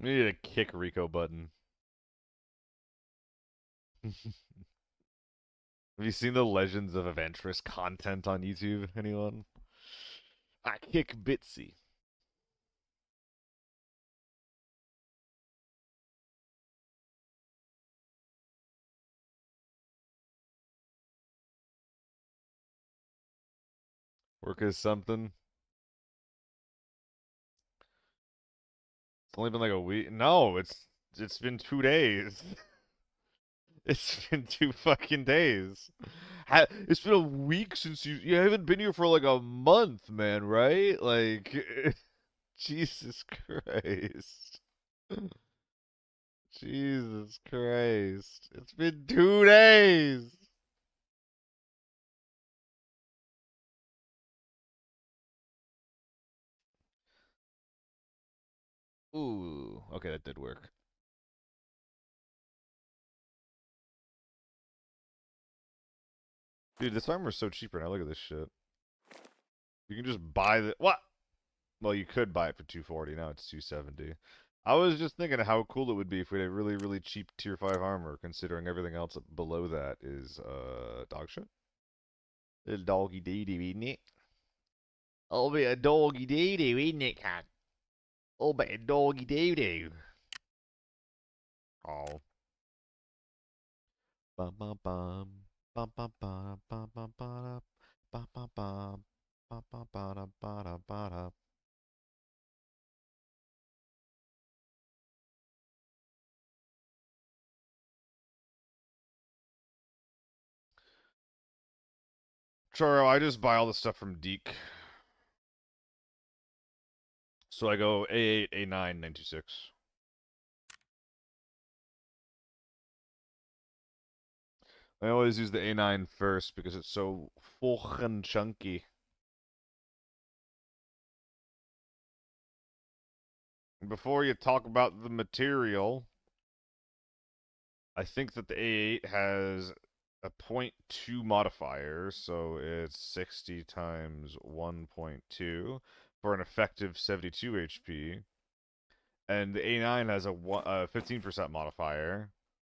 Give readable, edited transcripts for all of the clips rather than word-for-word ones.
We need a kick Rico button. Have you seen the Legends of Eventris content on YouTube? Anyone? I kick Bitsy. Work is something. It's only been like a week. No, it's been 2 days. It's been 2 fucking days. It's been a week since you haven't been here for like a month, man, right? Like Jesus Christ. Jesus Christ. It's been 2 days. Ooh, okay, that did work. Dude, this armor's so cheap right now. Look at this shit. You can just buy the what? Well, you could buy it for 240. Now it's 270. I was just thinking of how cool it would be if we had a really, really cheap tier 5 armor, considering everything else below that is dog shit. Little doggy doo doo, isn't it? Oh, bit of doggy doo doo, isn't it, cat? Oh, bit of doggy doo doo. Oh. Bum bum bum. Bum bum bum bum bum bum bum bum bum bum bum bum bum bum. Choro, I just buy all the stuff from Deke. So I go A8, A9, 926. I always use the A9 first because it's so fucking chunky. Before you talk about the material, I think that the A8 has a 0.2 modifier, so it's 60 times 1.2 for an effective 72 HP. And the A9 has a 15% modifier,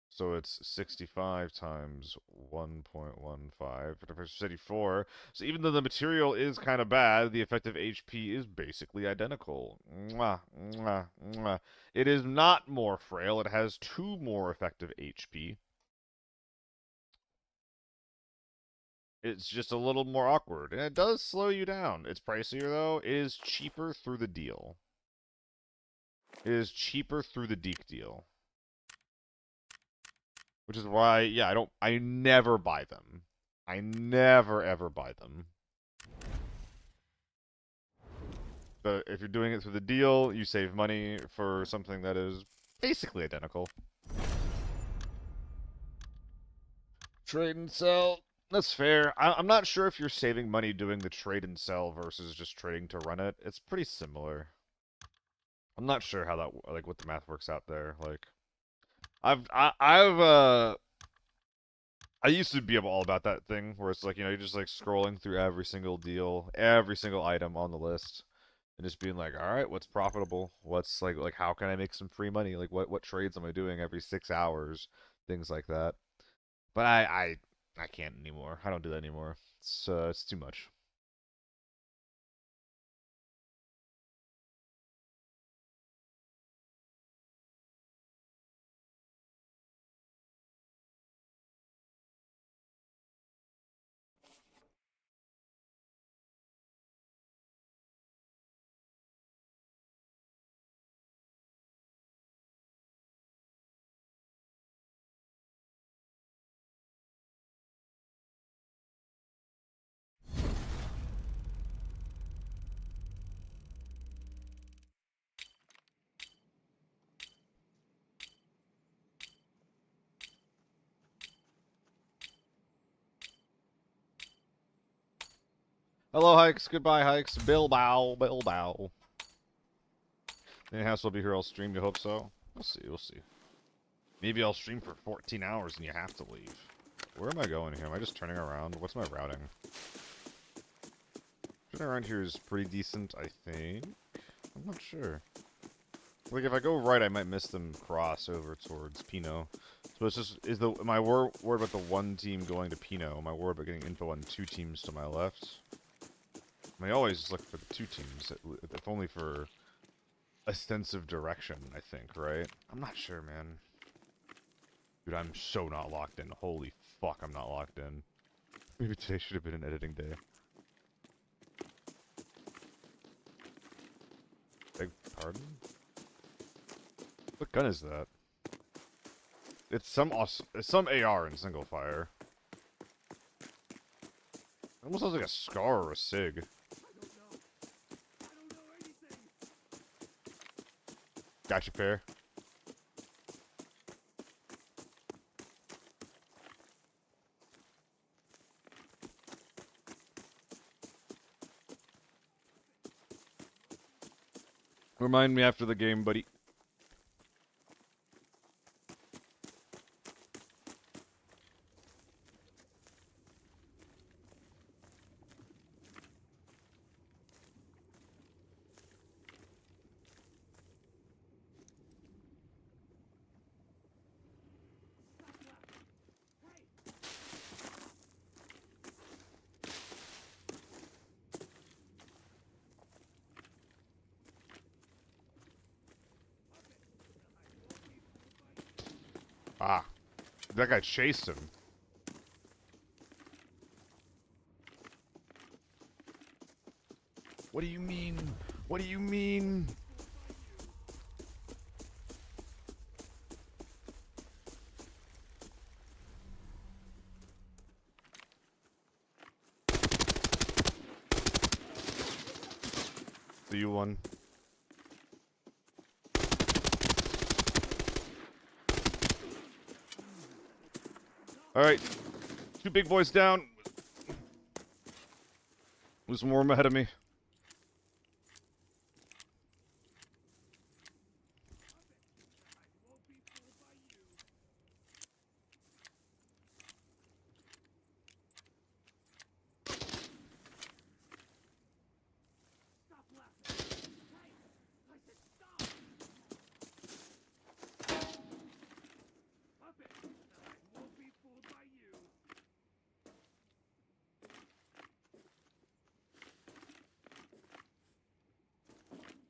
so it's 65 times 1.15 for 74. So even though the material is kind of bad, the effective HP is basically identical. Mwah, mwah, mwah. It is not more frail. It has 2 more effective HP. It's just a little more awkward, and it does slow you down. It's pricier, though. It is cheaper through the deal. It is cheaper through the Deke deal. Which is why, yeah, I never buy them. I never ever buy them. But if you're doing it through the deal, you save money for something that is basically identical. Trade and sell. That's fair. I'm not sure if you're saving money doing the trade and sell versus just trading to run it. It's pretty similar. I'm not sure how that like what the math works out there. Like I used to be all about that thing where it's like, you're just like scrolling through every single deal, every single item on the list, and just being like, all right, what's profitable? What's like how can I make some free money? Like what trades am I doing every 6 hours? Things like that. But I can't anymore. I don't do that anymore. It's too much. Hello, Hikes. Goodbye, Hikes. Bilbao, Bilbao. Any house will be here. I'll stream. You hope so? We'll see. We'll see. Maybe I'll stream for 14 hours and you have to leave. Where am I going here? Am I just turning around? What's my routing? Turning around here is pretty decent, I think. I'm not sure. Like, if I go right, I might miss them cross over towards Pino. So it's just, am I worried about the one team going to Pino? Am I worried about getting info on two teams to my left? I mean, I always look for the two teams, if only for a sense of direction, I think, right? I'm not sure, man. Dude, I'm so not locked in. Holy fuck, I'm not locked in. Maybe today should have been an editing day. Beg pardon? What gun is that? It's some AR in single fire. It almost sounds like a SCAR or a SIG. Gotcha, pair. Remind me after the game, buddy. Ah, that guy chased him. What do you mean? What do you mean? Do you one? Alright. Two big boys down. There's more ahead of me.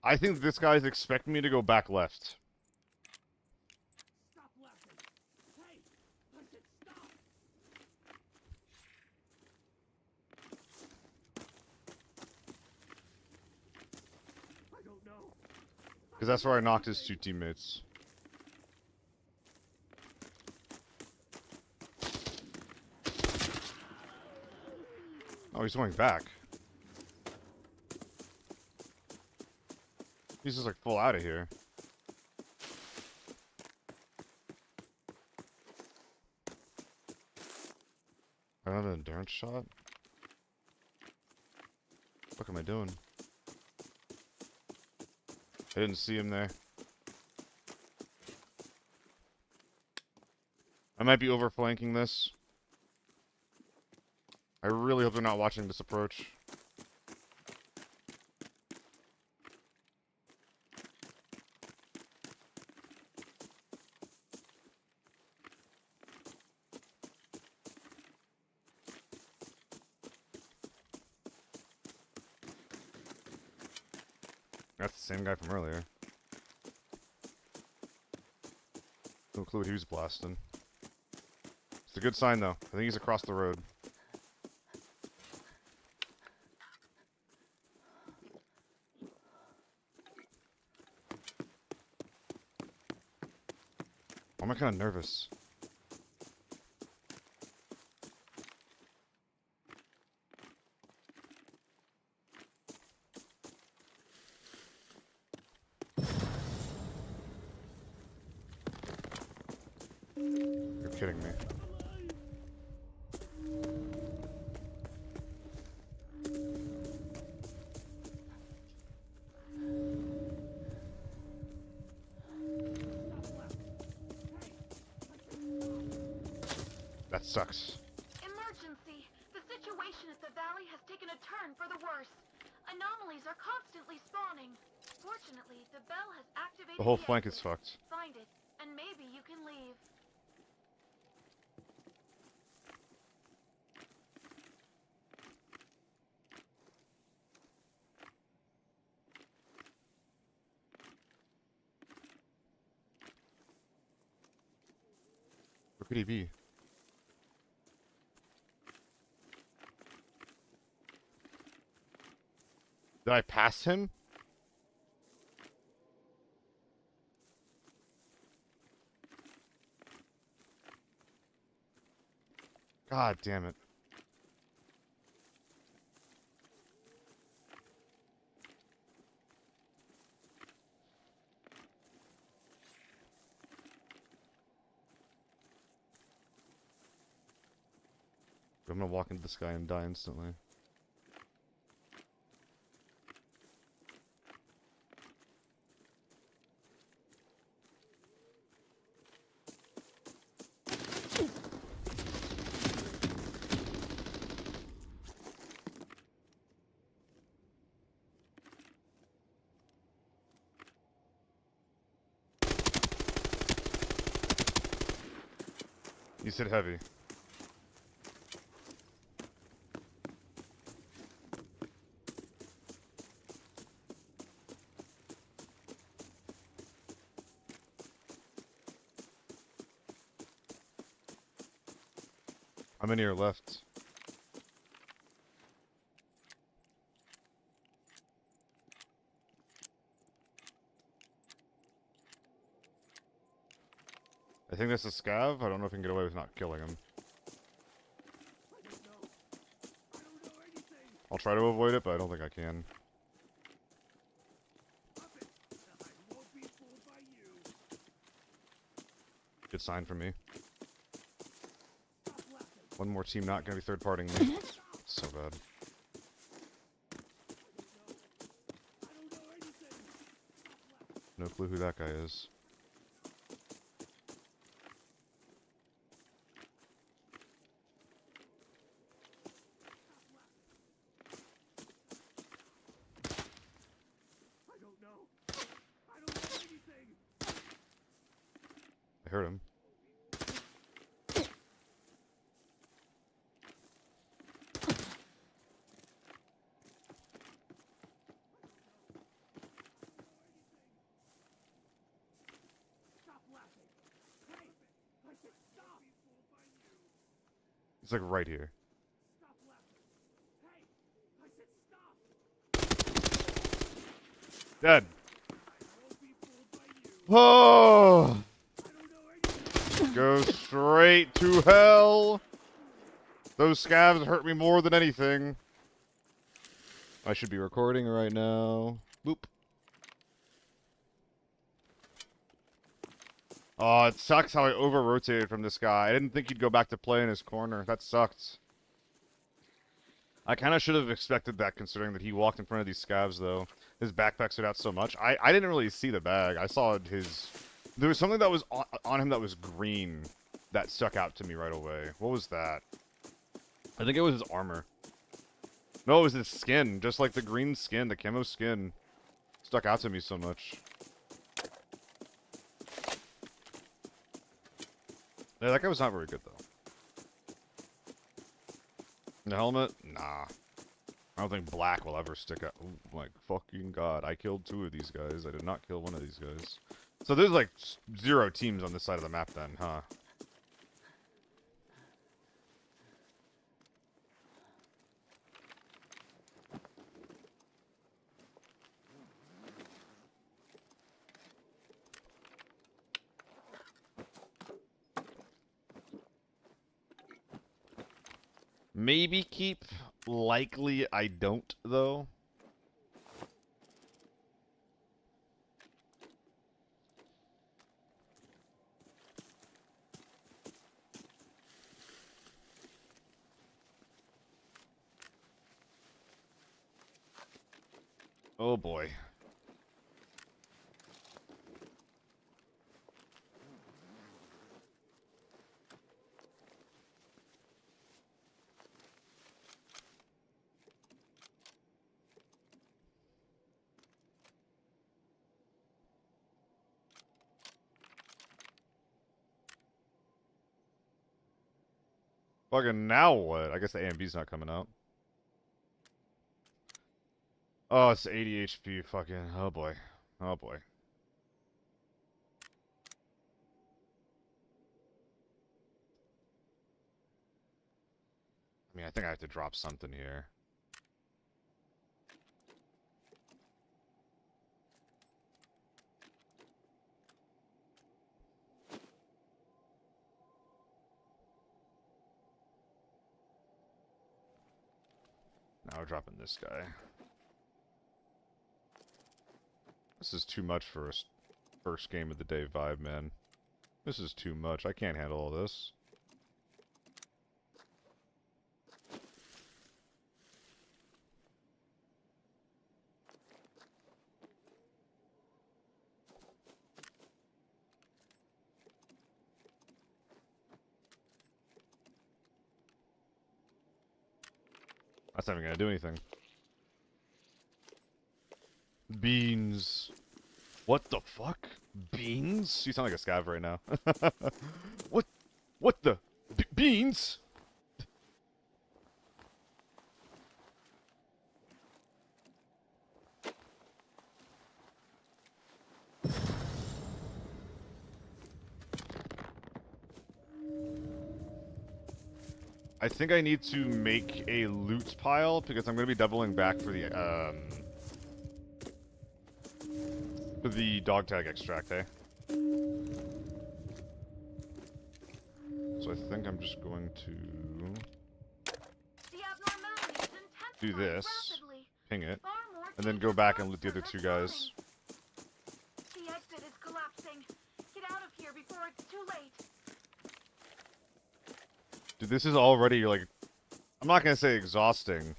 I think this guy's expecting me to go back left. Stop laughing. Hey, I said stop. I don't know. Because that's where I knocked his two teammates. Oh, he's going back. He's just like full out of here. Another endurance shot? What am I doing? I didn't see him there. I might be overflanking this. I really hope they're not watching this approach. That's the same guy from earlier. No clue what he was blasting. It's a good sign, though. I think he's across the road. Why am I kind of nervous? You're kidding me. That sucks. Emergency! The situation at the valley has taken a turn for the worse. Anomalies are constantly spawning. Unfortunately, the bell has activated The whole the flank is exit. fucked. Find it, and maybe you can leave. Where could he be? Did I pass him? God damn it. I'm gonna walk into this guy and die instantly. You said heavy. How many are left? I think that's a scav. I don't know if I can get away with not killing him. I don't know. I don't know anything. I'll try to avoid it, but I don't think I can. Stop it. I won't be fooled by you. Good sign for me. Stop laughing. One more team not gonna be third partying me. So bad. I don't know anything. Stop laughing. No clue who that guy is. I don't know. I don't know anything. I heard him. Stop laughing. Hey, I said stop. He's like right here. Stop laughing. Hey, I said stop. Dead. I won't be fooled by you. Oh! I don't know anything. Go straight to hell. Those scavs hurt me more than anything. I should be recording right now. Boop. Oh, it sucks how I over-rotated from this guy. I didn't think he'd go back to play in his corner. That sucked. I kind of should have expected that, considering that he walked in front of these scavs, though. His backpack stood out so much. I didn't really see the bag. I saw his... There was something that was on him that was green that stuck out to me right away. What was that? I think it was his armor. No, it was his skin. Just like the green skin, the camo skin. Stuck out to me so much. Yeah, that guy was not very good, though. The helmet? Nah. I don't think black will ever stick out. Oh my fucking god. I killed 2 of these guys. I did not kill one of these guys. So there's like 0 teams on this side of the map then, huh? Maybe keep. Likely I don't, though. Oh boy. Fucking now what? I guess the A and B's not coming out. Oh, it's 80 HP. Fucking. Oh boy. Oh boy. I mean, I think I have to drop something here. Now we're dropping this guy. This is too much for a first game of the day vibe, man. This is too much. I can't handle all this. That's not even gonna do anything. Beans. What the fuck? Beans? You sound like a scav right now. What? What the? Beans? I think I need to make a loot pile because I'm going to be doubling back for the dog tag extract, hey? So I think I'm just going to The abnormality is do intensifying this, rapidly. ping it, Far more and then go dangerous back and routes loot the other are two guys. coming. The exit is collapsing. Get out of here before it's too late. Dude, this is already, like, I'm not going to say exhausting,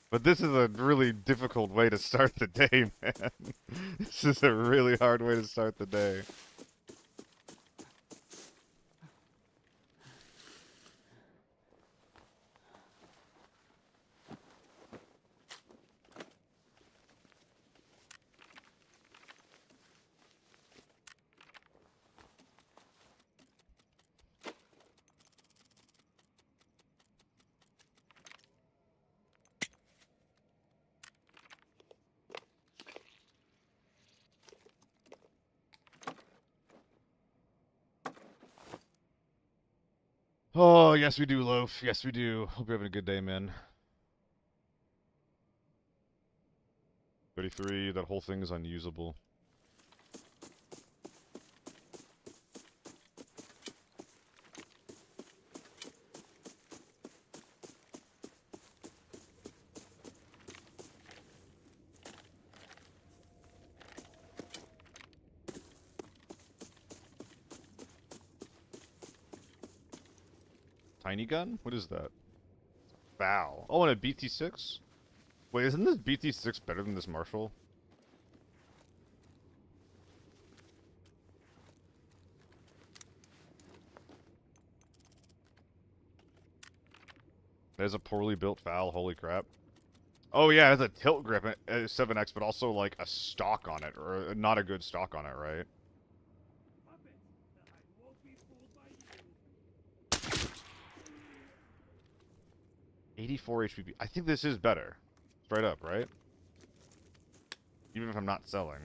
but this is a really difficult way to start the day, man. This is a really hard way to start the day. Oh, yes we do, Loaf. Yes we do. Hope you're having a good day, man. 33, that whole thing is unusable. Tiny gun? What is that? Bow. Oh, and a BT6? Wait, isn't this BT6 better than this Marshall? There's a poorly built FAL, holy crap. Oh yeah, it has a tilt grip at 7x, but also like a stock on it, or not a good stock on it, right? Puppet, I won't be fooled by you. 84 HPP. I think this is better. Straight up, right? Even if I'm not selling.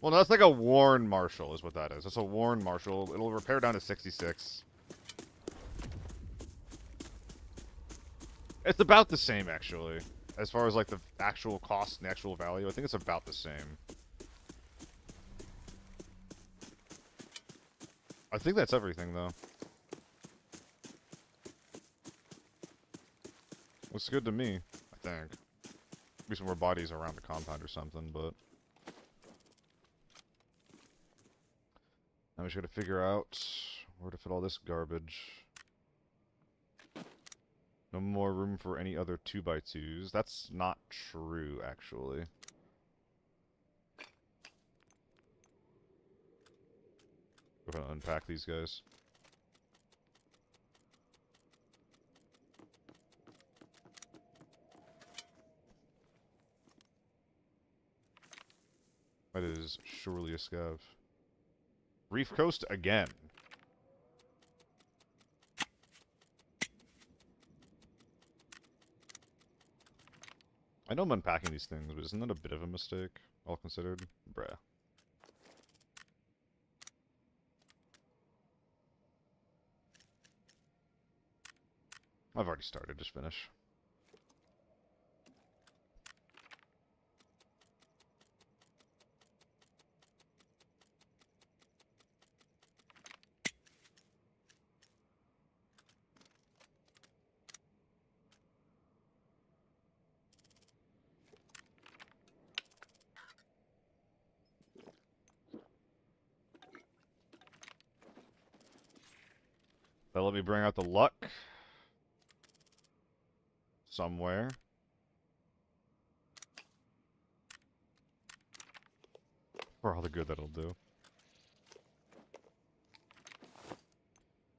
Well, no, that's like a worn Marshall is what that is. That's a worn Marshall. It'll repair down to 66. It's about the same, actually. As far as, like, the actual cost and the actual value, I think it's about the same. I think that's everything, though. Looks good to me, I think. Maybe some more bodies around the compound or something, but... Now we just gotta figure out where to fit all this garbage. No more room for any other 2x2s. That's not true, actually. Go ahead and unpack these guys. That is surely a scav. Reef Coast again. I know I'm unpacking these things, but isn't that a bit of a mistake, all considered? Bruh. I've already started, just finish. They'll let me bring out the luck. Somewhere. For all the good that'll do.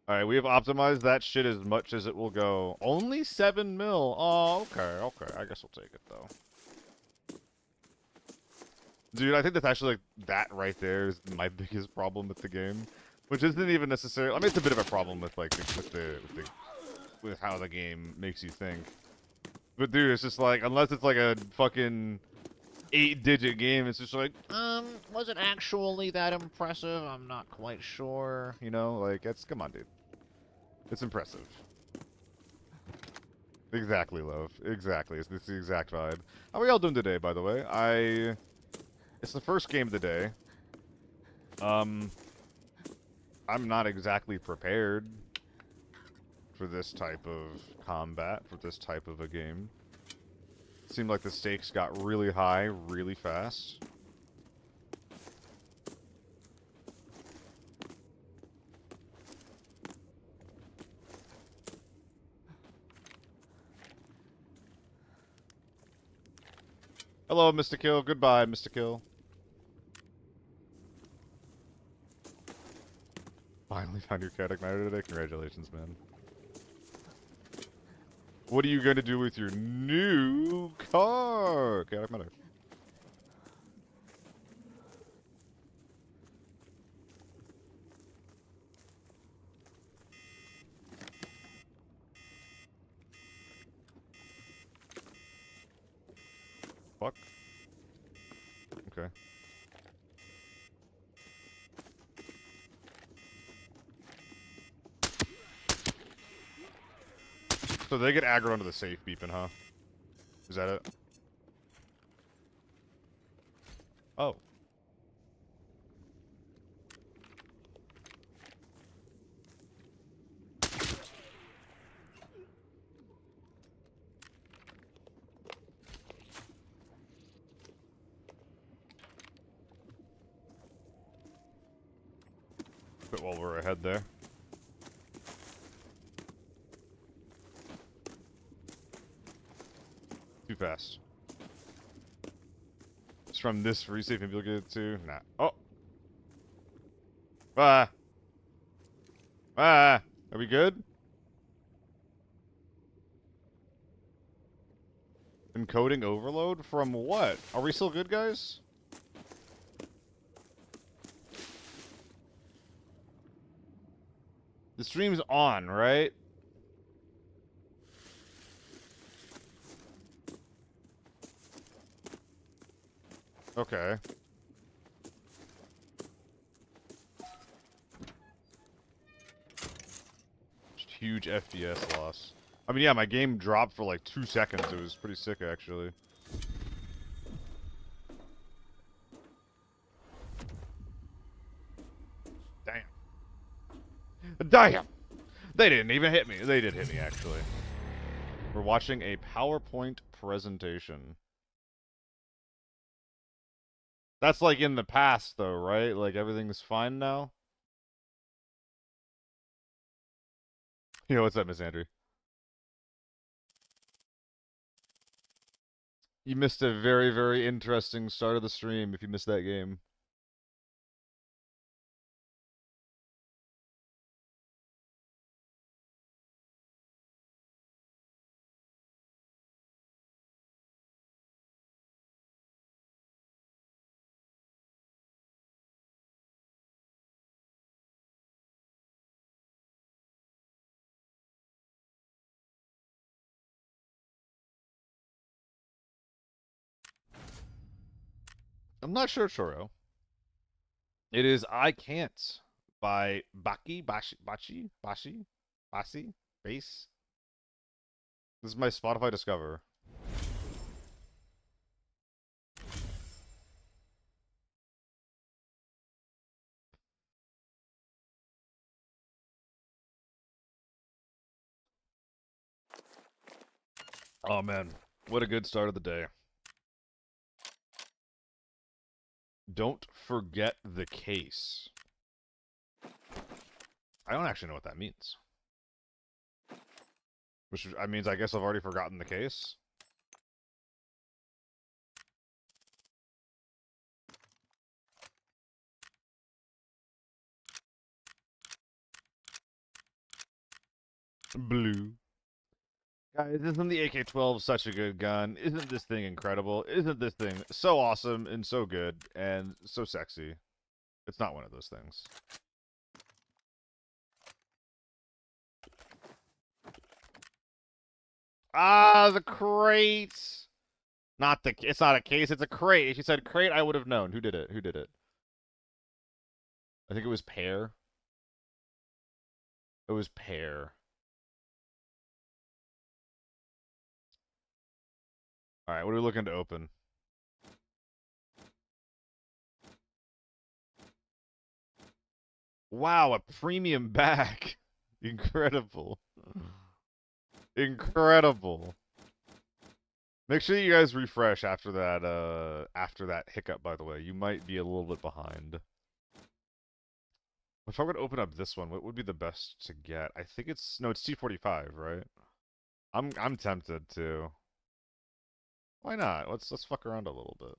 Alright, we have optimized that shit as much as it will go. Only 7 mil. Oh, okay. I guess we'll take it, though. Dude, I think that's actually, like, that right there is my biggest problem with the game. Which isn't even necessarily... I mean, it's a bit of a problem with, like, with how the game makes you think. But, dude, it's just like, unless it's, like, a fucking 8-digit game, it's just like, was it actually that impressive? I'm not quite sure. You know, like, it's... Come on, dude. It's impressive. Exactly, love. Exactly. It's the exact vibe. How are y'all doing today, by the way? It's the first game of the day. I'm not exactly prepared for this type of combat, for this type of a game. Seemed like the stakes got really high, really fast. Hello, Mr. Kill. Goodbye, Mr. Kill. Finally found your cat igniter today. Congratulations, man. What are you going to do with your new car? Chaotic matter. Fuck. Okay. So they get aggro onto the safe beeping, huh? Is that it? Oh. Bit while we're ahead there. Too fast. It's from this free safe, maybe you'll get it too. Nah. Oh! Ah! Ah! Are we good? Encoding overload? From what? Are we still good, guys? The stream's on, right? Okay. Just huge FPS loss. I mean, yeah, my game dropped for like 2 seconds. It was pretty sick, actually. Damn. Damn! They didn't even hit me. They did hit me, actually. We're watching a PowerPoint presentation. That's like in the past, though, right? Like, everything's fine now? Yo, what's up, Miss Andrew? You missed a very, very interesting start of the stream if you missed that game. I'm not sure, Choro. It is I Can't by Basi. Bass. This is my Spotify Discover. Oh man, what a good start of the day. Don't forget the case. I don't actually know what that means. Which means I guess I've already forgotten the case. Blue. Guys, isn't the AK-12 such a good gun? Isn't this thing incredible? Isn't this thing so awesome and so good and so sexy? It's not one of those things. Ah, the crate! Not the... It's not a case, it's a crate. If you said crate, I would have known. Who did it? Who did it? I think it was Pear. It was Pear. Alright, what are we looking to open? Wow, a premium bag. Incredible. Incredible. Make sure you guys refresh after that hiccup, by the way. You might be a little bit behind. If I were to open up this one, what would be the best to get? I think it's no, it's T45, right? I'm tempted to. Why not? Let's fuck around a little bit.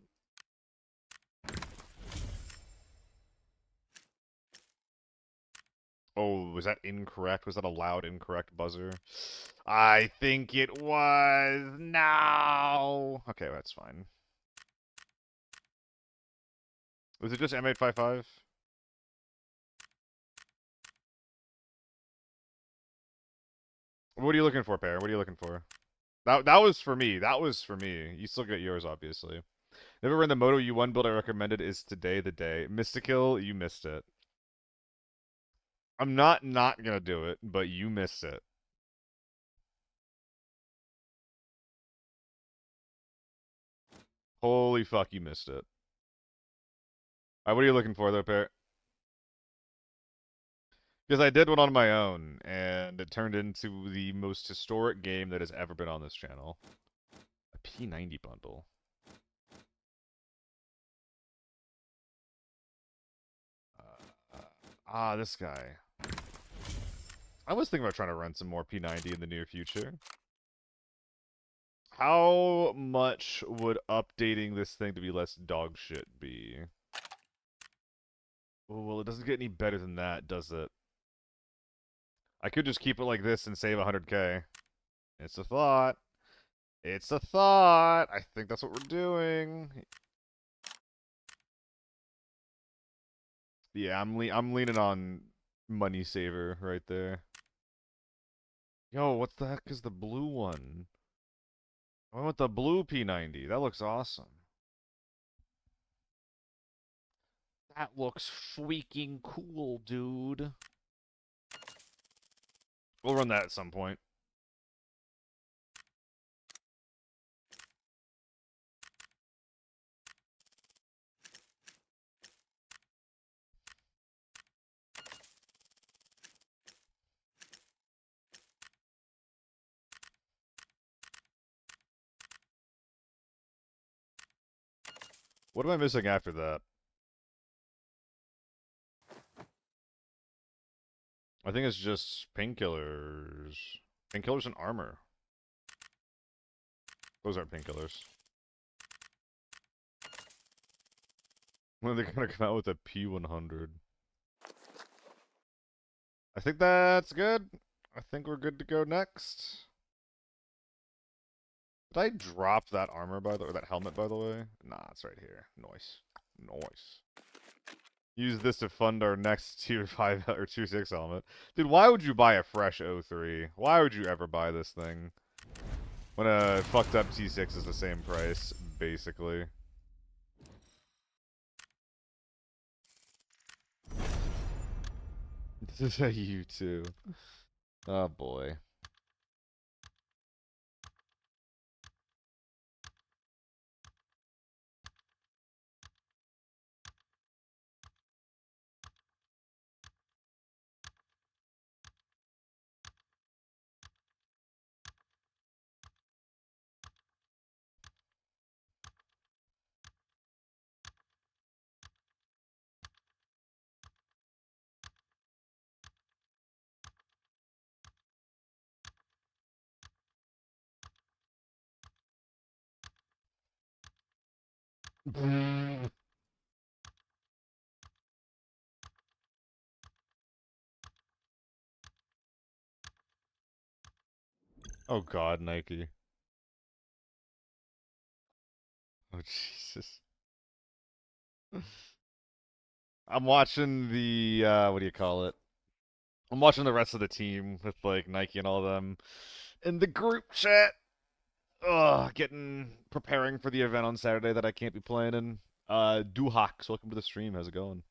Oh, was that incorrect? Was that a loud incorrect buzzer? I think it was. No. Okay, that's fine. Was it just M855? What are you looking for, Pear? What are you looking for? That was for me. That was for me. You still get yours, obviously. Never ran the Moto U1 build I recommended is today the day. Mystikill, you missed it. I'm not gonna do it, but you missed it. Holy fuck, you missed it. Alright, what are you looking for, though, Pear? Because I did one on my own, and it turned into the most historic game that has ever been on this channel. A P90 bundle. This guy. I was thinking about trying to run some more P90 in the near future. How much would updating this thing to be less dog shit be? Oh, well, it doesn't get any better than that, does it? I could just keep it like this and save 100k. It's a thought. It's a thought. I think that's what we're doing. Yeah, I'm leaning on money saver right there. Yo, what the heck is the blue one? I want the blue P90. That looks awesome. That looks freaking cool, dude. We'll run that at some point. What am I missing after that? I think it's just painkillers. Painkillers and armor. Those aren't painkillers. When are they gonna come out with a P100? I think that's good. I think we're good to go next. Did I drop that armor by the or that helmet by the way? Nah, it's right here. Nice. Nice. Use this to fund our next tier 5 or tier 6 helmet. Dude, why would you buy a fresh 03? Why would you ever buy this thing? When a fucked up T6 is the same price, basically. You too. Oh boy. Oh god, Nike. Oh Jesus. I'm watching the what do you call it? I'm watching the rest of the team with like Nike and all of them in the group chat. Ugh, preparing for the event on Saturday that I can't be playing in. Duhax, welcome to the stream. How's it going?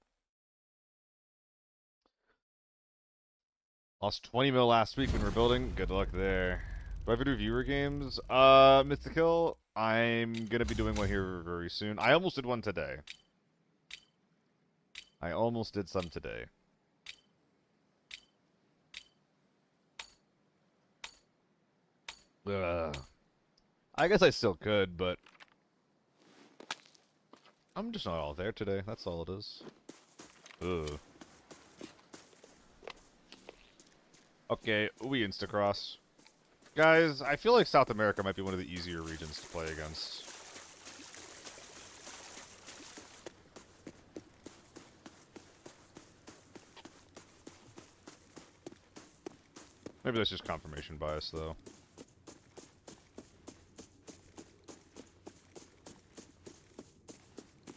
Lost 20 mil last week when rebuilding. Good luck there. Do I ever do viewer games? Mythical, I'm gonna be doing one here very soon. I almost did one today. I almost did some today. Ugh. I guess I still could, but I'm just not all there today. That's all it is. Ugh. Okay, we Instacross. Guys, I feel like South America might be one of the easier regions to play against. Maybe that's just confirmation bias, though.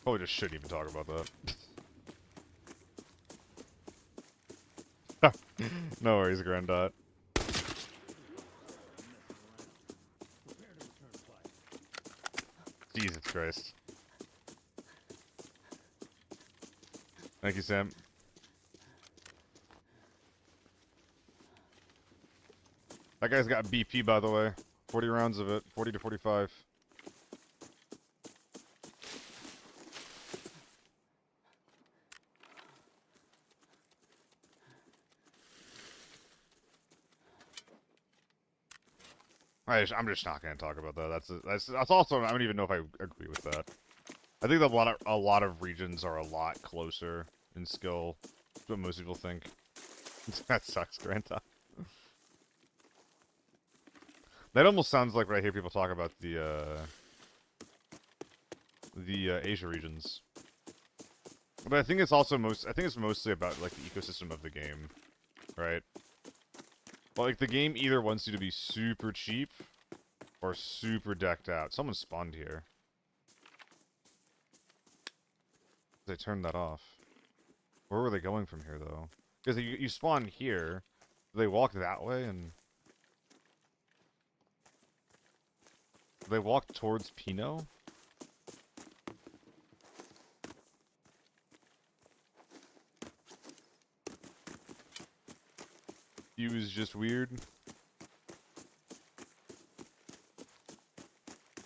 Probably just shouldn't even talk about that. No worries, Grandot. Jesus Christ. Thank you, Sam. That guy's got BP, by the way. 40 rounds of it. 40 to 45. I'm just not gonna talk about that. That's also, I don't even know if I agree with that. I think that a lot of regions are a lot closer in skill. That's what most people think. That sucks, Granta. That almost sounds like what I hear people talk about the Asia regions. But I think it's also I think it's mostly about like the ecosystem of the game, right? Well, like the game either wants you to be super cheap or super decked out. Someone spawned here. They turned that off. Where were they going from here, though? Because you spawn here, they walk that way, and they walk towards Pino. He was just weird.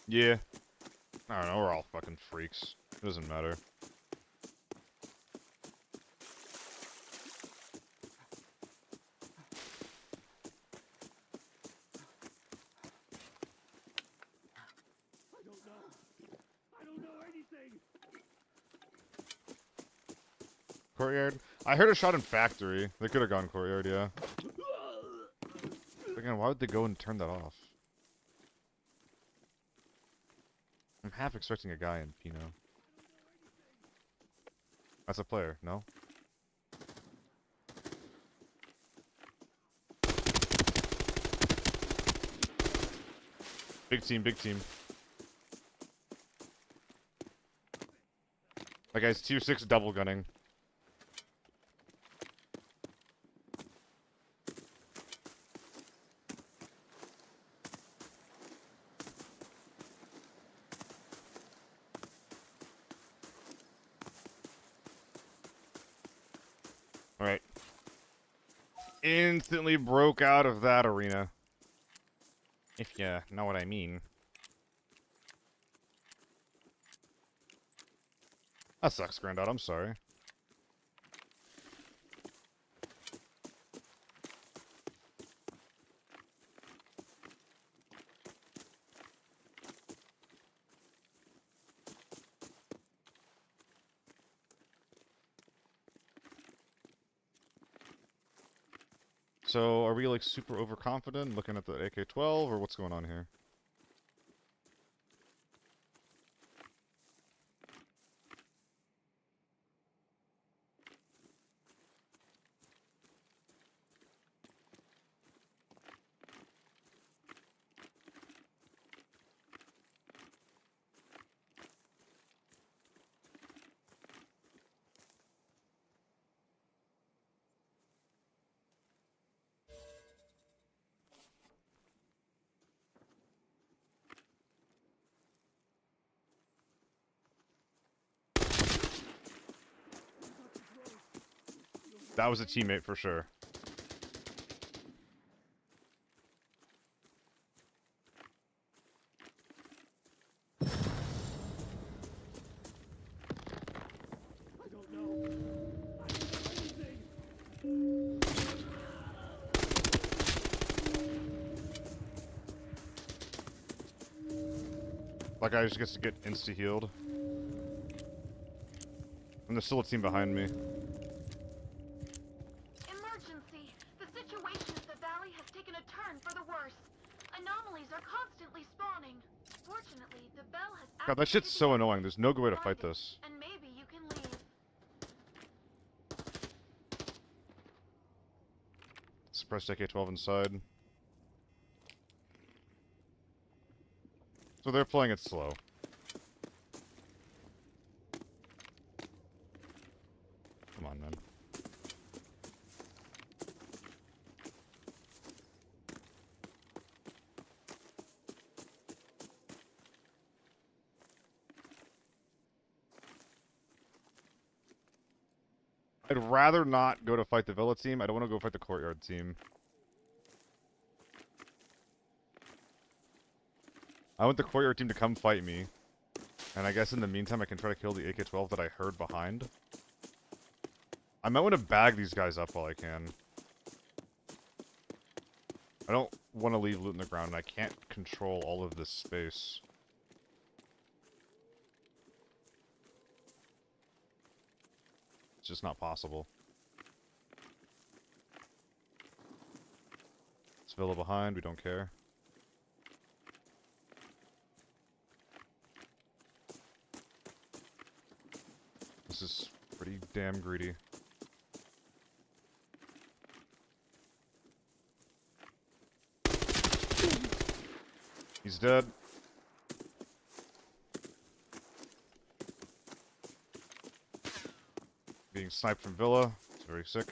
Yeah. I don't know, we're all fucking freaks. It doesn't matter. I don't know anything. Courtyard? I heard a shot in factory. They could have gone courtyard, yeah. Again, why would they go and turn that off? I'm half expecting a guy in Pino. That's a player, no? Big team, big team. That guy's tier 6 double gunning. Alright. instantly broke out of that arena. If you know what I mean. That sucks, Grandad. I'm sorry. So, are we like super overconfident looking at the AK-12, or what's going on here? That was a teammate for sure. I don't know. I don't know anything. That guy just gets to get insta-healed. And there's still a team behind me. Emergency! The situation at the valley has taken a turn for the worse. Anomalies are constantly spawning. Fortunately, the bell has God, that shit's activated so the annoying. There's no good way to Find fight it, this. and maybe you can leave. Suppressed AK-12 inside. So they're playing it slow. Come on, man. I'd rather not go to fight the Villa team. I don't want to go fight the Courtyard team. I want the Courtyard team to come fight me. And I guess in the meantime I can try to kill the AK-12 that I heard behind. I might want to bag these guys up while I can. I don't want to leave loot in the ground, and I can't control all of this space. It's just not possible. It's Villa behind, we don't care. This is pretty damn greedy. He's dead. Being sniped from Villa. It's very sick.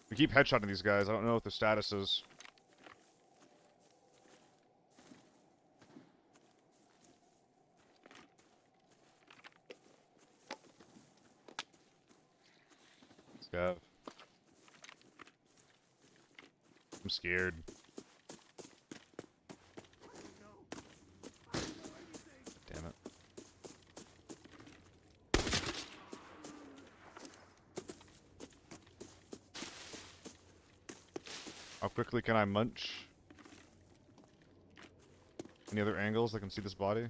We keep headshotting these guys. I don't know what their status is. Scav. I'm scared. Damn it. How quickly can I munch? Any other angles I can see this body?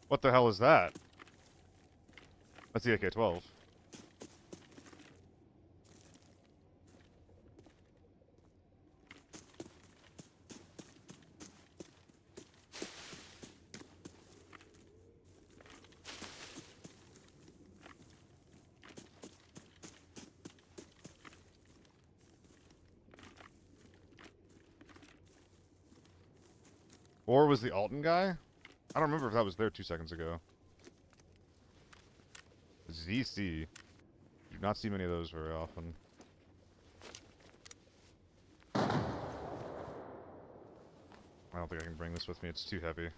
What the hell is that? That's the AK-12. Or was the Alton guy? I don't remember if that was there 2 seconds ago. ZC. Do not see many of those very often. I don't think I can bring this with me, it's too heavy.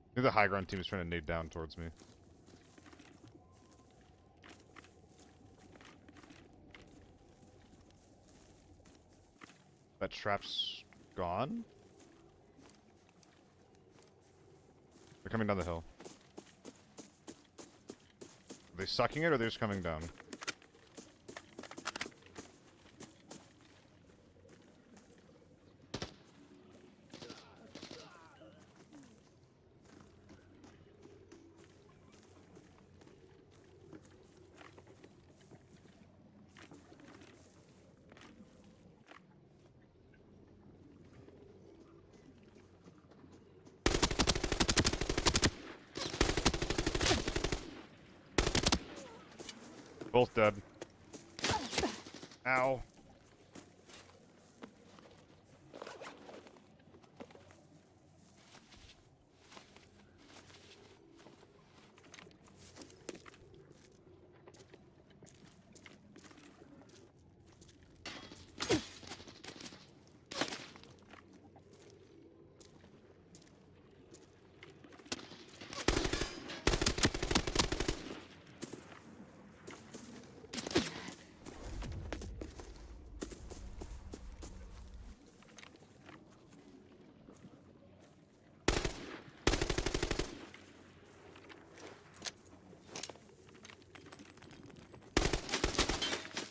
I think the high ground team is trying to nade down towards me. That trap's gone? They're coming down the hill. Are they sucking it or are they just coming down? Both dead. Ow.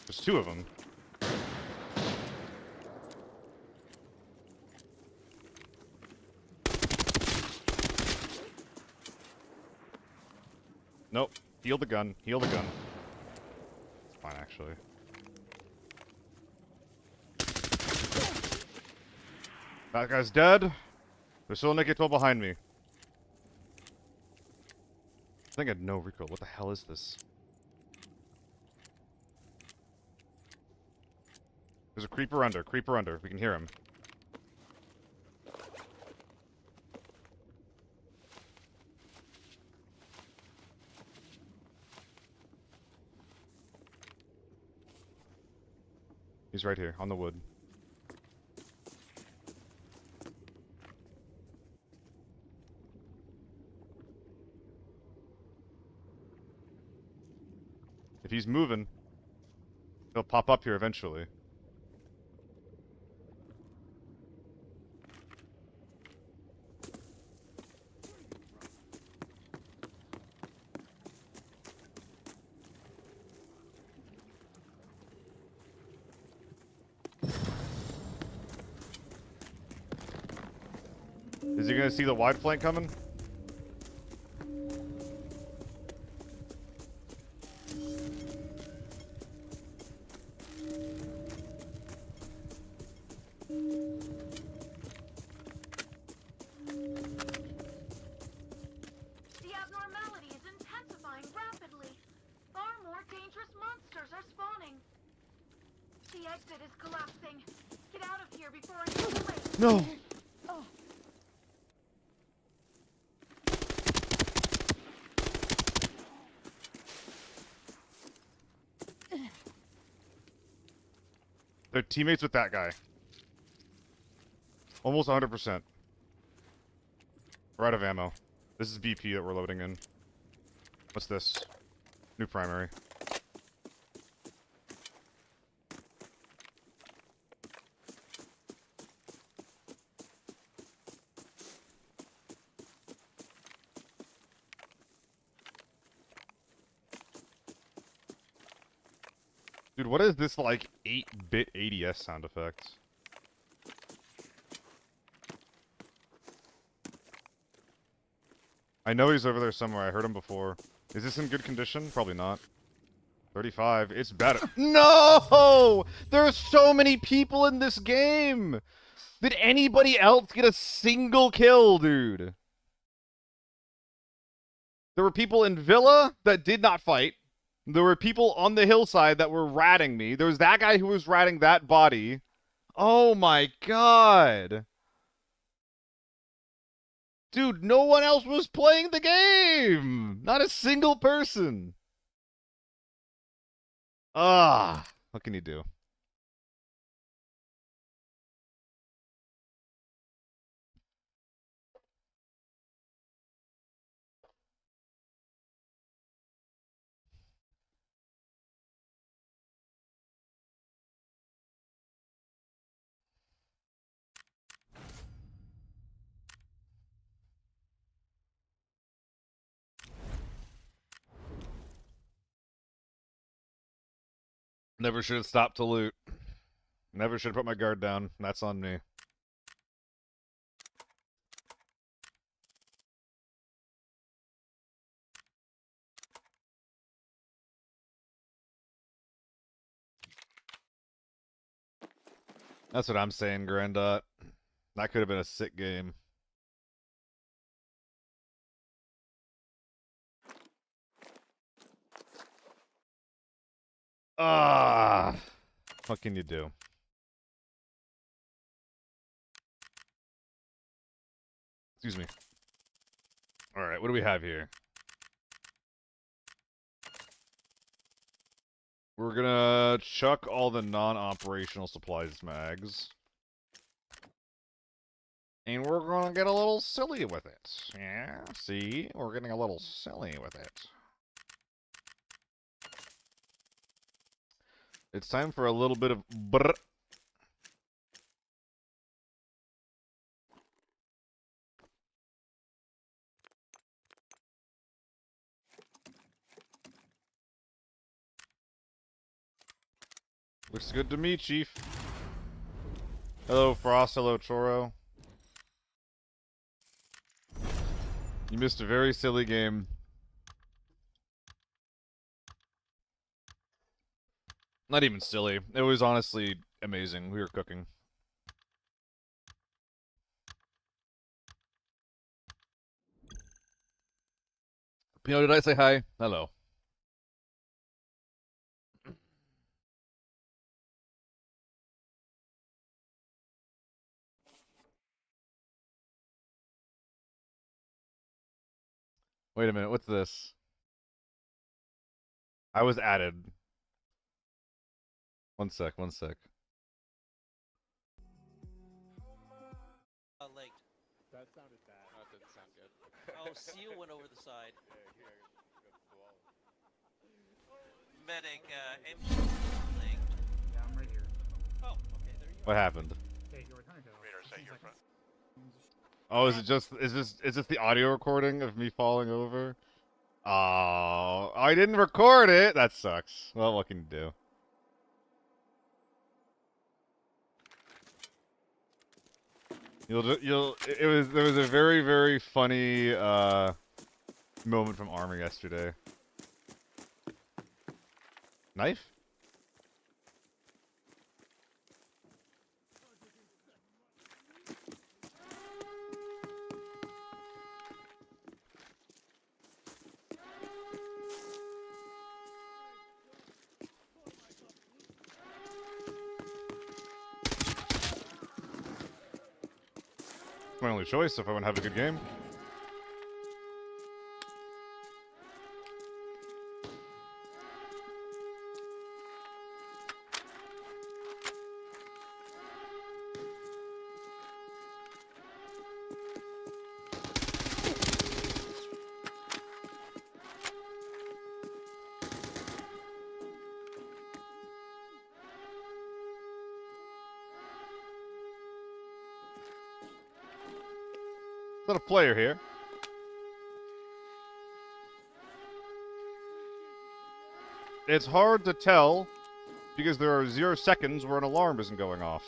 There's two of them. Nope. Heal the gun. Heal the gun. It's fine, actually. That guy's dead. There's still a Nick 12 behind me. I think I had no recoil. What the hell is this? There's a creeper under. Creeper under. We can hear him. He's right here, on the wood. If he's moving, he'll pop up here eventually. Is he gonna see the wide flank coming? The abnormality is intensifying rapidly. Far more dangerous monsters are spawning. The exit is collapsing. Get out of here before it's too late. No! They're teammates with that guy. Almost 100%. We're out of ammo. This is BP that we're loading in. What's this? New primary. Dude, what is this, like, 8-bit ADS sound effect? I know he's over there somewhere. I heard him before. Is this in good condition? Probably not. 35. It's better. No! There's so many people in this game! Did anybody else get a single kill, dude? There were people in Villa that did not fight. There were people on the hillside that were ratting me. There was that guy who was ratting that body. Oh my god. Dude, no one else was playing the game. Not a single person. Ah, what can you do? Never should have stopped to loot. Never should have put my guard down. That's on me. That's what I'm saying, Grandot. That could have been a sick game. Ah, what can you do? Excuse me. All right, what do we have here? We're gonna chuck all the non-operational supplies mags. And we're gonna get a little silly with it. Yeah, see? We're getting a little silly with it. It's time for a little bit of brr. Looks good to me, Chief. Hello, Frost. Hello, Choro. You missed a very silly game. Not even silly. It was honestly amazing. We were cooking. Pino, did I say hi? Hello. Wait a minute, what's this? I was added. One sec, one sec. Legged. That sounded bad. Oh, it didn't sound good. Oh, Seal went over the side. Here, Medic, M legged. Yeah, I'm right here. Oh, okay, there you go. What happened? Okay, you're returning to Radar, stay here front. Oh, is this the audio recording of me falling over? Oh, I didn't record it. That sucks. Well, what can you do? There was a very, very funny moment from Armor yesterday. Knife? My only choice if I want to have a good game. Not a player here. It's hard to tell because there are 0 seconds where an alarm isn't going off.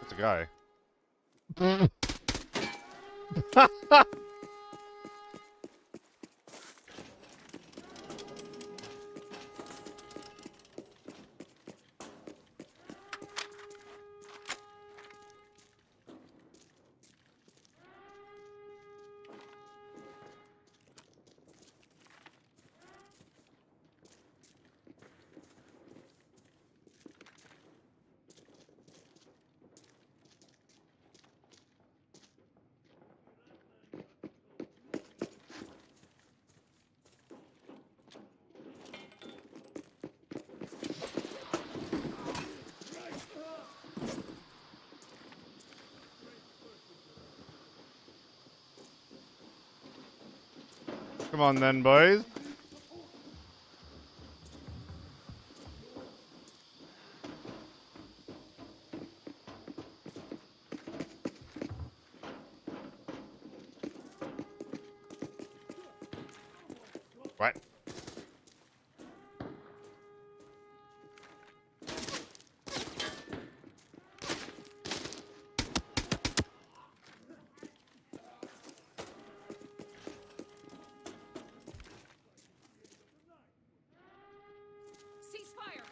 It's a guy. Come on then, boys. What? Ceasefire!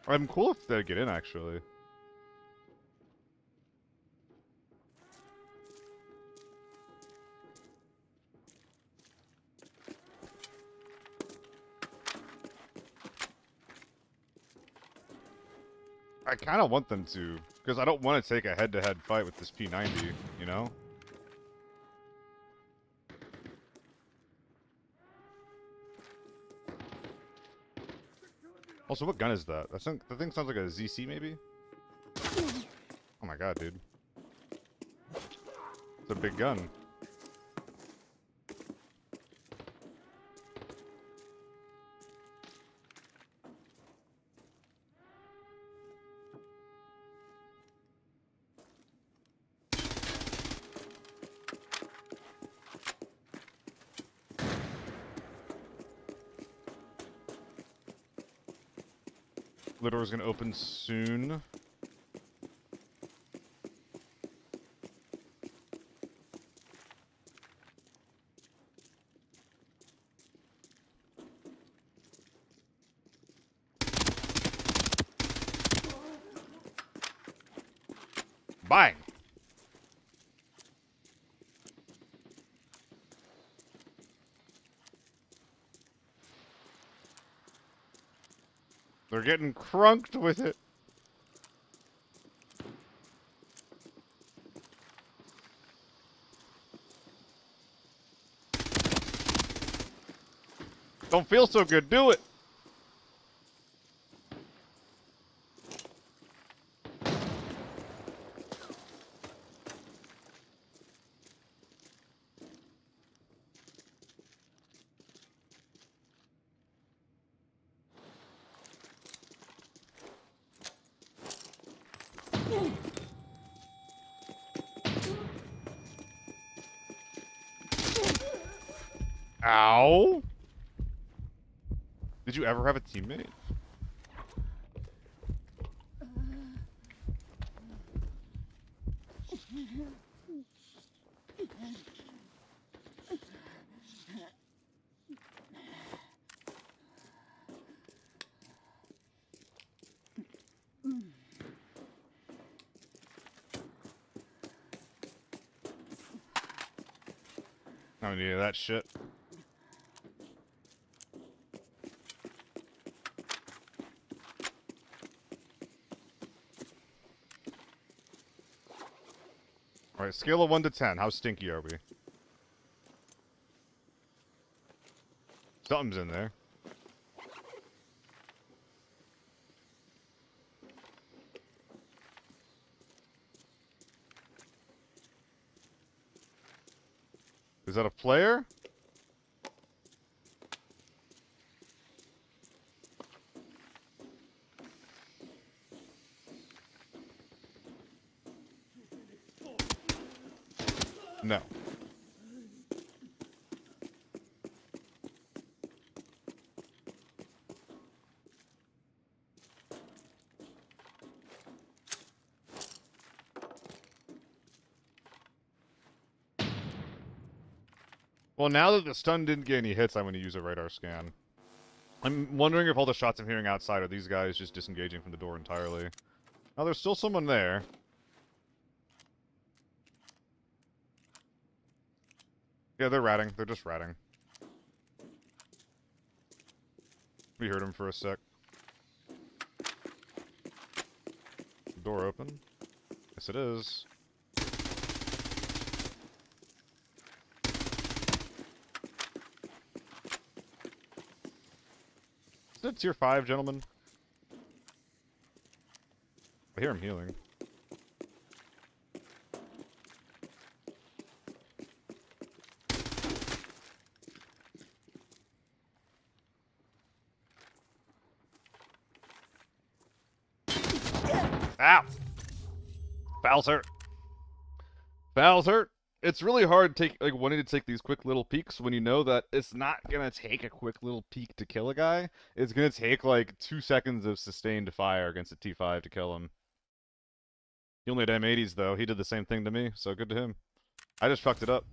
I'm cool if they get in, actually. I kind of want them to, because I don't want to take a head-to-head fight with this P90, you know? Also, what gun is that? The thing sounds like a ZC, maybe? Oh my god, dude. It's a big gun. Little's gonna open soon. Bang! They're getting crunked with it. Don't feel so good, do it! Ow! Did you ever have a teammate? I don't need any of that shit. Alright, scale of 1 to 10. How stinky are we? Something's in there. Is that a player? No. Well, now that the stun didn't get any hits, I'm going to use a radar scan. I'm wondering if all the shots I'm hearing outside are these guys just disengaging from the door entirely. Now, there's still someone there. Yeah, they're ratting. They're just ratting. We heard him for a sec. Door open. Yes, it is. Is it tier 5, gentlemen? I hear him healing. Ow! Foul's hurt. Foul's hurt. It's really hard wanting to take these quick little peeks when you know that it's not gonna take a quick little peek to kill a guy. It's gonna take like 2 seconds of sustained fire against a T5 to kill him. He only had M80s though. He did the same thing to me, so good to him. I just fucked it up.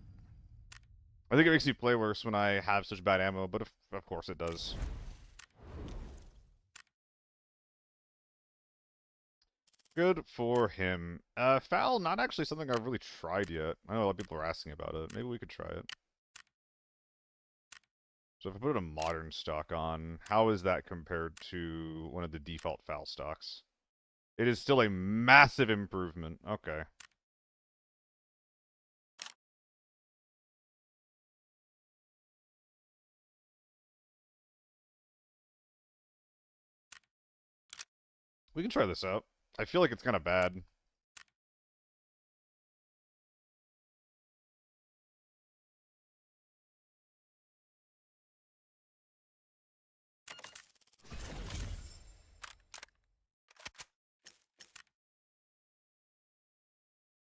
I think it makes me play worse when I have such bad ammo, but of course it does. Good for him. Foul, not actually something I've really tried yet. I know a lot of people are asking about it. Maybe we could try it. So if I put a modern stock on, how is that compared to one of the default foul stocks? It is still a massive improvement. Okay. We can try this out. I feel like it's kind of bad.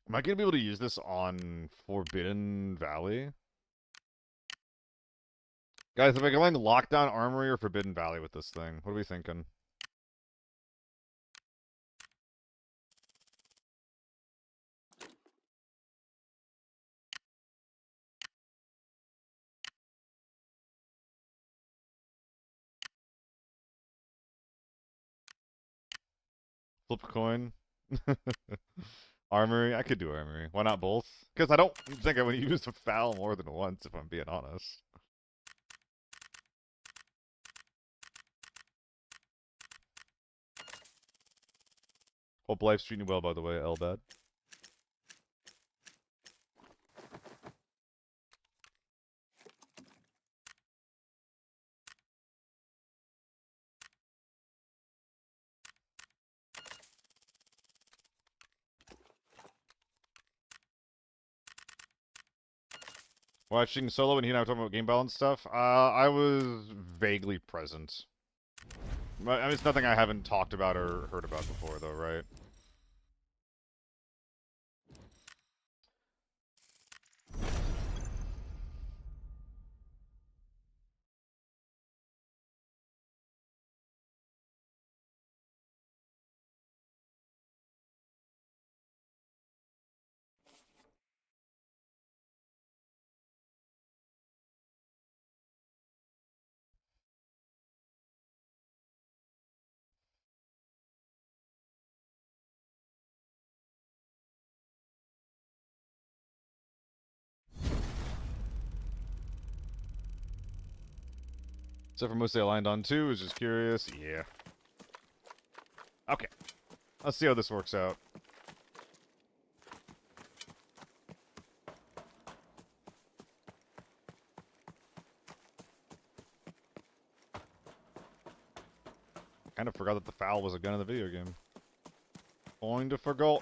Am I going to be able to use this on Forbidden Valley? Guys, if I can land Lockdown Armory or Forbidden Valley with this thing, what are we thinking? Flip a coin. Armory? I could do Armory. Why not both? Because I don't think I would use the foul more than once, if I'm being honest. Hope life's treating you well, by the way, Elbad. Watching Solo and he and I were talking about game balance stuff, I was vaguely present. I mean, it's nothing I haven't talked about or heard about before, though, right? Except for mostly aligned on 2, was just curious. Yeah. Okay. Let's see how this works out. Kind of forgot that the foul was a gun in the video game. Going to forgot.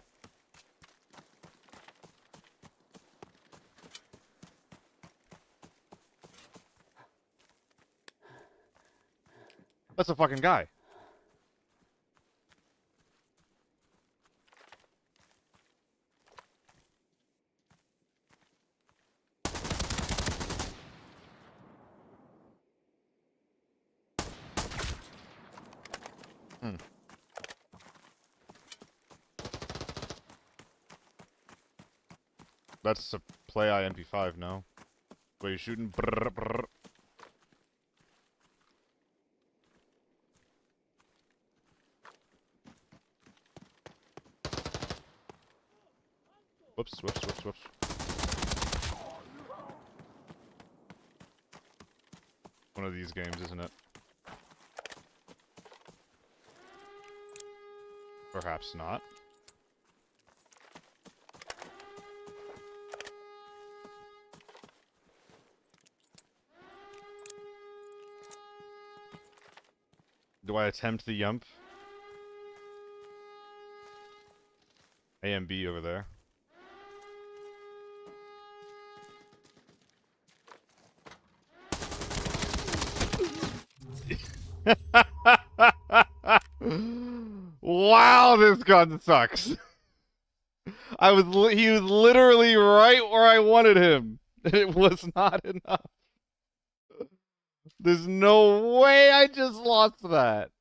That's a fucking guy. Hmm. That's a play MP5, no? Wait, you shooting? Brrr, brrr. Whoops, whoops, whoops, whoops. One of these games, isn't it? Perhaps not. Do I attempt the yump? A and B over there. Wow, this gun sucks. He was literally right where I wanted him. It was not enough. There's no way I just lost that.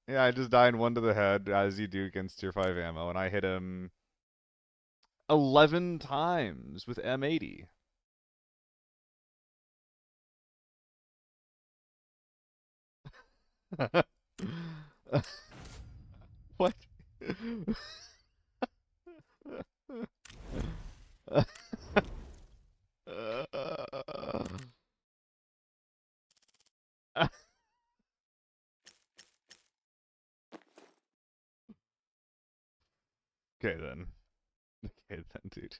Yeah, I just died one to the head, as you do against tier 5 ammo, and I hit him 11 times with M80. What? Okay then. Okay then, dude.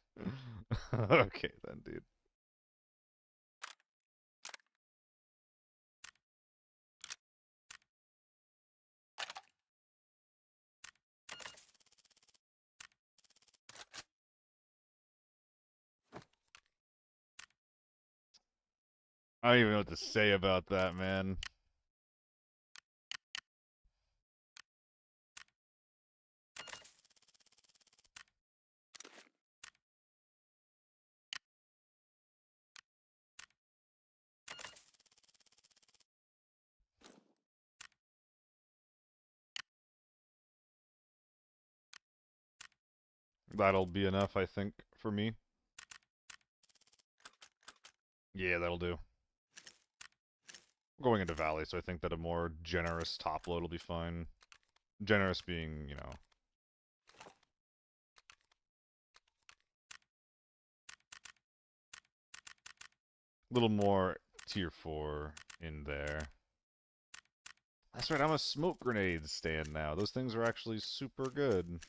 Okay then, dude. I don't even know what to say about that, man. That'll be enough, I think, for me. Yeah, that'll do. I'm going into Valley, so I think that a more generous top load will be fine. Generous being, you know... a little more tier 4 in there. That's right, I'm a smoke grenade stand now. Those things are actually super good.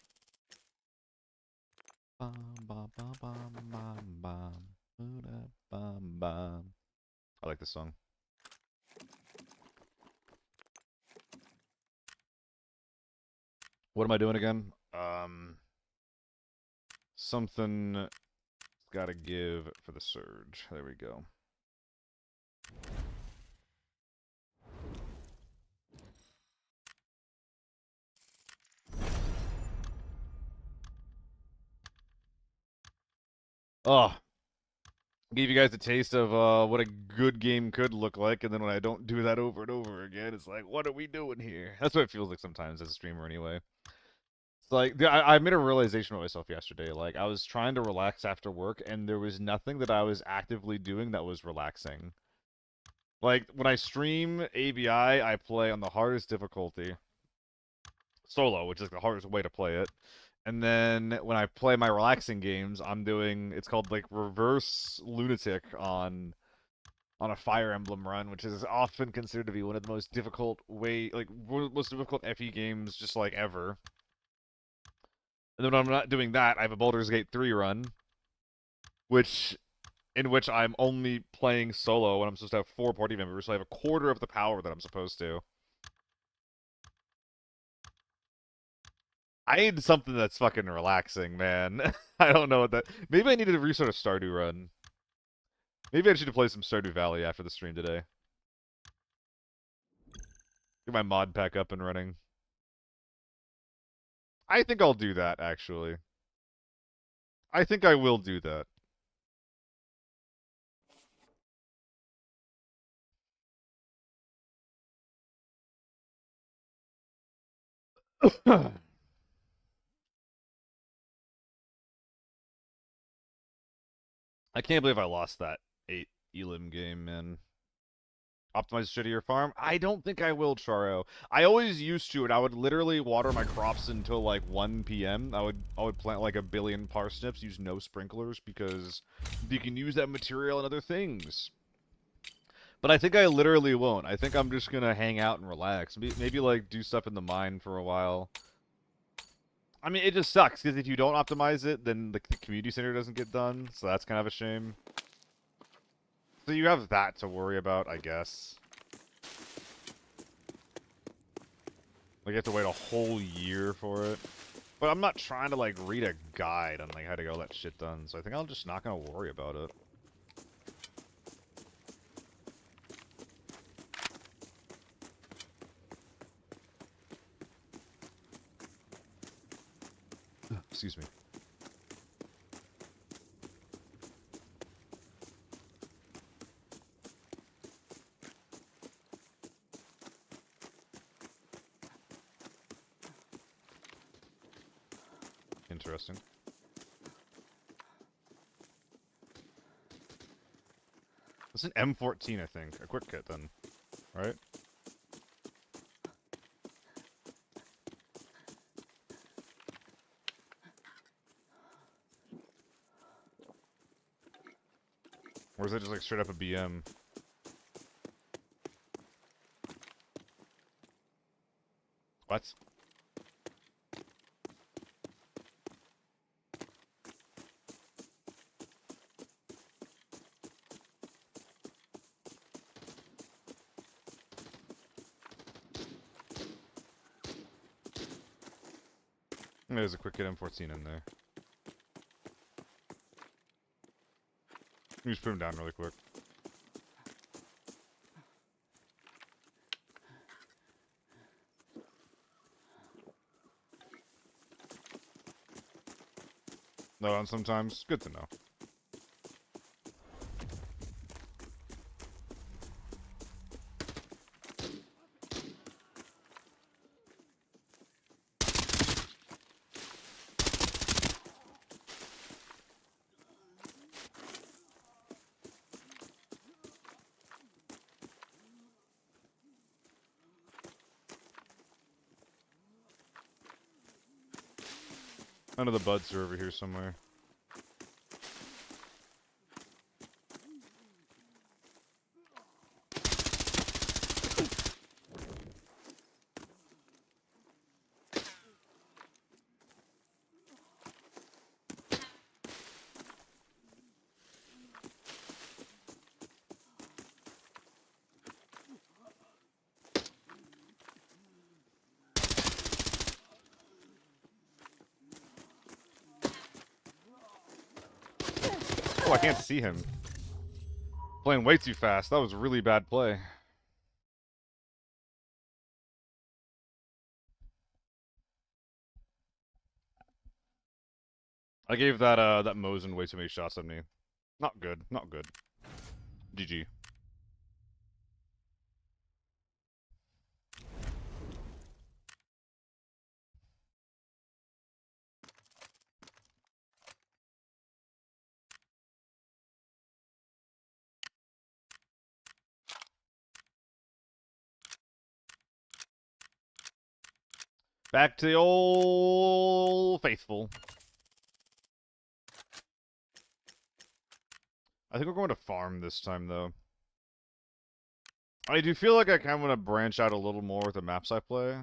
Bum, bum, bum, bum, bum, bum. Bum, bum. I like this song. What am I doing again? Something gotta give for the surge. There we go. Oh, gave you guys a taste of what a good game could look like, and then when I don't do that over and over again, it's like, what are we doing here? That's what it feels like sometimes as a streamer, anyway. It's like I made a realization of myself yesterday. Like I was trying to relax after work, and there was nothing that I was actively doing that was relaxing. Like when I stream ABI, I play on the hardest difficulty, solo, which is the hardest way to play it. And then when I play my relaxing games, I'm doing it's called like reverse lunatic on a Fire Emblem run, which is often considered to be one of the most difficult most difficult FE games just like ever. And then when I'm not doing that, I have a Baldur's Gate 3 run, in which I'm only playing solo and I'm supposed to have 4 party members, so I have a quarter of the power that I'm supposed to. I need something that's fucking relaxing, man. I don't know what that... Maybe I needed to restart a Stardew run. Maybe I should play some Stardew Valley after the stream today. Get my mod pack up and running. I think I'll do that, actually. I think I will do that. I can't believe I lost that 8 Elim game, man. Optimize shittier farm? I don't think I will, Charo. I always used to, and I would literally water my crops until like 1 p.m. I would plant like 1 billion parsnips, use no sprinklers because you can use that material in other things. But I think I literally won't. I think I'm just gonna hang out and relax. Maybe like do stuff in the mine for a while. I mean, it just sucks because if you don't optimize it, then the community center doesn't get done. So that's kind of a shame. So you have that to worry about, I guess. Like, you have to wait a whole year for it. But I'm not trying to, like, read a guide on, like, how to get all that shit done. So I think I'm just not gonna worry about it. Excuse me. Interesting. It's an M14, I think. A quick kit, then. Right? Or is it just, like, straight up a BM? What? There's a quick kit M14 in there. Let me just put him down really quick. Not on sometimes. Good to know. None of the buds are over here somewhere. Oh, I can't see him. Playing way too fast. That was a really bad play. I gave that that Mosin way too many shots at me. Not good. Not good. GG. Back to the old faithful. I think we're going to farm this time, though. I do feel like I kind of want to branch out a little more with the maps I play.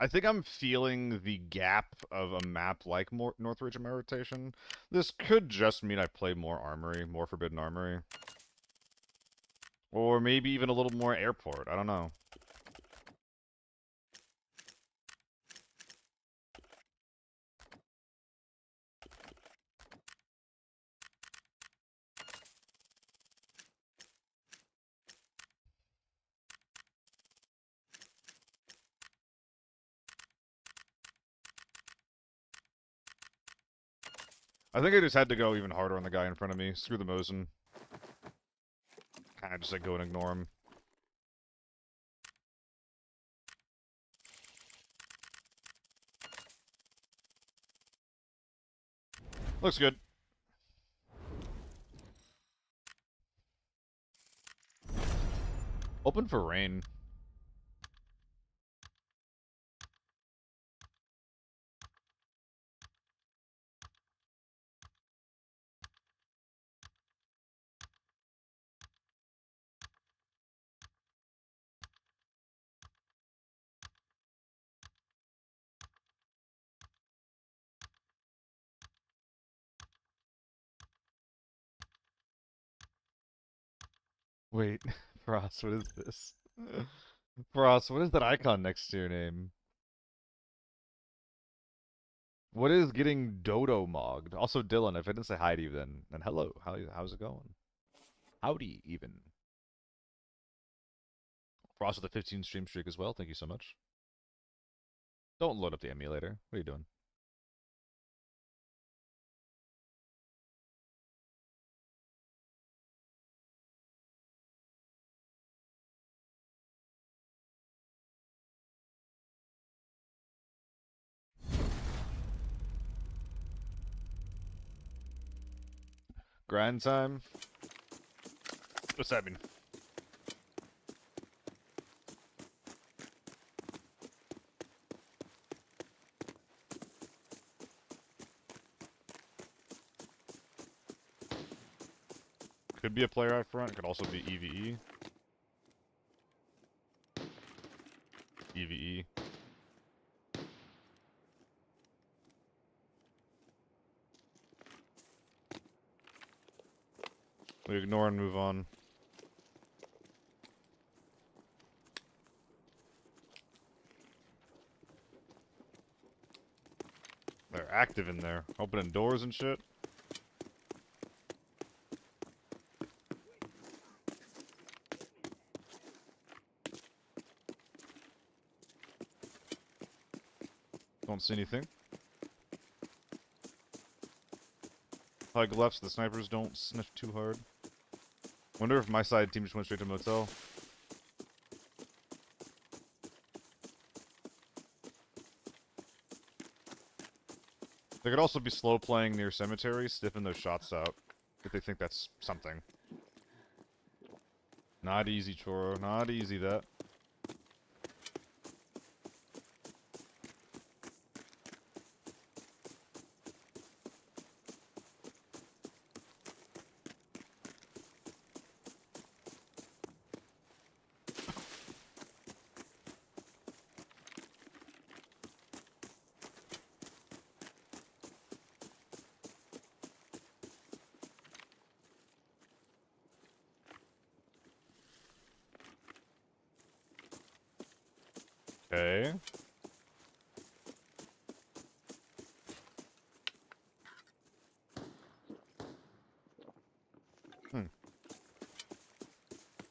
I think I'm feeling the gap of a map like Northridge and my rotation. This could just mean I play more Armory, more Forbidden Armory. Or maybe even a little more Airport, I don't know. I think I just had to go even harder on the guy in front of me. Screw the Mosin. Kinda just like go and ignore him. Looks good. Open for rain. Wait, Frost, what is this? Frost, what is that icon next to your name? What is getting dodo mogged? Also, Dylan, if I didn't say hi to you then hello. How's it going? Howdy, even. Frost with a 15 stream streak as well. Thank you so much. Don't load up the emulator. What are you doing? Grind time? What's that mean? Could be a player out front. Could also be EVE. EVE. We ignore and move on. They're active in there. Opening doors and shit. Don't see anything. Hug left so the snipers don't sniff too hard. Wonder if my side team just went straight to motel. They could also be slow playing near cemetery, sniffing those shots out. If they think that's something. Not easy, Choro. Not easy, that. Okay.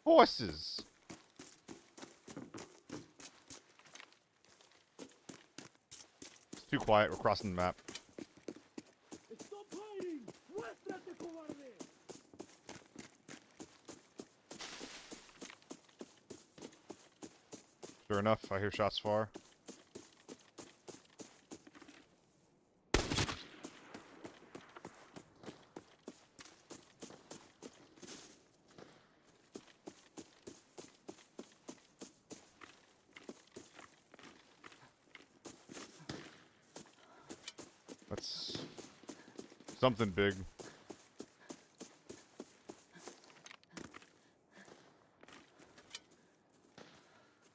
Horses! It's too quiet, we're crossing the map. ¡Stop hiding! ¡Muéstrate, cobarde! Sure enough, I hear shots far. That's something big.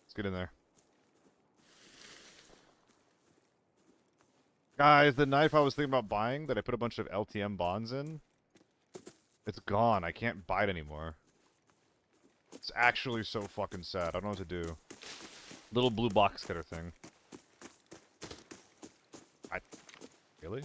Let's get in there. Guys, the knife I was thinking about buying that I put a bunch of LTM bonds in, it's gone. I can't buy it anymore. It's actually so fucking sad. I don't know what to do. Little blue box cutter thing. Really?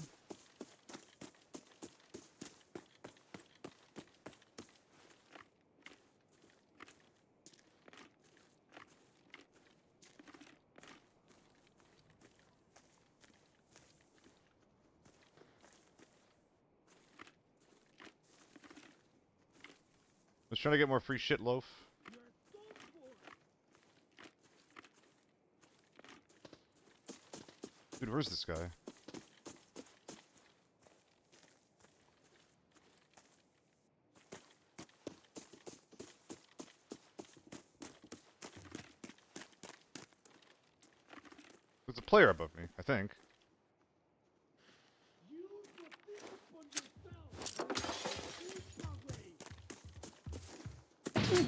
Just trying to get more free shit, loaf. You're done for! Dude, where's this guy? There's a player above me, I think. Use the physics on yourself. Reach my way. I'm here.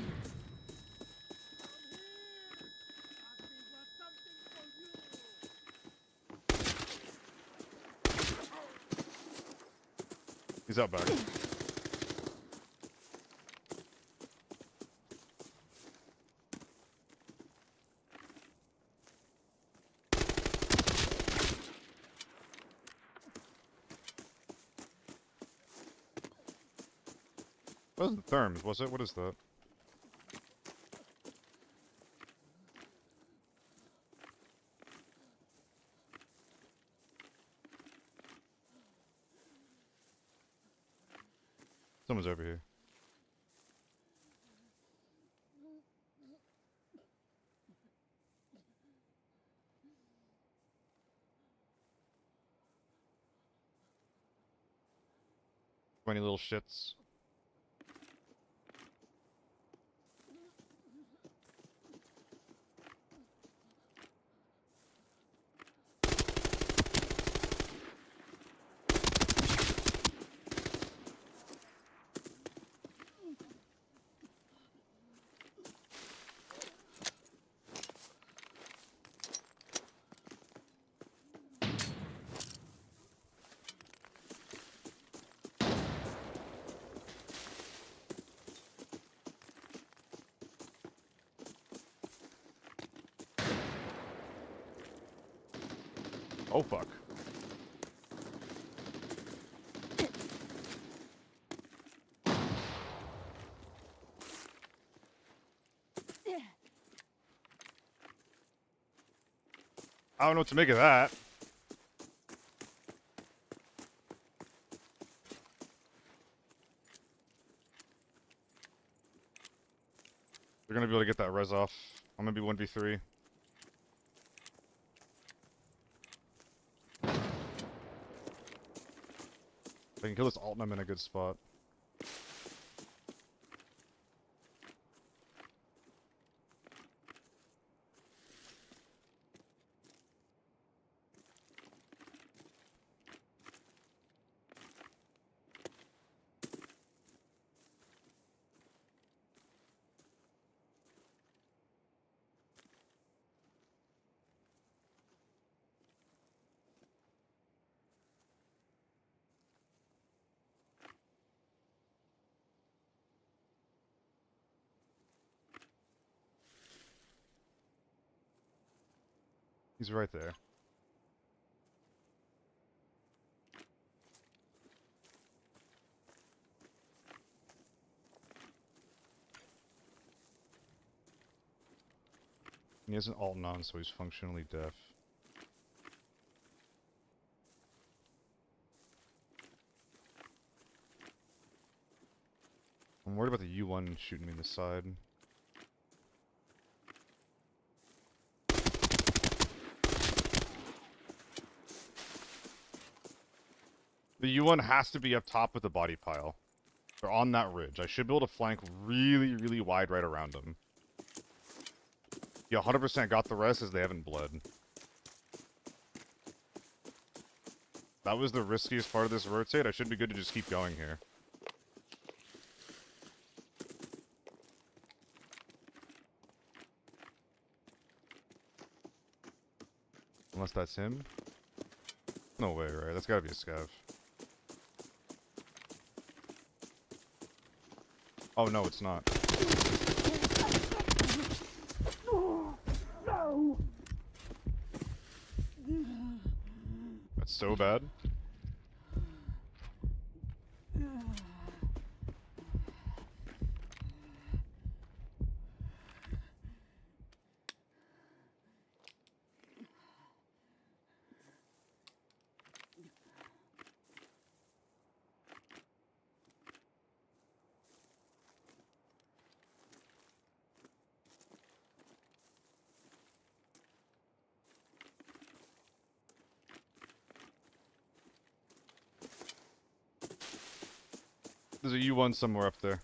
I got something for you. He's out back. That wasn't therms, was it? What is that? Someone's over here. Funny little shits. Oh fuck. I don't know what to make of that. We're gonna be able to get that res off. I'm gonna be 1v3. If I can kill this alt, I'm in a good spot. He's right there. He has an alt on, so he's functionally deaf. I'm worried about the U1 shooting me in the side. The U1 has to be up top with the body pile. They're on that ridge. I should be able to flank really, really wide right around them. Yeah, 100% got the rest as they haven't bled. That was the riskiest part of this rotate. I should be good to just keep going here. Unless that's him. No way, right? That's gotta be a scav. Oh no, it's not. No! That's so bad. There's a U1 somewhere up there.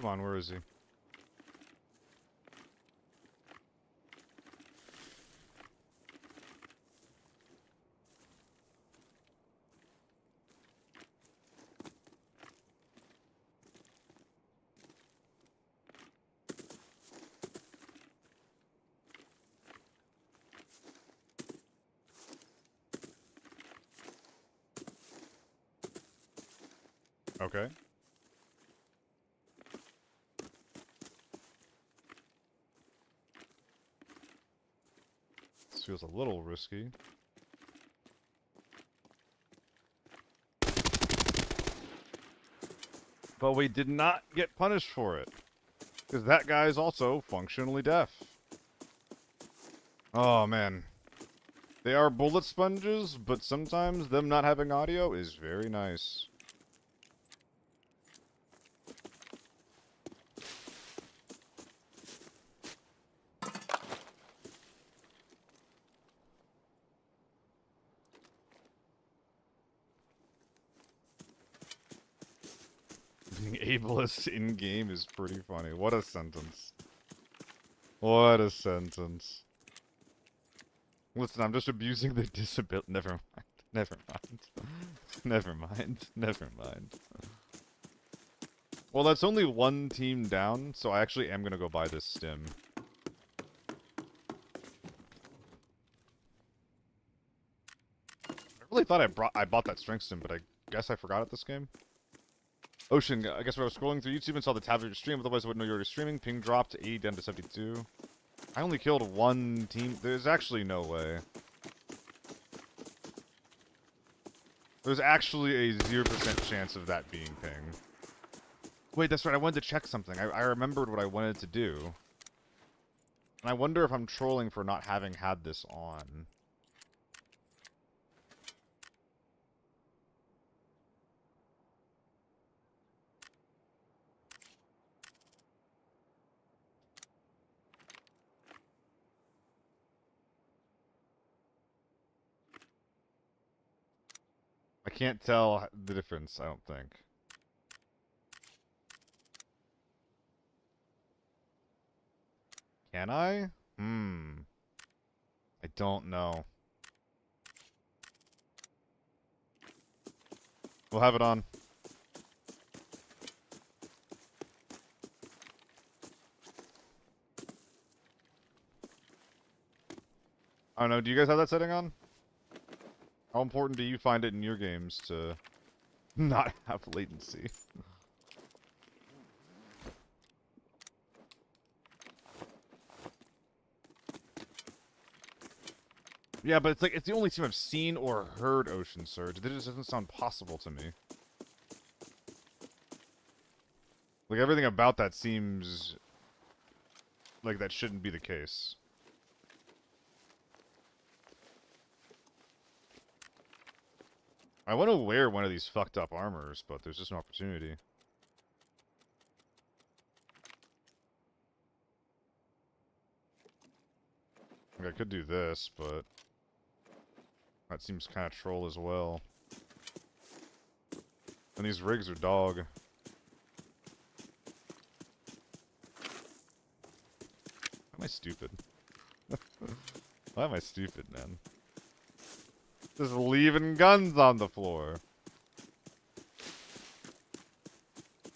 Come on, where is he? Okay. This feels a little risky. But we did not get punished for it. Because that guy is also functionally deaf. Oh, man. They are bullet sponges, but sometimes them not having audio is very nice. Being ableist in-game is pretty funny. What a sentence. What a sentence. Listen, I'm just abusing the disability. Never mind. Never mind. Never mind. Never mind. Well, that's only one team down, so I actually am gonna go buy this stim. I really thought I bought that strength stim, but I guess I forgot it this game. Ocean, I guess when I was scrolling through YouTube and saw the tab of your stream, otherwise I wouldn't know you were streaming. Ping dropped 80 down to 72. I only killed one team. There's actually no way. There's actually a 0% chance of that being ping. Wait, that's right. I wanted to check something. I remembered what I wanted to do. And I wonder if I'm trolling for not having had this on. I can't tell the difference, I don't think. Can I? I don't know. We'll have it on. I don't know, do you guys have that setting on? How important do you find it in your games to not have latency? Yeah, but it's like, it's the only team I've seen or heard Ocean Surge. That just doesn't sound possible to me. Like, everything about that seems like that shouldn't be the case. I want to wear one of these fucked up armors, but there's just no opportunity. Like, I could do this, but that seems kind of troll as well. And these rigs are dog. Why am I stupid? Why am I stupid, man? Just leaving guns on the floor.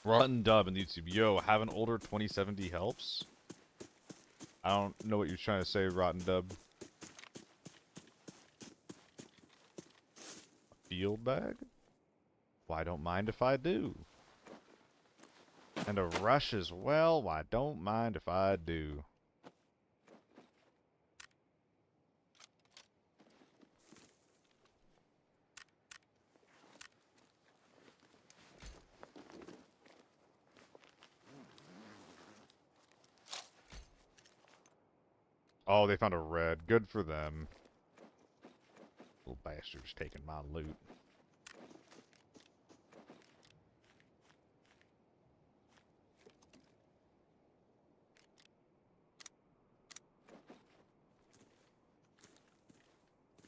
Rotten Dub in YouTube. Yo, have an older 2070 helps? I don't know what you're trying to say, Rotten Dub. Field bag? Well, I don't mind if I do. And a rush as well? Well, I don't mind if I do. Oh, they found a red. Good for them. Little bastards taking my loot.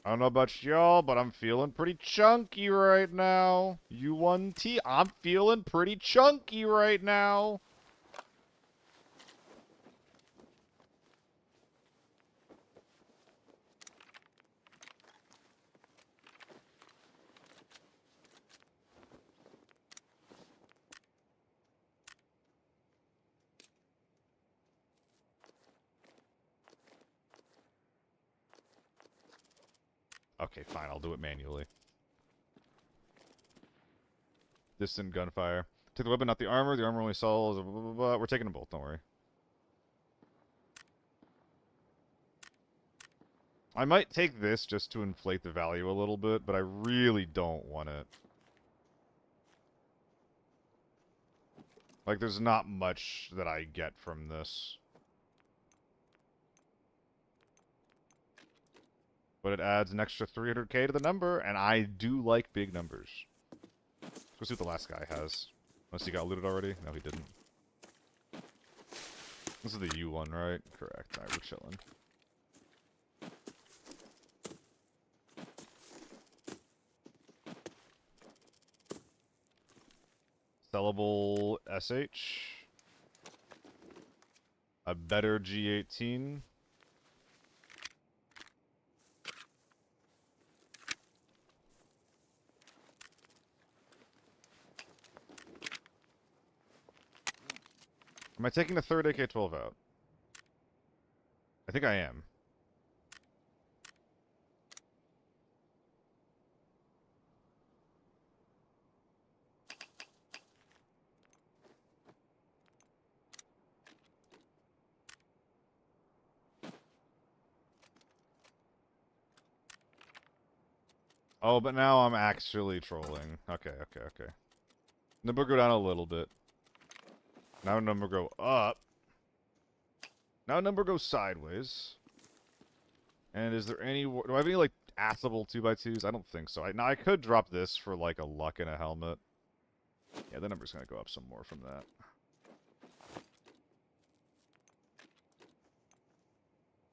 I don't know about y'all, but I'm feeling pretty chunky right now. U1T, I'm feeling pretty chunky right now. Okay, fine, I'll do it manually. Distant gunfire. Take the weapon, not the armor. The armor only sells... Blah, blah, blah, blah. We're taking them both, don't worry. I might take this just to inflate the value a little bit, but I really don't want it. Like, there's not much that I get from this. But it adds an extra 300k to the number, and I do like big numbers. Let's see what the last guy has. Unless he got looted already? No, he didn't. This is the U one, right? Correct. Alright, we're chilling. Sellable SH. A better G18. Am I taking the third AK-12 out? I think I am. Oh, but now I'm actually trolling. Okay. Number go down a little bit. Now number go up. Now number goes sideways. And is there any... Do I have any, like, assable 2x2s? I don't think so. Now, I could drop this for, like, a luck and a helmet. Yeah, the number's gonna go up some more from that.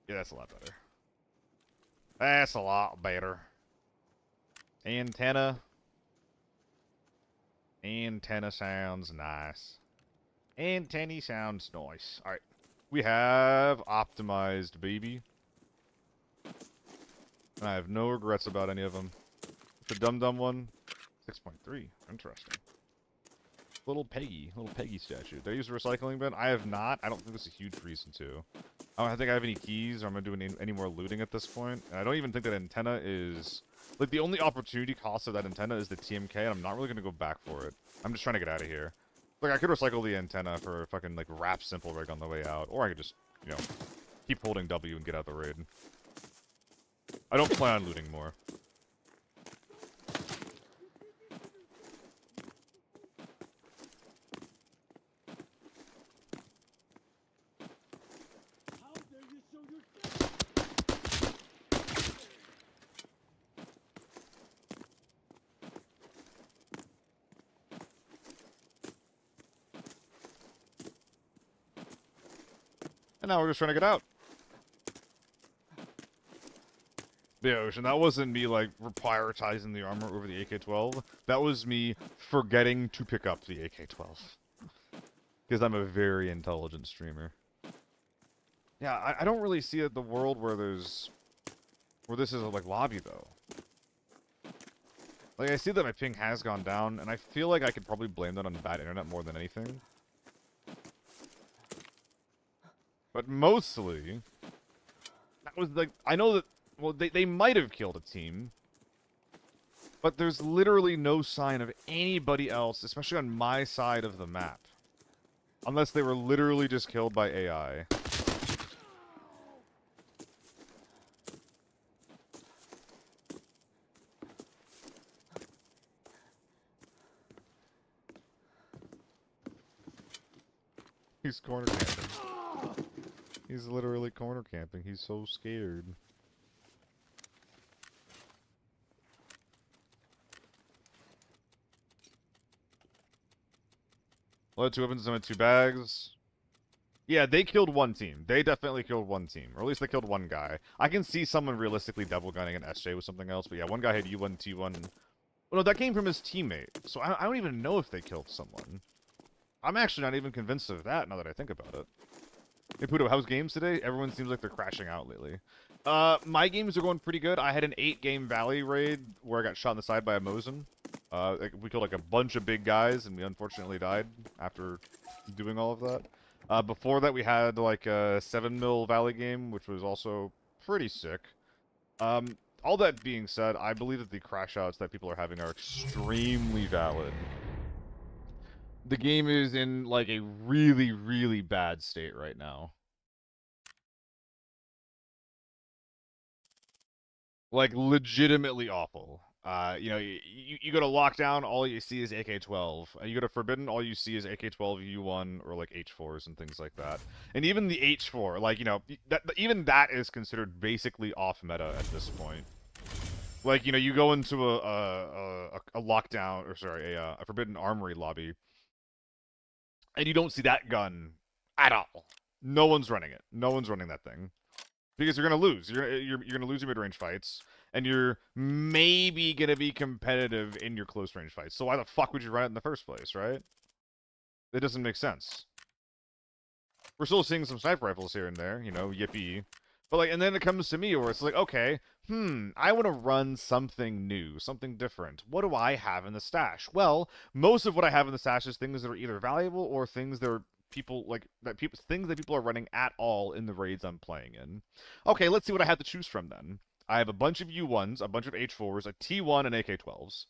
Yeah, that's a lot better. That's a lot better. Antenna. Antenna sounds nice. Antenna sounds nice. Alright. We have optimized, baby. And I have no regrets about any of them. The dum-dum one, 6.3. Interesting. Little Peggy statue. Did I use a recycling bin? I have not. I don't think there's a huge reason to. I don't think I have any keys, or I'm gonna do any more looting at this point. And I don't even think that antenna is... Like, the only opportunity cost of that antenna is the TMK, and I'm not really gonna go back for it. I'm just trying to get out of here. Like, I could recycle the antenna for a fucking, like, wrap simple rig on the way out. Or I could just, you know, keep holding W and get out the raid. I don't plan on looting more. How dare you show your And now we're just trying to get out. The Ocean, that wasn't me, like, prioritizing the armor over the AK-12. That was me forgetting to pick up the AK-12. Because I'm a very intelligent streamer. Yeah, I don't really see the world where there's... Where this is a, like, lobby, though. Like, I see that my ping has gone down, and I feel like I could probably blame that on bad internet more than anything. But mostly... That was, like... I know that... Well, they might have killed a team. But there's literally no sign of anybody else, especially on my side of the map. Unless they were literally just killed by AI. He's corner camping. He's literally corner camping. He's so scared. Load 2 weapons and 2 bags. Yeah, they killed one team. They definitely killed one team. Or at least they killed one guy. I can see someone realistically double gunning an SJ with something else. But yeah, one guy had U1, T1. Well, no, that came from his teammate. So I don't even know if they killed someone. I'm actually not even convinced of that now that I think about it. Hey, Puto, how's games today? Everyone seems like they're crashing out lately. My games are going pretty good. I had an 8-game Valley raid where I got shot in the side by a Mosin. We killed like a bunch of big guys, and we unfortunately died after doing all of that. Before that, we had like a 7 mil Valley game, which was also pretty sick. all that being said, I believe that the crash outs that people are having are extremely valid. The game is in, like, a really, really bad state right now. Like, legitimately awful. You know, you go to Lockdown, all you see is AK-12. You go to Forbidden, all you see is AK-12 U1 or, like, H4s and things like that. And even the H4, like, you know, even that is considered basically off-meta at this point. Like, you know, you go into a Lockdown, or sorry, a Forbidden Armory lobby, and you don't see that gun at all. No one's running it. No one's running that thing. Because you're going to lose. You're going to lose your mid-range fights, and you're maybe going to be competitive in your close-range fights. So why the fuck would you run it in the first place, right? It doesn't make sense. We're still seeing some sniper rifles here and there, you know, yippee. But, like, and then it comes to me where it's like, okay, I want to run something new, something different. What do I have in the stash? Well, most of what I have in the stash is things that are either valuable or things that are things that people are running at all in the raids I'm playing in. Okay, let's see what I have to choose from then. I have a bunch of U1s, a bunch of H4s, a T1, and AK-12s.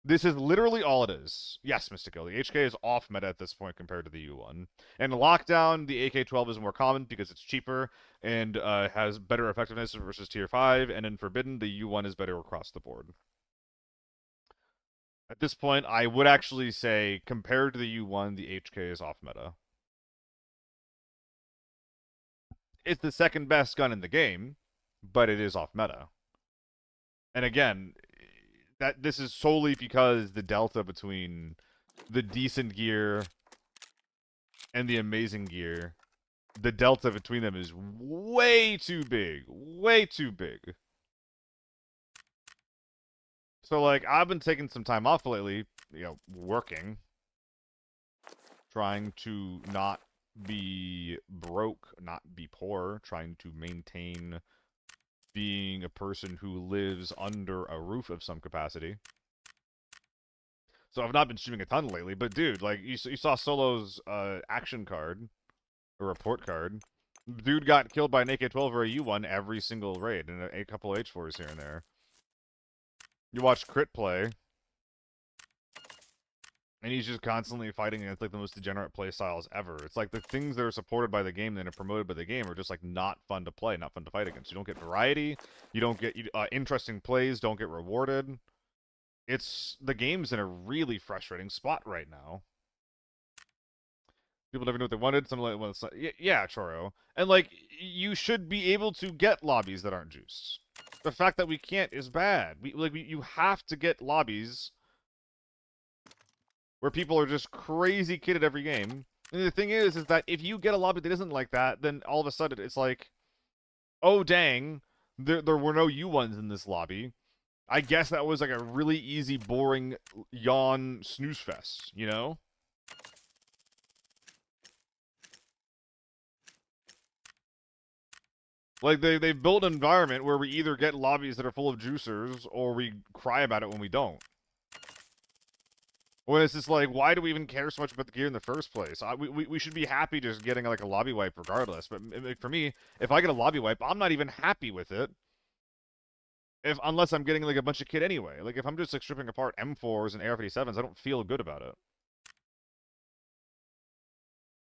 This is literally all it is. Yes, Mystico, the HK is off meta at this point compared to the U1. And in Lockdown, the AK-12 is more common because it's cheaper and has better effectiveness versus Tier 5, and in Forbidden, the U1 is better across the board. At this point, I would actually say, compared to the U1, the HK is off meta. It's the second best gun in the game, but it is off meta. And again, this is solely because the delta between the decent gear and the amazing gear, the delta between them is way too big. Way too big. So, like, I've been taking some time off lately, you know, working. Trying to not be broke, not be poor. Trying to maintain being a person who lives under a roof of some capacity. So I've not been streaming a ton lately, but dude, like, you saw Solo's action card, or report card. Dude got killed by an AK-12 or a U1 every single raid, and a couple H4s here and there. You watch Crit play, and he's just constantly fighting against, like, the most degenerate play styles ever. It's like the things that are supported by the game and are promoted by the game are just, like, not fun to play, not fun to fight against. You don't get variety, you don't get interesting plays, don't get rewarded. The game's in a really frustrating spot right now. People never knew what they wanted. Something like, yeah, Choro. And, like, you should be able to get lobbies that aren't juiced. The fact that we can't is bad. You have to get lobbies where people are just crazy kitted every game. And the thing is that if you get a lobby that isn't like that, then all of a sudden it's like, oh dang, there were no U1s in this lobby. I guess that was like a really easy, boring yawn snooze fest, you know? Like, they've built an environment where we either get lobbies that are full of juicers, or we cry about it when we don't. When it's just like, why do we even care so much about the gear in the first place? We should be happy just getting, like, a lobby wipe regardless. But for me, if I get a lobby wipe, I'm not even happy with it. Unless I'm getting, like, a bunch of kit anyway. Like, if I'm just, like, stripping apart M4s and AR-57s, I don't feel good about it.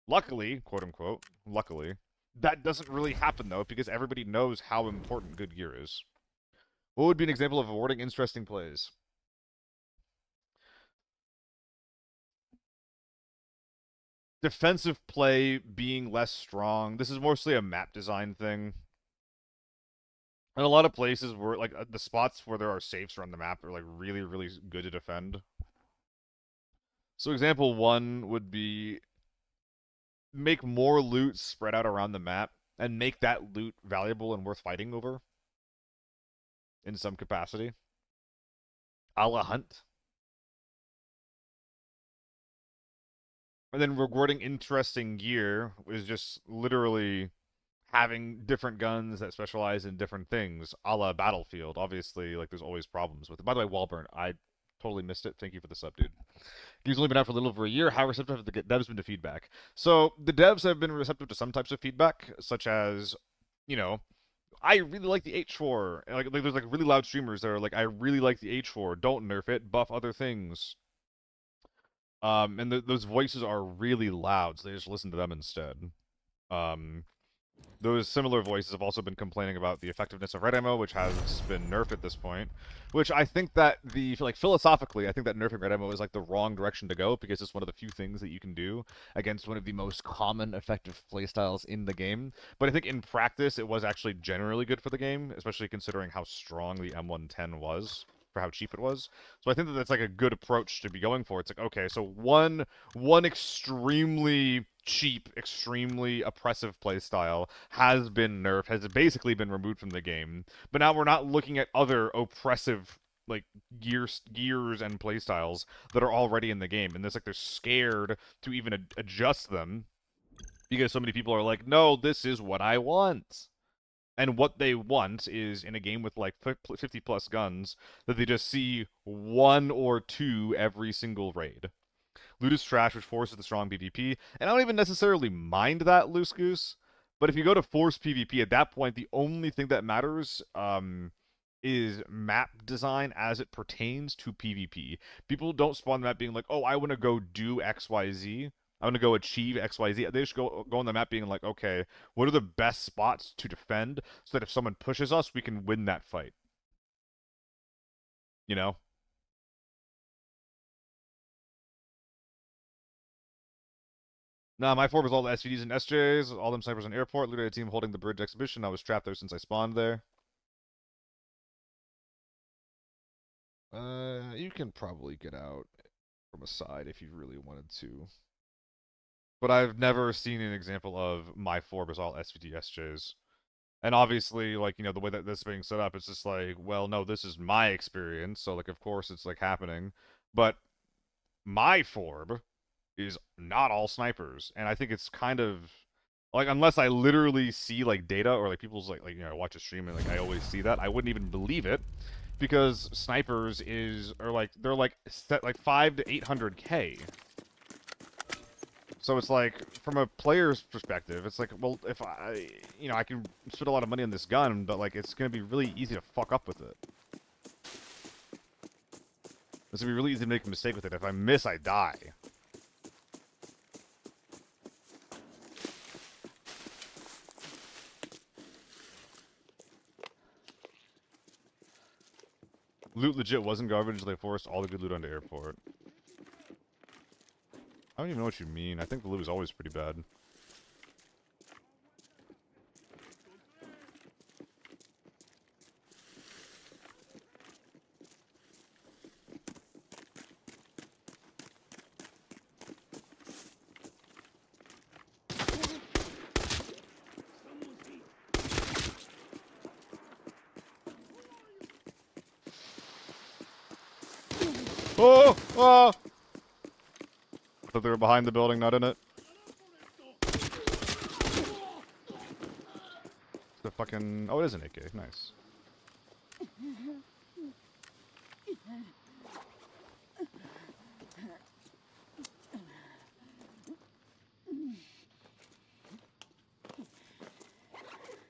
Luckily, quote-unquote, luckily, that doesn't really happen, though, because everybody knows how important good gear is. What would be an example of awarding interesting plays? Defensive play being less strong. This is mostly a map design thing. And a lot of places where, like, the spots where there are safes around the map are, like, really, really good to defend. So example one would be make more loot spread out around the map and make that loot valuable and worth fighting over in some capacity. A la Hunt. And then rewarding interesting gear is just literally having different guns that specialize in different things, a la Battlefield. Obviously, like, there's always problems with it. By the way, Wallburn, I totally missed it. Thank you for the sub, dude. Game's only been out for a little over a year. How receptive have the devs been to feedback? So, the devs have been receptive to some types of feedback, such as, you know, I really like the H4. And, like there's like really loud streamers that are like, I really like the H4. Don't nerf it. Buff other things. And those voices are really loud, so they just listen to them instead. Those similar voices have also been complaining about the effectiveness of red ammo, which has been nerfed at this point. Which I think that philosophically, I think that nerfing red ammo is like the wrong direction to go, because it's one of the few things that you can do against one of the most common effective playstyles in the game. But I think in practice, it was actually generally good for the game, especially considering how strong the M110 was, for how cheap it was. So I think that that's like a good approach to be going for. It's like, okay, so one extremely cheap, extremely oppressive playstyle has been nerfed, has basically been removed from the game. But now we're not looking at other oppressive like gears and playstyles that are already in the game, and it's like they're scared to even adjust them because so many people are like, no, this is what I want. And what they want is, in a game with like 50 plus guns, that they just see 1 or 2 every single raid. Loot is trash, which forces the strong PvP, and I don't even necessarily mind that, Loose Goose. But if you go to force PvP, at that point, the only thing that matters is map design as it pertains to PvP. People don't spawn the map being like, oh, I want to go do XYZ. I want to go achieve XYZ. They just go on the map being like, okay, what are the best spots to defend so that if someone pushes us, we can win that fight. You know? Nah, my FORB was all the SVDs and SJs, all them snipers on airport, looted a team holding the bridge exhibition. I was trapped there since I spawned there. You can probably get out from a side if you really wanted to. But I've never seen an example of my FORB is all SVD SJs. And obviously, like, you know, the way that this is being set up, it's just like, well, no, this is my experience, so, like, of course it's, like, happening. But my FORB is not all snipers, and I think it's kind of... Like, unless I literally see, like, data, or, like, people's, like you know, I watch a stream and, like, I always see that, I wouldn't even believe it. Because snipers are, like, they're, like, set, like, 5 to 800k. So it's like, from a player's perspective, it's like, well, if I, you know, I can spend a lot of money on this gun, but, like, it's going to be really easy to fuck up with it. It's going to be really easy to make a mistake with it. If I miss, I die. Loot legit wasn't garbage until they forced all the good loot onto airport. I don't even know what you mean. I think the loot is always pretty bad. Oh! Oh! I thought they were behind the building, not in it. The fucking... Oh, it is an AK. Nice.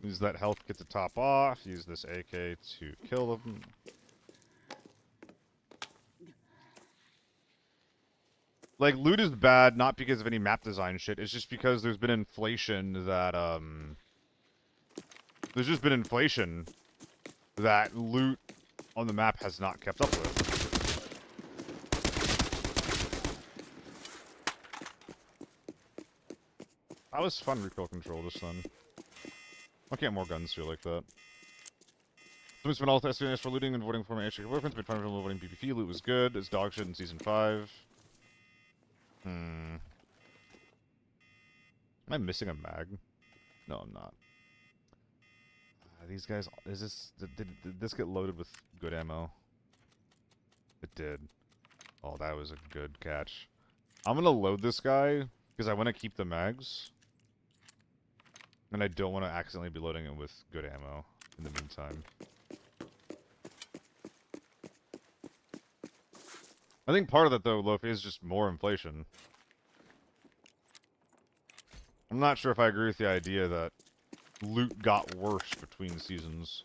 Use that health kit to top off. Use this AK to kill them. Like, loot is bad, not because of any map design shit. It's just because there's been inflation that, There's just been inflation that loot on the map has not kept up with. That was fun recoil control just then. Why can't more guns feel like that? Somebody spent all the SVNS for looting and avoiding former HK boyfriends, but fun for avoiding PvP. Loot was good. It's dog shit in Season 5. Am I missing a mag? No, I'm not. These guys... Is this... Did this get loaded with good ammo? It did. Oh, that was a good catch. I'm gonna load this guy, because I want to keep the mags. And I don't want to accidentally be loading it with good ammo in the meantime. I think part of that, though, Loaf, is just more inflation. I'm not sure if I agree with the idea that loot got worse between seasons.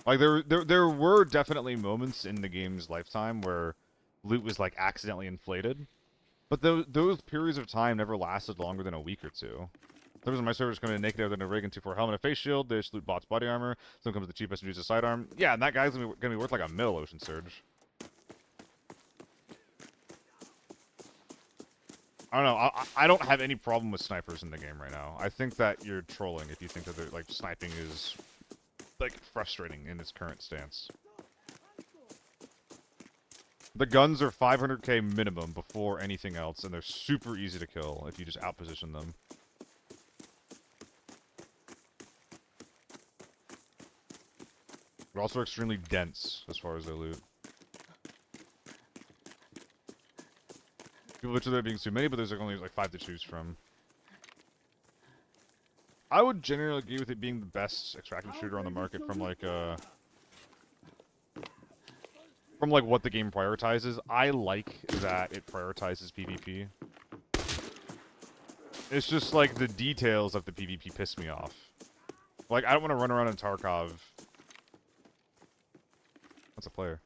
Like there were definitely moments in the game's lifetime where loot was like accidentally inflated, but those periods of time never lasted longer than a week or two. There was my servers coming in naked other than a rig and 2-4 helmet and a face shield. They just loot bots body armor. Some comes with the cheapest and uses a sidearm. Yeah, and that guy's gonna be worth like a mil, Ocean Surge. I don't know. I don't have any problem with snipers in the game right now. I think that you're trolling if you think that they're, like, sniping is like frustrating in its current stance. The guns are 500k minimum before anything else, and they're super easy to kill if you just outposition them. They're also extremely dense as far as their loot. People bitch about there being too many, but there's like only like 5 to choose from. I would generally agree with it being the best extractive shooter on the market from like what the game prioritizes. I like that it prioritizes PvP. It's just like the details of the PvP piss me off. Like, I don't want to run around in Tarkov. That's a player.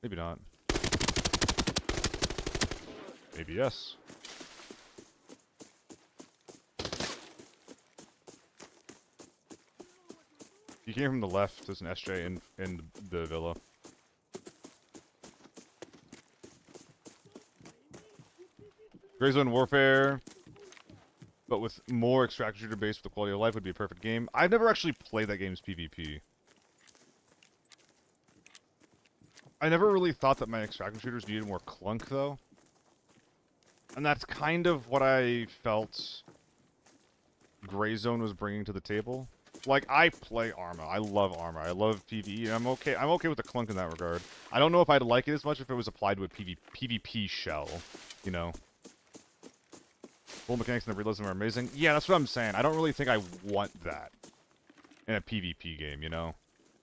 Maybe not. Maybe yes. You came from the left. There's an SJ in the villa. Gray Zone Warfare, but with more extractor shooter based with the quality of life would be a perfect game. I've never actually played that game's PvP. I never really thought that my extractor shooters needed more clunk, though. And that's kind of what I felt Gray Zone was bringing to the table. Like, I play Arma. I love Arma. I love PvE, and I'm okay with the clunk in that regard. I don't know if I'd like it as much if it was applied to a PvP shell, you know? Full mechanics and the realism are amazing. Yeah, that's what I'm saying. I don't really think I want that in a PvP game, you know?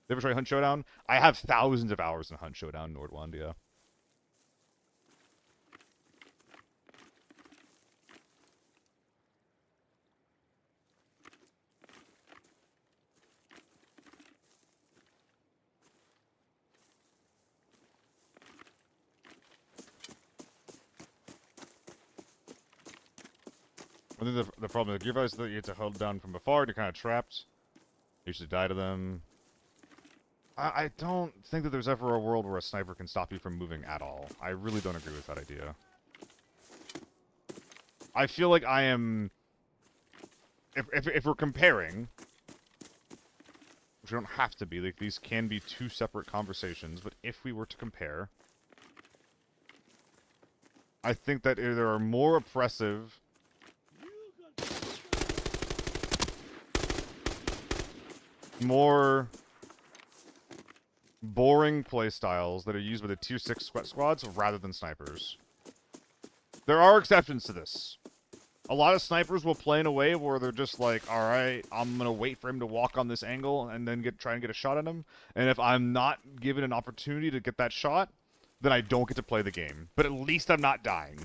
You ever try Hunt Showdown? I have thousands of hours in Hunt Showdown, Nordwand, yeah. I think the problem with the gear is that you have to hold down from afar, you're kind of trapped. You usually die to them. I don't think that there's ever a world where a sniper can stop you from moving at all. I really don't agree with that idea. I feel like I am... If we're comparing... Which we don't have to be, like, these can be two separate conversations, but if we were to compare... I think that there are more oppressive... more boring playstyles that are used by the tier 6 sweat squads rather than snipers. There are exceptions to this. A lot of snipers will play in a way where they're just like, alright, I'm gonna wait for him to walk on this angle and then try and get a shot at him. And if I'm not given an opportunity to get that shot, then I don't get to play the game. But at least I'm not dying.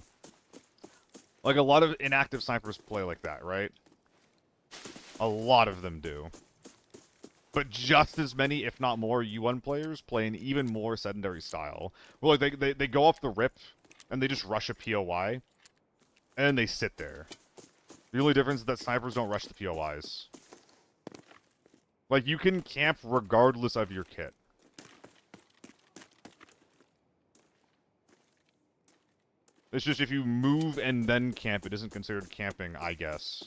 Like, a lot of inactive snipers play like that, right? A lot of them do. But just as many, if not more, U1 players play an even more sedentary style. Well, like, they go off the rip, and they just rush a POI, and they sit there. The only difference is that snipers don't rush the POIs. Like, you can camp regardless of your kit. It's just if you move and then camp, it isn't considered camping, I guess.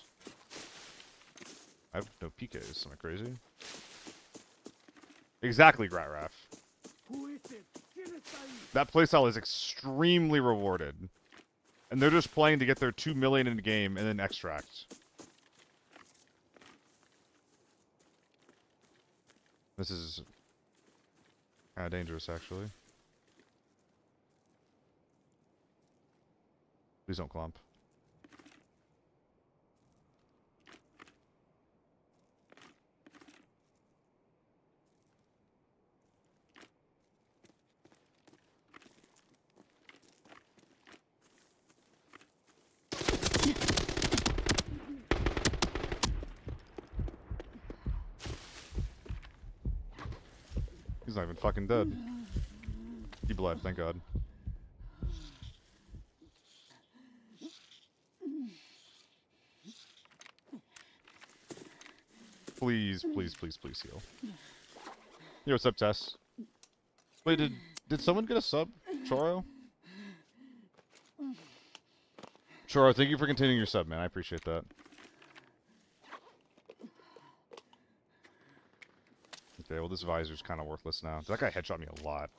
I have no PKs, am I crazy? Exactly, Gratraf. That playstyle is extremely rewarded. And they're just playing to get their 2 million in the game and then extract. This is kind of dangerous, actually. Please don't clump. He's not even fucking dead. He bled, thank God. Please, please, please, please heal. Yo, what's up, Tess? Wait, did someone get a sub? Choro? Choro, thank you for continuing your sub, man. I appreciate that. Okay, well, this visor's kind of worthless now. That guy headshot me a lot.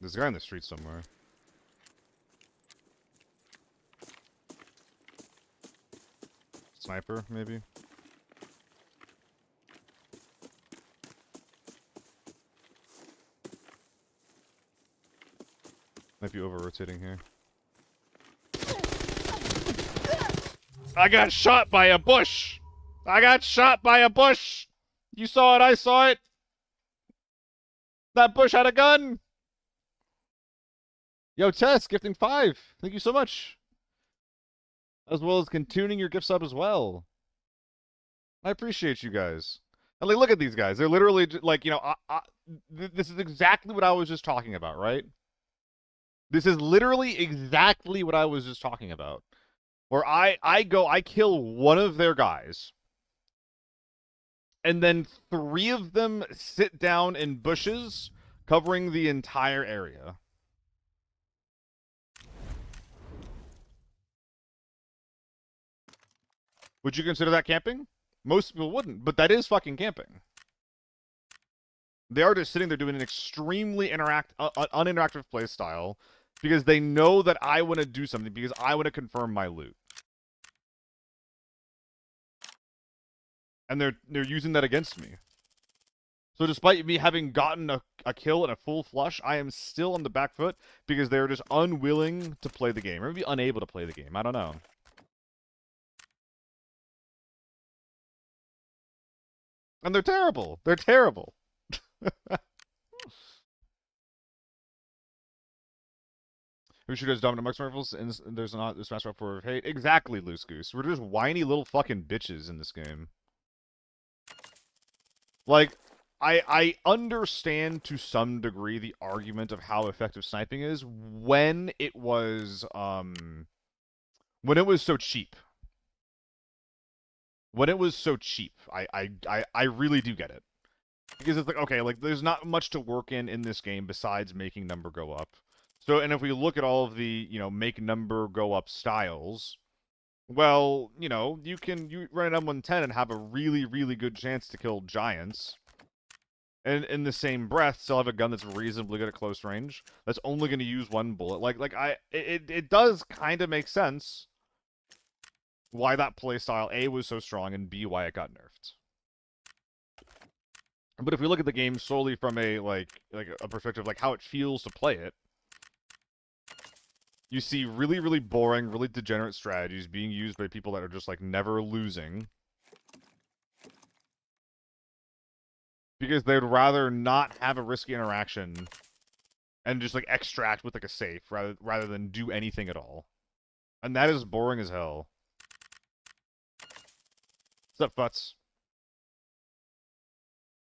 There's a guy in the street somewhere. Sniper, maybe? Might be over-rotating here. I got shot by a bush! I got shot by a bush! You saw it, I saw it! That bush had a gun! Yo, Tess, gifting 5. Thank you so much. As well as continuing your gift sub as well. I appreciate you guys. And like, look at these guys. They're literally like, you know, this is exactly what I was just talking about, right? This is literally exactly what I was just talking about. Where I kill one of their guys. And then 3 of them sit down in bushes, covering the entire area. Would you consider that camping? Most people wouldn't, but that is fucking camping. They are just sitting there doing an extremely uninteractive play style because they know that I want to do something, because I want to confirm my loot. And they're using that against me. So despite me having gotten a kill and a full flush, I am still on the back foot because they're just unwilling to play the game. Or maybe unable to play the game. I don't know. And they're terrible. They're terrible. Who should has dominant Marks rifles and there's not this Smash for hate? Exactly, Loose Goose. We're just whiny little fucking bitches in this game. Like, I understand to some degree the argument of how effective sniping is when it was so cheap. When it was so cheap, I really do get it. Because it's like, okay, like, there's not much to work in this game besides making number go up. So, and if we look at all of the, you know, make number go up styles, well, you know, you run an M110 and have a really, really good chance to kill giants. And in the same breath, still have a gun that's reasonably good at close range. That's only going to use 1 bullet. It does kind of make sense why that playstyle, A, was so strong, and B, why it got nerfed. But if we look at the game solely from a perspective, like, how it feels to play it, you see really, really boring, really degenerate strategies being used by people that are just, like, never losing. Because they'd rather not have a risky interaction and just, like, extract with, like, a safe rather than do anything at all. And that is boring as hell. What's up, Futz?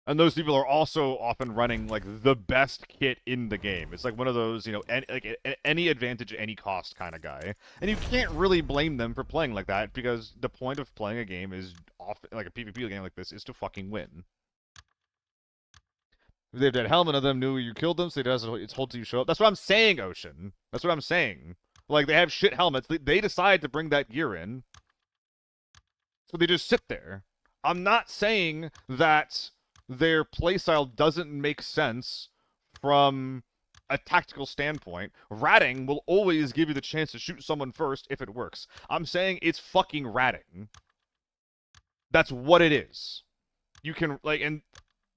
And those people are also often running, like, the best kit in the game. It's like one of those, you know, any advantage, any cost kind of guy. And you can't really blame them for playing like that, because the point of playing a game is, often, like a PvP game like this, is to fucking win. If they have that helmet of them, knew you killed them, so it's hold till you show up. That's what I'm saying, Ocean. That's what I'm saying. Like, they have shit helmets. They decide to bring that gear in. So they just sit there. I'm not saying that their playstyle doesn't make sense from a tactical standpoint. Ratting will always give you the chance to shoot someone first if it works. I'm saying it's fucking ratting. That's what it is. You can, like, and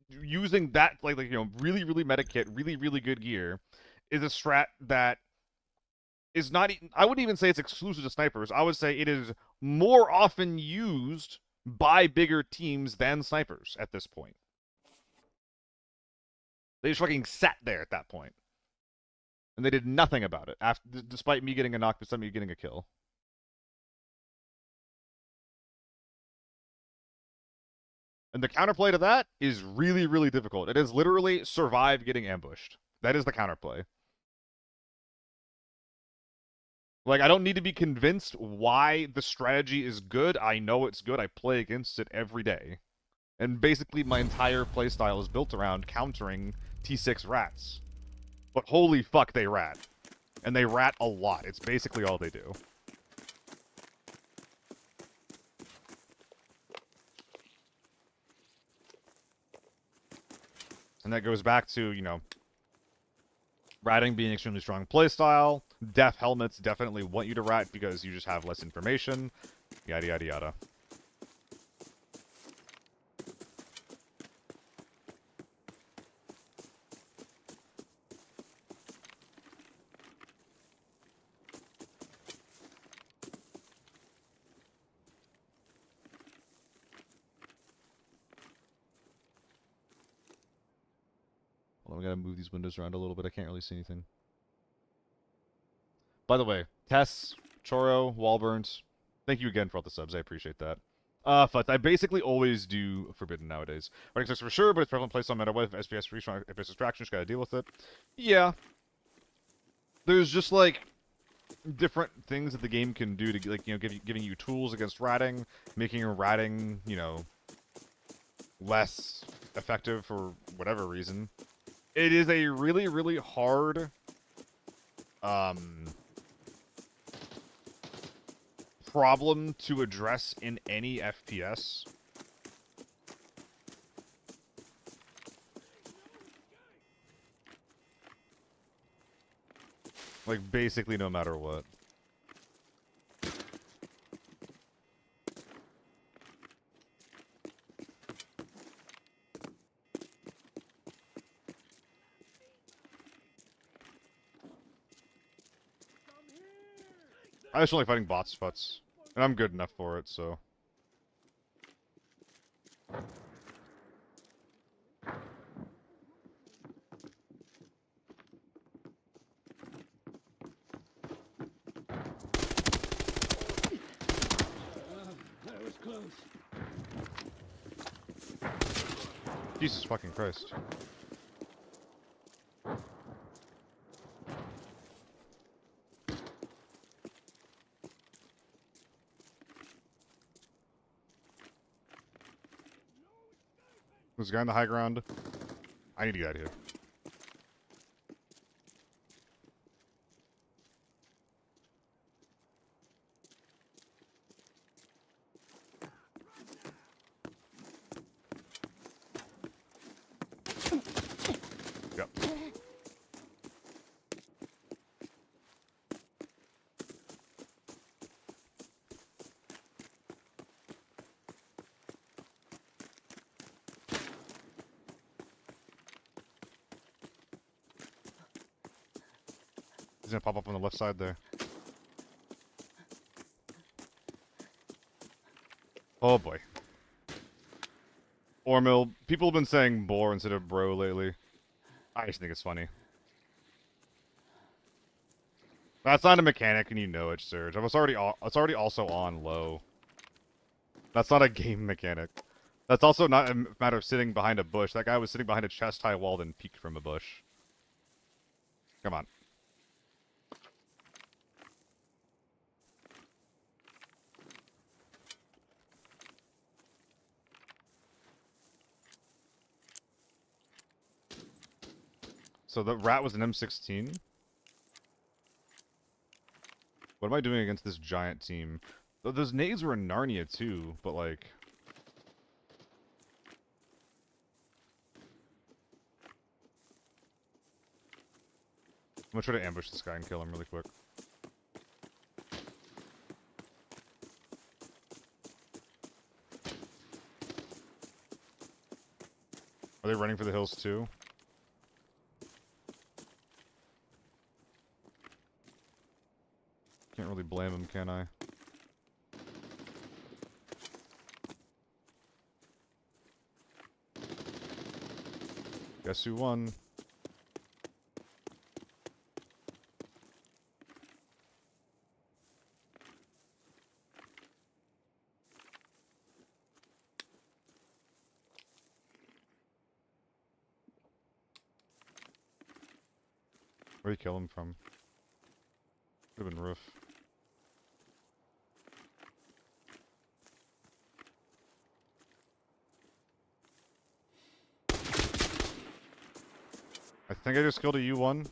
using that, like you know, really, really meta kit, really, really good gear, is a strat that is not, I wouldn't even say it's exclusive to snipers. I would say it is more often used by bigger teams than snipers at this point. They just fucking sat there at that point. And they did nothing about it, despite me getting a knock, despite me getting a kill. And the counterplay to that is really, really difficult. It is literally survive getting ambushed. That is the counterplay. Like, I don't need to be convinced why the strategy is good. I know it's good. I play against it every day. And basically, my entire playstyle is built around countering T6 rats. But holy fuck, they rat. And they rat a lot. It's basically all they do. And that goes back to, you know, ratting being extremely strong playstyle. Deaf helmets definitely want you to rat because you just have less information. Yada, yada, yada. Hold on, we gotta move these windows around a little bit. I can't really see anything. By the way, Tess, Choro, Walburns, thank you again for all the subs. I appreciate that. But I basically always do Forbidden nowadays. Running six for sure, but it's prevalent place on meta with SPS free, strong FPS distraction, just gotta deal with it. Yeah. There's just like different things that the game can do to, like, you know, giving you tools against ratting, making ratting, you know, less effective for whatever reason. It is a really, really hard problem to address in any FPS. Like, basically no matter what. I just only fighting bot spots. And I'm good enough for it, so. That was close. Jesus fucking Christ. There's a guy on the high ground. I need to get out of here. Yep. He's gonna pop up on the left side there. Oh boy. Ormill. People have been saying bore instead of bro lately. I just think it's funny. That's not a mechanic and you know it, Surge. It's already also on low. That's not a game mechanic. That's also not a matter of sitting behind a bush. That guy was sitting behind a chest-high wall and peeked from a bush. Come on. So the rat was an M16. What am I doing against this giant team? Those nades were in Narnia too, but like... I'm gonna try to ambush this guy and kill him really quick. Are they running for the hills too? Can't really blame him, can I? Guess who won? Where'd you kill him from? Could have been roof. I think I just killed a U1.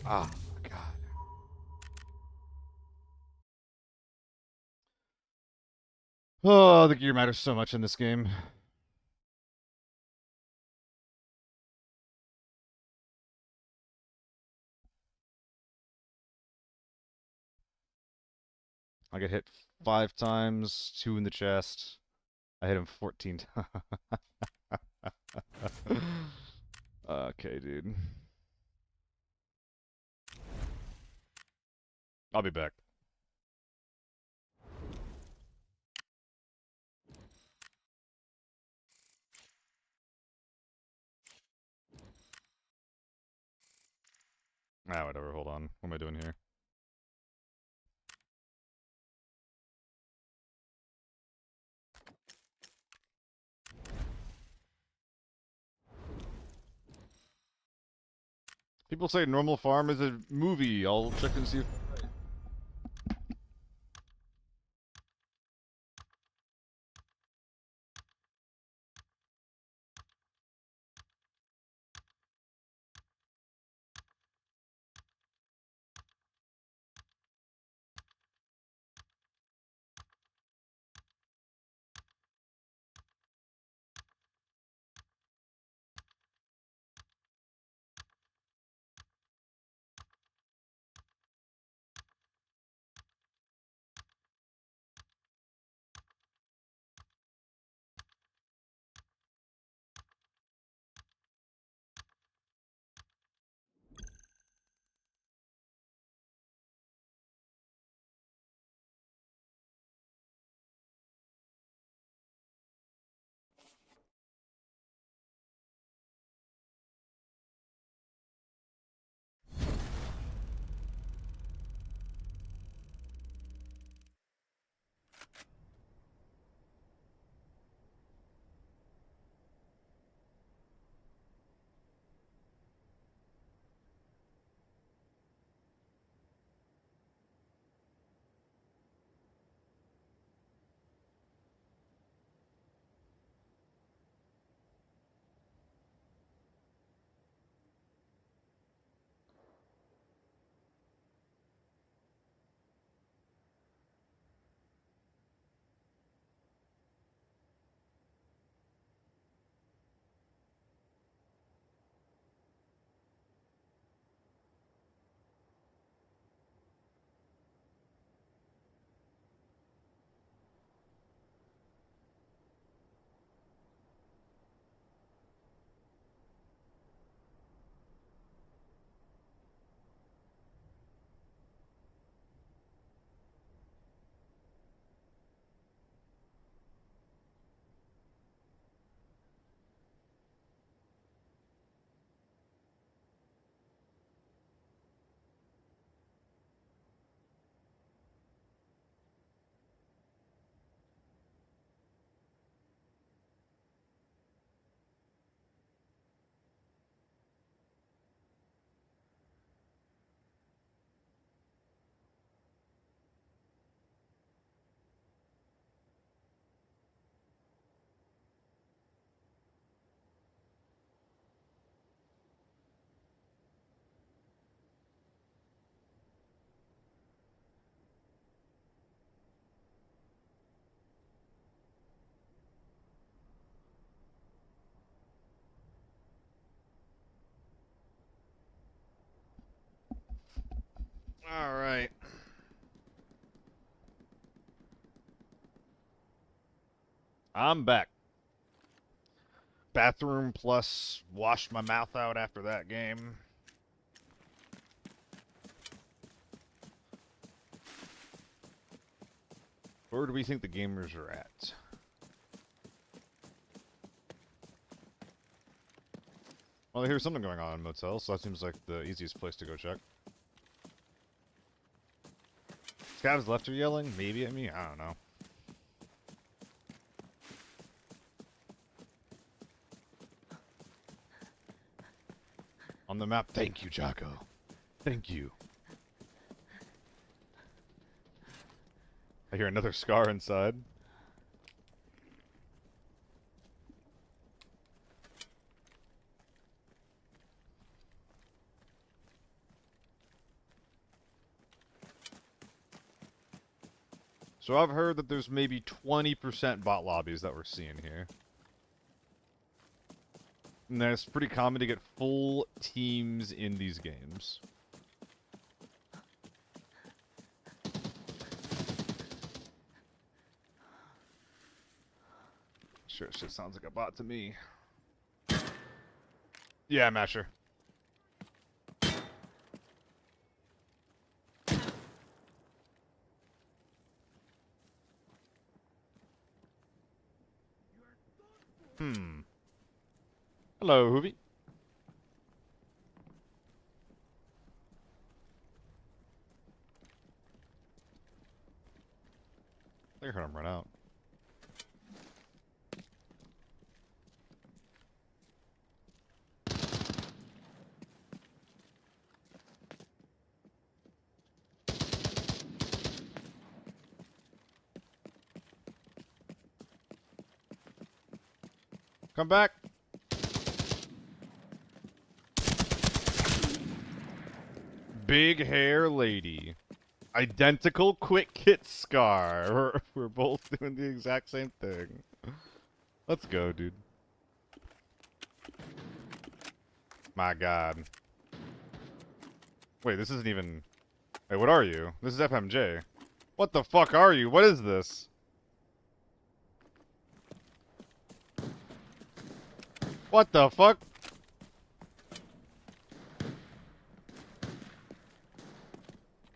Ah, God. Oh, the gear matters so much in this game. I get hit 5 times, 2 in the chest. I hit him 14 times. Okay, dude. I'll be back. Ah, whatever, hold on. What am I doing here? People say Normal Farm is a movie. I'll check and see if... Alright. I'm back. Bathroom plus washed my mouth out after that game. Where do we think the gamers are at? Well, I hear something going on in Motel, so that seems like the easiest place to go check. Scavs left are yelling? Maybe at me? I don't know. On the map. Thank you, Jocko. Thank you. I hear another scar inside. So I've heard that there's maybe 20% bot lobbies that we're seeing here. And that it's pretty common to get full teams in these games. Sure, shit sounds like a bot to me. Yeah, Masher. Hello, Hoovy. I heard him run out. Come back. Big hair lady. Identical quick hit scar. We're both doing the exact same thing. Let's go, dude. My god. Wait, this isn't even... Wait, what are you? This is FMJ. What the fuck are you? What is this? What the fuck?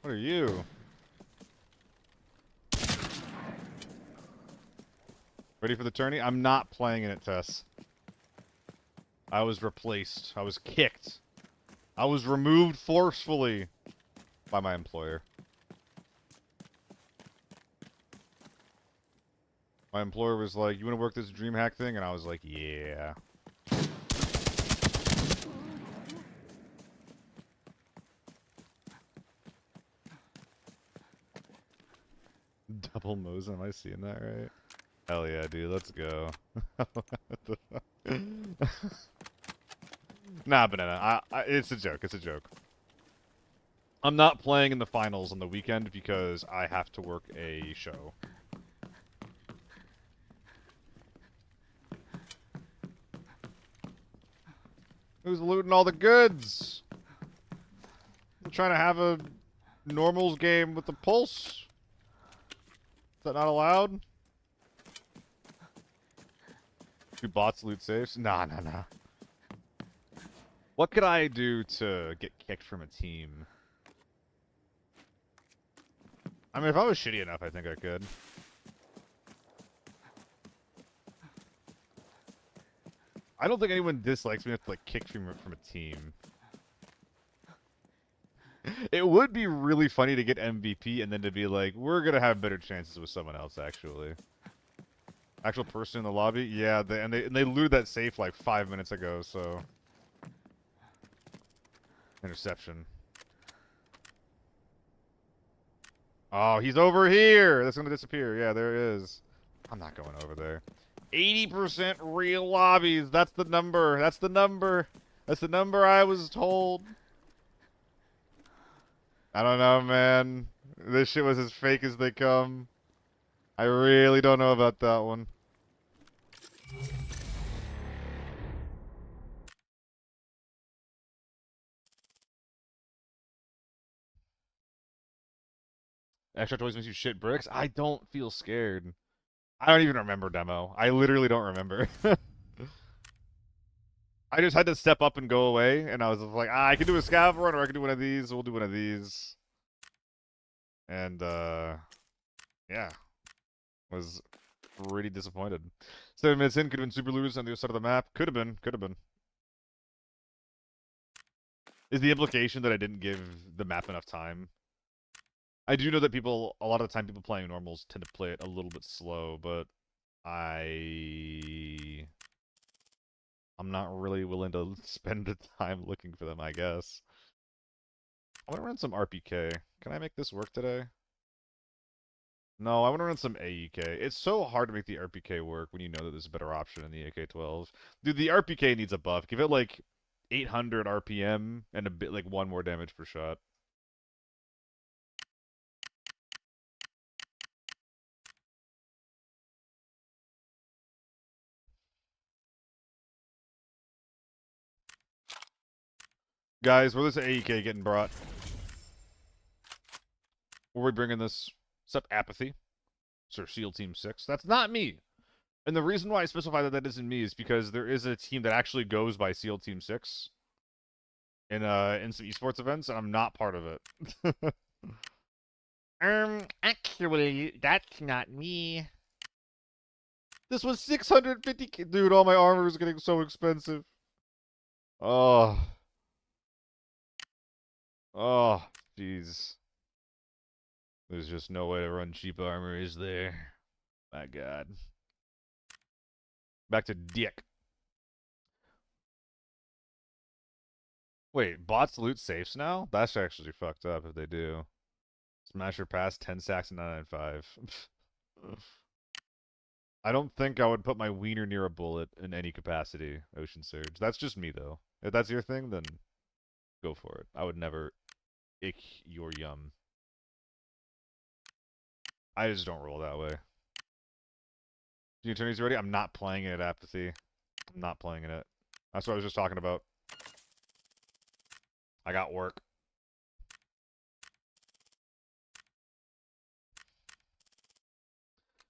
What are you? Ready for the tourney? I'm not playing in it, Tess. I was replaced. I was kicked. I was removed forcefully by my employer. My employer was like, "You want to work this DreamHack thing?" And I was like, "Yeah." Double Mosen, am I seeing that right? Hell yeah, dude, let's go. Nah, Banana, it's a joke, it's a joke. I'm not playing in the finals on the weekend because I have to work a show. Who's looting all the goods? I'm trying to have a normals game with the pulse. Is that not allowed? Do bots loot safes? Nah. What could I do to get kicked from a team? I mean, if I was shitty enough, I think I could. I don't think anyone dislikes me if like kicked me from a team. It would be really funny to get MVP and then to be like, we're gonna have better chances with someone else, actually. Actual person in the lobby? Yeah, they looted that safe like 5 minutes ago, so... Interception. Oh, he's over here! That's gonna disappear. Yeah, there it is. I'm not going over there. 80% real lobbies! That's the number! That's the number! That's the number I was told! I don't know, man. This shit was as fake as they come. I really don't know about that one. Extra toys makes you shit bricks? I don't feel scared. I don't even remember demo. I literally don't remember. I just had to step up and go away, and I was like, I can do a scav run, or I can do one of these. We'll do one of these. And, yeah. Was pretty disappointed. 7 minutes in, could have been super loose on the other side of the map. Could have been. Is the implication that I didn't give the map enough time? I do know that a lot of the time people playing normals tend to play it a little bit slow, but I I'm not really willing to spend the time looking for them, I guess. I want to run some RPK. Can I make this work today? No, I want to run some AEK. It's so hard to make the RPK work when you know that there's a better option in the AK-12. Dude, the RPK needs a buff. Give it like 800 RPM and a bit like 1 more damage per shot. Guys, where's this AEK getting brought? Where are we bringing this? What's up, Apathy? Sir, SEAL Team 6. That's not me! And the reason why I specify that that isn't me is because there is a team that actually goes by SEAL Team 6 in some esports events, and I'm not part of it. Actually, that's not me. This was 650. Dude, all my armor is getting so expensive. Oh. Oh, jeez. There's just no way to run cheap armor, is there? My god. Back to Dick. Wait, bots loot safes now? That's actually fucked up if they do. Smasher pass, 10 sacks, and 995. I don't think I would put my wiener near a bullet in any capacity, Ocean Surge. That's just me, though. If that's your thing, then go for it. I would never ick your yum. I just don't roll that way. The attorney's ready? I'm not playing it at Apathy. I'm not playing it. That's what I was just talking about. I got work.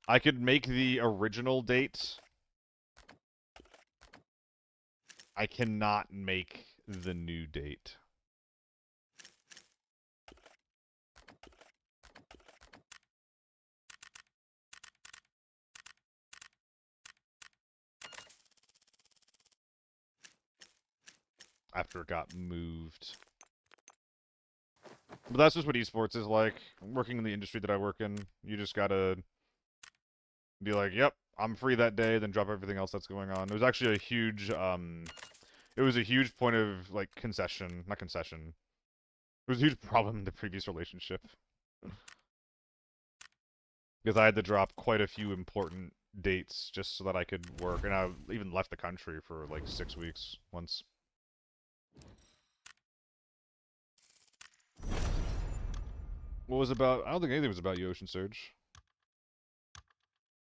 I could make the original date. I cannot make the new date. After it got moved. But that's just what esports is like. Working in the industry that I work in, you just gotta be like, yep, I'm free that day, then drop everything else that's going on. It was actually a huge, it was a huge point of, like, concession. Not concession. It was a huge problem in the previous relationship. Because I had to drop quite a few important dates just so that I could work. And I even left the country for, like, 6 weeks once. What was about? I don't think anything was about you, Ocean Surge.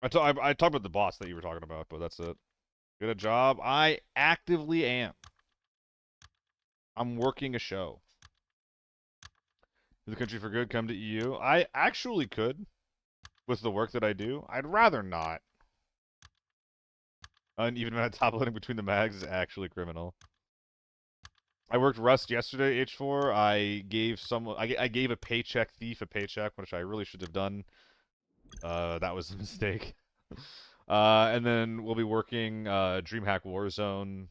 I talked about the boss that you were talking about, but that's it. Get a job? I actively am. I'm working a show. Is the country for good? Come to EU? I actually could. With the work that I do. I'd rather not. Uneven amount of top loading between the mags is actually criminal. I worked Rust yesterday, H4. I gave I gave a paycheck thief a paycheck, which I really should have done. That was a mistake. And then we'll be working DreamHack Warzone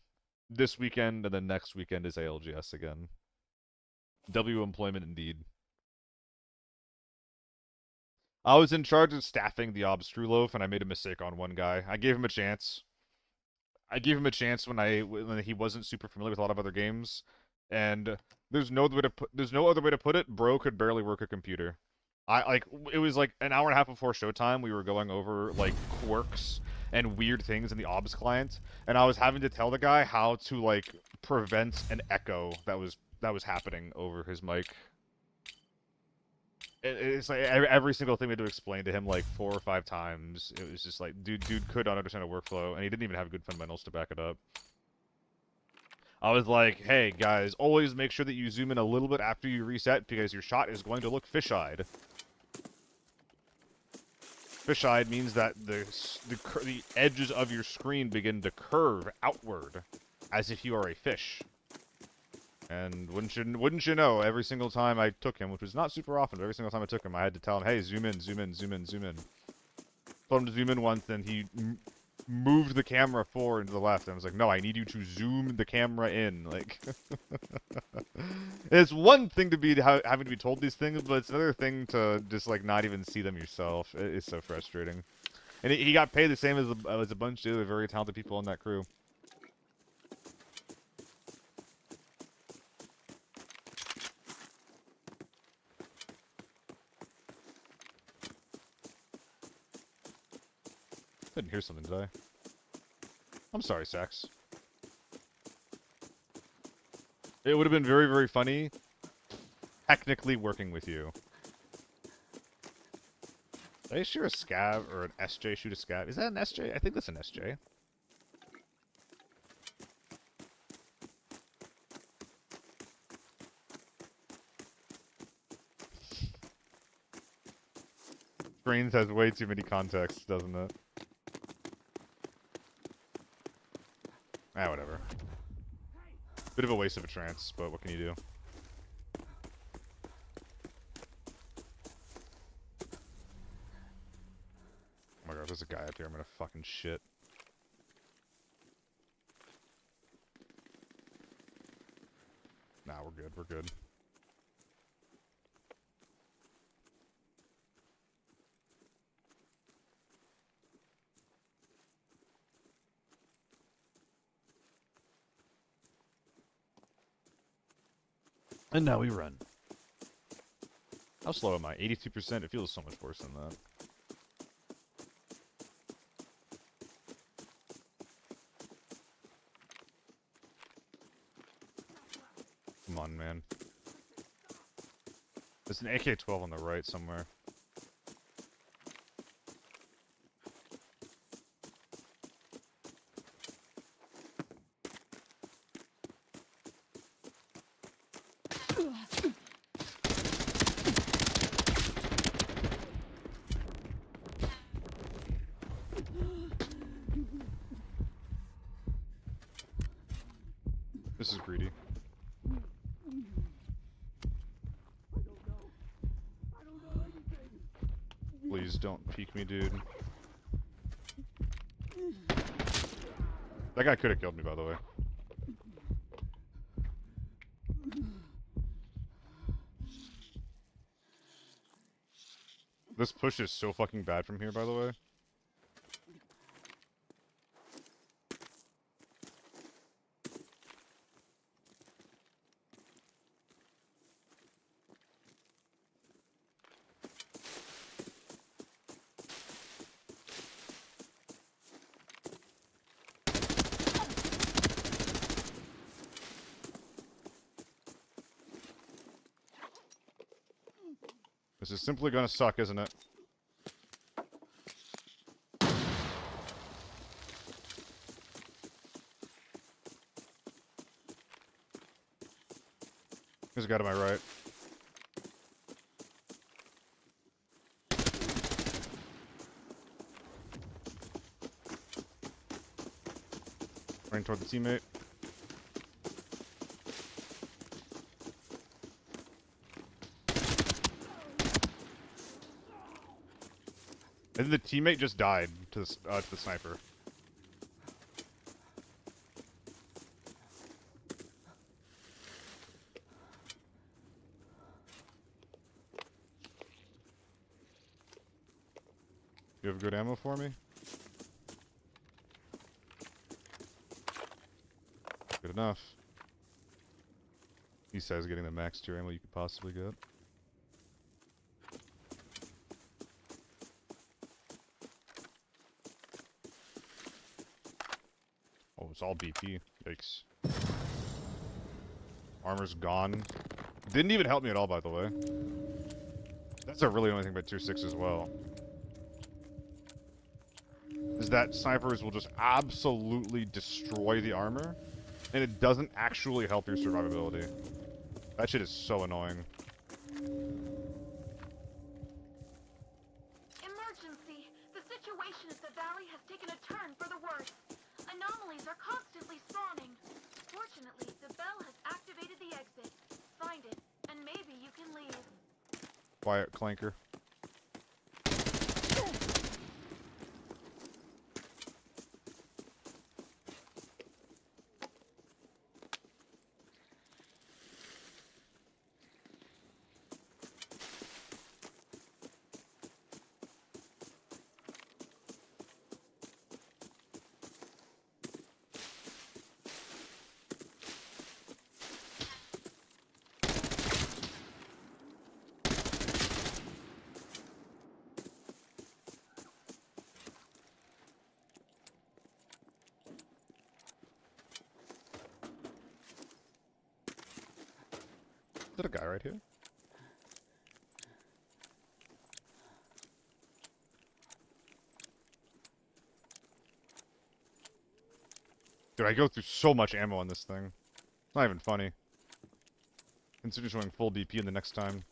this weekend, and then next weekend is ALGS again. W employment indeed. I was in charge of staffing the Obs True Loaf, and I made a mistake on one guy. I gave him a chance. I gave him a chance when he wasn't super familiar with a lot of other games, and there's no other way to put it. Bro could barely work a computer. It was like an hour and a half before showtime. We were going over like quirks and weird things in the OBS client, and I was having to tell the guy how to like prevent an echo that was happening over his mic. It's like every single thing we had to explain to him like 4 or 5 times. It was just like, dude could not understand a workflow, and he didn't even have good fundamentals to back it up. I was like, hey guys, always make sure that you zoom in a little bit after you reset because your shot is going to look fish-eyed. Fish-eyed means that the edges of your screen begin to curve outward, as if you are a fish. And wouldn't you know, every single time I took him, which was not super often, but every single time I took him, I had to tell him, hey, zoom in, zoom in, zoom in, zoom in. Told him to zoom in once, and he moved the camera forward and to the left, and I was like, no, I need you to zoom the camera in. Like, it's one thing to be having to be told these things, but it's another thing to just, like, not even see them yourself. It's so frustrating. And he got paid the same as a bunch of other very talented people in that crew. Didn't hear something, did I? I'm sorry, Sax. It would have been very, very funny technically working with you. Did I shoot a scav or an SJ shoot a scav? Is that an SJ? I think that's an SJ. Brains has way too many contexts, doesn't it? Ah, whatever. Bit of a waste of a trance, but what can you do? Oh my god, there's a guy up here. I'm gonna fucking shit. Nah, we're good. We're good. And now we run. How slow am I? 82%? It feels so much worse than that. Come on, man. There's an AK-12 on the right somewhere. This is greedy. Please don't peek me, dude. That guy could have killed me, by the way. This push is so fucking bad from here, by the way. This is simply gonna suck, isn't it? There's a guy to my right. Running toward the teammate. And the teammate just died to the sniper. You have good ammo for me? Good enough. He says getting the max tier ammo you could possibly get. Oh, it's all BP. Yikes. Armor's gone. Didn't even help me at all, by the way. That's a really annoying thing about tier 6 as well. Is that snipers will just absolutely destroy the armor, and it doesn't actually help your survivability. That shit is so annoying. Emergency! The situation at the valley has taken a turn for the worse. Anomalies are constantly spawning. Fortunately, the bell has activated the exit. Find it, and maybe you can leave. Quiet, Clanker. Is that a guy right here? Dude, I go through so much ammo on this thing. It's not even funny. Consider showing full BP in the next time.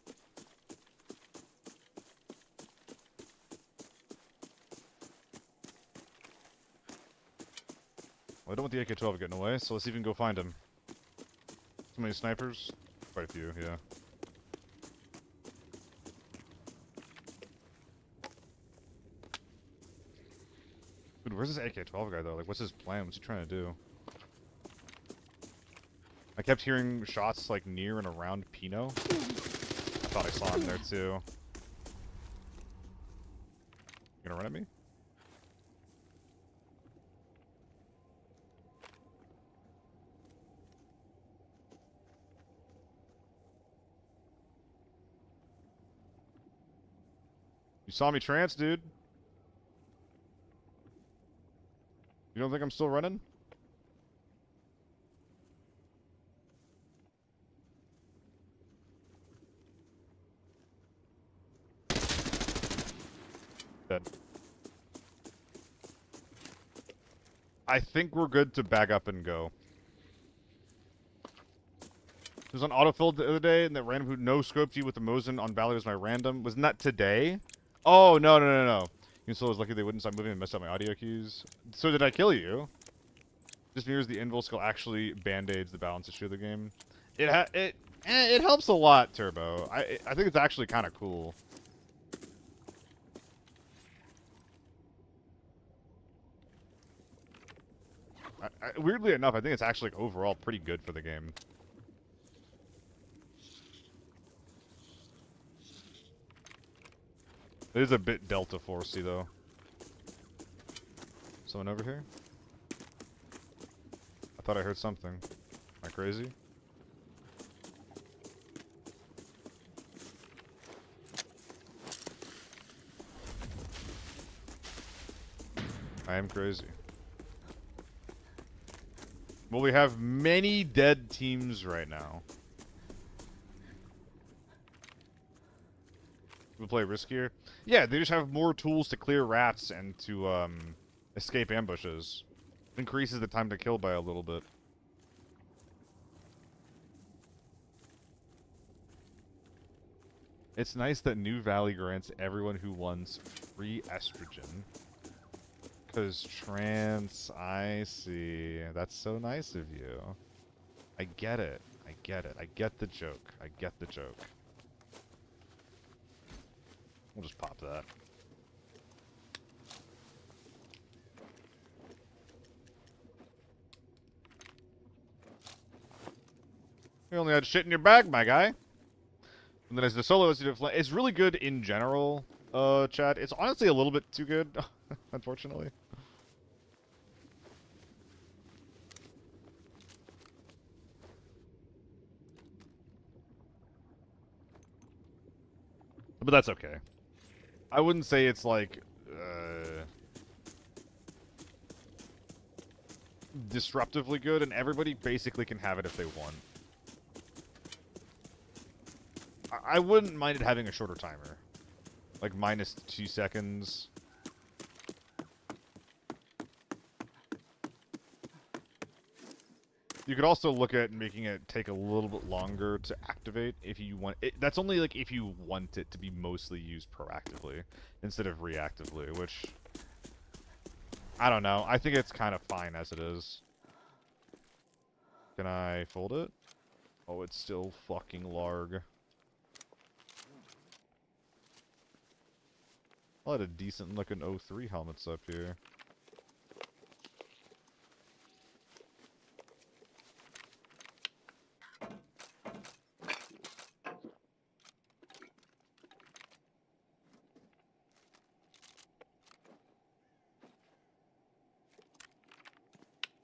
Well, I don't want the AK-12 getting away, so let's even go find him. So many snipers? Quite a few, yeah. Dude, where's this AK-12 guy, though? Like, what's his plan? What's he trying to do? I kept hearing shots, like, near and around Pino. I thought I saw him there, too. You gonna run at me? You saw me trance, dude. You don't think I'm still running? Dead. I think we're good to back up and go. It was on autofill the other day, and that random who no-scoped you with the Mosin on Valley was my random. Wasn't that today? Oh, no. You still was lucky they wouldn't stop moving and mess up my audio cues. So did I kill you? Just mirrors the invul skill actually band-aids the balance issue of the game. It helps a lot, Turbo. I think it's actually kind of cool. Weirdly enough, I think it's actually like, overall pretty good for the game. It is a bit Delta Forcey though. Someone over here? I thought I heard something. Am I crazy? I am crazy. Well, we have many dead teams right now. We'll play riskier. Yeah, they just have more tools to clear rats and to escape ambushes. It increases the time to kill by a little bit. It's nice that New Valley grants everyone who wants free estrogen. Because trans, I see. That's so nice of you. I get it. I get it. I get the joke. I get the joke. We'll just pop that. You only had shit in your bag, my guy. And then as the solo, it's really good in general, chat. It's honestly a little bit too good, unfortunately. But that's okay. I wouldn't say it's like disruptively good, and everybody basically can have it if they want. I wouldn't mind it having a shorter timer, like -2 seconds. You could also look at making it take a little bit longer to activate if you want it. That's only like if you want it to be mostly used proactively instead of reactively, which I don't know. I think it's kind of fine as it is. Can I fold it? Oh, it's still fucking larg. A lot of decent looking 03 helmets up here.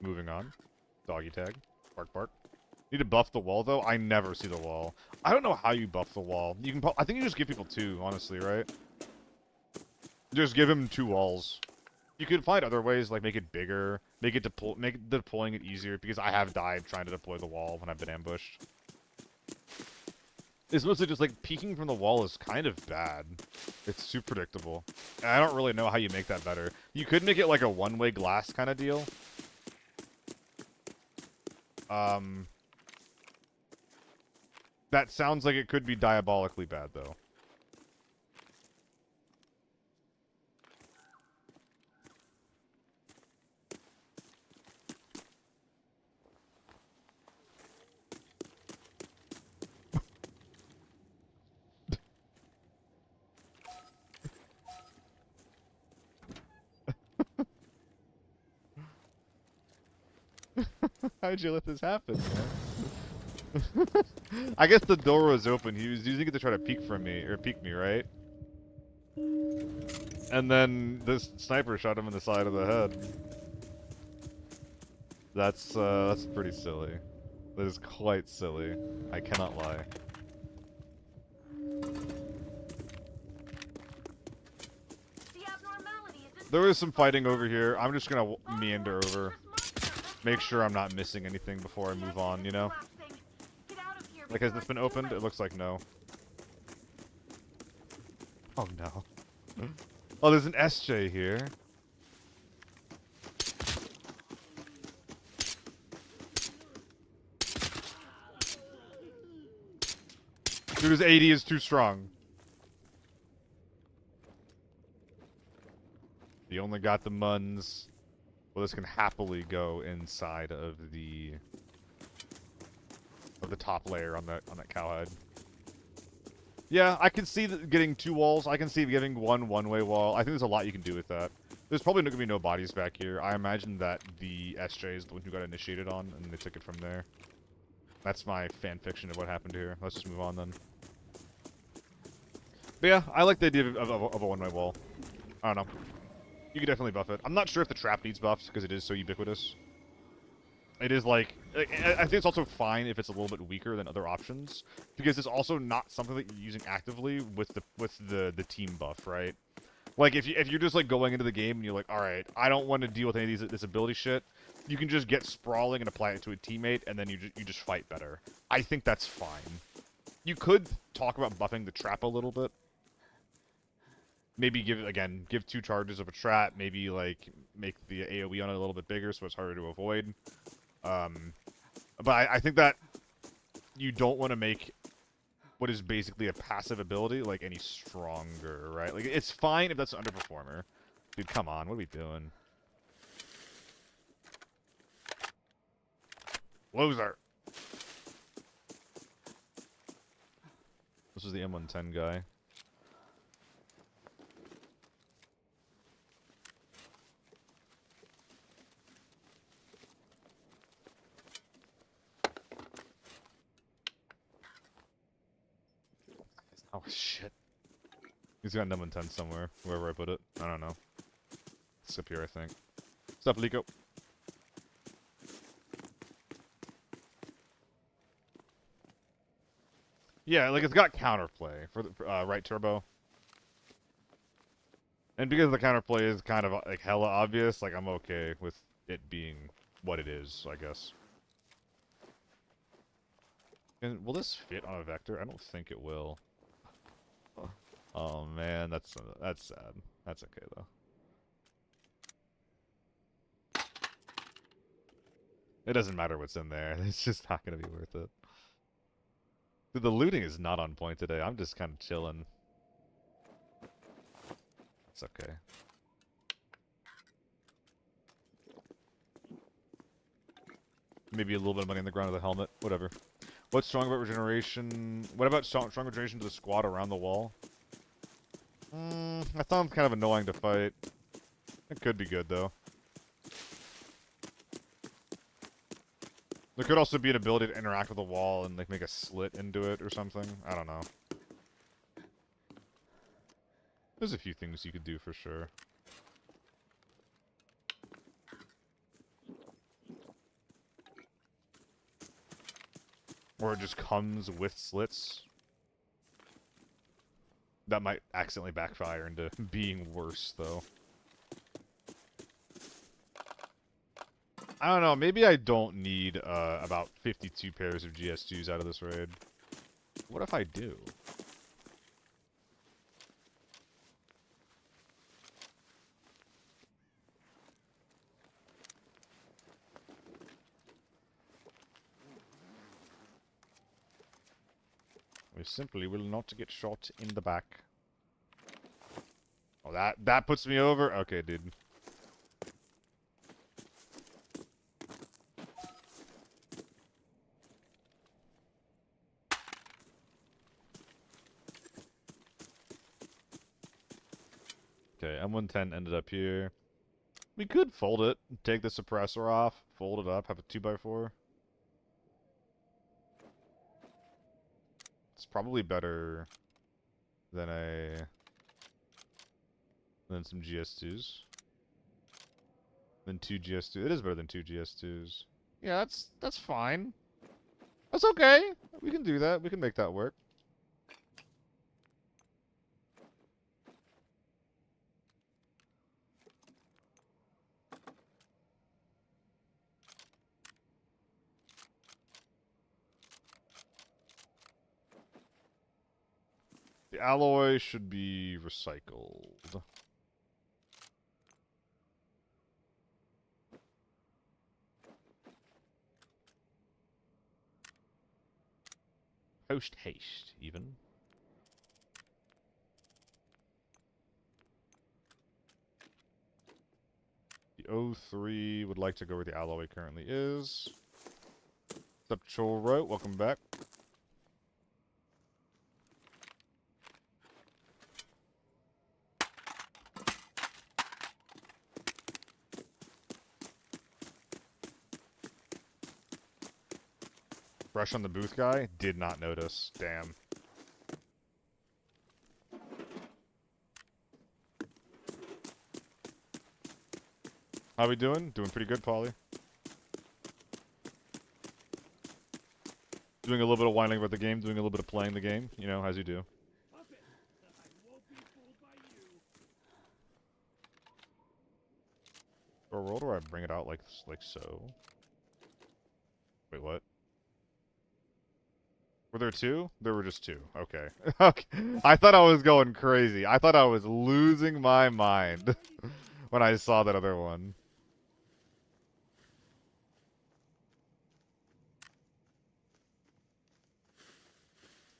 Moving on. Doggy tag. Bark, bark. Need to buff the wall, though? I never see the wall. I don't know how you buff the wall. You can. I think you just give people 2, honestly, right? Just give him 2 walls. You could find other ways, like make it bigger, make deploying it easier, because I have died trying to deploy the wall when I've been ambushed. It's mostly just like peeking from the wall is kind of bad. It's too predictable. And I don't really know how you make that better. You could make it like a one-way glass kind of deal. That sounds like it could be diabolically bad though. How'd you let this happen, man? I guess the door was open. He was using it to try to peek from me, or peek me, right? And then this sniper shot him in the side of the head. That's pretty silly. That is quite silly. I cannot lie. The abnormality is in There is some fighting over here. I'm just gonna meander over. Make sure I'm not missing anything before I move on, you know? Like, has this been opened? It looks like no. Oh, no. Oh, there's an SJ here. Dude, his 80 is too strong. He only got the muns. Well, this can happily go inside of the top layer on that cowhide. Yeah, I can see getting 2 walls. I can see giving one-way wall. I think there's a lot you can do with that. There's probably going to be no bodies back here. I imagine that the SJ is the one who got initiated on, and they took it from there. That's my fan fiction of what happened here. Let's just move on then. But yeah, I like the idea of a one-way wall. I don't know. You could definitely buff it. I'm not sure if the trap needs buffs because it is so ubiquitous. It is like I think it's also fine if it's a little bit weaker than other options because it's also not something that you're using actively with the team buff, right? Like if you're just like going into the game and you're like, all right, I don't want to deal with any of this ability shit. You can just get sprawling and apply it to a teammate, and then you just fight better. I think that's fine. You could talk about buffing the trap a little bit. Maybe give 2 charges of a trap. Maybe like make the AOE on it a little bit bigger so it's harder to avoid. But I think that you don't want to make what is basically a passive ability like any stronger, right? Like it's fine if that's an underperformer. Dude, come on, what are we doing? Loser. This is the M110 guy. Oh shit. He's got an M110 somewhere, wherever I put it. I don't know. It's up here, I think. What's up, Lico? Yeah, like it's got counterplay for the right turbo. And because the counterplay is kind of like hella obvious, like I'm okay with it being what it is, I guess. And will this fit on a vector? I don't think it will. Oh man, that's sad. That's okay though. It doesn't matter what's in there. It's just not gonna be worth it. Dude, the looting is not on point today. I'm just kind of chilling. It's okay. Maybe a little bit of money on the ground of the helmet. Whatever. What's strong about regeneration? What about strong regeneration to the squad around the wall? I thought it was kind of annoying to fight. It could be good, though. There could also be an ability to interact with the wall and like make a slit into it or something. I don't know. There's a few things you could do for sure. Or it just comes with slits. That might accidentally backfire into being worse, though. I don't know, maybe I don't need about 52 pairs of GS2s out of this raid. What if I do? We simply will not get shot in the back. Oh, that puts me over? Okay, dude. Okay, M110 ended up here. We could fold it, take the suppressor off, fold it up, have a 2x4. It's probably better than some GS2s. Than 2 GS2s. It is better than 2 GS2s. Yeah, that's fine. That's okay. We can do that. We can make that work. The alloy should be recycled. Post haste, even. The O3 would like to go where the alloy currently is. What's up, Choro? Welcome back. Brush on the booth guy? Did not notice. Damn. How we doing? Doing pretty good, Polly. Doing a little bit of whining about the game, doing a little bit of playing the game, you know, as you do. Puppet, I won't be fooled by you. Or roll, or I bring it out like so. Wait, what? Were there two? There were just two. Okay. Okay. I thought I was going crazy. I thought I was losing my mind when I saw that other one.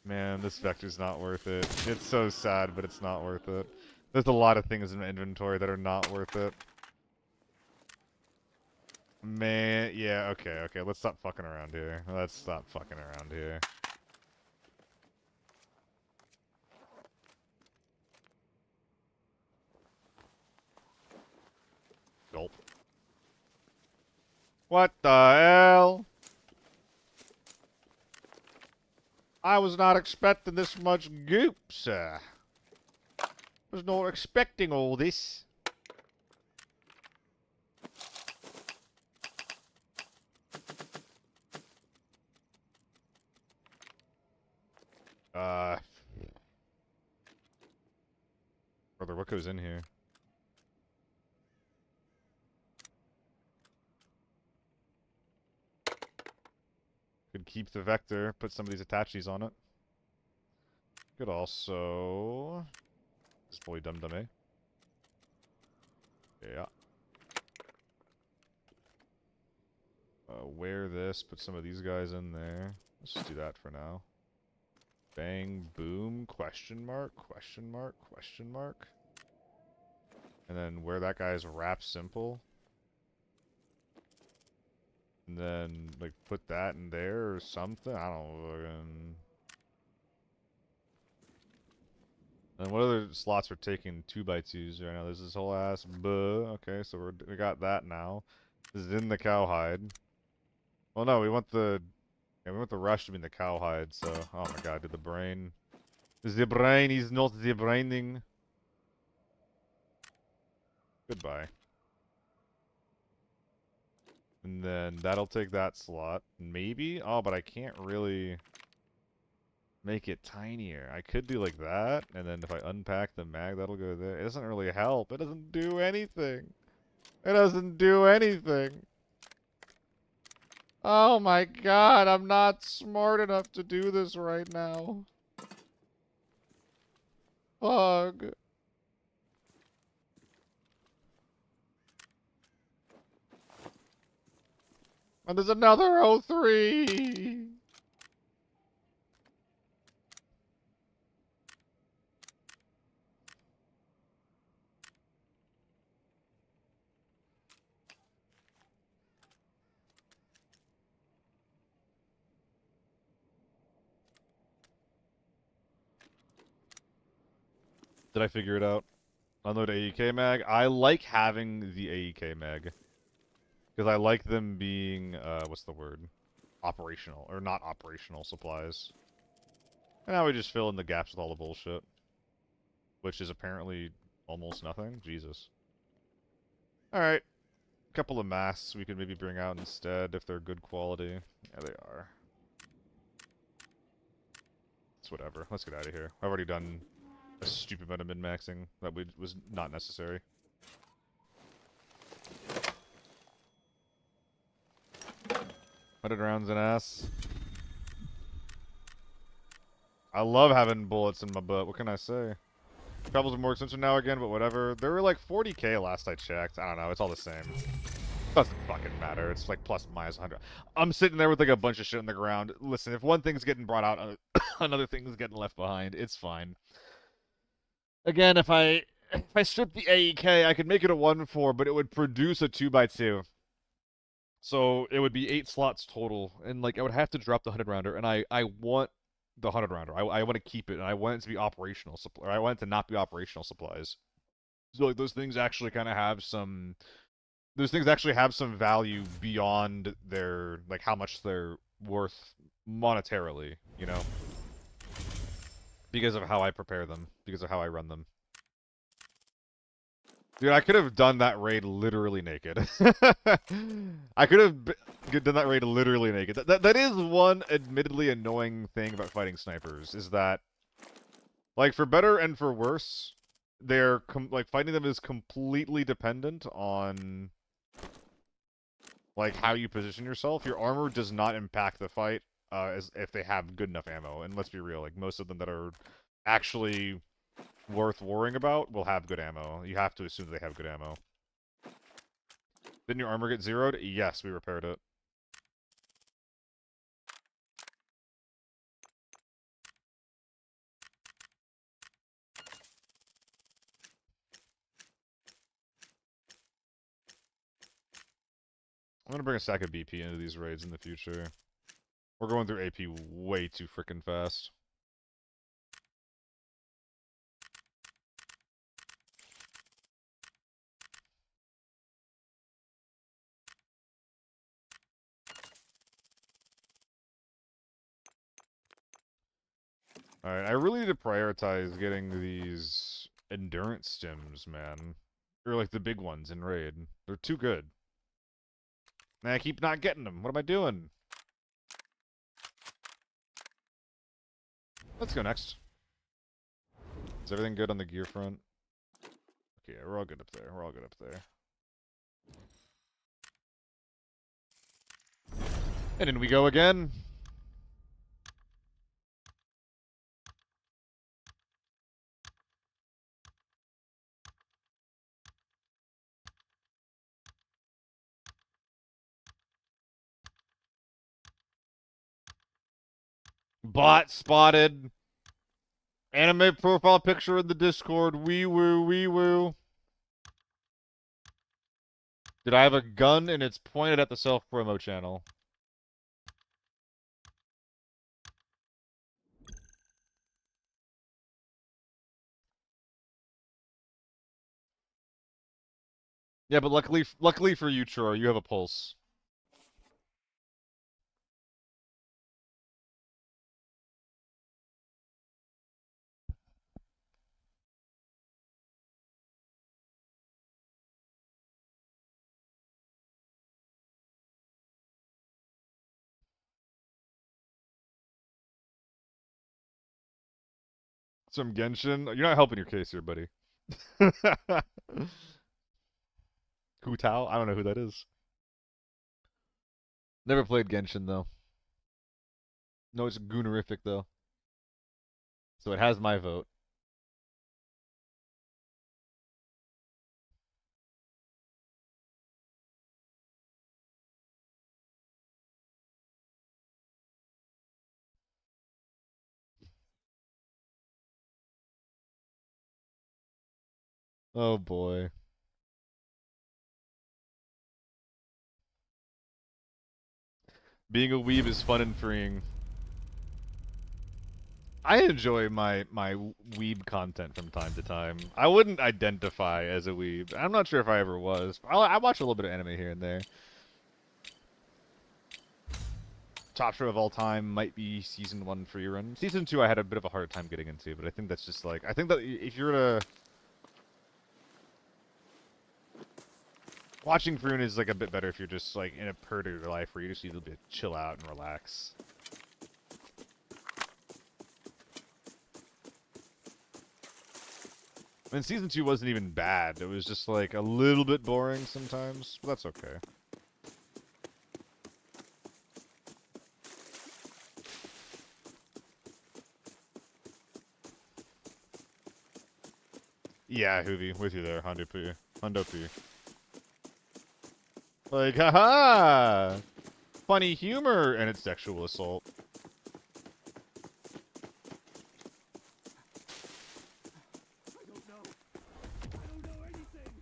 Man, this vector's not worth it. It's so sad, but it's not worth it. There's a lot of things in my inventory that are not worth it. Man, yeah, okay. Let's stop fucking around here. Let's stop fucking around here. Gulp. What the hell? I was not expecting this much goop, sir. Was not expecting all this. Brother, what goes in here? Could keep the vector, put some of these attaches on it. Could also... This boy dum-dum, eh? Yeah. Wear this, put some of these guys in there. Let's just do that for now. Bang, boom, question mark, question mark, question mark. And then wear that guy's wrap simple. And then, like, put that in there or something. I don't know. And what other slots are taking 2x2s right now? There's this whole ass okay, so we got that now. This is in the cowhide. Well, no, we want the rush to be in the cowhide. So, oh my god, did the brain is not the braining. Goodbye. And then that'll take that slot, maybe. Oh, but I can't really make it tinier. I could do like that, and then if I unpack the mag, that'll go there. It doesn't really help. It doesn't do anything. It doesn't do anything. Oh my god, I'm not smart enough to do this right now. Fuck. And there's another O3. Did I figure it out? Unload AEK mag. I like having the AEK mag. Because I like them being, what's the word? Operational. Or not operational supplies. And now we just fill in the gaps with all the bullshit. Which is apparently almost nothing. Jesus. Alright. A couple of masks we could maybe bring out instead if they're good quality. Yeah, they are. It's whatever. Let's get out of here. I've already done a stupid amount of min-maxing that was not necessary. 100 rounds in ass. I love having bullets in my butt. What can I say? Travels are more expensive now again, but whatever. They were like 40k last I checked. I don't know. It's all the same. Doesn't fucking matter. It's like plus minus 100. I'm sitting there with like a bunch of shit on the ground. Listen, if one thing's getting brought out, another thing's getting left behind. It's fine. Again, if I strip the AEK, I could make it a 1-4, but it would produce a 2x2. So it would be 8 slots total, and like I would have to drop the 100 rounder, and I want the 100 rounder. I want to keep it, and I want it to be operational supply. I want it to not be operational supplies. So like those things actually kind of have some. Those things actually have some value beyond their like how much they're worth monetarily, you know, because of how I prepare them, because of how I run them. Dude, I could have done that raid literally naked. I could have done that raid literally naked. That is one admittedly annoying thing about fighting snipers, is that, like, for better and for worse, they're, like, fighting them is completely dependent on, like, how you position yourself. Your armor does not impact the fight, as if they have good enough ammo. And let's be real, like, most of them that are actually worth worrying about will have good ammo. You have to assume they have good ammo. Didn't your armor get zeroed? Yes, we repaired it. I'm gonna bring a stack of BP into these raids in the future. We're going through AP way too frickin' fast. Alright, I really need to prioritize getting these endurance stims, man. Or like the big ones in raid. They're too good. And I keep not getting them. What am I doing? Let's go next. Is everything good on the gear front? Okay, we're all good up there. We're all good up there. And in we go again. Bot spotted. Anime profile picture in the Discord. Wee woo, wee woo. Did I have a gun and it's pointed at the self-promo channel? Yeah, but luckily for you, Troy, you have a pulse. Some Genshin. You're not helping your case here, buddy. Hu Tao? I don't know who that is. Never played Genshin though. No, it's goonerific though. So it has my vote. Oh boy. Being a weeb is fun and freeing. I enjoy my weeb content from time to time. I wouldn't identify as a weeb. I'm not sure if I ever was. I watch a little bit of anime here and there. Top show of all time might be season 1 free run. Season 2 I had a bit of a hard time getting into, but I think that's just like, I think that if you're to watching free run is like a bit better if you're just like in a part of your life where you just need a bit chill out and relax. I mean, season 2 wasn't even bad. It was just like a little bit boring sometimes, but that's okay. Yeah, Hoovy, with you there, Hondo P. Hondo P. Like, haha! Funny humor, and it's sexual assault. I don't know. I don't know anything.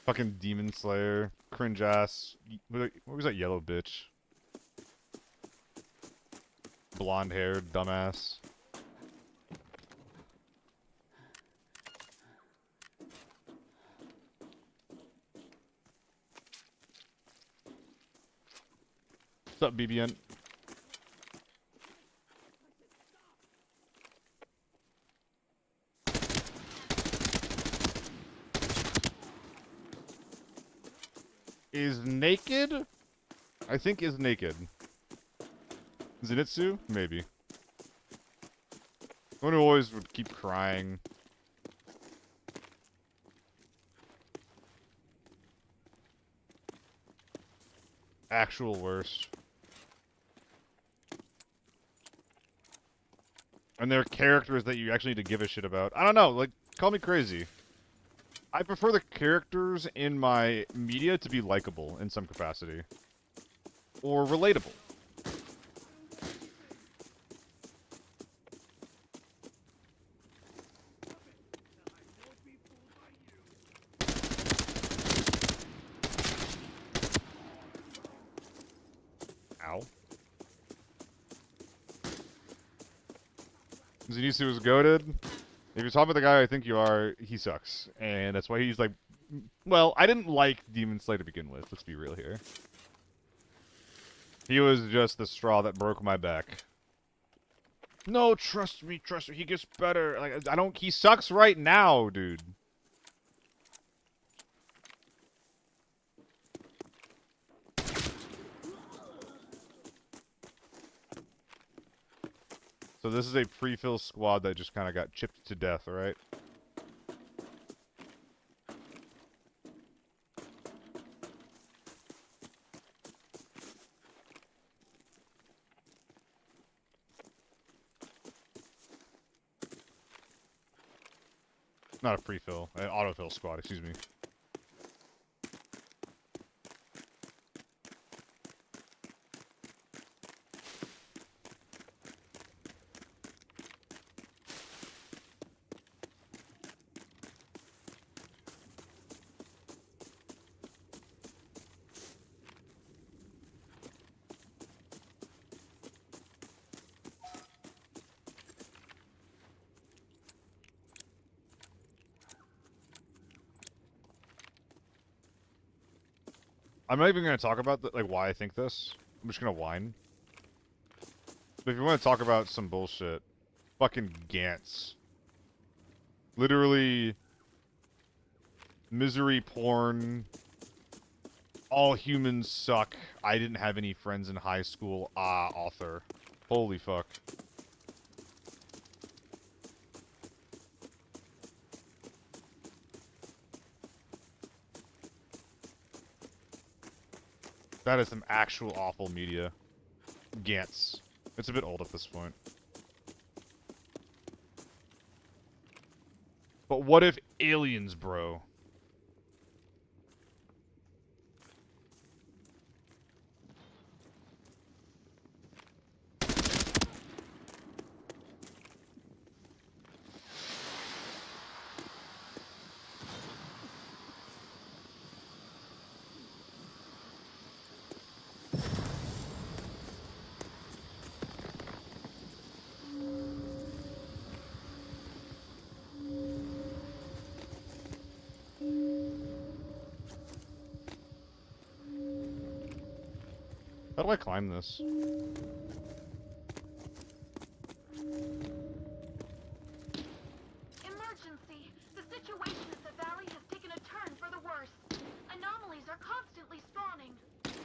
Fucking Demon Slayer, cringe ass. What was that yellow bitch? Blonde haired dumbass. What's up, BBN? Is naked? I think is naked. Zenitsu? Maybe. One who always would keep crying. Actual worst. And they're characters that you actually need to give a shit about. I don't know, like, call me crazy. I prefer the characters in my media to be likable in some capacity. Or relatable. Ow. Zenitsu is goated. If you're talking about the guy I think you are, he sucks. And that's why he's like... Well, I didn't like Demon Slayer to begin with, let's be real here. He was just the straw that broke my back. No, trust me, he gets better. Like, I don't... He sucks right now, dude. So this is a pre-fill squad that just kind of got chipped to death, right? Not a pre-fill, an autofill squad, excuse me. I'm not even going to talk about like why I think this. I'm just going to whine. But if you want to talk about some bullshit, fucking Gantz. Literally misery porn. All humans suck. I didn't have any friends in high school. Ah, author. Holy fuck. That is some actual awful media. Gantz. It's a bit old at this point. But what if aliens, bro? How do I climb this? Emergency! The situation at the valley has taken a turn for the worse. Anomalies are constantly spawning.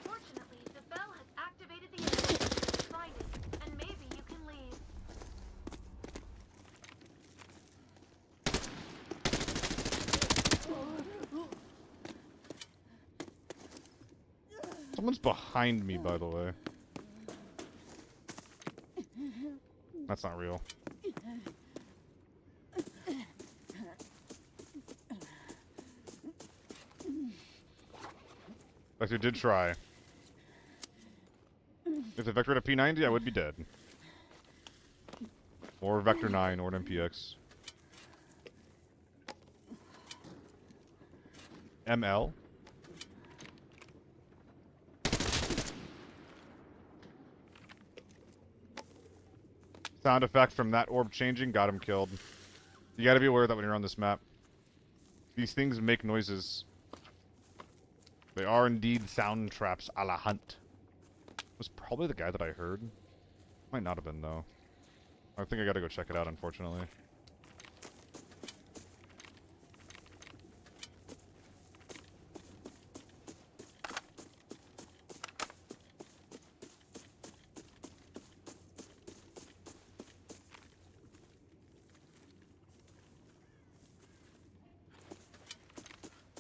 Fortunately, the bell has activated the exit. Find it, and maybe you can leave. Someone's behind me, by the way. That's not real. Vector did try. If the Vector had a P90, I would be dead. Or Vector 9, or an MPX. ML? Sound effect from that orb changing got him killed. You gotta be aware of that when you're on this map. These things make noises. They are indeed sound traps a la Hunt. Was probably the guy that I heard. Might not have been, though. I think I gotta go check it out, unfortunately.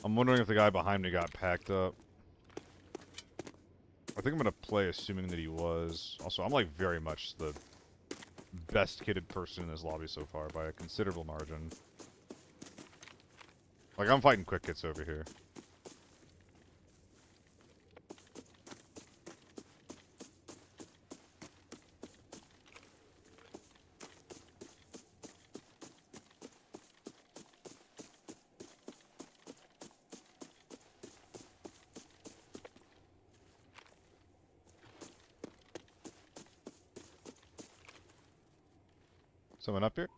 I'm wondering if the guy behind me got packed up. I think I'm gonna play assuming that he was. Also, I'm like very much the best kitted person in this lobby so far by a considerable margin. Like, I'm fighting quick hits over here. Someone up here?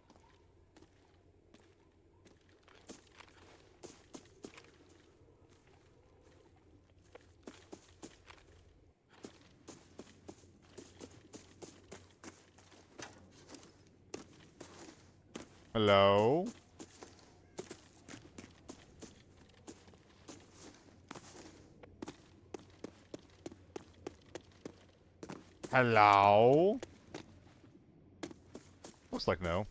Hello? Hello? Looks like no.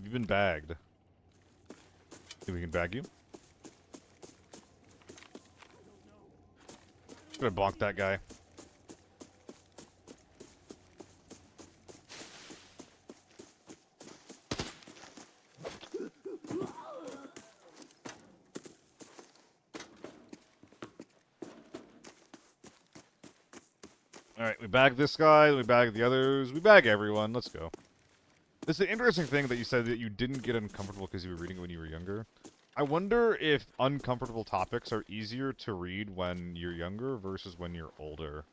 You've been bagged. Think we can bag you? I'm gonna bonk that guy. Alright, we bag this guy, we bag the others, we bag everyone, let's go. It's an interesting thing that you said that you didn't get uncomfortable because you were reading it when you were younger. I wonder if uncomfortable topics are easier to read when you're younger versus when you're older.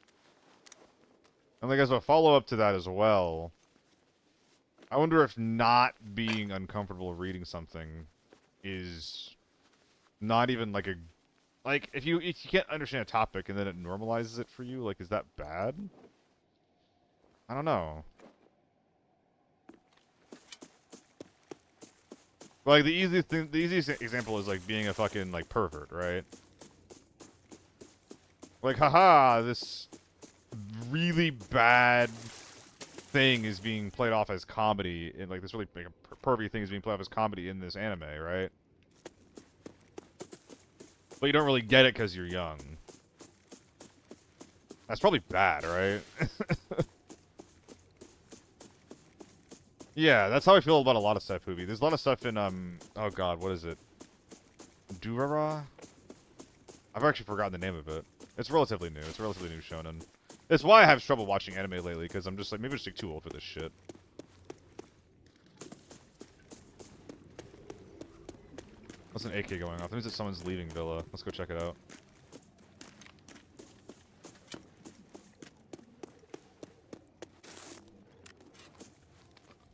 And like as a follow-up to that as well, I wonder if not being uncomfortable reading something is not even like a... Like, if you can't understand a topic and then it normalizes it for you, like, is that bad? I don't know. Like, the easiest example is, like, being a fucking, like, pervert, right? Like, haha, this really bad thing is being played off as comedy, and like this really like, pervy thing is being played off as comedy in this anime, right? But you don't really get it because you're young. That's probably bad, right? Yeah, that's how I feel about a lot of stuff, Poopy. There's a lot of stuff in, oh god, what is it? Durara? I've actually forgotten the name of it. It's relatively new. It's a relatively new shonen. It's why I have trouble watching anime lately, because I'm just like, maybe I'm just like, too old for this shit. What's an AK going off? That means that someone's leaving Villa. Let's go check it out.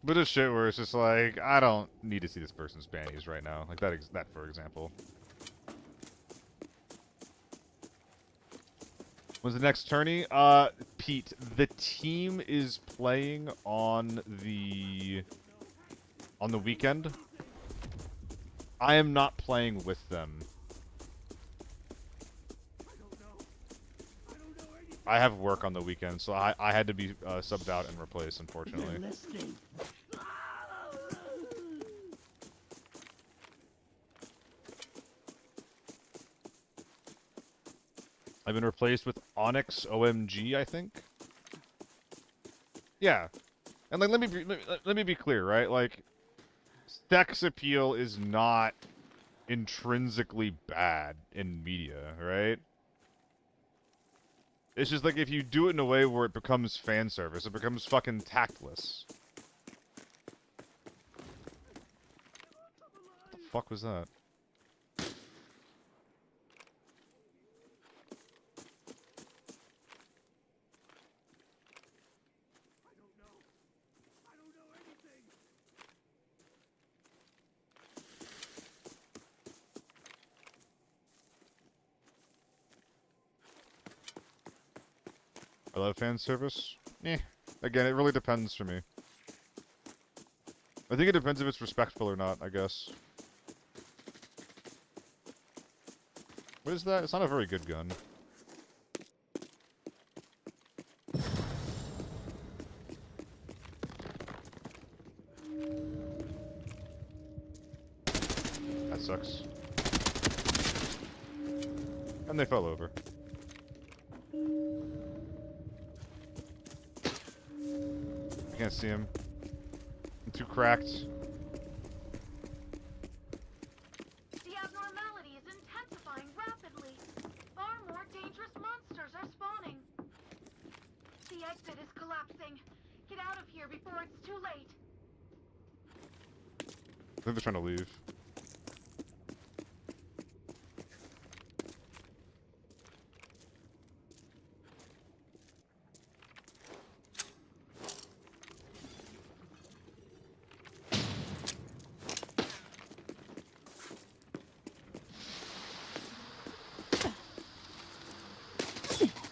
But it's shit where it's just like, I don't need to see this person's panties right now. Like that for example. When's the next tourney? Pete, the team is playing on the weekend. I am not playing with them. I have work on the weekend, so I had to be subbed out and replaced, unfortunately. I've been replaced with Onyx OMG, I think. Yeah, and like let me be clear, right? Like, sex appeal is not intrinsically bad in media, right? It's just like if you do it in a way where it becomes fan service, it becomes fucking tactless. What the fuck was that? I love fan service. Eh. Again, it really depends for me. I think it depends if it's respectful or not, I guess. What is that? It's not a very good gun. That sucks. And they fell over. I can't see him. I'm too cracked. The abnormality is intensifying rapidly. Far more dangerous monsters are spawning. The exit is collapsing. Get out of here before it's too late. I think they're trying to leave.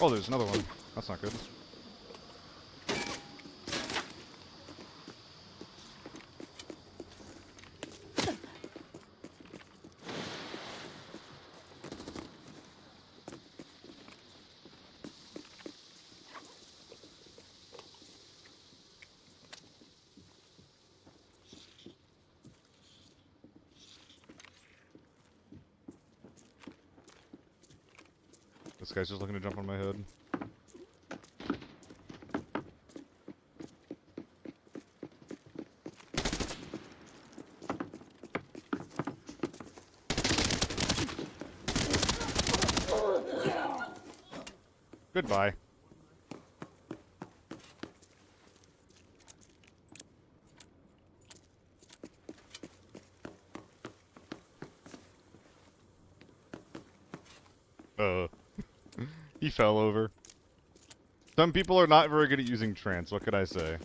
Oh, there's another one. That's not good. This guy's just looking to jump on my head. Goodbye. He fell over. Some people are not very good at using trance, what could I say?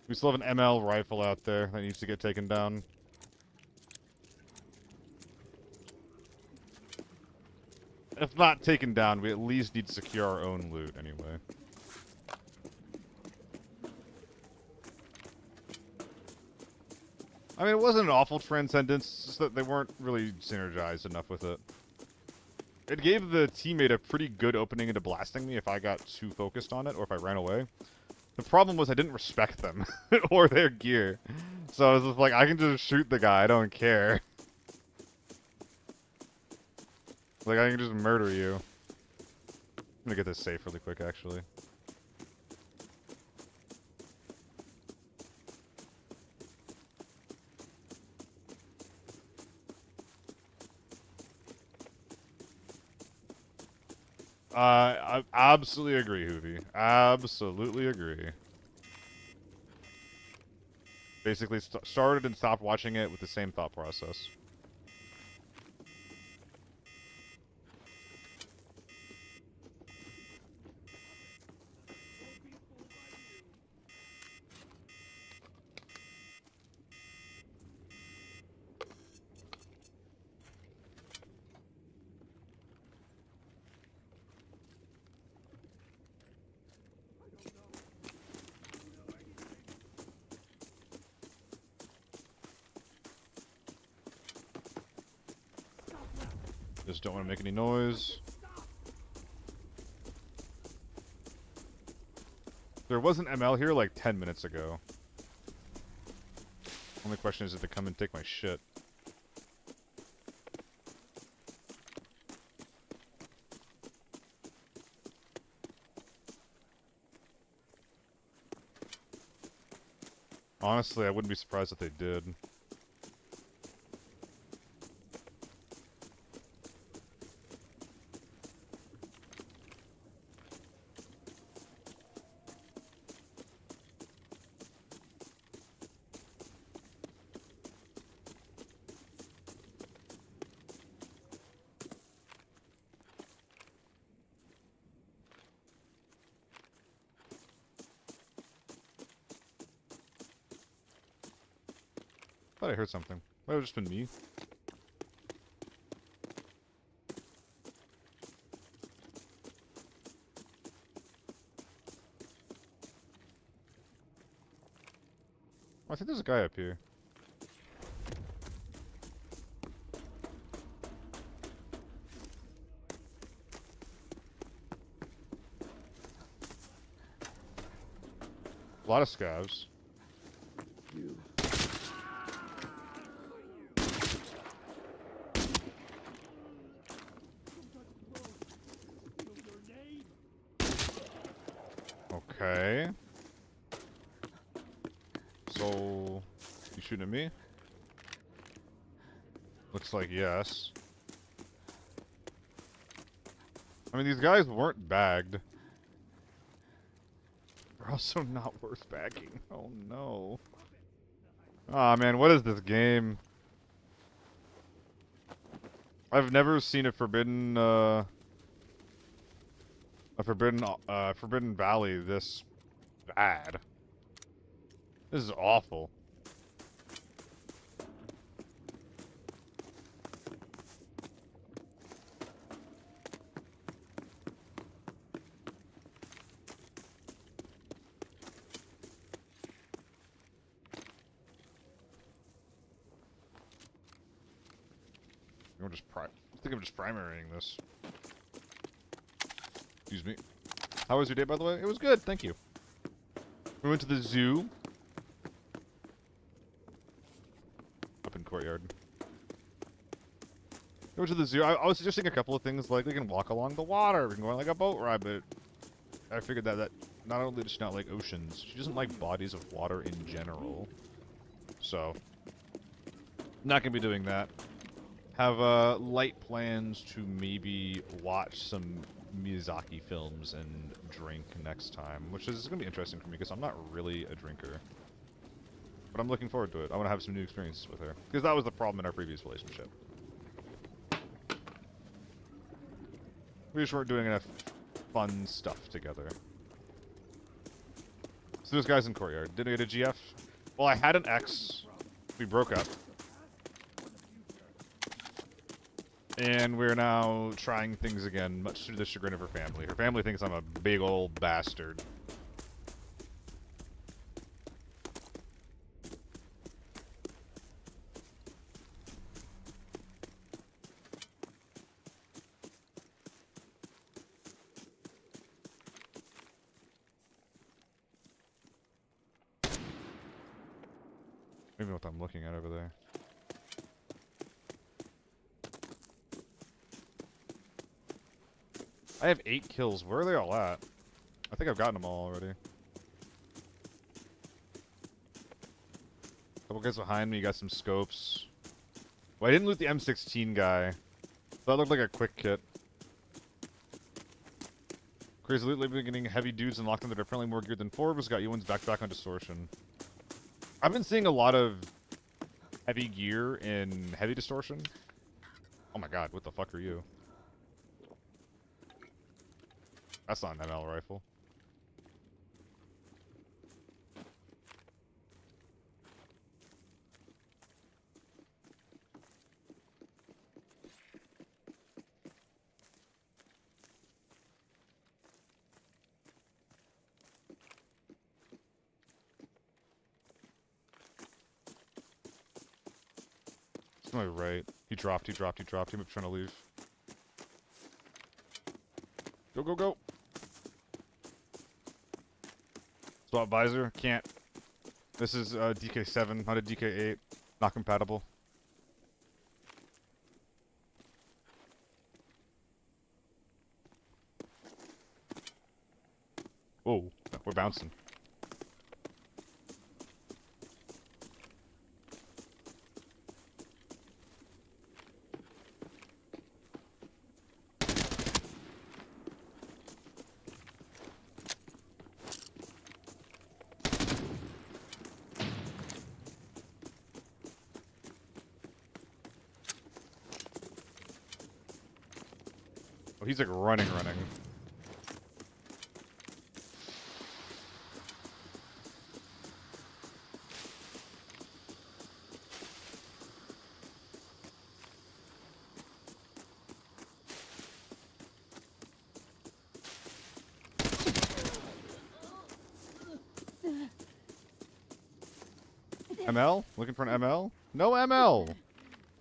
We still have an ML rifle out there that needs to get taken down. If not taken down, we at least need to secure our own loot anyway. I mean, it wasn't an awful transcendence, it's just that they weren't really synergized enough with it. It gave the teammate a pretty good opening into blasting me if I got too focused on it, or if I ran away. The problem was I didn't respect them, or their gear. So I was just like, I can just shoot the guy, I don't care. Like, I can just murder you. I'm gonna get this safe really quick, actually. I absolutely agree, Hoovy. Absolutely agree. Basically, started and stopped watching it with the same thought process. Just don't want to make any noise. There was an ML here like 10 minutes ago. Only question is if they come and take my shit. Honestly, I wouldn't be surprised if they did. Thought I heard something. Might have just been me. Oh, I think there's a guy up here. A lot of scavs. Okay. So, you shooting at me? Looks like yes. I mean, these guys weren't bagged. They're also not worth bagging. Oh no. Aw, man, what is this game? I've never seen a forbidden Forbidden Valley this bad. This is awful. I think I'm just primarying this. Excuse me. How was your day, by the way? It was good, thank you. We went to the zoo. Up in Courtyard. We went to the zoo. I was suggesting a couple of things, like we can walk along the water, we can go on like a boat ride, but I figured that not only does she not like oceans, she doesn't like bodies of water in general. So, not gonna be doing that. Have light plans to maybe watch some Miyazaki films and drink next time, which is going to be interesting for me because I'm not really a drinker. But I'm looking forward to it. I want to have some new experiences with her. Because that was the problem in our previous relationship. We just weren't doing enough fun stuff together. So there's guys in Courtyard. Did I get a GF? Well, I had an ex. We broke up. And we're now trying things again, much to the chagrin of her family. Her family thinks I'm a big old bastard. even know what I'm looking at over there. I have 8 kills. Where are they all at? I think I've gotten them all already. Couple guys behind me, got some scopes. Well, I didn't loot the M16 guy. That looked like a quick kit. Crazy loot lately getting heavy dudes and locked in that are apparently more geared than FORB. Got you one's back on distortion. I've been seeing a lot of heavy gear in heavy distortion. Oh my god, what the fuck are you? That's not an ML rifle. It's to my right. He dropped. He might be trying to leave. Go, go, go! Swap visor. Can't. This is DK7, not a DK8. Not compatible. Whoa, we're bouncing. Oh, he's like running. ML? Looking for an ML? No ML!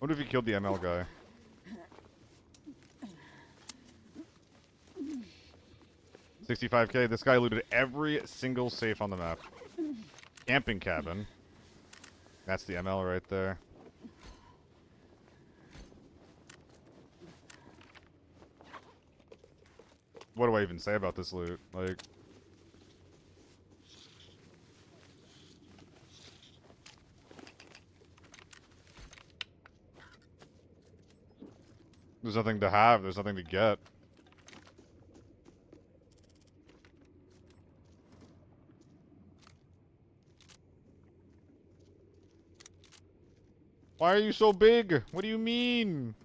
What if he killed the ML guy? $65K. This guy looted every single safe on the map. Camping cabin. That's the ML right there. What do I even say about this loot? Like... There's nothing to have, there's nothing to get. Why are you so big? What do you mean?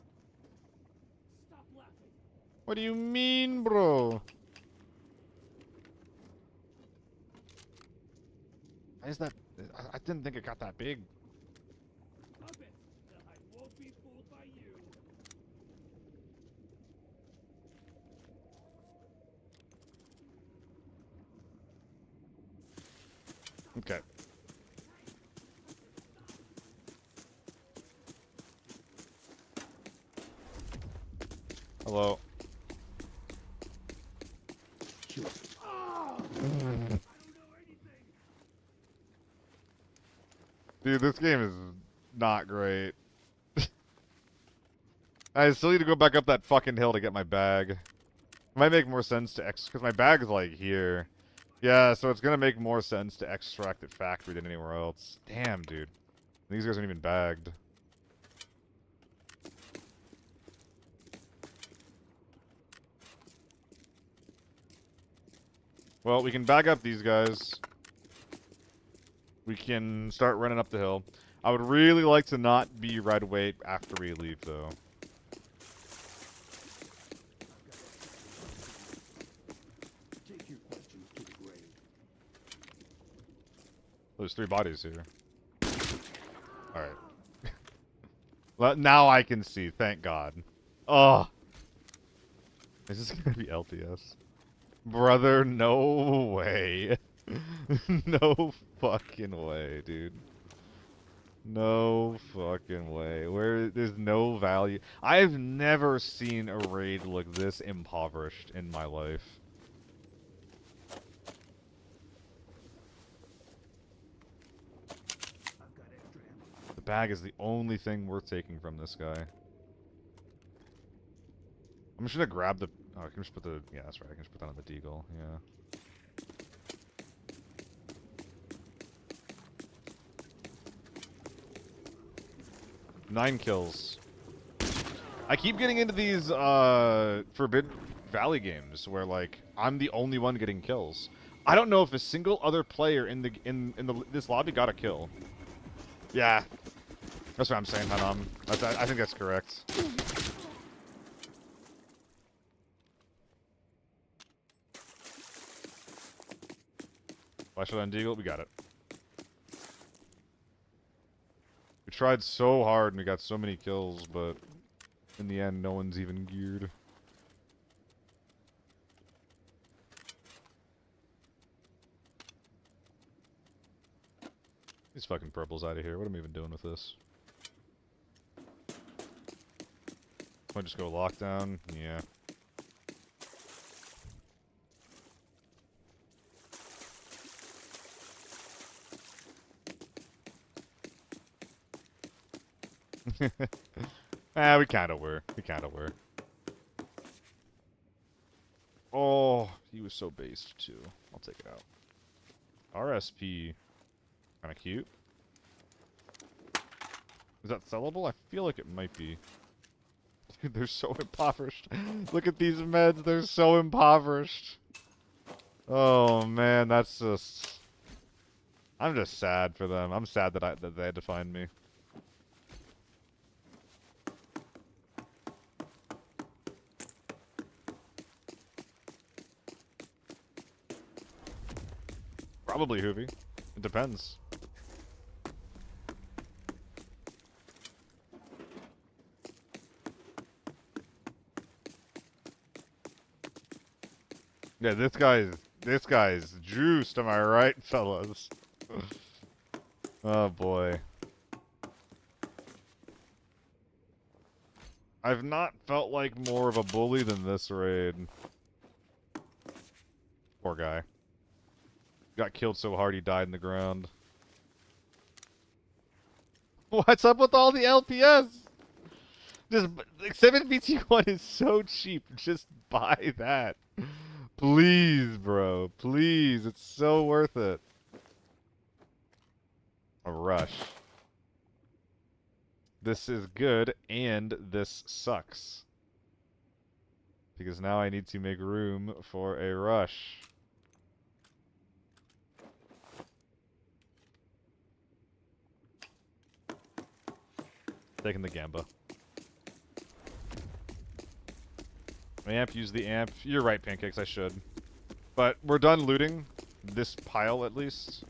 Stop laughing. What do you mean, bro? Why is that? I didn't think it got that big. Puppet. I won't be fooled by you. Okay. Hello. I don't know anything. Dude, this game is not great. I still need to go back up that fucking hill to get my bag. It might make more sense to because my bag is like here. Yeah, so it's gonna make more sense to extract at factory than anywhere else. Damn, dude. These guys aren't even bagged. Well, we can bag up these guys. We can start running up the hill. I would really like to not be right away after we leave, though. Take your questions to the grave. There's 3 bodies here. Alright. Well, now I can see, thank God. Oh! Is this gonna be LTS? Brother, no way. No fucking way, dude. No fucking way. There's no value. I've never seen a raid look this impoverished in my life. I've got extra ammo. The bag is the only thing worth taking from this guy. I'm just gonna grab the... Oh, I can just put the... Yeah, that's right. I can just put that on the deagle. Yeah. Nine kills. I keep getting into these Forbidden Valley games where like I'm the only one getting kills. I don't know if a single other player in this lobby got a kill. Yeah, that's what I'm saying, Hanam. I think that's correct. Flashlight on Deagle, we got it. We tried so hard and we got so many kills, but in the end, no one's even geared. These fucking purples out of here. What am I even doing with this? Might just go lockdown. Yeah. We kinda were. We kinda were. Oh, he was so based too. I'll take it out. RSP. Kinda cute. Is that sellable? I feel like it might be. Dude, they're so impoverished. Look at these meds, they're so impoverished. Oh man, that's just... I'm just sad for them. I'm sad that they had to find me. Probably Hoovy. It depends. Yeah, this guy's juiced, am I right, fellas? Oh boy. I've not felt like more of a bully than this raid. Poor guy. Got killed so hard he died in the ground. What's up with all the LPS? Just 7BT1 is so cheap. Just buy that. Please, bro. Please. It's so worth it. A rush. This is good, and this sucks. Because now I need to make room for a rush. Taking the Gamba. Amp, use the amp. You're right, Pancakes, I should. But we're done looting this pile, at least.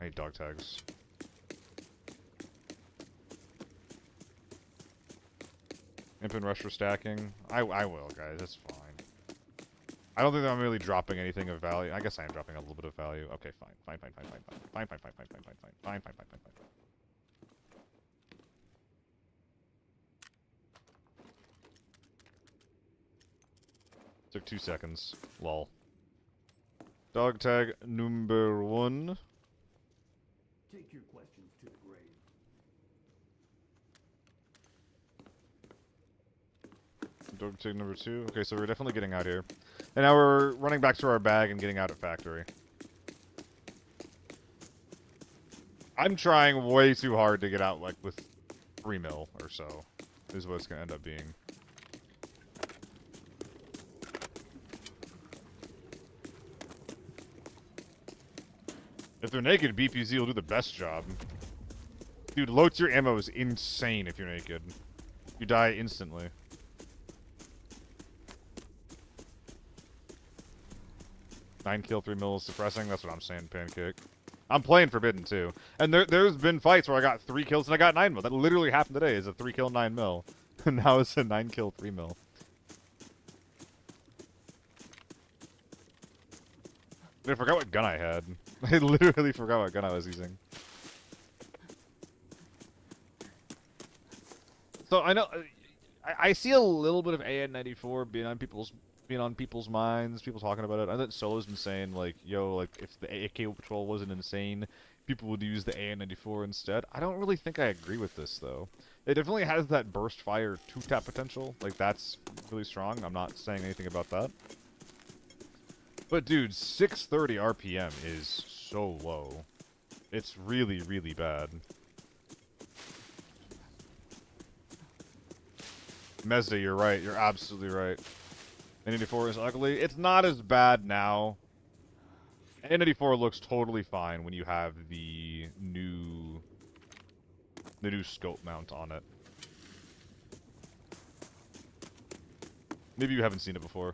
I need dog tags. Imp and rush for stacking. I will, guys. It's fine. I don't think I'm really dropping anything of value. I guess I am dropping a little bit of value. Okay, fine. Fine. Took 2 seconds. Lol. Dog tag number 1. Take your questions to the grave. Dog tag number 2. Okay, so we're definitely getting out here. And now we're running back to our bag and getting out at factory. I'm trying way too hard to get out, like, with 3 mil or so. Is what it's gonna end up being. If they're naked, BPZ will do the best job. Dude, low tier ammo is insane if you're naked. You die instantly. Nine kill, 3 mil suppressing. That's what I'm saying, Pancake. I'm playing Forbidden too, and there's been fights where I got 3 kills and I got 9 mil. That literally happened today. Is a 3 kill 9 mil, and now it's a 9 kill 3 mil. Dude, I forgot what gun I had. I literally forgot what gun I was using. So I know I see a little bit of AN94 being on people's minds, people talking about it. I think Solo's been saying like, yo, like if the AK patrol wasn't insane, people would use the AN-94 instead. I don't really think I agree with this, though. It definitely has that burst fire 2-tap potential. Like, that's really strong. I'm not saying anything about that. But, dude, 630 RPM is so low. It's really, really bad. Mesda, you're right. You're absolutely right. N84 is ugly. It's not as bad now. N84 looks totally fine when you have the new scope mount on it. Maybe you haven't seen it before.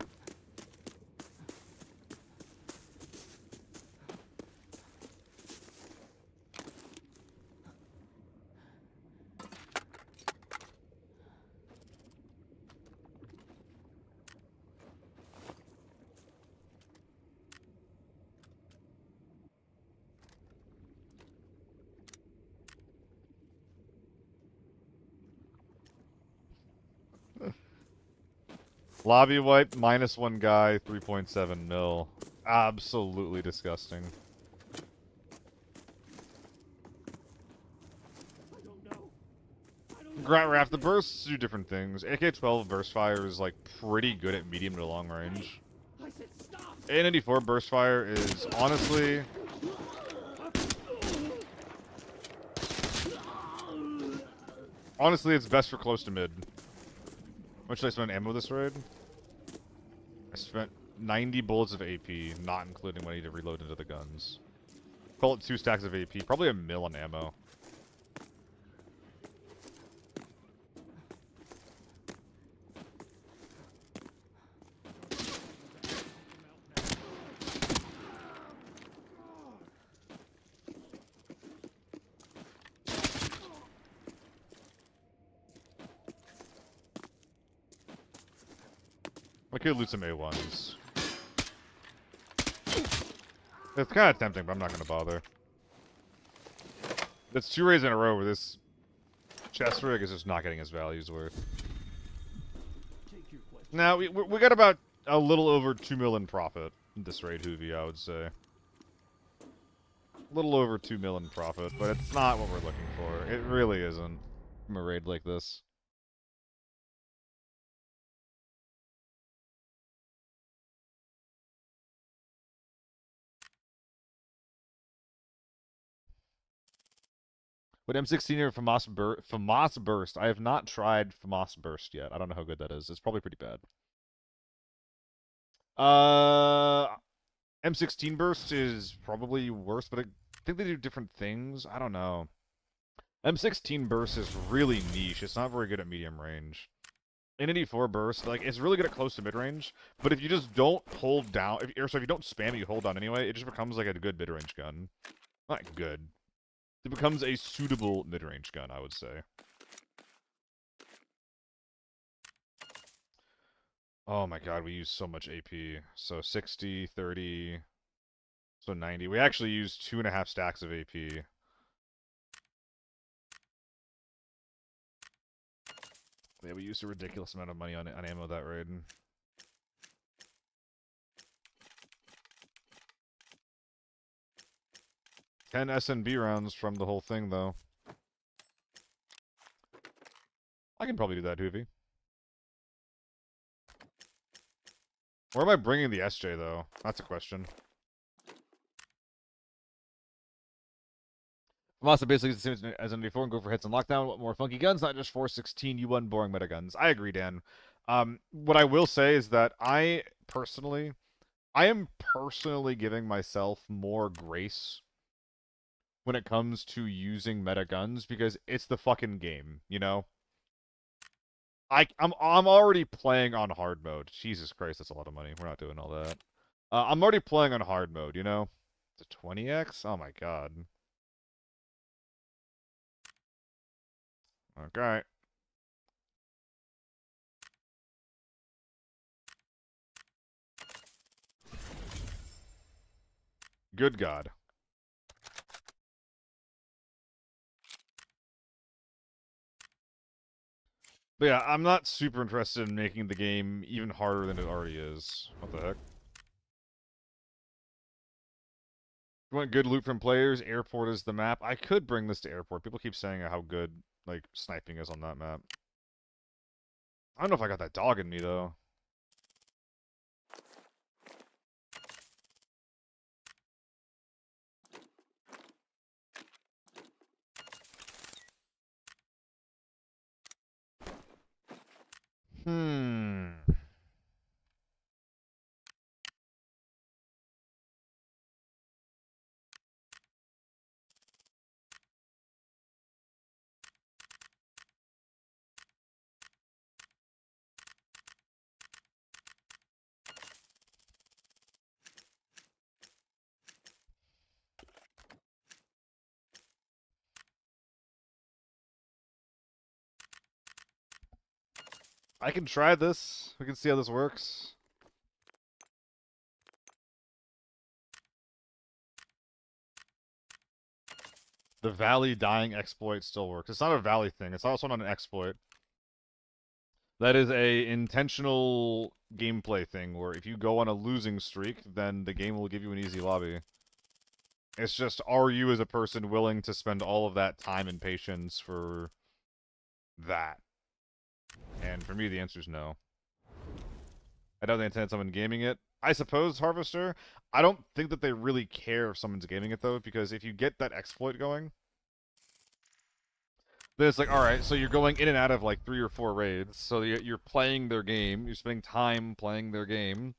Lobby wipe, -1 guy, 3.7 mil. Absolutely disgusting. I don't know. I don't know. Grant Raft, the bursts do different things. AK-12 burst fire is like pretty good at medium to long range. I said stop. A94 burst fire is honestly it's best for close to mid. How much did I spend on ammo this raid? I spent 90 bullets of AP, not including what I need to reload into the guns. Call it 2 stacks of AP, probably a mil on ammo. I could loot some A1s. It's kind of tempting, but I'm not going to bother. That's 2 raids in a row where this chest rig is just not getting his values worth. Take your question. Now, we got about a little over 2 mil in profit in this raid, Hoovy, I would say. A little over 2 mil in profit, but it's not what we're looking for. It really isn't from a raid like this. But M16 or FAMAS Burst? I have not tried FAMAS Burst yet. I don't know how good that is. It's probably pretty bad. M16 Burst is probably worse, but I think they do different things. I don't know. M16 Burst is really niche. It's not very good at medium range. N84 Burst, like, it's really good at close to mid-range, but if you just don't hold down, if you don't spam it, you hold down anyway, it just becomes like a good mid-range gun. Not good. It becomes a suitable mid-range gun, I would say. Oh my god, we use so much AP. So 60, 30, so 90. We actually use 2.5 stacks of AP. Yeah, we used a ridiculous amount of money on ammo that raid. 10 SNB rounds from the whole thing, though. I can probably do that, Hoovy. Where am I bringing the SJ, though? That's a question. Masa basically is the same as N94 and go for hits and lockdown. Want more funky guns, not just 416 U1 boring meta guns. I agree, Dan. What I will say is that I am personally giving myself more grace when it comes to using meta guns because it's the fucking game, you know? I'm already playing on hard mode. Jesus Christ, that's a lot of money. We're not doing all that. I'm already playing on hard mode, you know? It's a 20x? Oh my god. Okay. Good god. But yeah, I'm not super interested in making the game even harder than it already is. What the heck? You want good loot from players? Airport is the map. I could bring this to airport. People keep saying how good like sniping is on that map. I don't know if I got that dog in me though. Hmm. I can try this. We can see how this works. The Valley dying exploit still works. It's not a Valley thing. It's also not an exploit. That is a intentional gameplay thing where if you go on a losing streak, then the game will give you an easy lobby. It's just, are you as a person willing to spend all of that time and patience for that? And for me, the answer is no. I don't think they intended someone gaming it. I suppose, Harvester. I don't think that they really care if someone's gaming it, though, because if you get that exploit going, then it's like, alright, so you're going in and out of like 3 or 4 raids, so you're playing their game, you're spending time playing their game,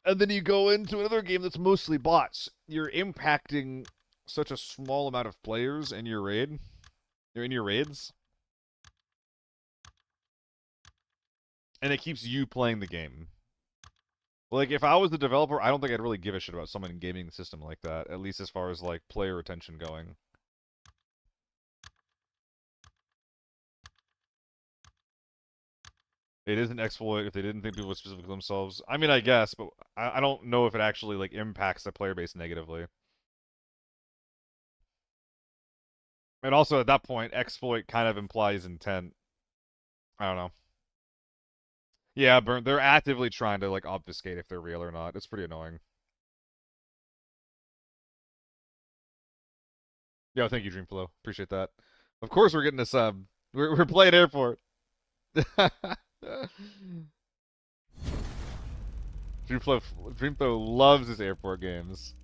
and then you go into another game that's mostly bots. You're impacting such a small amount of players in your raid. You're in your raids. And it keeps you playing the game. Like, if I was the developer, I don't think I'd really give a shit about someone gaming the system like that, at least as far as, like, player retention going. It is an exploit if they didn't think people would specifically themselves. I mean, I guess, but I don't know if it actually, like, impacts the player base negatively. And also, at that point, exploit kind of implies intent. I don't know. Yeah, Burn, they're actively trying to, like, obfuscate if they're real or not. It's pretty annoying. Yeah, thank you, Dreamflow. Appreciate that. Of course we're getting a sub. We're playing airport. Dreamflow loves his airport games.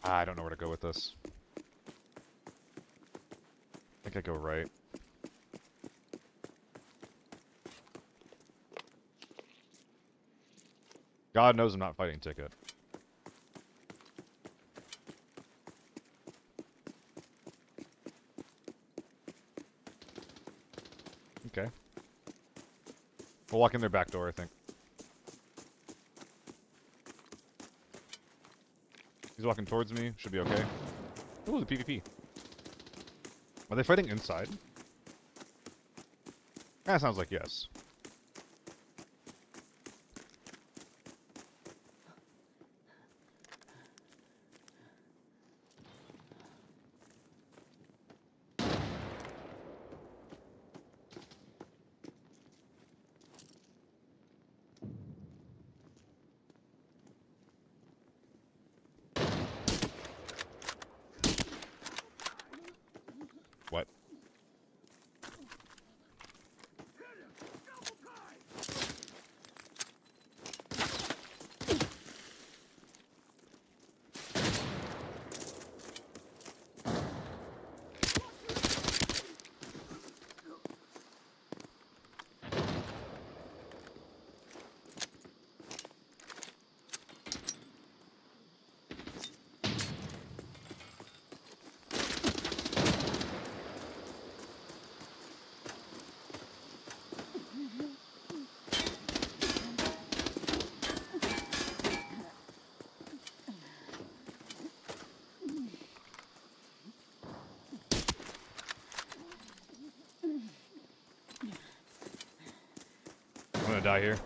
I don't know where to go with this. I think I go right. God knows I'm not fighting ticket. Okay. We'll walk in their back door, I think. He's walking towards me. Should be okay. Ooh, the PvP. Are they fighting inside? That sounds like yes. What? I'm gonna die here.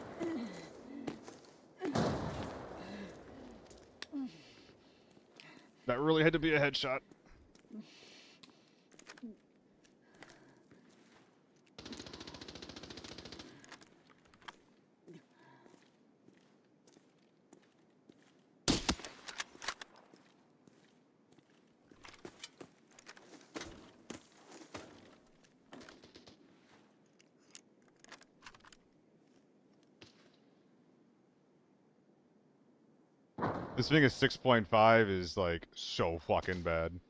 That really had to be a headshot. This thing is 6.5 is like so fucking bad.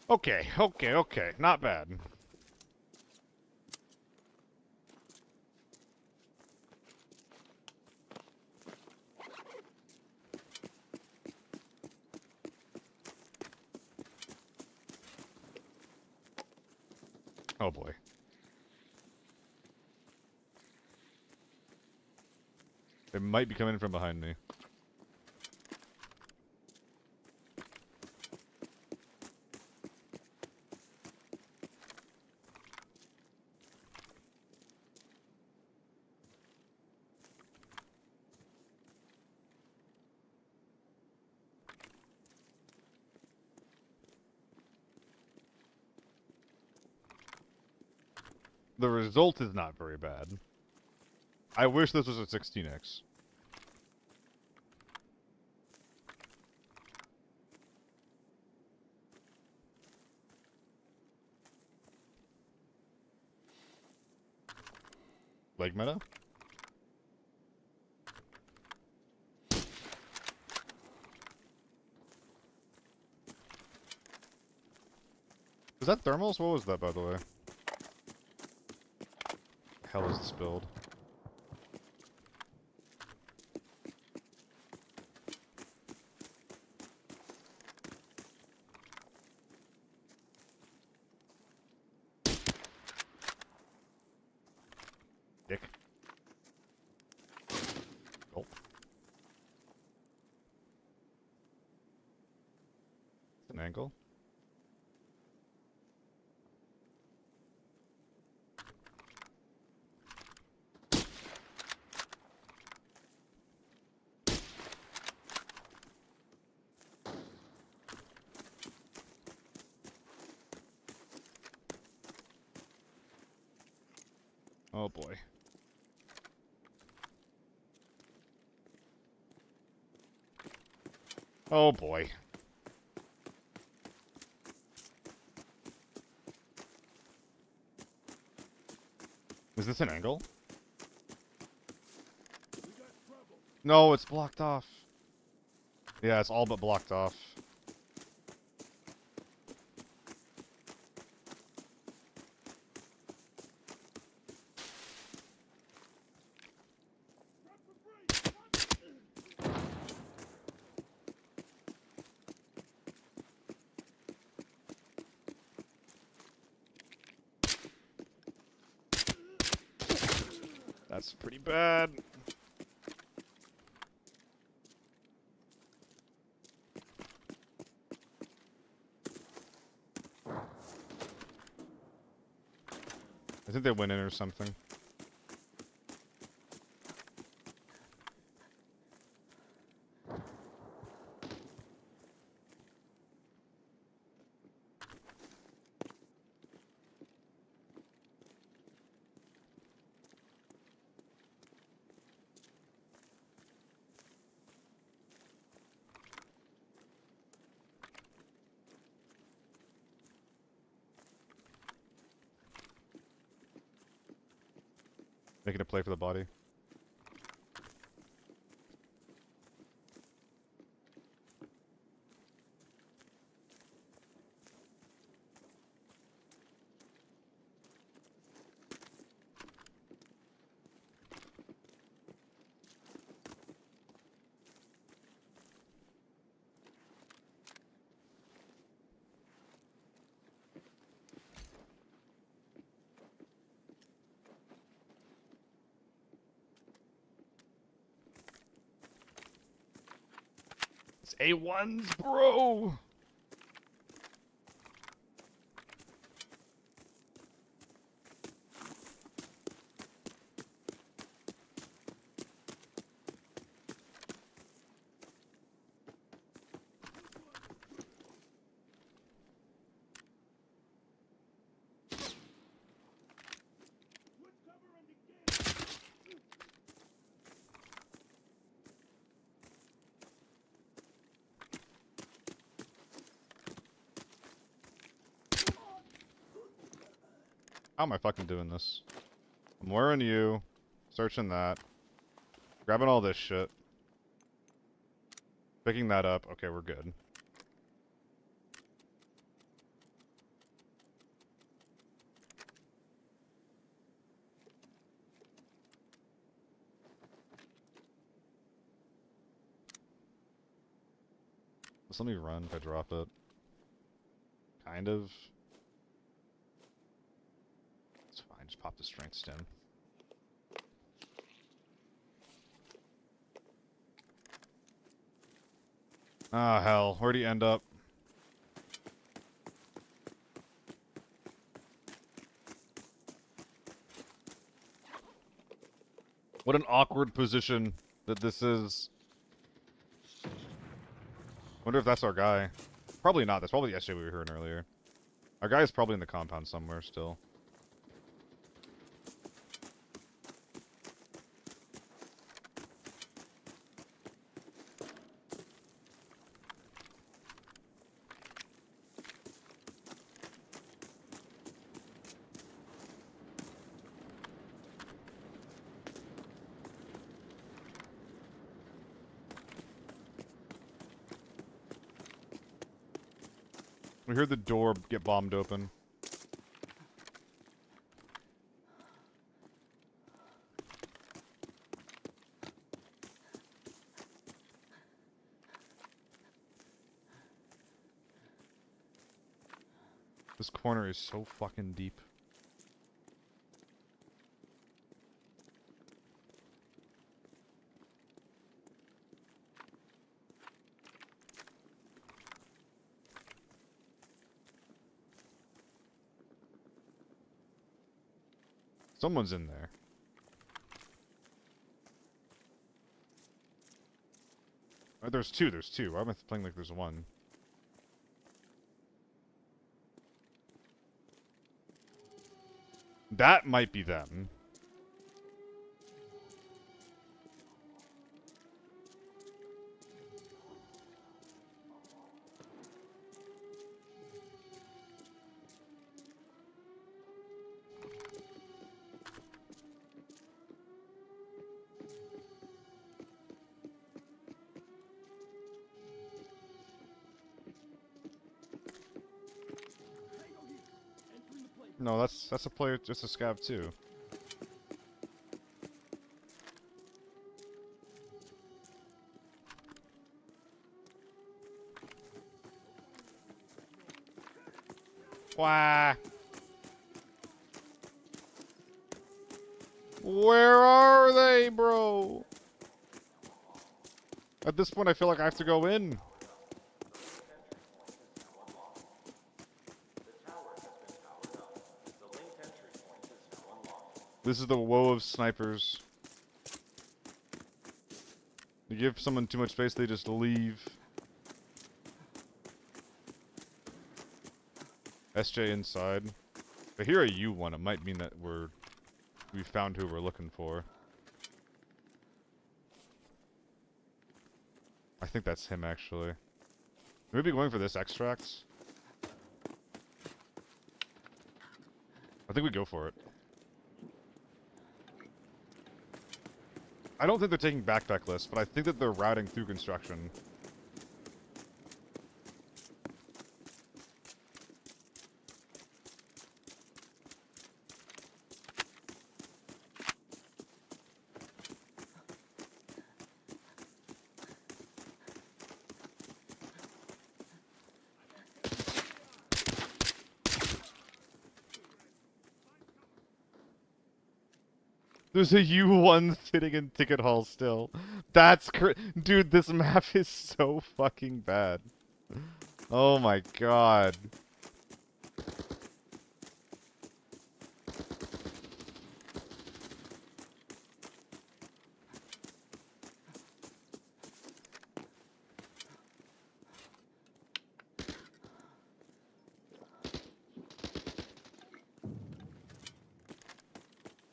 Okay, okay. Not bad. Oh boy. They might be coming from behind me. The result is not very bad. I wish this was a 16x. Leg meta? Was that thermals? What was that, by the way? The hell is this build? Dick. Gulp. It's an angle. Oh boy. Oh boy. Is this an angle? No, it's blocked off. Yeah, it's all but blocked off. That's pretty bad. I think they went in or something. Making a play for the body. It's A1s, bro! How am I fucking doing this? I'm wearing you. Searching that. Grabbing all this shit. Picking that up. Okay, we're good. Just let me run if I drop it. Kind of. It's fine, just pop the strength stem. Ah, hell. Where'd he end up? What an awkward position that this is. Wonder if that's our guy. Probably not. That's probably the SJ we were hearing earlier. Our guy is probably in the compound somewhere still. We heard the door get bombed open. This corner is so fucking deep. Someone's in there. Oh, there's two. Why am I playing like there's one? That might be them. No, that's a player, just a scav too. Wah. Where are they, bro? At this point, I feel like I have to go in. This is the woe of snipers. You give someone too much space, they just leave. SJ inside. If I hear a U1, it might mean that we found who we're looking for. I think that's him, actually. Maybe going for this extract. I think we go for it. I don't think they're taking backpack lists, but I think that they're routing through construction. There's a U1 sitting in ticket hall still. That's dude, this map is so fucking bad. Oh my god.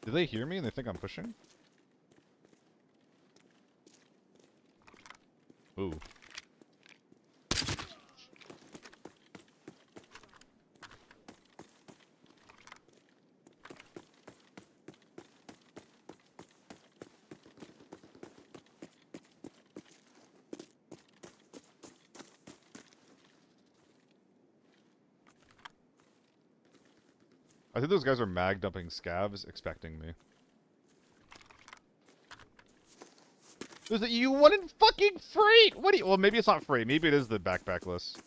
Do they hear me and they think I'm pushing? Ooh. I think those guys are mag dumping scavs, expecting me. There's a U1 in fucking freight! What do you... Well, maybe it's not freight. Maybe it is the backpack list.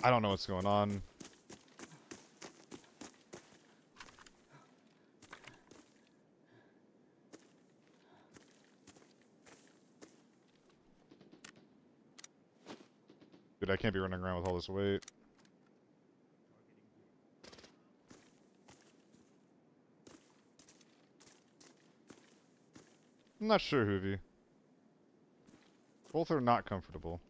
I don't know what's going on. Dude, I can't be running around with all this weight. I'm not sure, Hoovy. Both are not comfortable.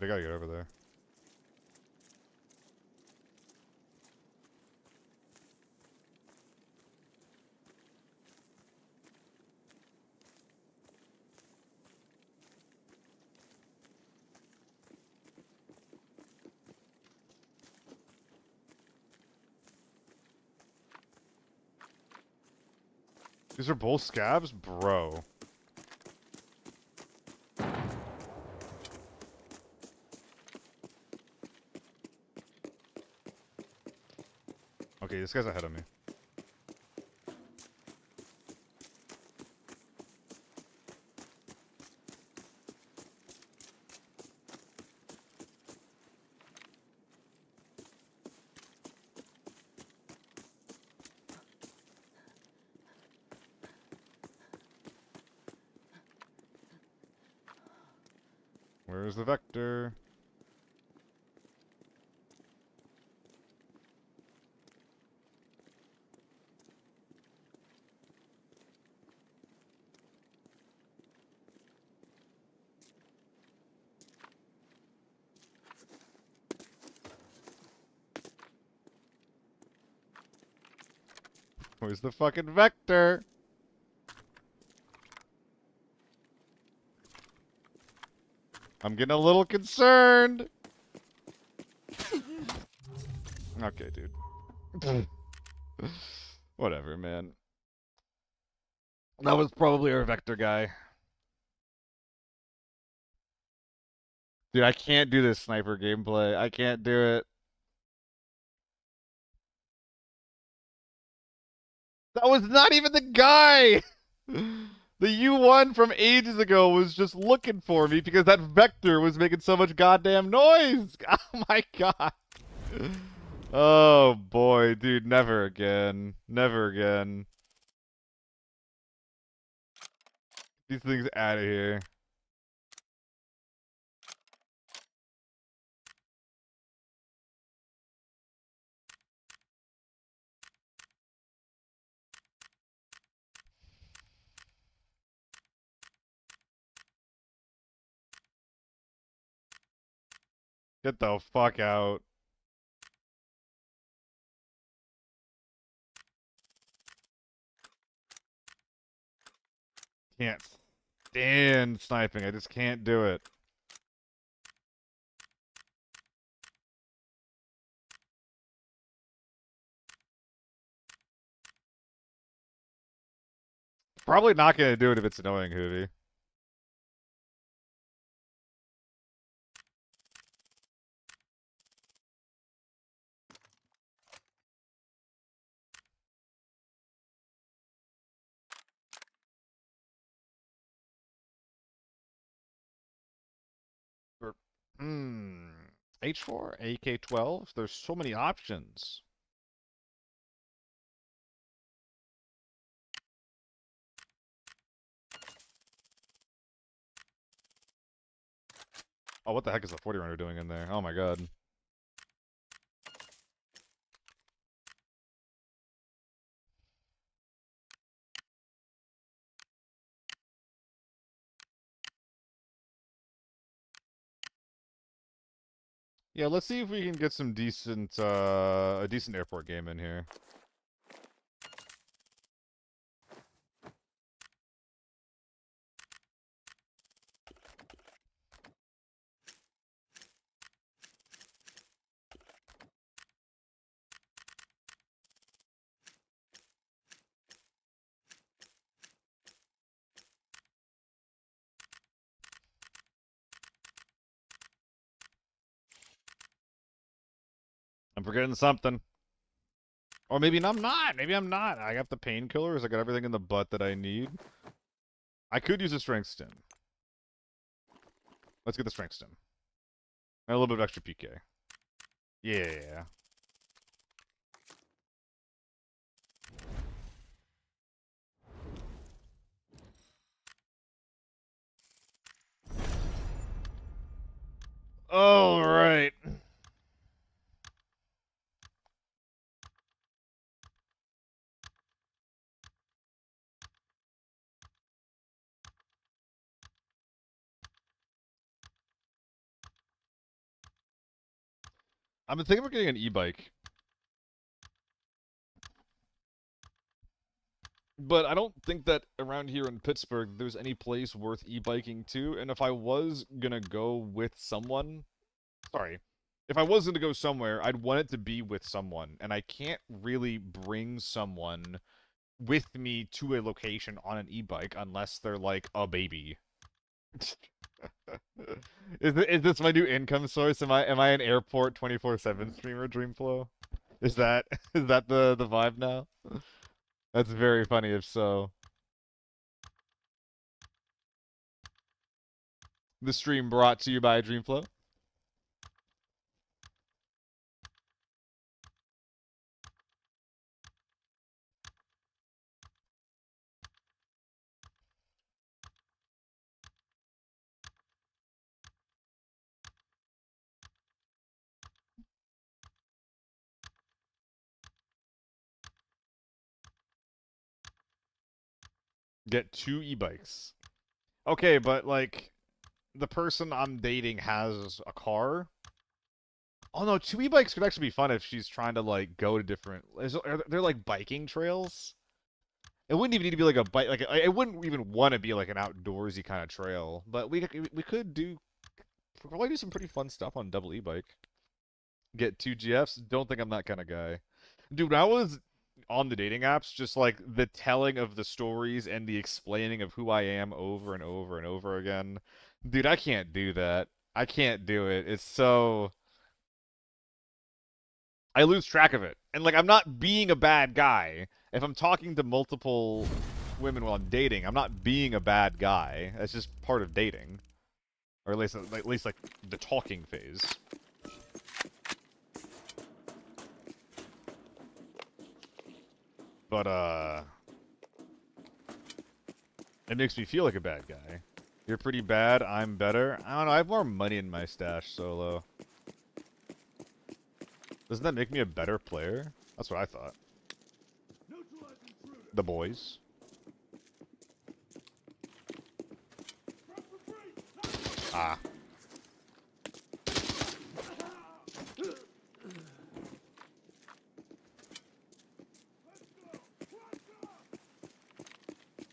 They gotta get over there. These are both scabs? Bro. Okay, this guy's ahead of me. Where's the vector? Where's the fucking vector? I'm getting a little concerned. Okay, dude. Whatever, man. That was probably our vector guy. Dude, I can't do this sniper gameplay. I can't do it. That was not even the guy! The U1 from ages ago was just looking for me because that vector was making so much goddamn noise! Oh my god. Oh boy, dude, never again. Never again. These things out of here. Get the fuck out. Can't stand sniping. I just can't do it. Probably not gonna do it if it's annoying, Hoovy. Hmm. H4, AK-12. There's so many options. Oh, what the heck is the 40 runner doing in there? Oh my god. Yeah, let's see if we can get some decent, a decent airport game in here. I'm forgetting something. Or maybe I'm not. Maybe I'm not. I got the painkillers. I got everything in the butt that I need. I could use a strength stim. Let's get the strength stim. And a little bit of extra PK. Yeah. All right. I've been thinking about getting an e-bike. But I don't think that around here in Pittsburgh there's any place worth e-biking to. And if I was gonna go with someone... Sorry. If I was gonna go somewhere, I'd want it to be with someone. And I can't really bring someone with me to a location on an e-bike unless they're like a baby. Is this my new income source? Am I an airport 24/7 streamer, Dreamflow? Is that the vibe now? That's very funny if so. The stream brought to you by Dreamflow. Get 2 e-bikes. Okay, but like the person I'm dating has a car. Oh no, 2 e-bikes could actually be fun if she's trying to like go to different. Are there like biking trails? It wouldn't even need to be like a bike. Like it wouldn't even want to be like an outdoorsy kind of trail. But we could probably do some pretty fun stuff on double e-bike. Get 2 GFs. Don't think I'm that kind of guy. Dude, when I was on the dating apps, just like the telling of the stories and the explaining of who I am over and over and over again. Dude, I can't do that. I can't do it. It's so... I lose track of it. And like I'm not being a bad guy. If I'm talking to multiple women while I'm dating, I'm not being a bad guy. That's just part of dating. Or at least like the talking phase. But it makes me feel like a bad guy. You're pretty bad, I'm better. I don't know, I have more money in my stash, Solo. Doesn't that make me a better player? That's what I thought. The boys. Ah.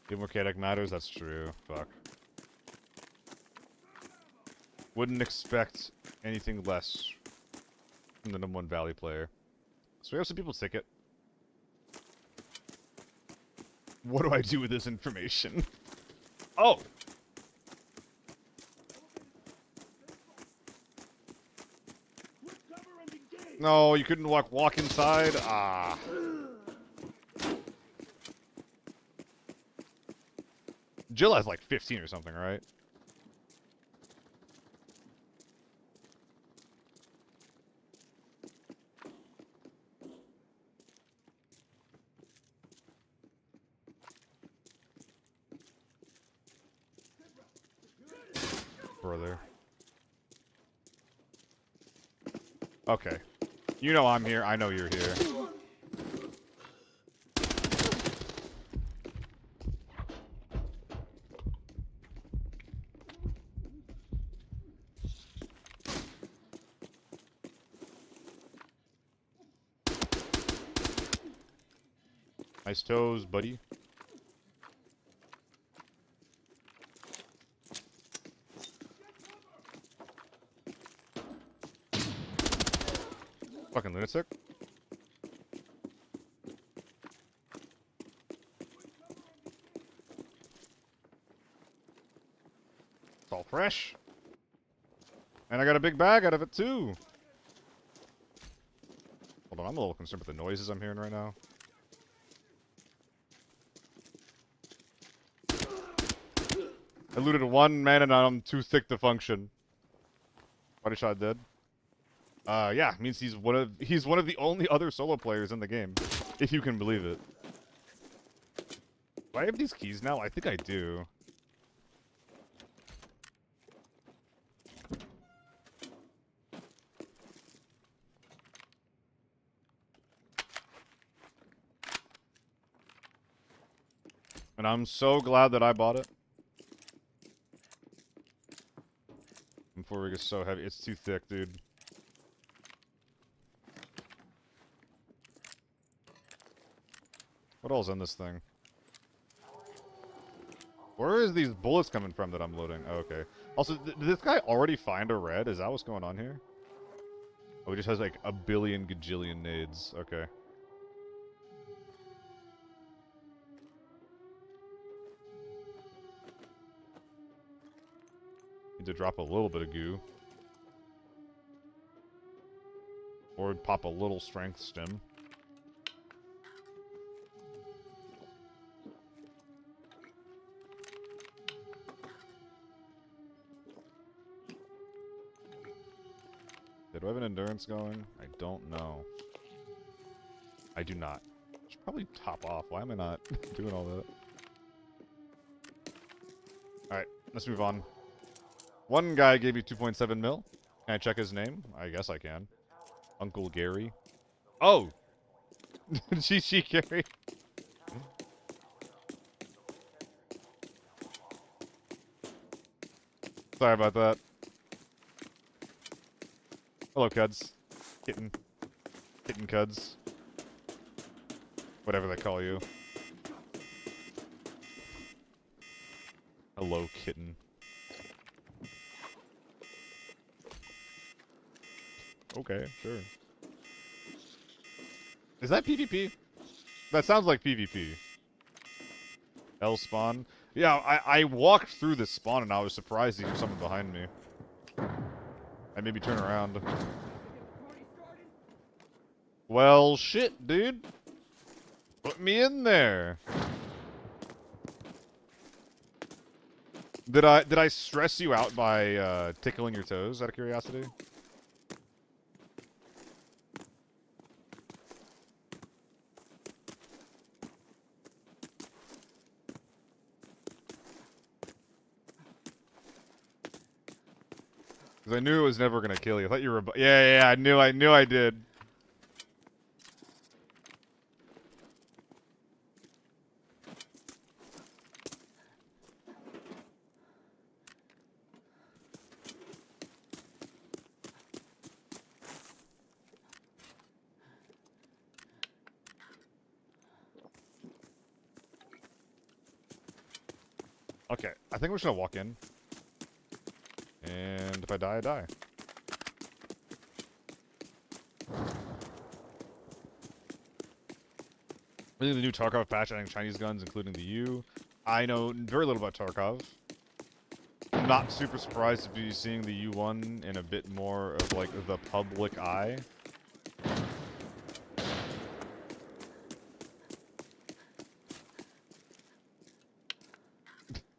Game mechanic matters, that's true. Fuck. Wouldn't expect anything less from the #1 Valley player. So we have some people's ticket. What do I do with this information? Oh! No, you couldn't walk inside? Ah. Jill has like 15 or something, right? Brother. Okay. You know I'm here. I know you're here. Nice toes, buddy. Fucking lunatic. It's all fresh. And I got a big bag out of it too. Hold on, I'm a little concerned with the noises I'm hearing right now. I looted one man and I'm too thick to function. Body shot dead. Yeah, means he's one of the only other solo players in the game, if you can believe it. Do I have these keys now? I think I do. And I'm so glad that I bought it. Before it gets so heavy. It's too thick, dude. What else in this thing? Where is these bullets coming from that I'm loading? Oh, okay. Also, did this guy already find a red? Is that what's going on here? Oh, he just has like a billion gajillion nades. Okay. Need to drop a little bit of goo. Or pop a little strength stem. Do I have an endurance going? I don't know. I do not. I should probably top off. Why am I not doing all that? Alright, let's move on. One guy gave you 2.7 mil. Can I check his name? I guess I can. Uncle Gary. Oh! GG, Gary. Sorry about that. Hello, Cuds. Kitten. Kitten Cuds. Whatever they call you. Hello, kitten. Okay, sure. Is that PvP? That sounds like PvP. L spawn. Yeah, I walked through this spawn and I was surprised to hear someone behind me. I maybe turn around. Well, shit, dude. Put me in there. Did I stress you out by tickling your toes out of curiosity? Because I knew it was never gonna kill you. I thought you were. Yeah, I knew I did. Okay, I think we're just gonna walk in. And if I die, I die. Really, the new Tarkov patch adding Chinese guns, including the U. I know very little about Tarkov. I'm not super surprised to be seeing the U1 in a bit more of like the public eye.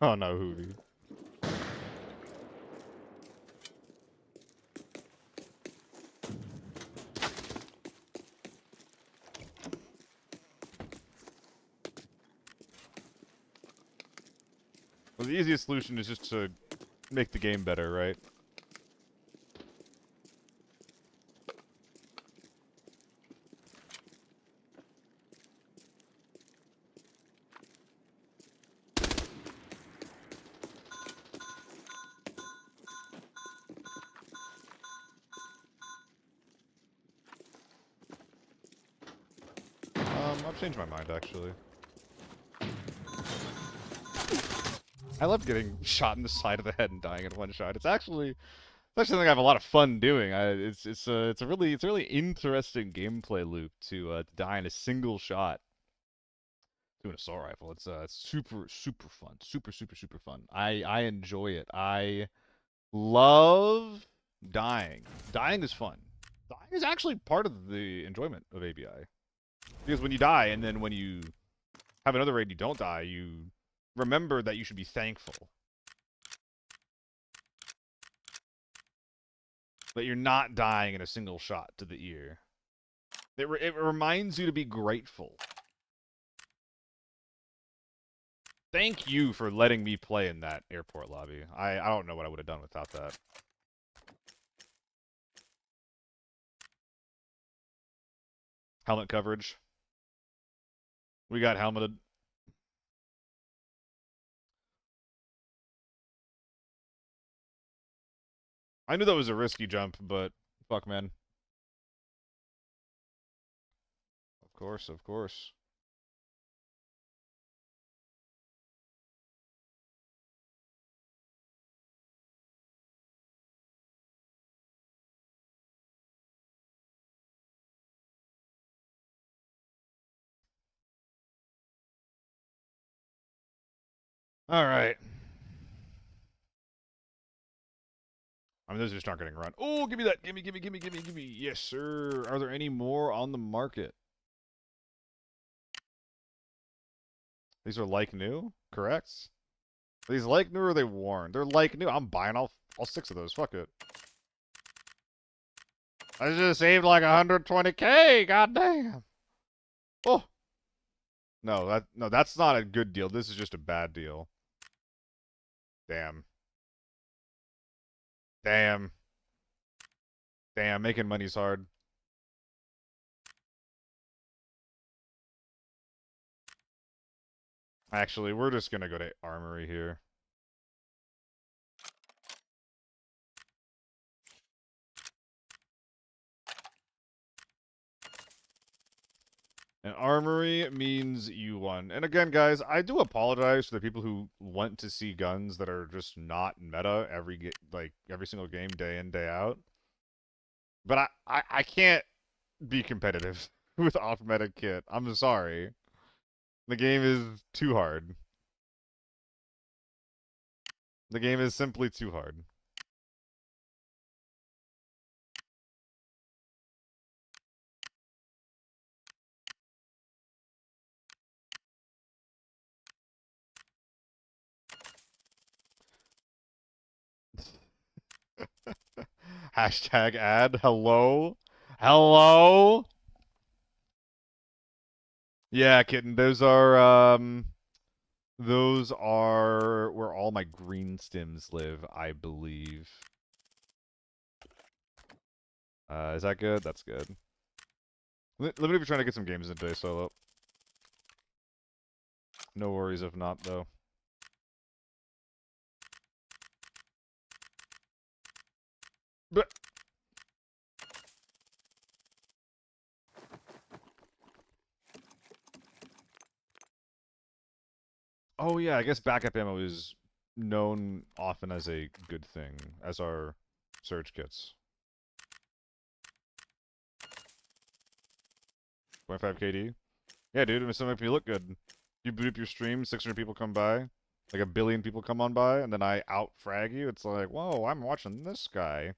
Oh no, Hootie. Well, the easiest solution is just to make the game better, right? I've changed my mind, actually. I love getting shot in the side of the head and dying in one shot. It's actually something I have a lot of fun doing. It's a really interesting gameplay loop to die in a single shot to an assault rifle. It's super fun, super fun. I enjoy it. I love dying. Dying is fun. Dying is actually part of the enjoyment of ABI. Because when you die, and then when you have another raid, you don't die, you remember that you should be thankful. That you're not dying in a single shot to the ear. It reminds you to be grateful. Thank you for letting me play in that airport lobby. I don't know what I would have done without that. Helmet coverage. We got helmeted. I knew that was a risky jump, but fuck, man. Of course, of course. All right. I mean, those just aren't getting run. Oh, give me that. Give me. Yes, sir. Are there any more on the market? These are like new? Correct? Are these like new or are they worn? They're like new. I'm buying all 6 of those. Fuck it. I just saved like 120k. Goddamn. Oh. No, that's not a good deal. This is just a bad deal. Damn. Damn. Damn, making money's hard. Actually, we're just gonna go to Armory here. And Armory means you won. And again, guys, I do apologize to the people who want to see guns that are just not meta every single game, day in, day out. But I can't be competitive with off-meta kit. I'm sorry. The game is too hard. The game is simply too hard. Hashtag ad. Hello? Hello? Yeah, kitten. Those are where all my green stims live, I believe. Is that good? That's good. Let me be trying to get some games in today, solo. No worries if not, though. But oh yeah, I guess backup ammo is known often as a good thing, as are surge kits. 0.5 KD? Yeah, dude, it's gonna make me look good. You boot up your stream, 600 people come by, like 1 billion people come on by, and then I out-frag you. It's like, whoa, I'm watching this guy.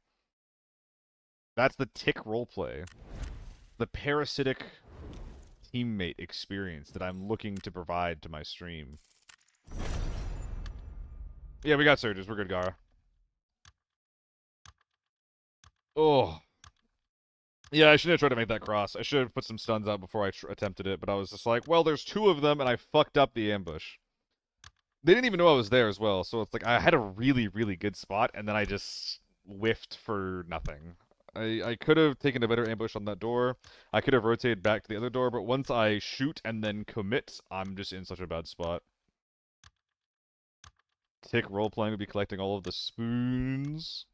That's the tick roleplay. The parasitic teammate experience that I'm looking to provide to my stream. Yeah, we got surges. We're good, Gara. Oh. Yeah, I should have tried to make that cross. I should have put some stuns out before I attempted it, but I was just like, well, there's 2 of them, and I fucked up the ambush. They didn't even know I was there as well, so it's like I had a really good spot, and then I just whiffed for nothing. I could have taken a better ambush on that door. I could have rotated back to the other door, but once I shoot and then commit, I'm just in such a bad spot. Tick roleplaying would be collecting all of the spoons.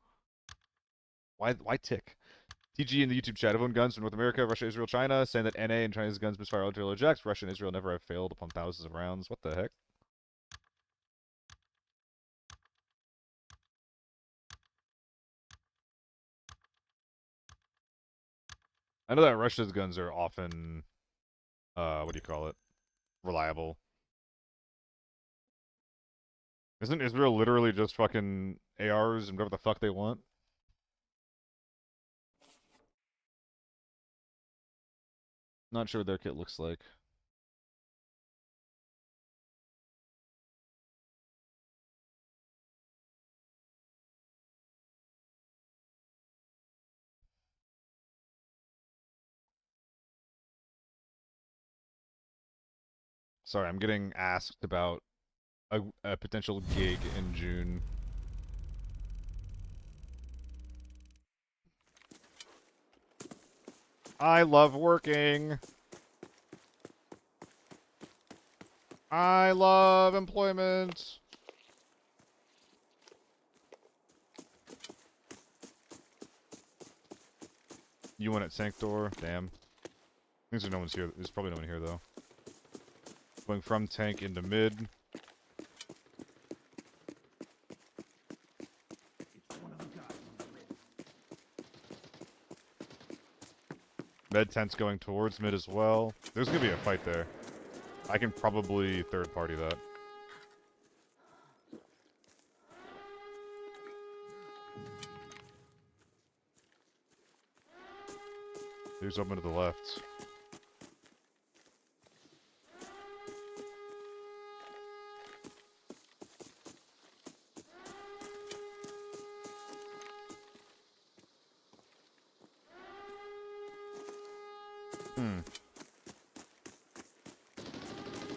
Why tick? TG in the YouTube chat. Everyone guns from North America, Russia, Israel, China, saying that NA and China's guns misfire artillery ejects. Russia and Israel never have failed upon thousands of rounds. What the heck? I know that Russia's guns are often, what do you call it? Reliable. Isn't Israel literally just fucking ARs and whatever the fuck they want? Not sure what their kit looks like. Sorry, I'm getting asked about a potential gig in June. I love working. I love employment. You went at tank door? Damn. There's no one's here. There's probably no one here though. Going from tank into mid. Med tent's going towards mid as well. There's gonna be a fight there. I can probably third party that. There's open to the left.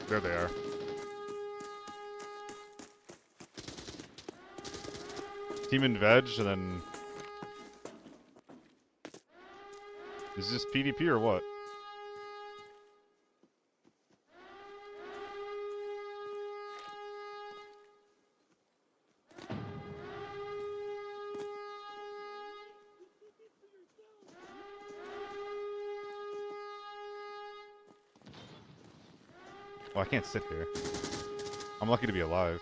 There they are. Team in veg, and then... Is this PvP or what? Well, I can't sit here. I'm lucky to be alive.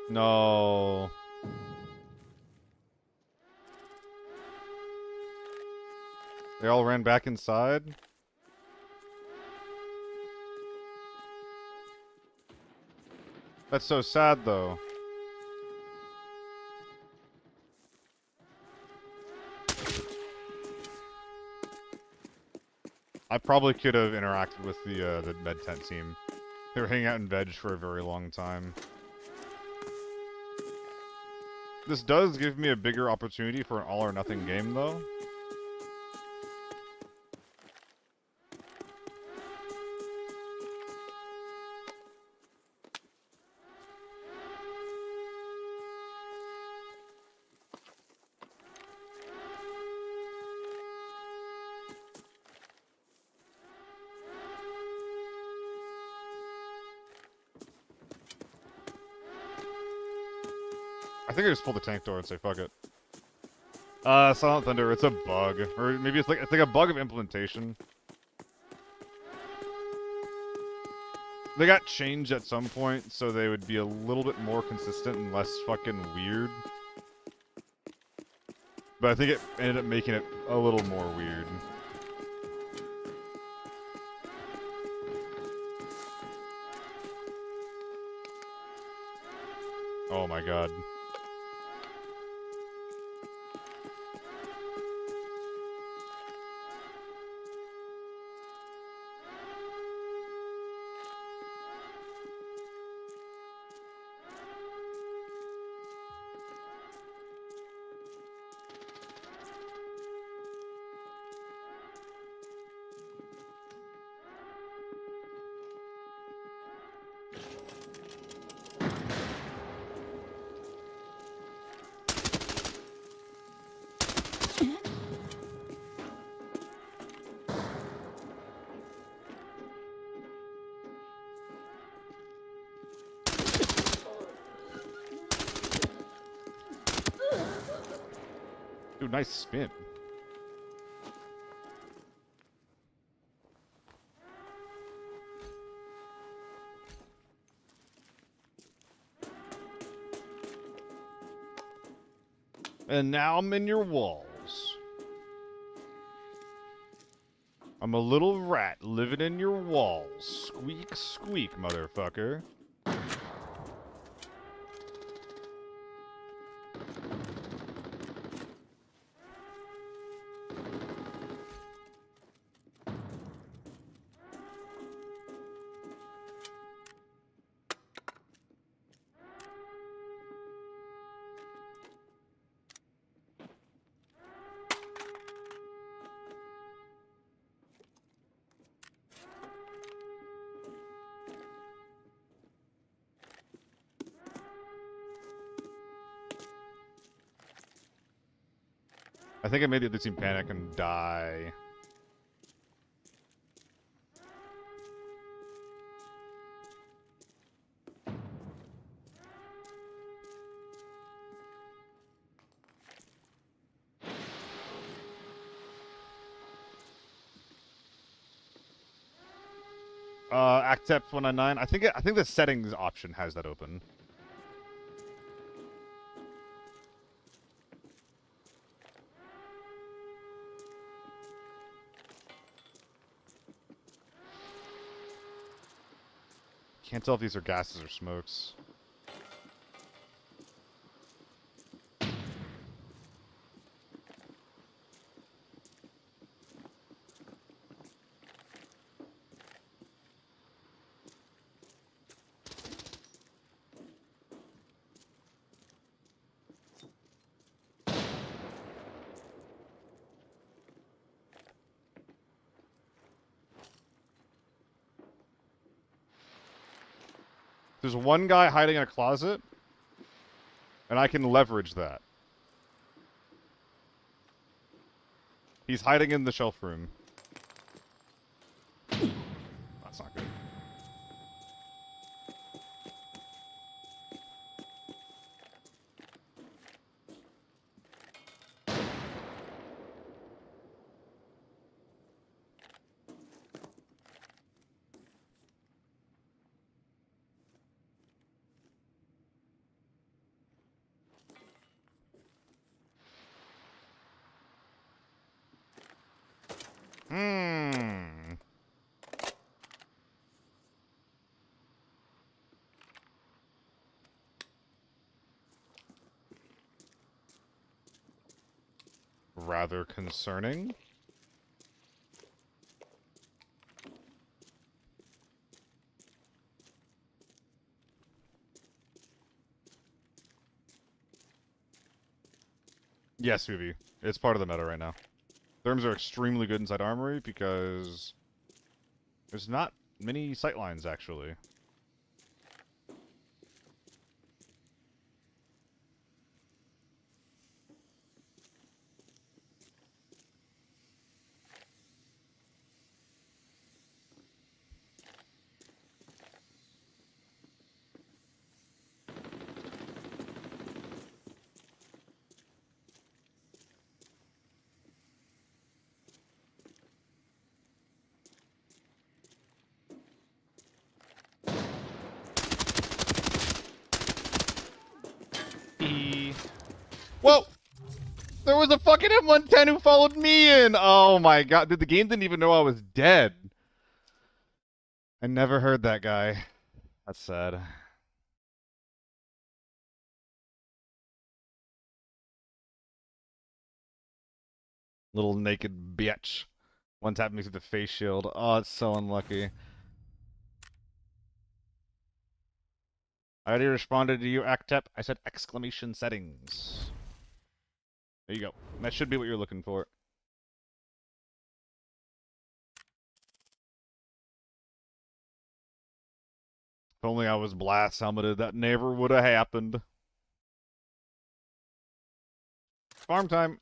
No. They all ran back inside? That's so sad, though. I probably could have interacted with the med tent team. They were hanging out in veg for a very long time. This does give me a bigger opportunity for an all-or-nothing game, though. I think I just pull the tank door and say fuck it. Silent Thunder, it's a bug. Or maybe it's like a bug of implementation. They got changed at some point, so they would be a little bit more consistent and less fucking weird. But I think it ended up making it a little more weird. Oh my god. Ooh, nice spin. And now I'm in your walls. I'm a little rat living in your walls. Squeak, squeak, motherfucker. I think I made the other team panic and die. Actep 199. I think the settings option has that open. Can't tell if these are gases or smokes. There's one guy hiding in a closet, and I can leverage that. He's hiding in the shelf room. That's not good. Hmm. Rather concerning. Yes, Ubi. It's part of the meta right now. Therms are extremely good inside armory because there's not many sightlines, actually. Whoa! There was a fucking M110 who followed me in! Oh my god, dude, the game didn't even know I was dead. I never heard that guy. That's sad. Little naked bitch. One tap me through the face shield. Oh, it's so unlucky. I already responded to you, Actep. I said exclamation settings. There you go. That should be what you're looking for. If only I was blast helmeted, that never would have happened. Farm time.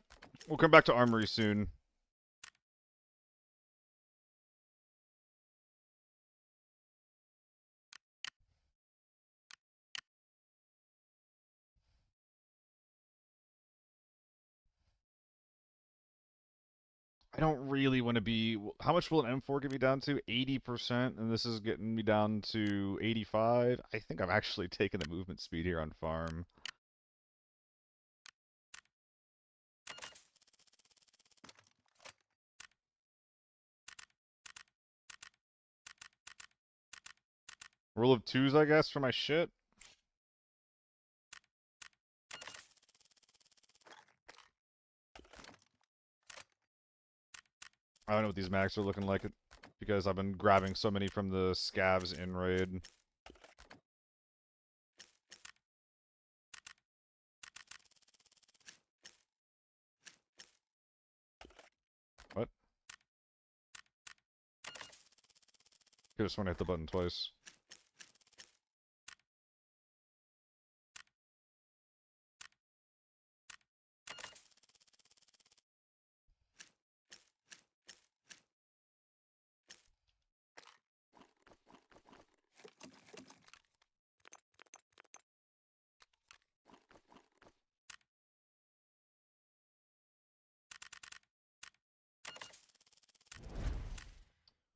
We'll come back to armory soon. I don't really want to be... How much will an M4 get me down to? 80%, and this is getting me down to 85. I think I'm actually taking the movement speed here on farm. Rule of twos, I guess, for my shit. I don't know what these mags are looking like because I've been grabbing so many from the scavs in raid. What? Could have sworn I hit the button twice.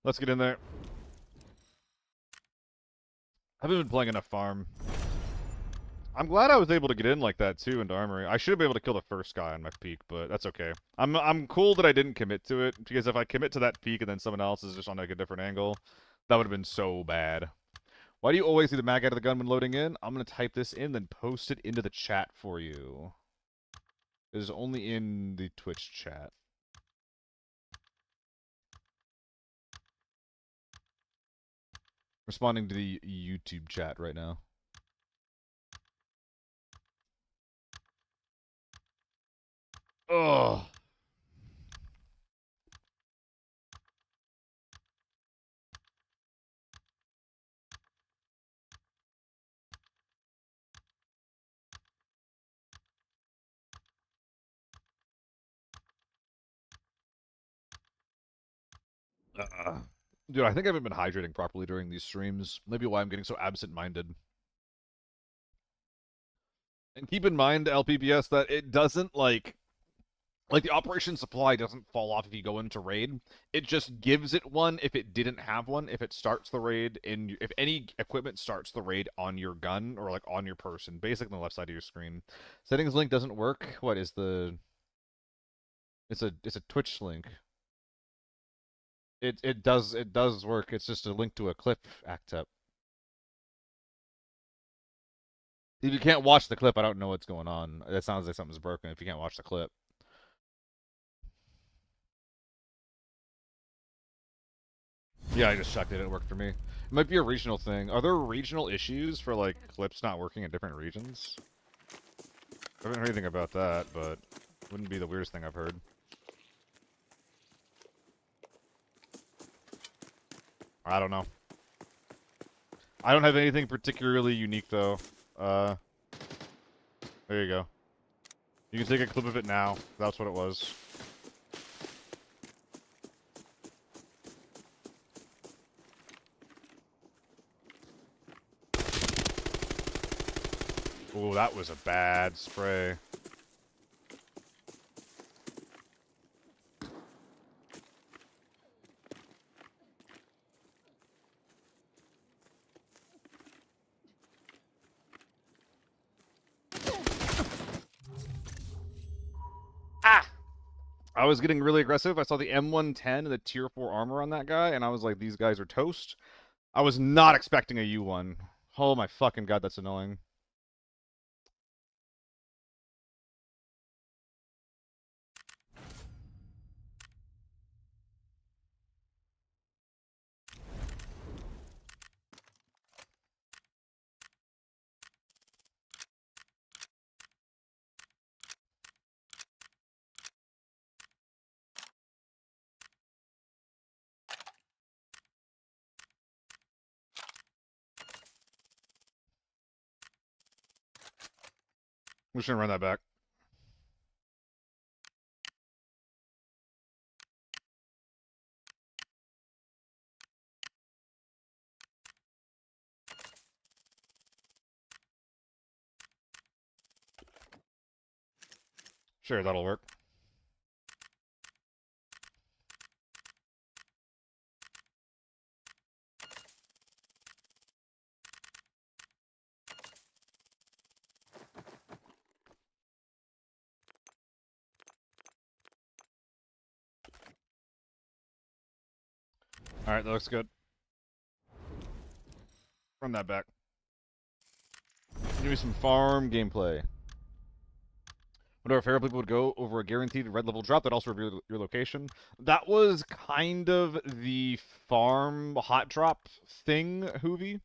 Let's get in there. I haven't been playing enough farm. I'm glad I was able to get in like that too into armory. I should have been able to kill the first guy on my peak, but that's okay. I'm cool that I didn't commit to it, because if I commit to that peak and then someone else is just on like a different angle, that would have been so bad. Why do you always see the mag out of the gun when loading in? I'm gonna type this in, then post it into the chat for you. It is only in the Twitch chat. Responding to the YouTube chat right now. Ugh. Dude, I think I haven't been hydrating properly during these streams. Maybe why I'm getting so absent-minded. And keep in mind, LPPS, that it doesn't, like the operation supply doesn't fall off if you go into raid. It just gives it one if it didn't have one. If it starts the raid if any equipment starts the raid on your gun or like on your person, basically on the left side of your screen. Settings link doesn't work. What is the? It's a Twitch link. It does work. It's just a link to a clip act up. If you can't watch the clip, I don't know what's going on. That sounds like something's broken if you can't watch the clip. Yeah, I just checked it. It worked for me. It might be a regional thing. Are there regional issues for, like, clips not working in different regions? I haven't heard anything about that, but it wouldn't be the weirdest thing I've heard. I don't know. I don't have anything particularly unique, though. There you go. You can take a clip of it now. That's what it was. Ooh, that was a bad spray. Ah! I was getting really aggressive. I saw the M110 and the tier 4 armor on that guy, and I was like, these guys are toast. I was not expecting a U1. Oh my fucking god, that's annoying. I'm just gonna run that back. Sure, that'll work. Alright, that looks good. Run that back. Give me some farm gameplay. Wonder if people would go over a guaranteed red level drop that also revealed your location. That was kind of the farm hot drop thing, Hoovy.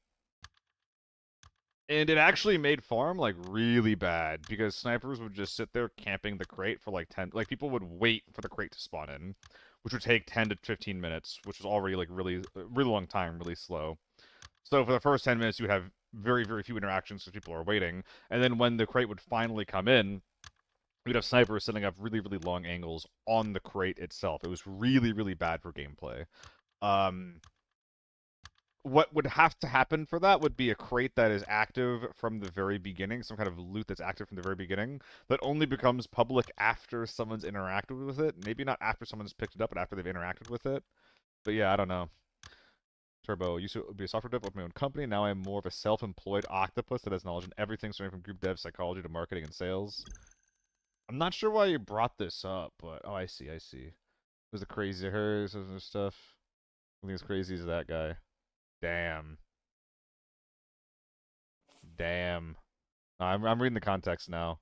And it actually made farm, like, really bad, because snipers would just sit there camping the crate for, like, 10... Like, people would wait for the crate to spawn in, which would take 10 to 15 minutes, which was already, like, really long time, really slow. So for the first 10 minutes, you would have very, very few interactions because people are waiting, and then when the crate would finally come in, you'd have snipers setting up really, really long angles on the crate itself. It was really, really bad for gameplay. What would have to happen for that would be a crate that is active from the very beginning, some kind of loot that's active from the very beginning, that only becomes public after someone's interacted with it. Maybe not after someone's picked it up, but after they've interacted with it. But yeah, I don't know. Turbo, used to be a software dev with my own company. Now I'm more of a self-employed octopus that has knowledge in everything, starting from group dev, psychology, to marketing and sales. I'm not sure why you brought this up, but... Oh, I see, I see. There's the crazy hers, there's stuff. I think as crazy as that guy. Damn. Damn. No, I'm reading the context now.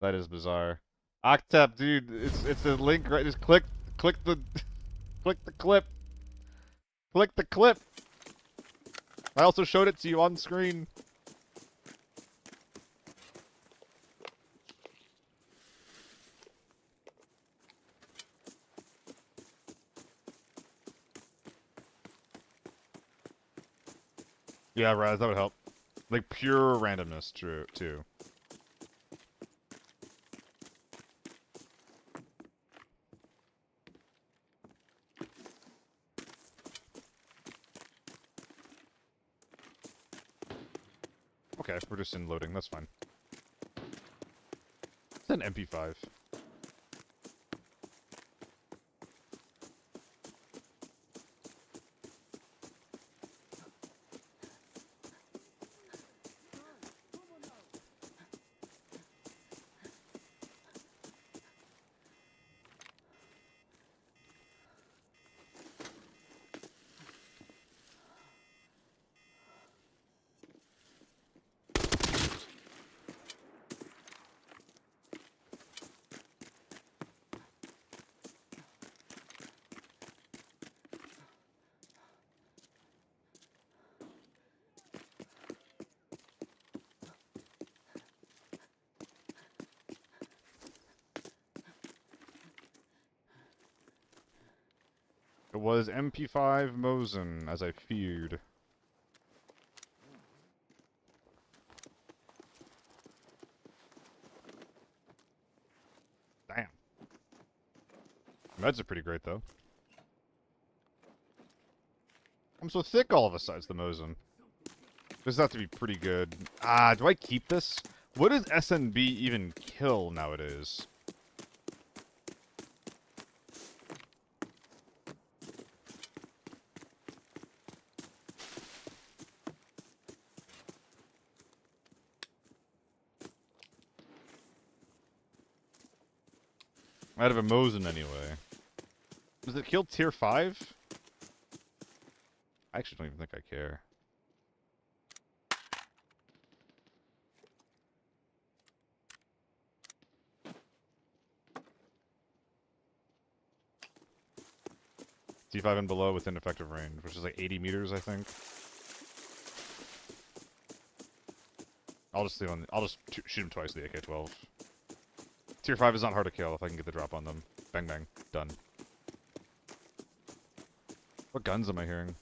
That is bizarre. Octap, dude, it's the link right. Just click the click the clip. Click the clip. I also showed it to you on screen. Yeah, Raz, that would help. Like pure randomness, true too. Okay, we're just in loading. That's fine. It's an MP5. It was MP5 Mosin, as I feared. Damn. Meds are pretty great, though. I'm so thick all of a sudden, it's the Mosin. This has to be pretty good. Ah, do I keep this? What does SNB even kill nowadays? Out of a Mosin, anyway. Does it kill tier 5? I actually don't even think I care. T5 and below within effective range, which is like 80 meters, I think. I'll just shoot him twice with the AK-12. Tier 5 is not hard to kill if I can get the drop on them. Bang bang. Done. What guns am I hearing?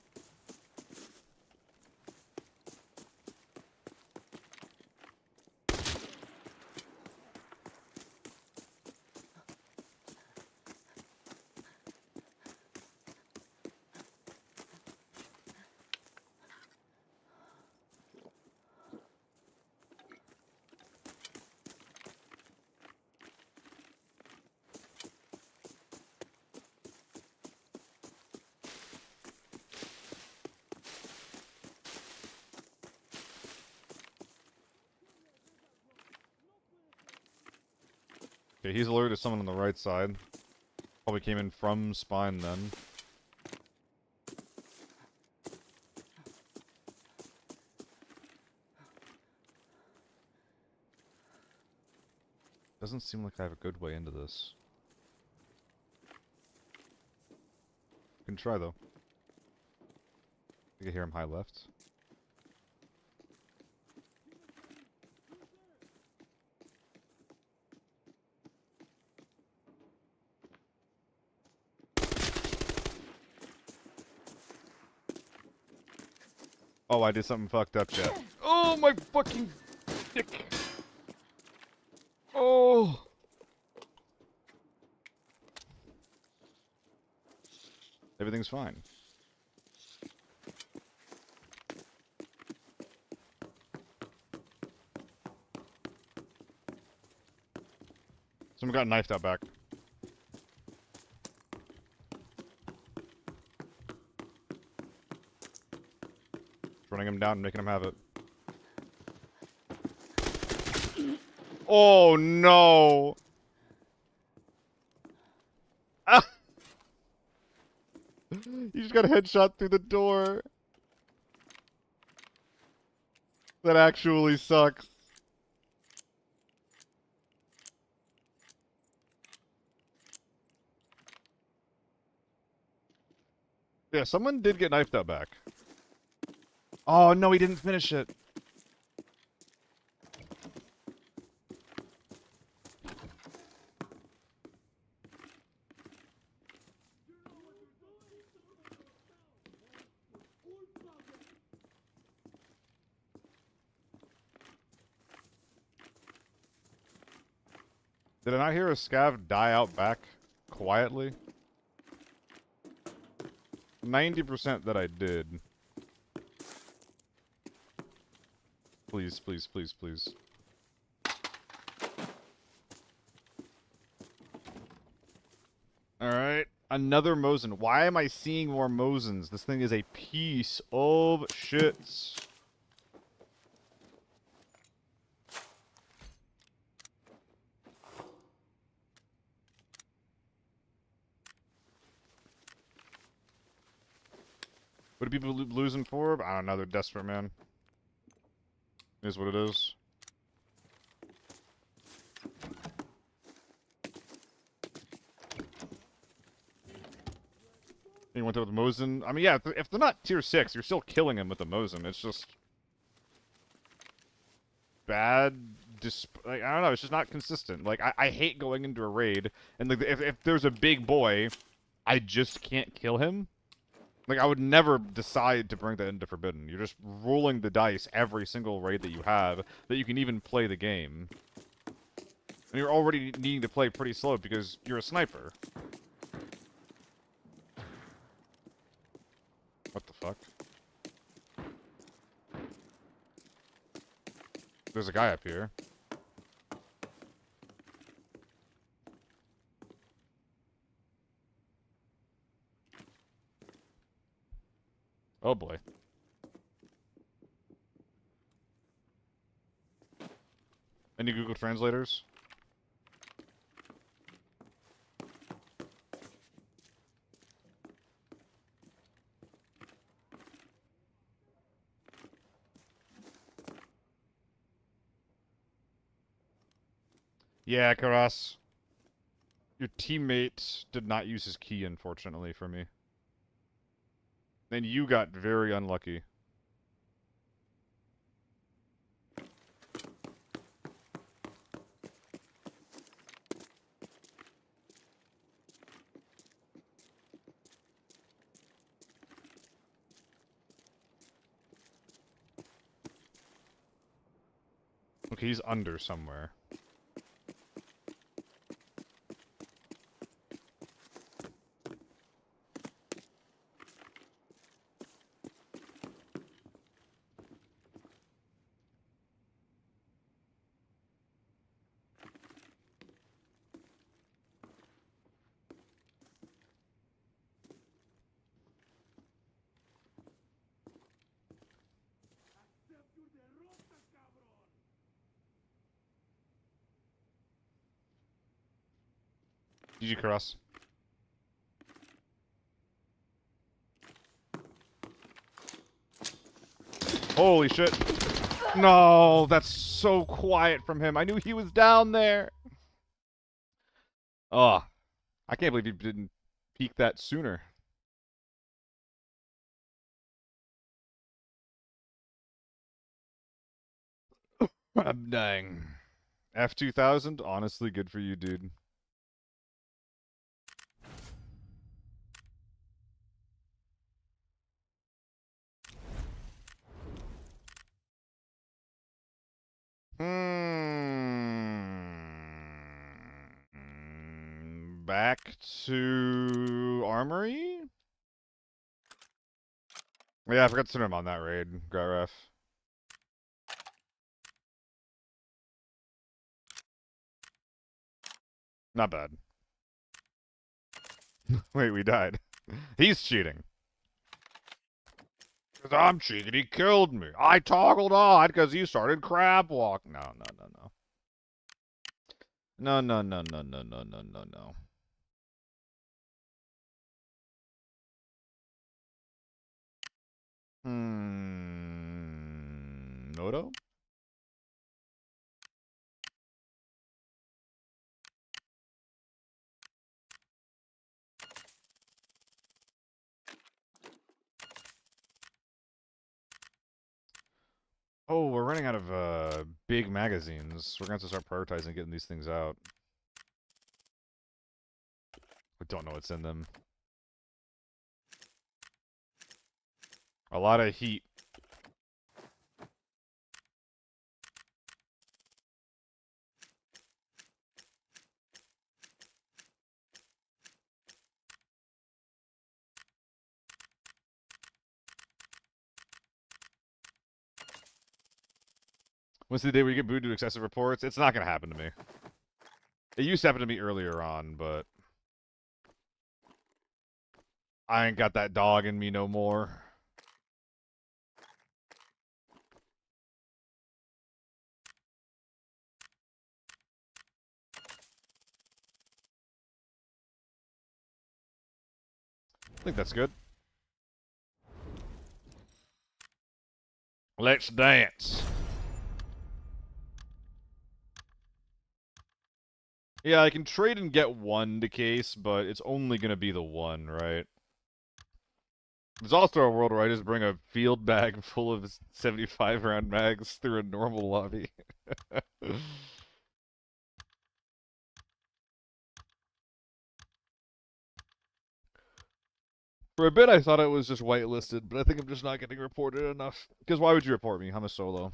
Okay, he's alerted to someone on the right side. Probably came in from spine then. Doesn't seem like I have a good way into this. Can try though. I can hear him high left. Oh, I did something fucked up, chat. Oh, my fucking dick. Oh. Everything's fine. Someone got knifed out back. Running him down and making him have it. Oh no! Ah! You just got a headshot through the door. That actually sucks. Yeah, someone did get knifed out back. Oh no, he didn't finish it. Did I not hear a scav die out back quietly? 90% that I did. Please, please, please, please. Alright, another Mosin. Why am I seeing more Mosins? This thing is a piece of shit. What do people lose in FORB? I don't know, they're desperate, man. It is what it is. You went there with Mosin. I mean, yeah, if they're not tier 6, you're still killing him with the Mosin. It's just bad. Like, I don't know. It's just not consistent. Like, I hate going into a raid and like if there's a big boy, I just can't kill him. Like, I would never decide to bring that into Forbidden. You're just rolling the dice every single raid that you have that you can even play the game. And you're already needing to play pretty slow because you're a sniper. What the fuck? There's a guy up here. Oh boy. Any Google translators? Yeah, Karas. Your teammate did not use his key, unfortunately, for me. And you got very unlucky. Okay, he's under somewhere. GG Cross. Holy shit. No, that's so quiet from him. I knew he was down there. Oh, I can't believe you didn't peek that sooner. I'm dying. F2000, honestly, good for you, dude. Back to Armory? Yeah, I forgot to turn him on that raid, Gref. Not bad. Wait, we died. He's cheating. Because I'm cheating, he killed me. I toggled on because he started crab walk. No, no, no, no. No, no, no, no, no, no, no, no, no. Noto? Oh, we're running out of big magazines. We're going to have to start prioritizing getting these things out. We don't know what's in them. A lot of heat. When's the day where you get booed to excessive reports? It's not going to happen to me. It used to happen to me earlier on, but I ain't got that dog in me no more. I think that's good. Let's dance. Yeah, I can trade and get one to case, but it's only going to be the one, right? There's also a world where I just bring a field bag full of 75-round mags through a normal lobby. For a bit, I thought it was just whitelisted, but I think I'm just not getting reported enough. Because why would you report me? I'm a solo.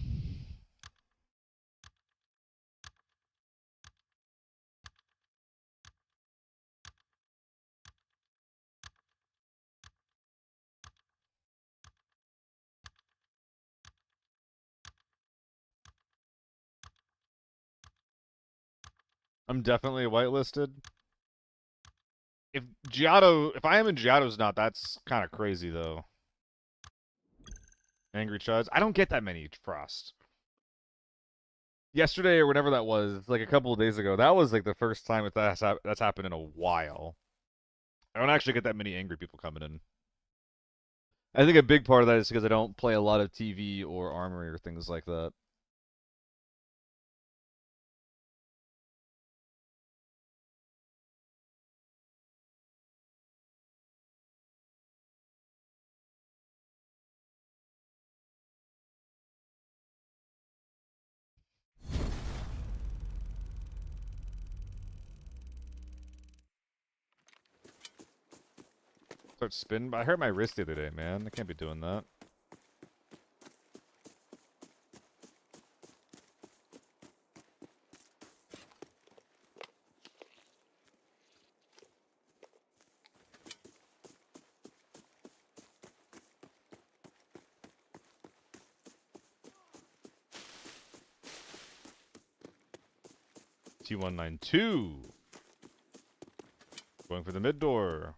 I'm definitely whitelisted. If I am in Giotto's not, that's kind of crazy, though. Angry Chuds. I don't get that many, Frost. Yesterday or whenever that was, like a couple of days ago, that was like the first time that's happened in a while. I don't actually get that many angry people coming in. I think a big part of that is because I don't play a lot of TV or Armory or things like that. Start spinning, but I hurt my wrist the other day, man. I can't be doing that. T192. Going for the mid door.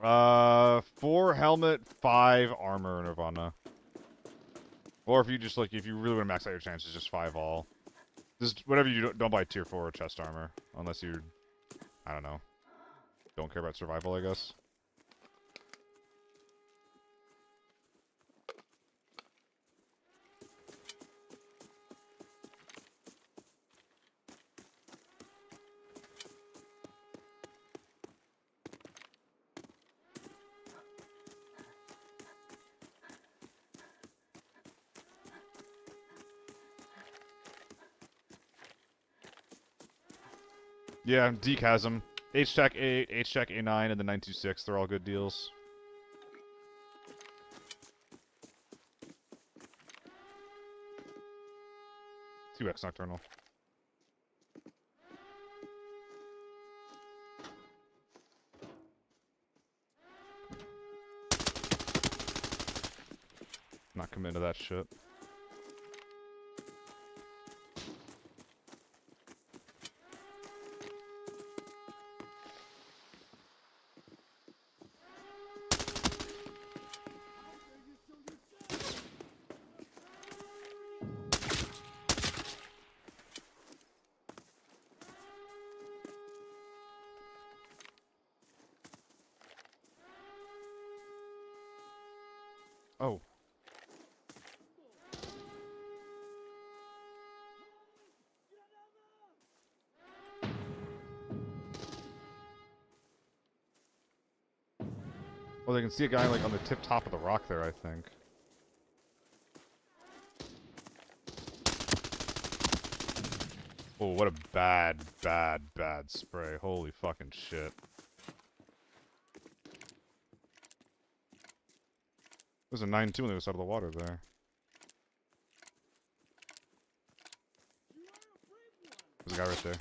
4 helmet, 5 armor, Nirvana. Or if you just like, if you really want to max out your chances, just 5 all. Just whatever you don't buy tier 4 chest armor, unless you, I don't know, don't care about survival, I guess. Yeah, Deke has them. H-Tech 8, H-Tech A9, and the 926. They're all good deals. Two-X Nocturnal. Not committing to that shit. Oh. Well, they can see a guy like on the tip top of the rock there, I think. Oh, what a bad, bad, bad spray. Holy fucking shit. There's a 9-2 on the other side of the water there. There's a guy right there.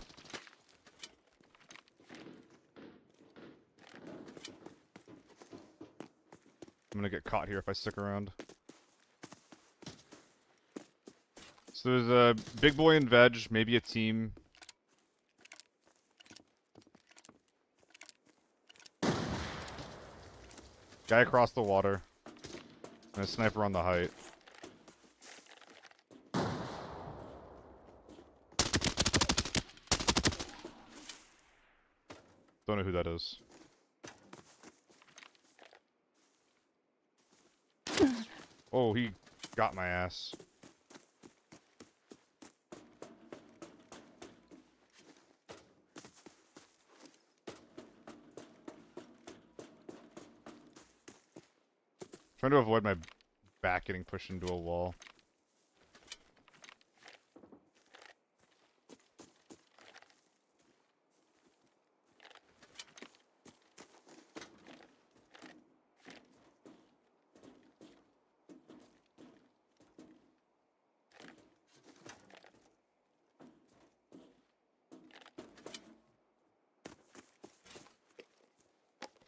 I'm gonna get caught here if I stick around. So there's a big boy and veg, maybe a team. Guy across the water. And a sniper on the height. Don't know who that is. Oh, he got my ass. Trying to avoid my back getting pushed into a wall.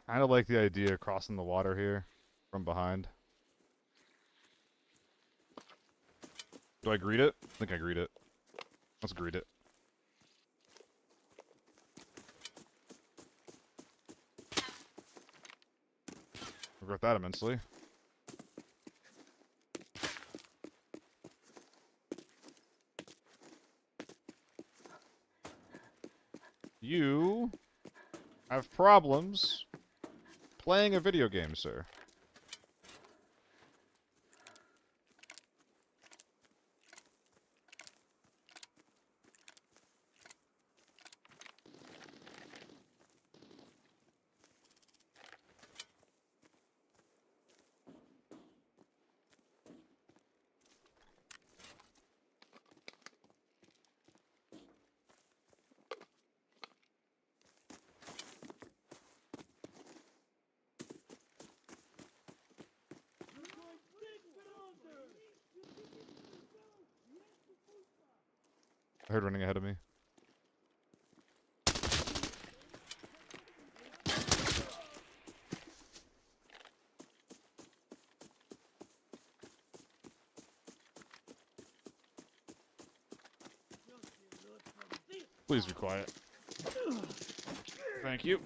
I kind of like the idea of crossing the water here from behind. Do I greet it? I think I greet it. Let's greet it. Regret that immensely. You have problems playing a video game, sir. I heard running ahead of me. Please be quiet. Thank you.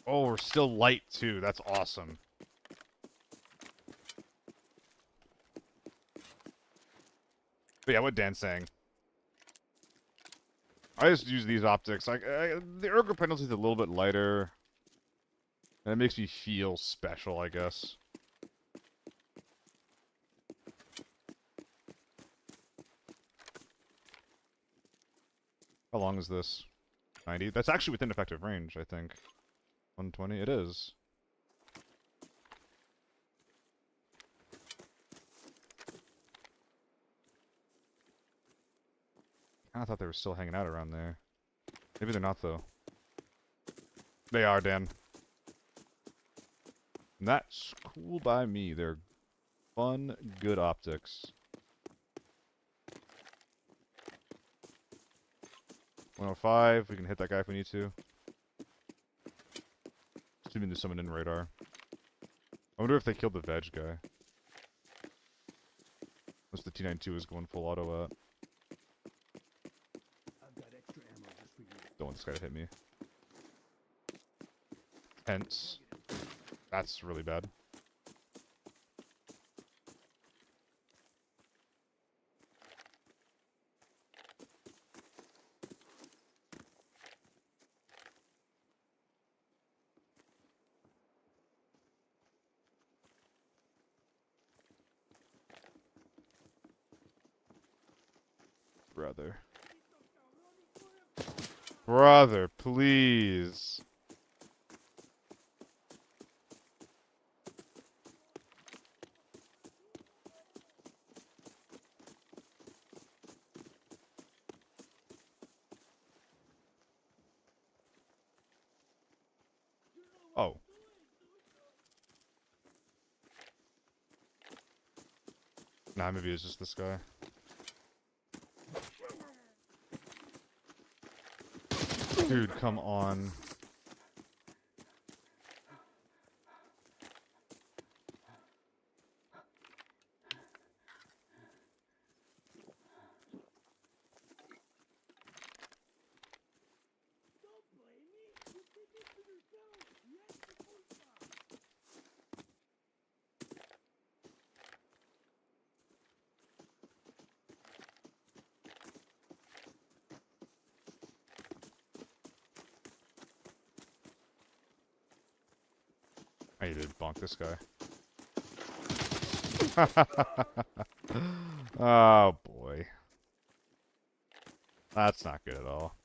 Oh, we're still light too. That's awesome. But yeah, what Dan's saying. I just use these optics. Like the ergo penalty is a little bit lighter, and it makes me feel special, I guess. How long is this? 90. That's actually within effective range, I think. 120. It is. I thought they were still hanging out around there. Maybe they're not, though. They are, Dan. And that's cool by me. They're fun, good optics. 105. We can hit that guy if we need to. Assuming there's someone in radar. I wonder if they killed the veg guy. Unless the T-92 is going full auto at. I've got extra ammo just for you. Don't want this guy to hit me. Tense. That's really bad. Brother. Brother, please. Oh. Nah, maybe it's just this guy. Dude, come on. Don't blame me. You did this to yourself. You had to voice out. I need to bonk this guy. Oh boy. That's not good at all.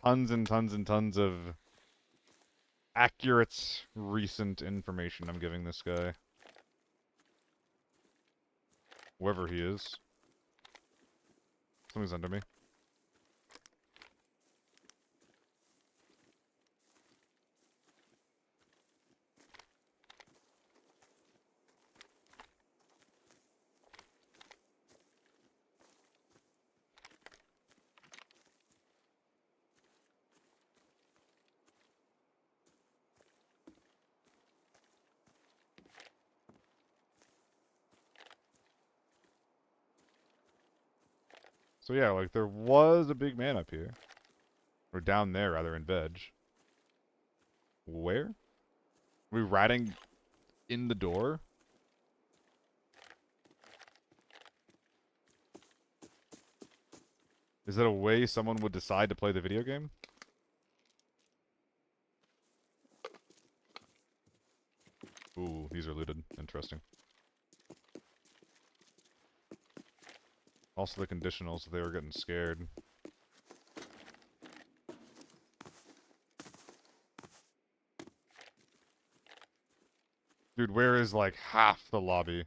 Tons and tons and tons of accurate, recent information I'm giving this guy. Whoever he is. Something's under me. So yeah, like there was a big man up here. Or down there, rather, in veg. Where? Are we ratting in the door? Is that a way someone would decide to play the video game? Ooh, these are looted. Interesting. Also the conditionals, they were getting scared. Dude, where is like half the lobby?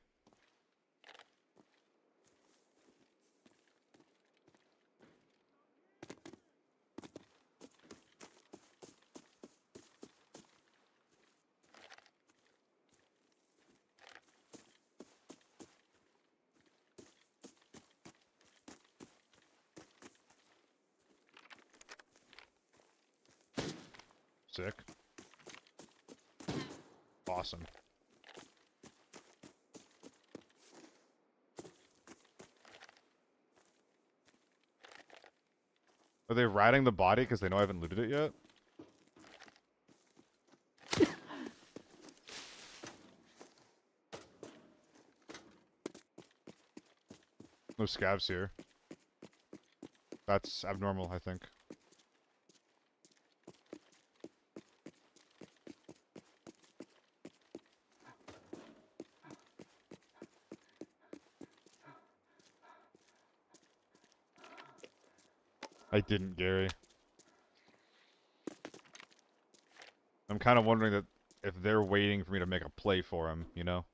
Sick. Awesome. Are they ratting the body because they know I haven't looted it yet? No scabs here. That's abnormal, I think. I didn't, Gary. I'm kind of wondering that if they're waiting for me to make a play for him, you know?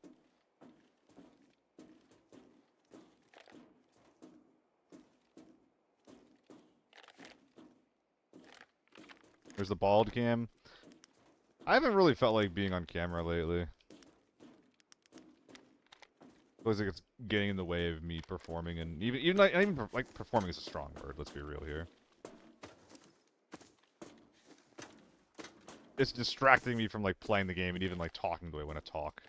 There's the bald cam. I haven't really felt like being on camera lately. Feels like it's getting in the way of me performing, and even like performing is a strong word. Let's be real here. It's distracting me from like playing the game and even like talking the way I want to talk.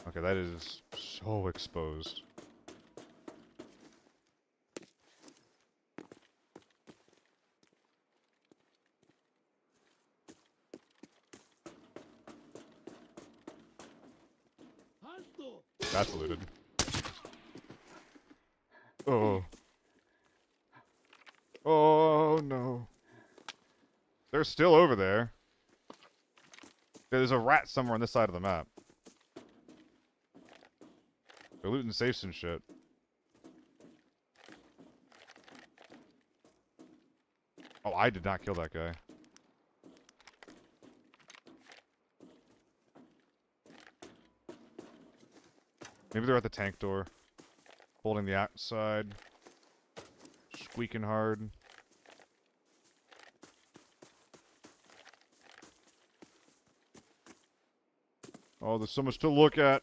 Okay, that is so exposed. Alto! That's looted. Oh. Oh no. They're still over there. There's a rat somewhere on this side of the map. They're looting safes and shit. Oh, I did not kill that guy. Maybe they're at the tank door. Holding the outside. Squeaking hard. Oh, there's so much to look at.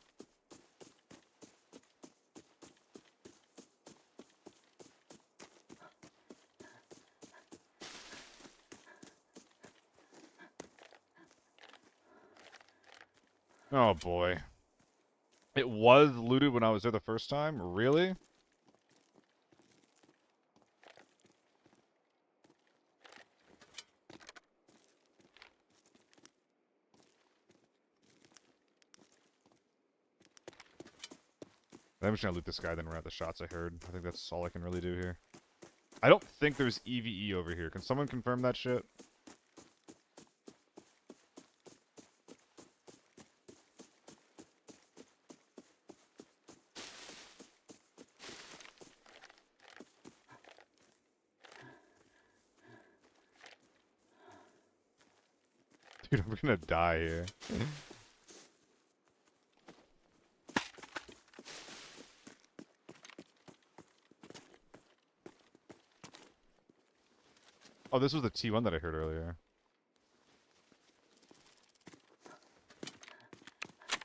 Oh boy. It was looted when I was there the first time? Really? I'm just gonna loot this guy, then run out the shots I heard. I think that's all I can really do here. I don't think there's EVE over here. Can someone confirm that shit? Dude, I'm gonna die here. Oh, this was the T1 that I heard earlier.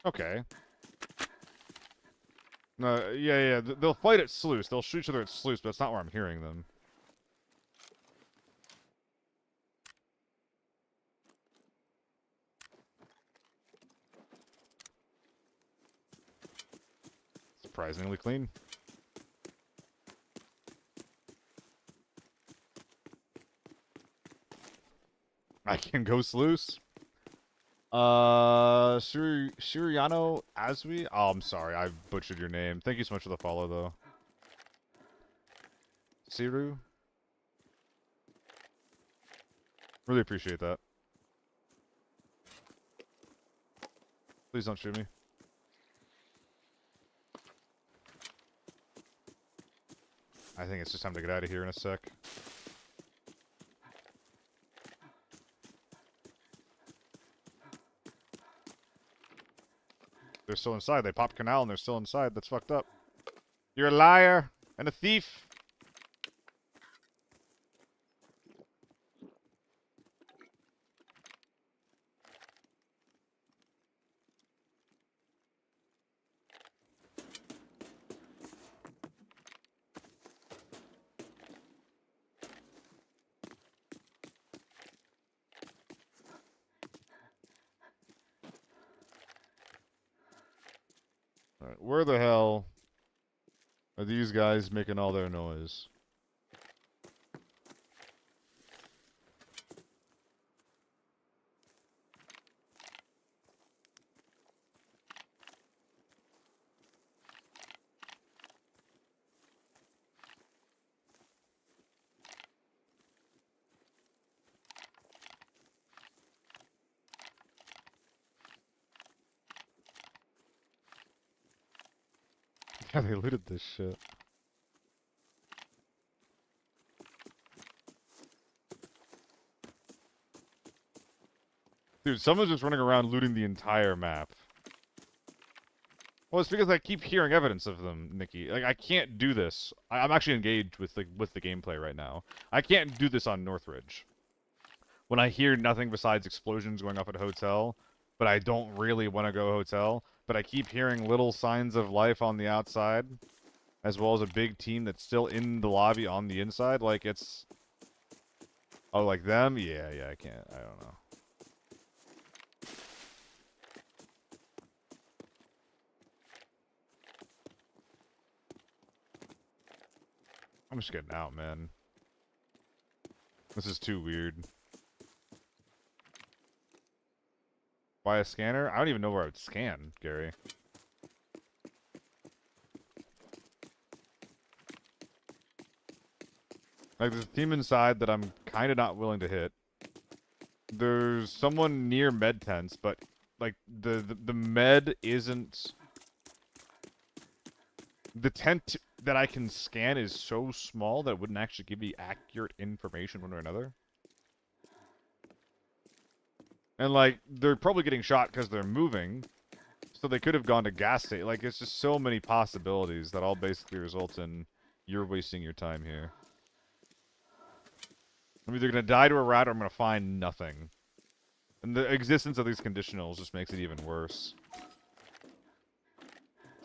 Okay. No, yeah. They'll fight at Sluice. They'll shoot each other at Sluice, but that's not where I'm hearing them. Surprisingly clean. I can go Sluice. Shiriano Aswi? Oh, I'm sorry. I butchered your name. Thank you so much for the follow, though. Siru? Really appreciate that. Please don't shoot me. I think it's just time to get out of here in a sec. They're still inside. They popped canal and they're still inside. That's fucked up. You're a liar and a thief. Alright, where the hell are these guys making all their noise? Yeah, they looted this shit. Dude, someone's just running around looting the entire map. Well, it's because I keep hearing evidence of them, Nikki. Like, I can't do this. I'm actually engaged with the gameplay right now. I can't do this on Northridge. When I hear nothing besides explosions going off at a hotel, but I don't really want to go hotel, but I keep hearing little signs of life on the outside, as well as a big team that's still in the lobby on the inside, like it's... Oh, like them? Yeah, I can't. I don't know. I'm just getting out, man. This is too weird. Buy a scanner? I don't even know where I would scan, Gary. Like, there's a team inside that I'm kind of not willing to hit. There's someone near med tents, but, like, the med isn't... The tent that I can scan is so small that it wouldn't actually give me accurate information one way or another. And, like, they're probably getting shot because they're moving, so they could have gone to gas station. Like, it's just so many possibilities that all basically result in you're wasting your time here. I'm either going to die to a rat or I'm going to find nothing. And the existence of these conditionals just makes it even worse.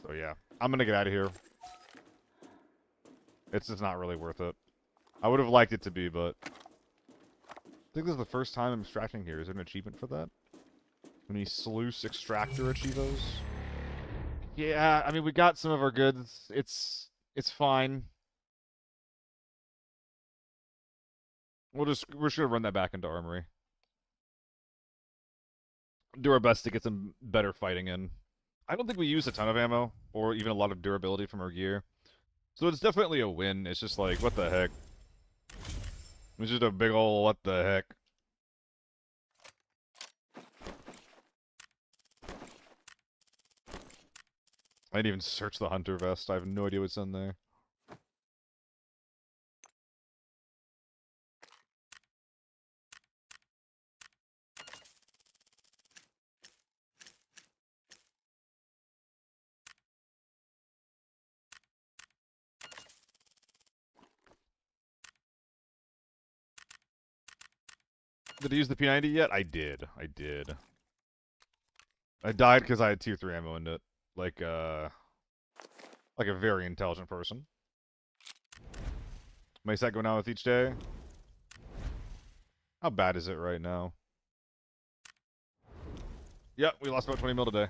So yeah, I'm going to get out of here. It's just not really worth it. I would have liked it to be, but... I think this is the first time I'm extracting here. Is there an achievement for that? Any sluice extractor achievos? Yeah, I mean, we got some of our goods. It's fine. We're just gonna run that back into armory. Do our best to get some better fighting in. I don't think we use a ton of ammo, or even a lot of durability from our gear. So it's definitely a win. It's just like, what the heck? It's just a big ol' what the heck. I didn't even search the hunter vest. I have no idea what's in there. Did I use the P90 yet? I did. I did. I died because I had tier 3 ammo in it. Like a very intelligent person. My set going out with each day? How bad is it right now? Yep, we lost about 20 mil today.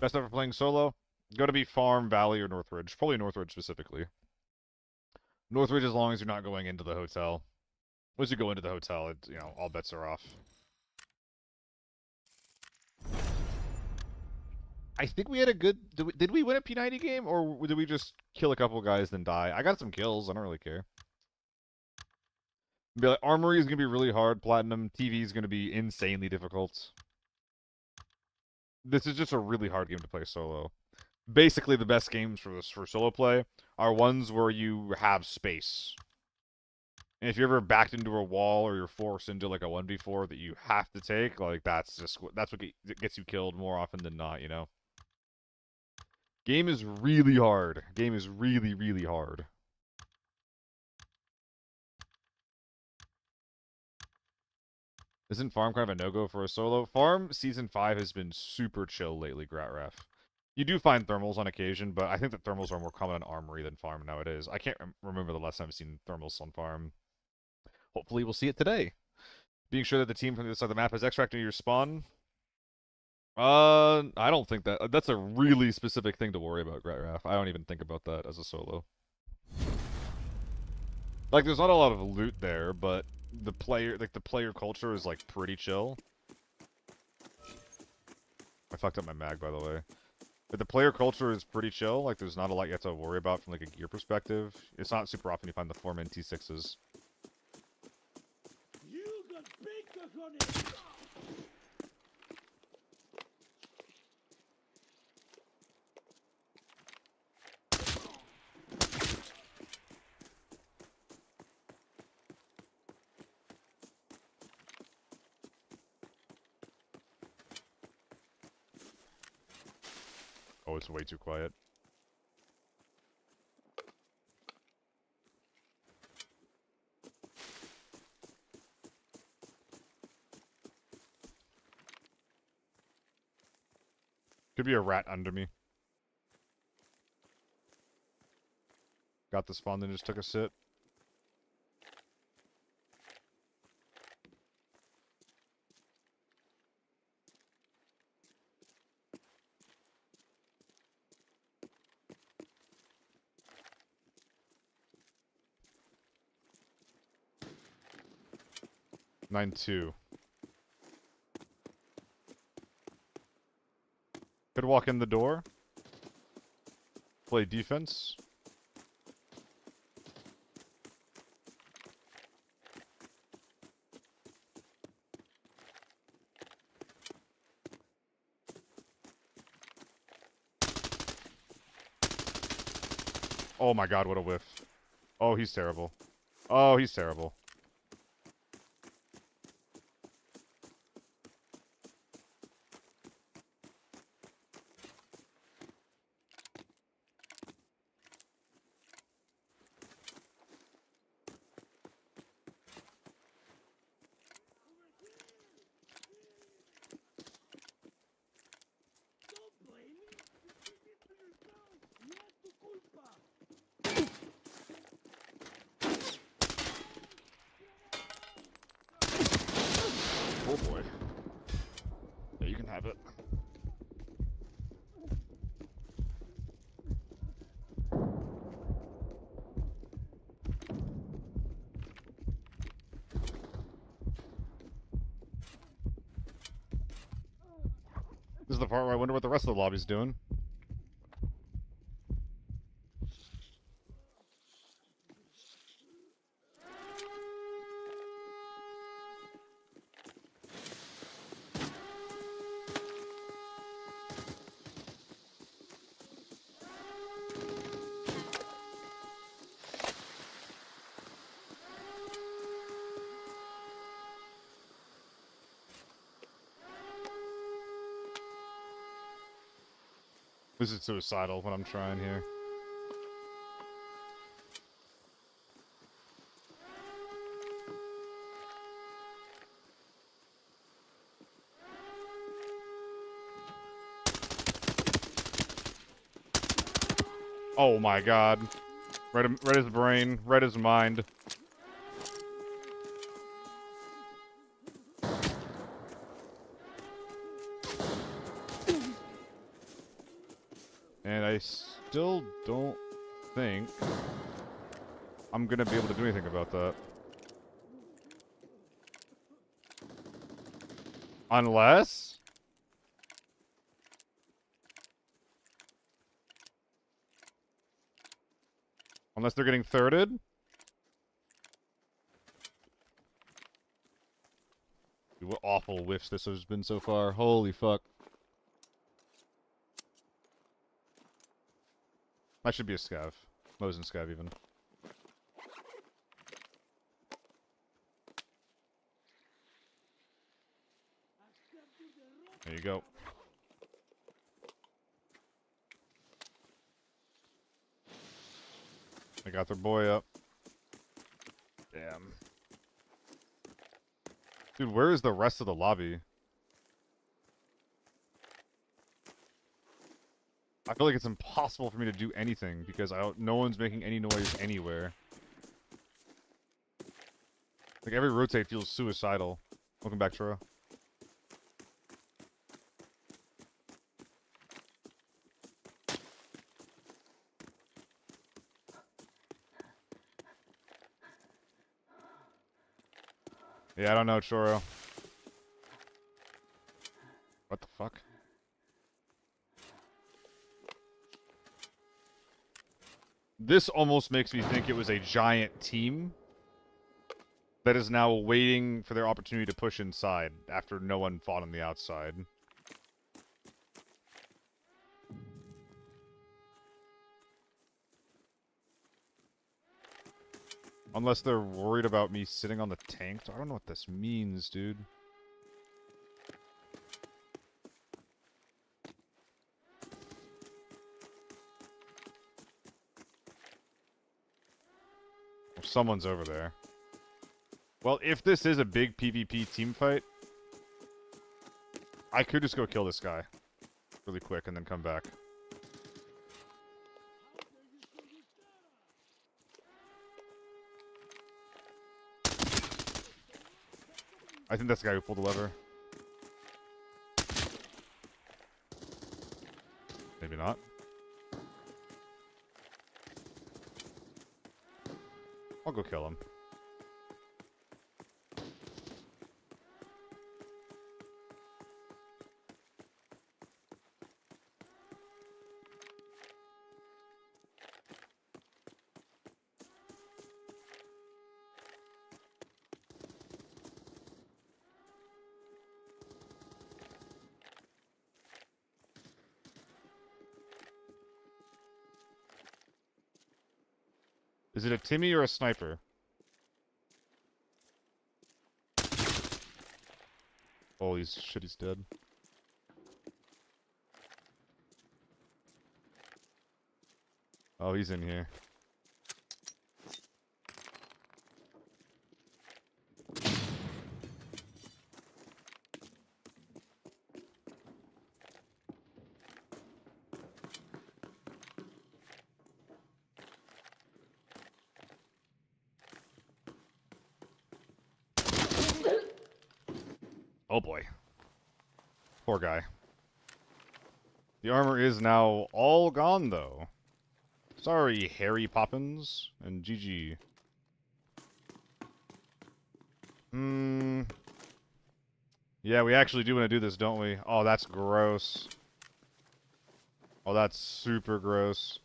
Best ever playing solo? Gotta be Farm, Valley, or Northridge. Probably Northridge specifically. Northridge as long as you're not going into the hotel. Once you go into the hotel, it, you know, all bets are off. I think we had a good... Did we win a P90 game, or did we just kill a couple guys then die? I got some kills. I don't really care. Be like, Armory is going to be really hard. Platinum. TV is going to be insanely difficult. This is just a really hard game to play solo. Basically, the best games for solo play are ones where you have space. And if you're ever backed into a wall or you're forced into like a 1v4 that you have to take, like that's what gets you killed more often than not, you know. Game is really hard. Game is really, really hard. Isn't Farm kind of a no-go for a solo? Farm Season 5 has been super chill lately, Gratref. You do find thermals on occasion, but I think that thermals are more common on Armory than Farm nowadays. I can't remember the last time I've seen thermals on Farm. Hopefully we'll see it today. Being sure that the team from the other side of the map has extracted your spawn. I don't think that's a really specific thing to worry about, Gratref. I don't even think about that as a solo. Like, there's not a lot of loot there, but the player culture is like pretty chill. I fucked up my mag, by the way. But the player culture is pretty chill. Like, there's not a lot you have to worry about from like a gear perspective. It's not super often you find the 4-man T6s. You got bakers on it. Oh, it's way too quiet. Could be a rat under me. Got the spawn, then just took a sit. Nine two. Could walk in the door. Play defense. Oh my god, what a whiff. Oh, he's terrible. Oh, he's terrible. Don't blame me. You did it to yourself. No es tu culpa. Oh boy. Yeah, you can have it. This is the part where I wonder what the rest of the lobby's doing. This is suicidal, what I'm trying here. Oh my god. Red his brain, red his mind. And I still don't think I'm gonna be able to do anything about that. Unless... Unless they're getting thirded? Dude, what awful whiffs this has been so far. Holy fuck. That should be a scav. Mosin scav, even. There you go. They got their boy up. Damn. Dude, where is the rest of the lobby? I feel like it's impossible for me to do anything because no one's making any noise anywhere. Like, every rotate feels suicidal. Welcome back, Churro. Yeah, I don't know, Choro. What the fuck? This almost makes me think it was a giant team that is now waiting for their opportunity to push inside after no one fought on the outside. Unless they're worried about me sitting on the tank. I don't know what this means, dude. Someone's over there. Well, if this is a big PvP team fight, I could just go kill this guy really quick and then come back. I think that's the guy who pulled the lever. Maybe not. I'll go kill him. Is it a Timmy or a sniper? Holy shit, he's dead. Oh, he's in here. Oh boy. Poor guy. The armor is now all gone, though. Sorry, Harry Poppins and GG. Yeah, we actually do want to do this, don't we? Oh, that's gross. Oh, that's super gross.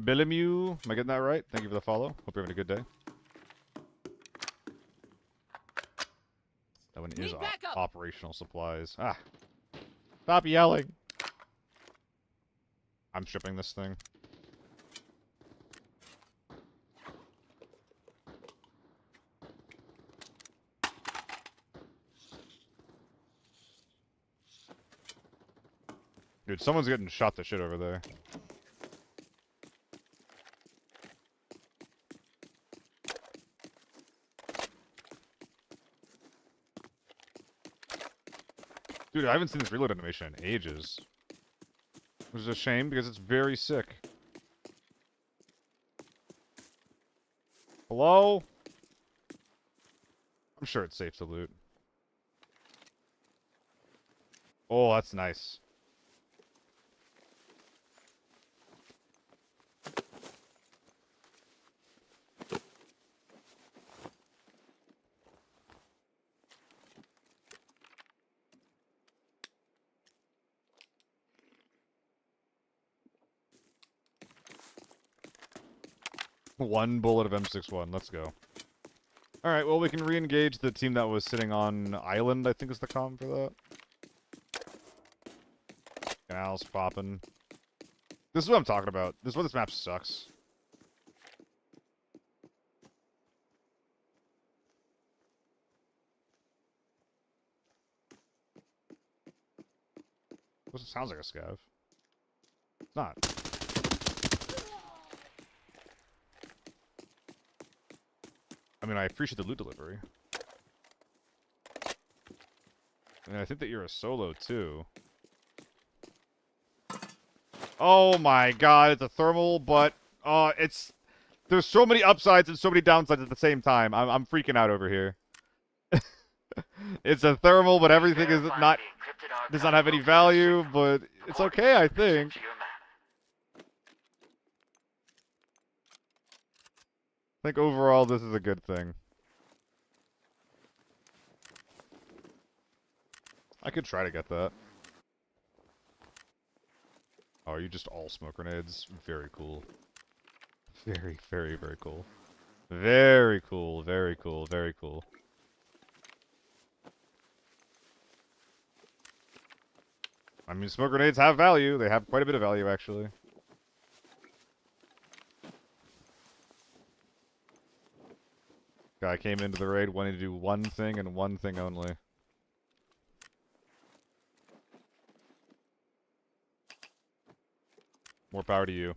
Bellemu, am I getting that right? Thank you for the follow. Hope you're having a good day. That one is operational supplies. Ah. Stop yelling. I'm shipping this thing. Dude, someone's getting shot to shit over there. Dude, I haven't seen this reload animation in ages. Which is a shame because it's very sick. Hello? I'm sure it's safe to loot. Oh, that's nice. One bullet of M61. Let's go. Alright, well, we can re-engage the team that was sitting on island, I think is the comm for that. Canals popping. This is what I'm talking about. This is why this map sucks. This sounds like a scav. It's not. I mean, I appreciate the loot delivery. And I think that you're a solo, too. Oh my god, it's a thermal, but... it's... There's so many upsides and so many downsides at the same time. I'm freaking out over here. It's a thermal, but everything is not... does not have any value, but it's okay, I think. I think overall this is a good thing. I could try to get that. Oh, are you just all smoke grenades? Very cool. Very, very, very cool. Very cool, very cool, very cool. I mean, smoke grenades have value. They have quite a bit of value, actually. came into the raid wanting to do one thing and one thing only. More power to you.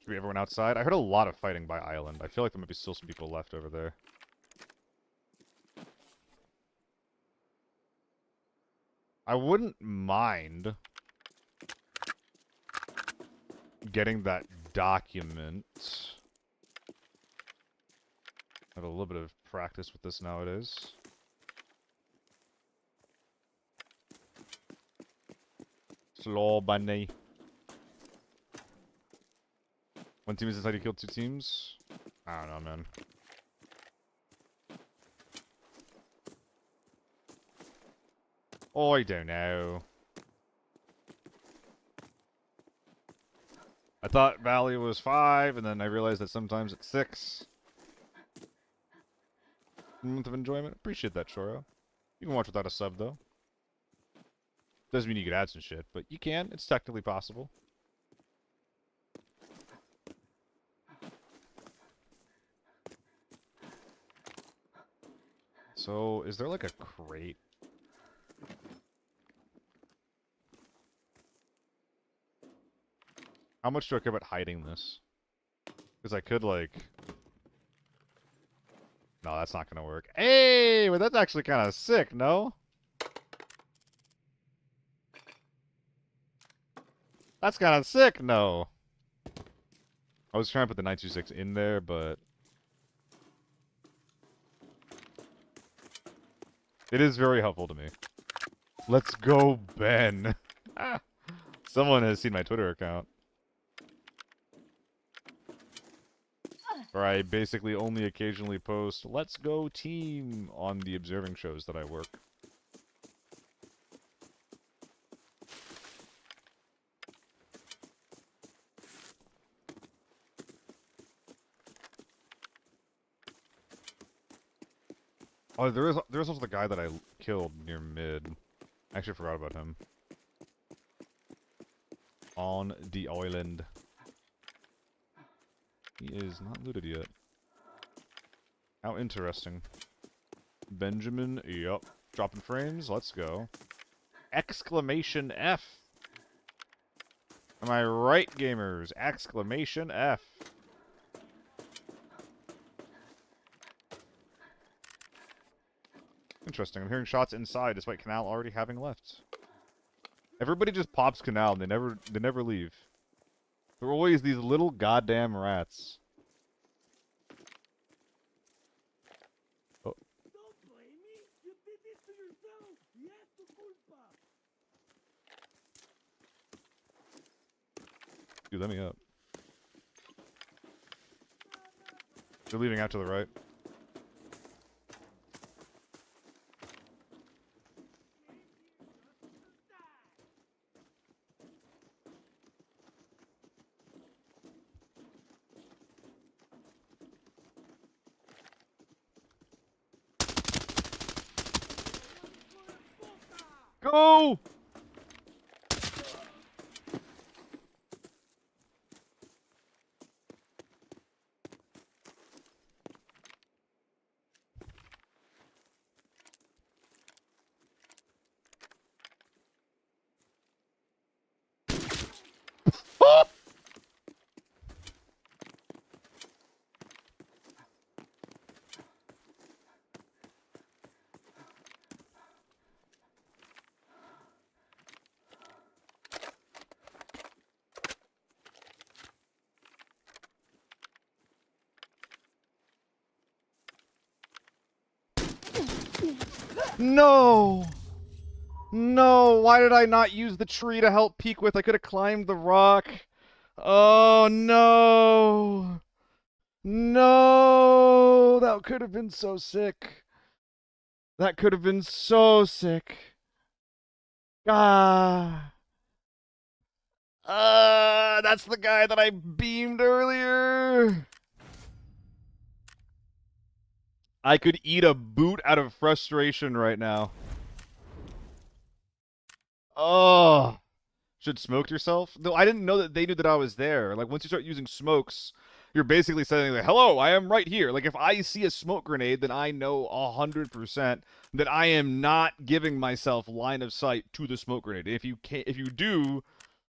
Should we everyone outside? I heard a lot of fighting by island. I feel like there might be still some people left over there. I wouldn't mind getting that document. I have a little bit of practice with this nowadays. Slow bunny. One team is inside, you killed 2 teams? I don't know, man. Oh, I don't know. I thought Valley was 5, and then I realized that sometimes it's 6. Month of enjoyment. Appreciate that, Choro. You can watch without a sub, though. Doesn't mean you could add some shit, but you can. It's technically possible. So, is there like a crate? How much do I care about hiding this? Because I could, like... No, that's not gonna work. Hey! Well, that's actually kind of sick, no? That's kind of sick, no? I was trying to put the 926 in there, but... It is very helpful to me. Let's go, Ben! Someone has seen my Twitter account. Where I basically only occasionally post, "Let's go team," on the observing shows that I work. Oh, there's also the guy that I killed near mid. I actually forgot about him. On the island. He is not looted yet. How interesting. Benjamin, yup. Dropping frames, let's go. Exclamation F! Am I right, gamers? Exclamation F! Interesting, I'm hearing shots inside despite Canal already having left. Everybody just pops Canal and they never leave. There are always these little goddamn rats. Oh. Don't blame me. You did this to yourself. Yes, tu culpa. Dude, let me up. They're leaving out to the right. Go! No! No! Why did I not use the tree to help peek with? I could have climbed the rock. Oh, no! No! That could have been so sick. That could have been so sick. Ah. That's the guy that I beamed earlier. I could eat a boot out of frustration right now. Oh. Should smoked yourself? No, I didn't know that they knew that I was there. Like, once you start using smokes, You're basically saying like, "Hello, I am right here." Like if I see a smoke grenade, then I know 100% that I am not giving myself line of sight to the smoke grenade. If you do,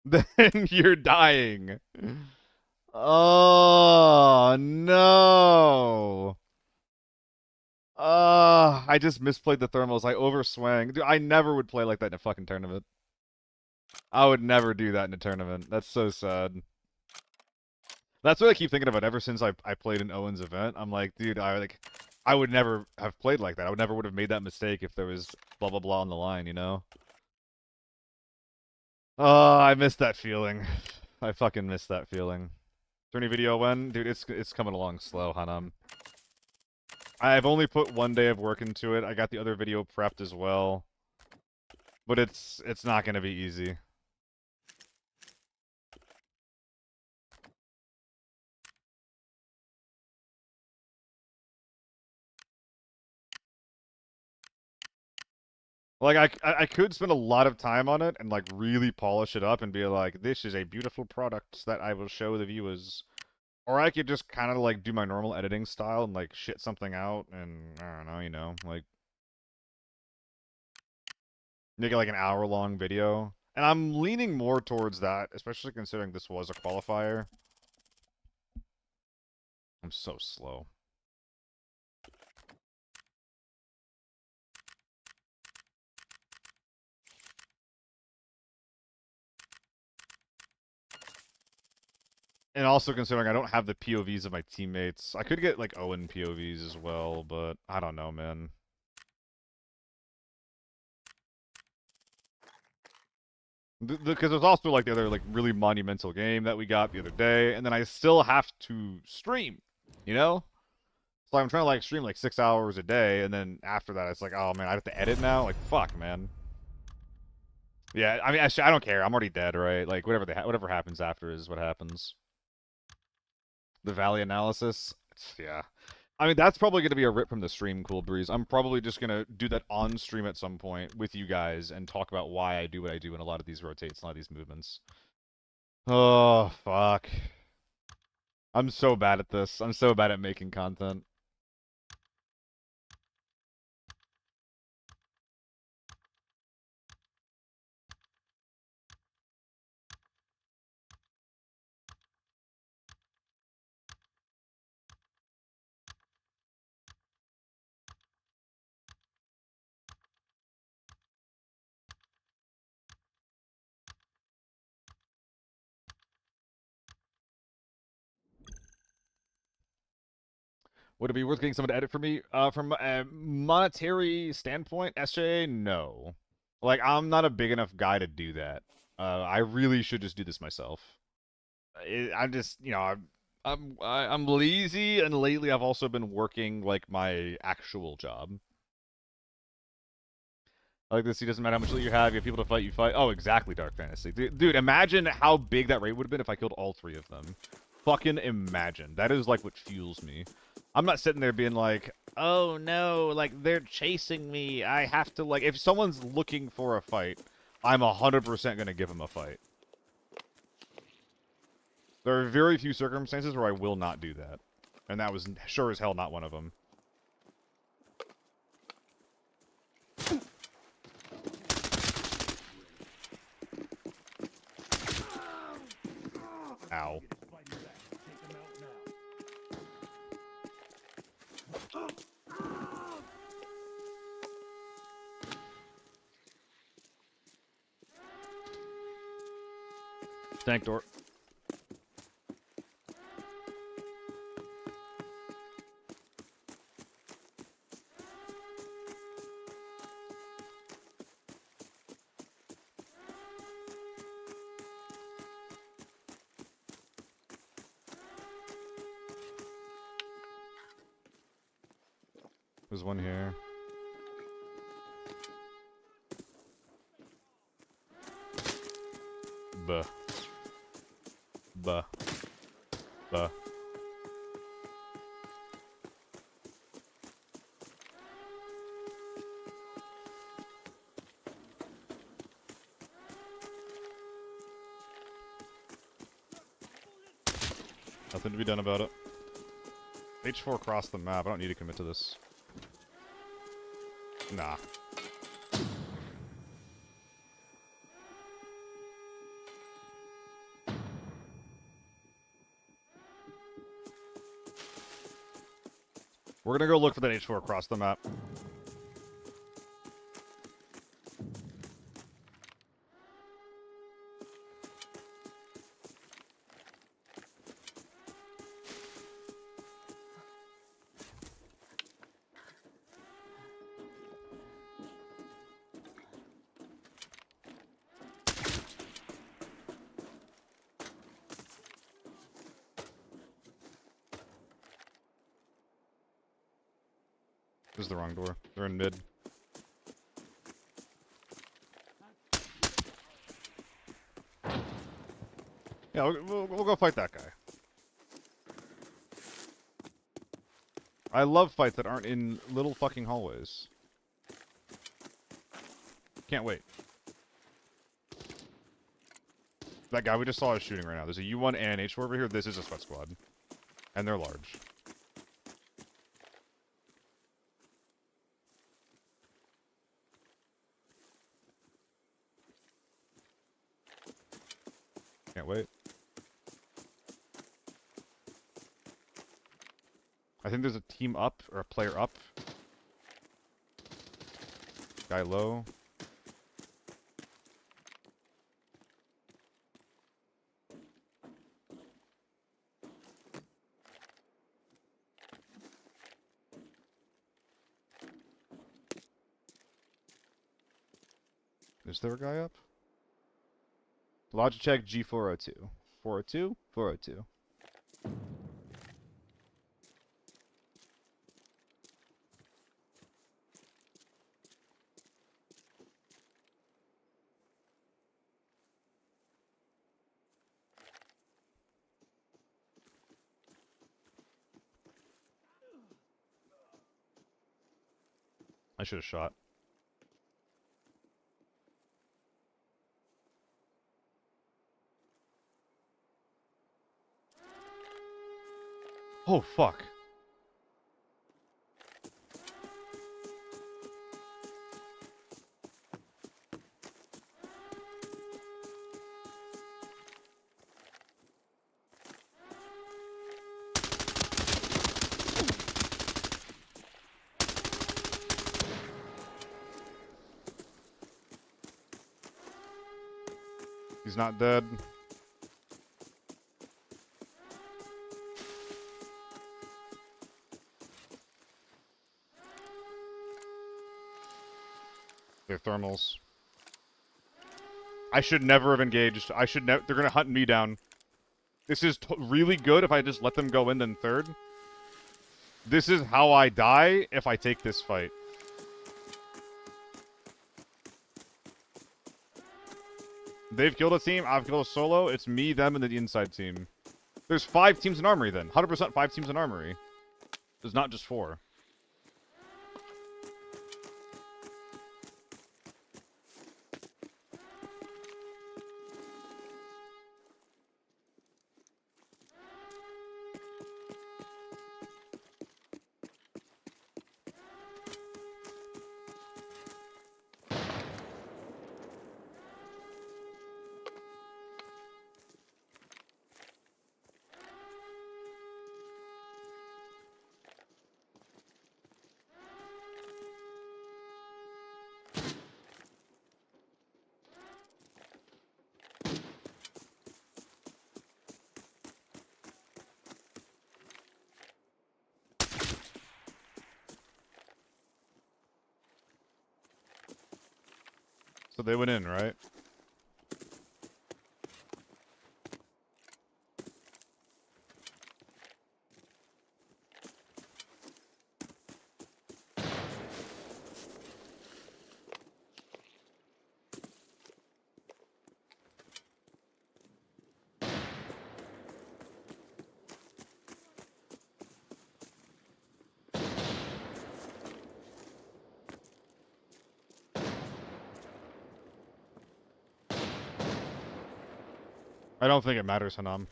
then you're dying. Oh no. I just misplayed the thermals. I overswang. Dude, I never would play like that in a fucking tournament. I would never do that in a tournament. That's so sad. That's what I keep thinking about ever since I played in Owen's event. I'm like, dude, I would never have played like that. I would have made that mistake if there was blah blah blah on the line, you know? Oh, I miss that feeling. I fucking miss that feeling. Tourney video when? Dude, it's coming along slow, Hanam. I've only put 1 day of work into it. I got the other video prepped as well. But it's not gonna be easy. Like, I could spend a lot of time on it and, like, really polish it up and be like, this is a beautiful product that I will show the viewers. Or I could just kind of, like, do my normal editing style and, like, shit something out and, I don't know, you know, like, make it, like, an hour-long video. And I'm leaning more towards that, especially considering this was a qualifier. I'm so slow. And also considering I don't have the POVs of my teammates. I could get, like, Owen POVs as well, but I don't know, man. Because there's also, like, the other, like, really monumental game that we got the other day, and then I still have to stream, you know? So I'm trying to, like, stream, like, 6 hours a day, and then after that, it's like, oh, man, I have to edit now? Like, fuck, man. Yeah, I mean, I don't care. I'm already dead, right? Like, whatever happens after is what happens. The Valley analysis? Yeah. I mean, that's probably going to be a rip from the stream, Cool Breeze. I'm probably just going to do that on stream at some point with you guys and talk about why I do what I do in a lot of these rotates, a lot of these movements. Oh, fuck. I'm so bad at this. I'm so bad at making content. Would it be worth getting someone to edit for me? From a monetary standpoint, SJ, no. Like, I'm not a big enough guy to do that. I really should just do this myself. I'm just, you know, I'm lazy, and lately I've also been working like my actual job. I like this. It doesn't matter how much loot you have people to fight, you fight. Oh, exactly, Dark Fantasy. Dude, imagine how big that raid would have been if I killed all 3 of them. Fucking imagine. That is, like, what fuels me. I'm not sitting there being like, oh, no, like, they're chasing me. I have to, like, if someone's looking for a fight, I'm 100% going to give them a fight. There are very few circumstances where I will not do that. And that was sure as hell not one of them. Ow. Tank door. There's one here. Buh. Buh. Buh. Nothing to be done about it. H4 across the map. I don't need to commit to this. Nah. We're gonna go look for that H4 across the map. This is the wrong door. They're in mid. Yeah, we'll go fight that guy. I love fights that aren't in little fucking hallways. Can't wait. That guy we just saw is shooting right now. There's a U1 and an H4 over here. This is a sweat squad. And they're large. Can't wait. I think there's a team up, or a player up. Guy low. Is there a guy up? Logitech G402. 402? 402. I should have shot. Oh, fuck. He's not dead. They're thermals. I should never have engaged. I should never. They're gonna hunt me down. This is really good if I just let them go in then third. This is how I die if I take this fight. They've killed a team. I've killed a solo. It's me, them, and the inside team. There's 5 teams in armory then. 100% 5 teams in armory. There's not just 4. So they went in, right? I don't think it matters, Hanam.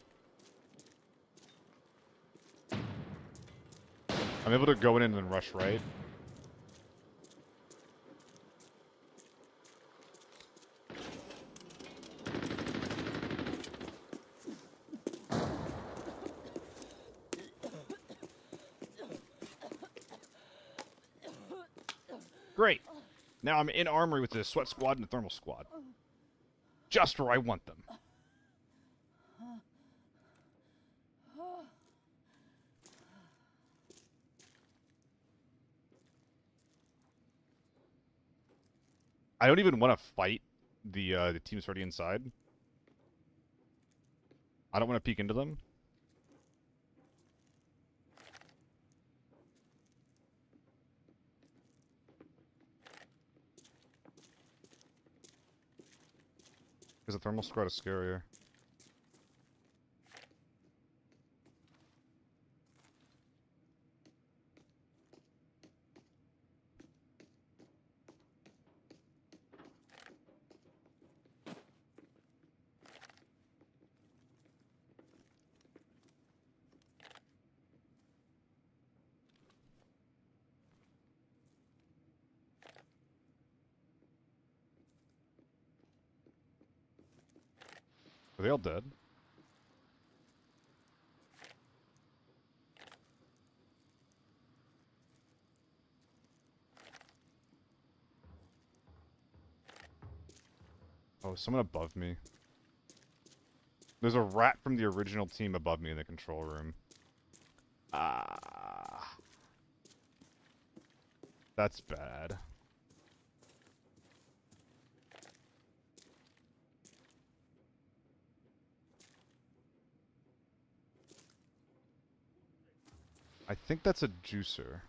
I'm able to go in and then rush right. Great. Now I'm in armory with the sweat squad and the thermal squad. Just where I want them. I don't even want to fight the team that's already inside. I don't want to peek into them. Because the thermal squad is scarier. Are they all dead? Oh, someone above me. There's a rat from the original team above me in the control room. Ah. That's bad. I think that's a juicer.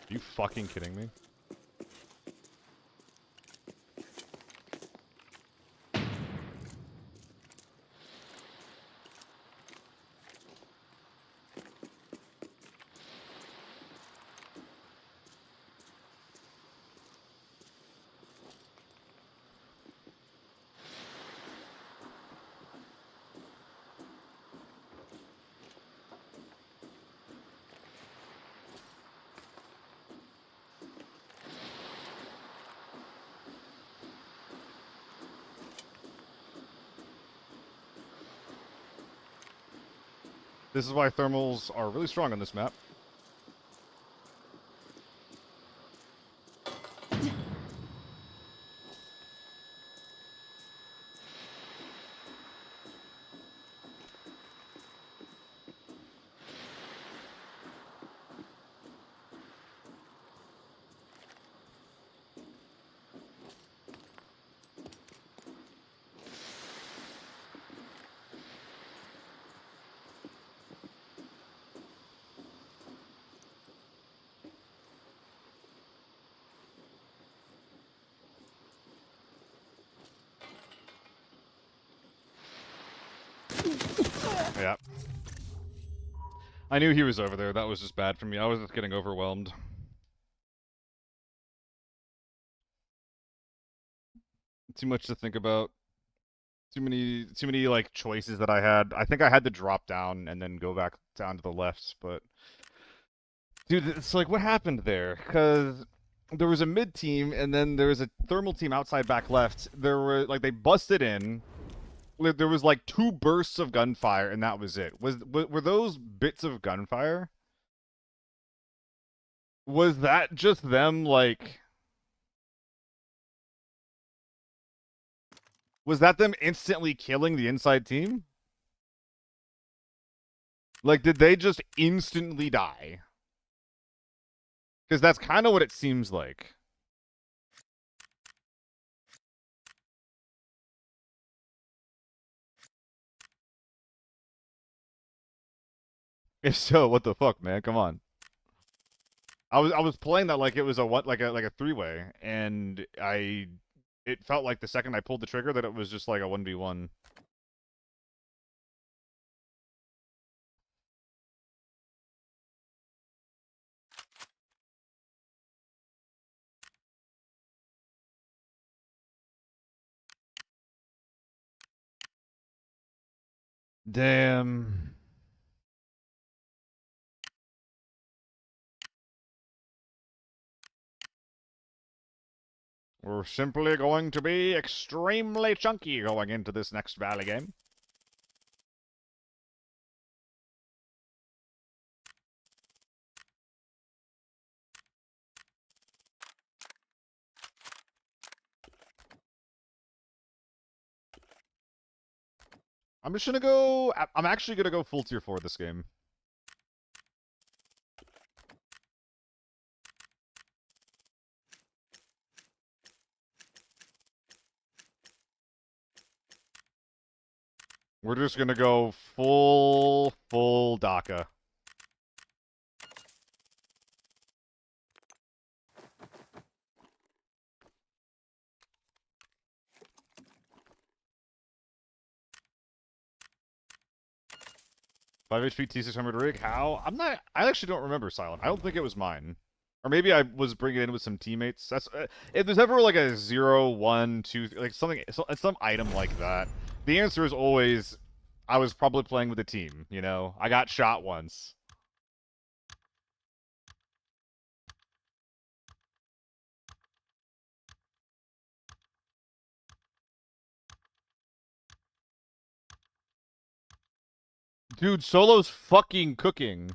Are you fucking kidding me? This is why thermals are really strong on this map. Yeah. I knew he was over there. That was just bad for me. I was just getting overwhelmed. Too much to think about. Too many like choices that I had. I think I had to drop down and then go back down to the left, but dude, it's like what happened there? Because there was a mid team and then there was a thermal team outside back left. There were like they busted in. There was like 2 bursts of gunfire and that was it. Were those bits of gunfire? Was that just them like was that them instantly killing the inside team? Like did they just instantly die? Cuz that's kind of what it seems like. If so, what the fuck, man? Come on. I was playing that like it was a what like a 3-way and it felt like the second I pulled the trigger that it was just like a 1v1. Damn. We're simply going to be extremely chunky going into this next Valley game. I'm just gonna go... I'm actually gonna go full tier 4 this game. We're just gonna go full DACA. Five HP T600 rig. How? I actually don't remember Silent. I don't think it was mine. Or maybe I was bringing it in with some teammates. That's if there's ever like a 0, 1, 2, like something, some item like that. The answer is always, I was probably playing with a team. You know, I got shot once. Dude, Solo's fucking cooking.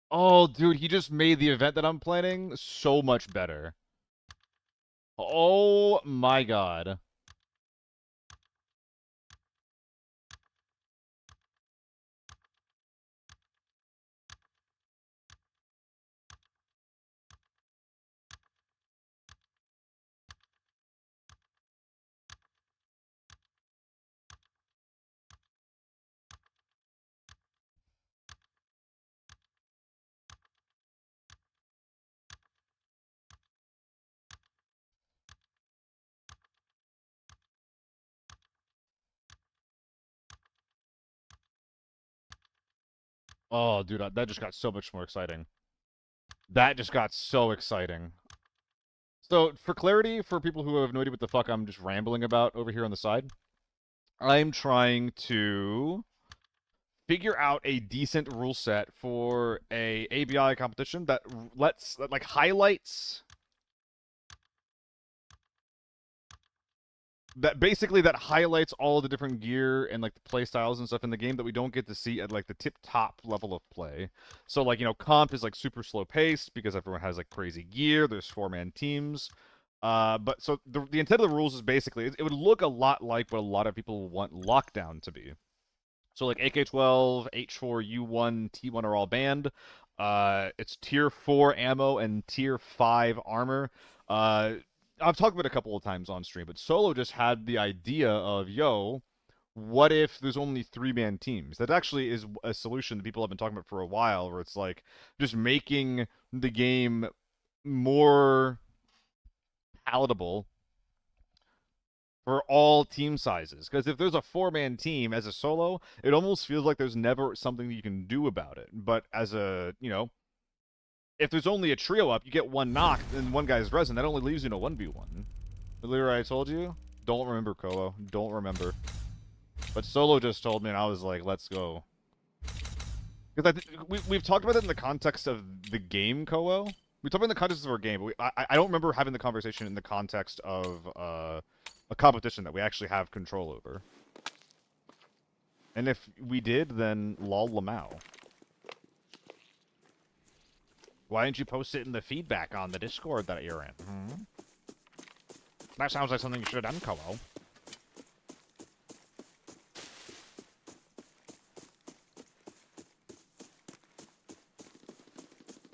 Oh, dude, he just made the event that I'm planning so much better. Oh my god. Oh, dude, that just got so much more exciting. That just got so exciting. So, for clarity, for people who have no idea what the fuck I'm just rambling about over here on the side, I'm trying to figure out a decent rule set for a ABI competition that that highlights that highlights all the different gear and like the play styles and stuff in the game that we don't get to see at like the tip top level of play. So like, you know, comp is like super slow paced because everyone has like crazy gear. There's 4-man teams. But so the intent of the rules is basically it would look a lot like what a lot of people want lockdown to be. So like AK-12, H4, U1, T1 are all banned. It's tier 4 ammo and tier 5 armor. I've talked about it a couple of times on stream, but Solo just had the idea of, yo, what if there's only 3-man teams? That actually is a solution that people have been talking about for a while, where it's like just making the game more palatable for all team sizes. Because if there's a 4-man team as a solo, it almost feels like there's never something you can do about it. But as a, you know, if there's only a trio up, you get one knock, and one guy's resin. That only leaves you in a 1v1. Earlier I told you? Don't remember, Koa. Don't remember. But Solo just told me, and I was like, let's go. Because we've talked about it in the context of the game, Koa. We talked about it in the context of our game, but I don't remember having the conversation in the context of a competition that we actually have control over. And if we did, then lol lamau. Why didn't you post it in the feedback on the Discord that you're in? Hmm? That sounds like something you should have done, Koa.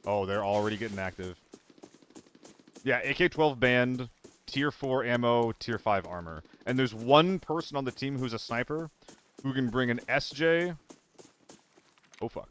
Oh, they're already getting active. Yeah, AK-12 banned, tier 4 ammo, tier 5 armor. And there's one person on the team who's a sniper who can bring an SJ. Oh, fuck.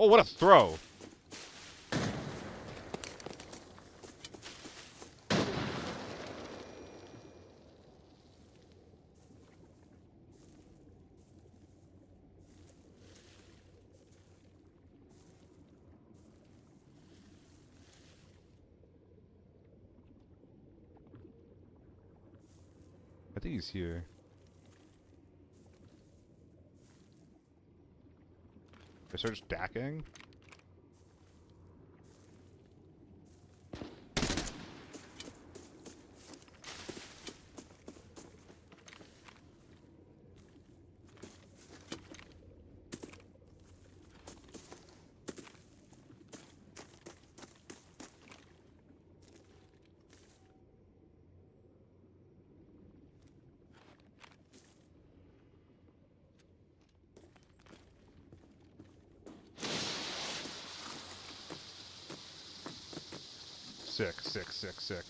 Oh, what a throw! I think he's here. I start just dacking. Sick, sick, sick, sick.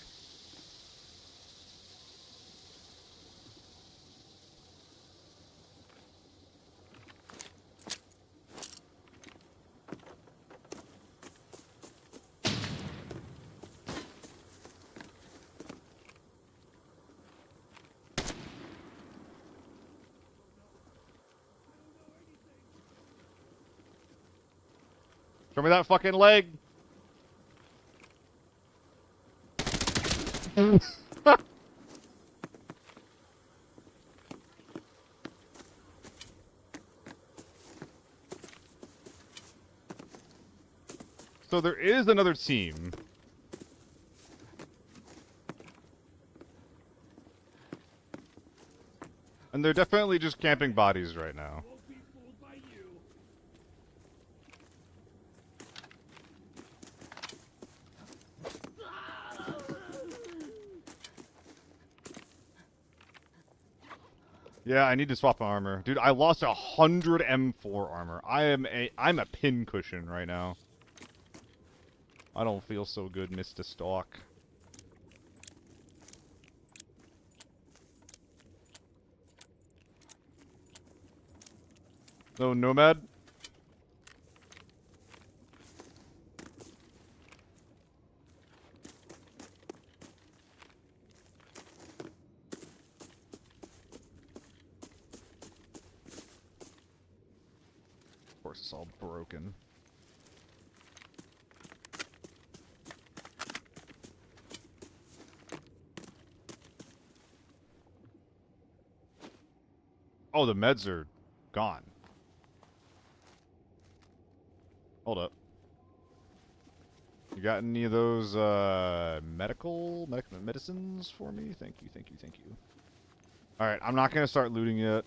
Show me that fucking leg! So there is another team. And they're definitely just camping bodies right now. Won't be fooled by you. Yeah, I need to swap my armor. Dude, I lost 100 M4 armor. I'm a pincushion right now. I don't feel so good, Mr. Stalk. No, Nomad? Of course, it's all broken. Oh, the meds are gone. Hold up. You got any of those medicines for me? Thank you, thank you, thank you. Alright, I'm not gonna start looting yet.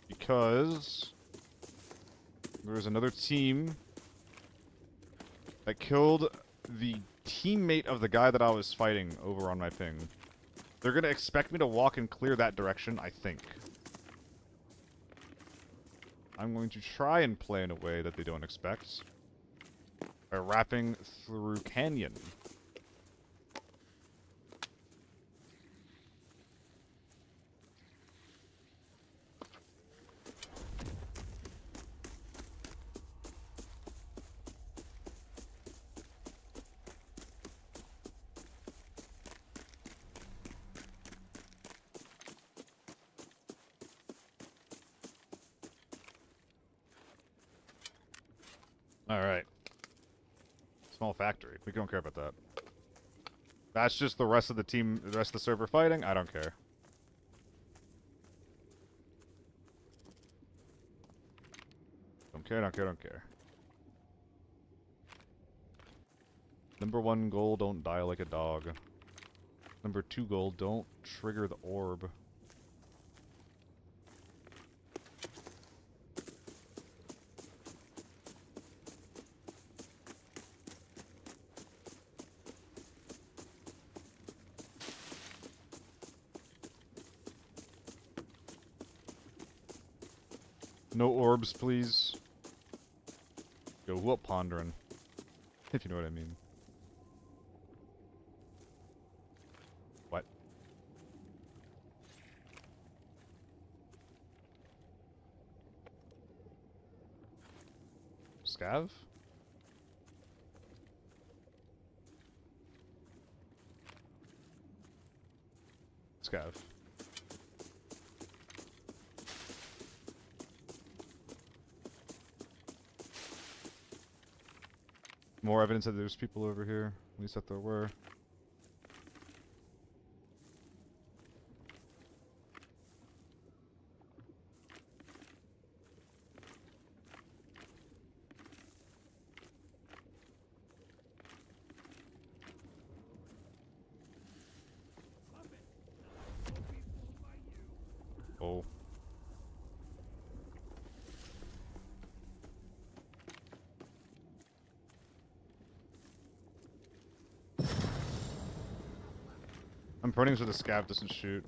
Because there's another team that killed the teammate of the guy that I was fighting over on my ping. They're gonna expect me to walk and clear that direction, I think. I'm going to try and play in a way that they don't expect. By wrapping through canyon. Alright. Small factory. We don't care about that. That's just the rest of the team, the rest of the server fighting? I don't care. Don't care, don't care, don't care. Number 1 goal, don't die like a dog. Number 2 goal, don't trigger the orb. No orbs, please. Go whoop pondering. If you know what I mean. What? Scav? Scav. More evidence that there's people over here. At least that there were. Oh. I'm praying so the scav doesn't shoot.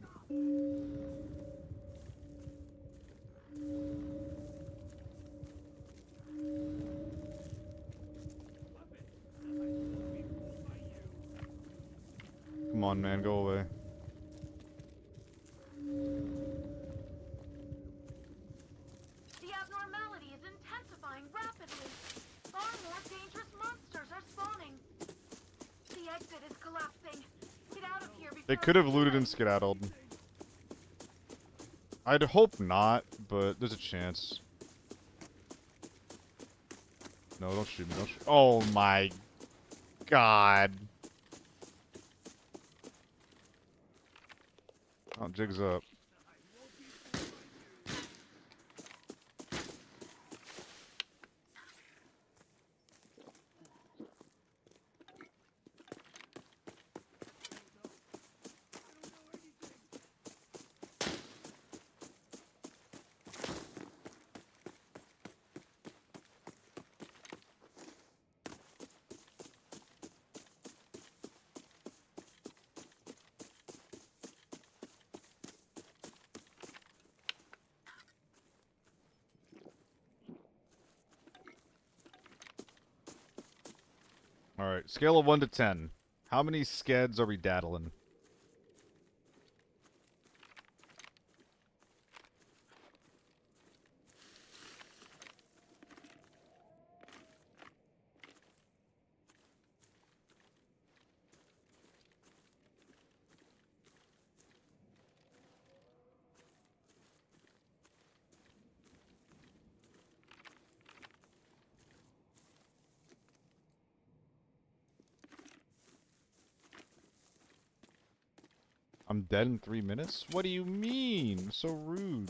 Come on, man, go away. The abnormality is intensifying rapidly. Far more dangerous monsters are spawning. The exit is collapsing. Get out of here before They could have it's looted too and late. skedaddled. I'd hope not, but there's a chance. No, don't shoot me, don't shoot. Oh my god. Oh, jig's up. Alright, scale of 1 to 10. How many skeds are we daddling? I'm dead in 3 minutes? What do you mean? So rude.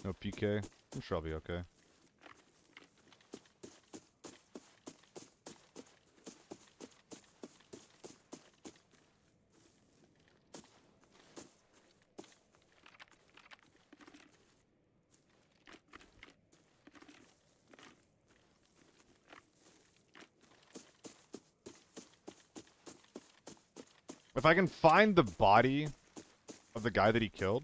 No PK? I'm sure I'll be okay. If I can find the body of the guy that he killed.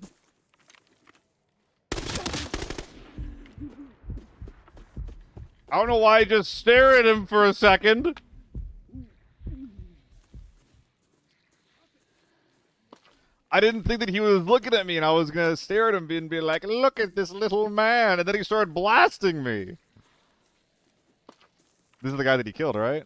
I don't know why I just stare at him for a second. I didn't think that he was looking at me and I was gonna stare at him and be like, look at this little man. And then he started blasting me. This is the guy that he killed, right?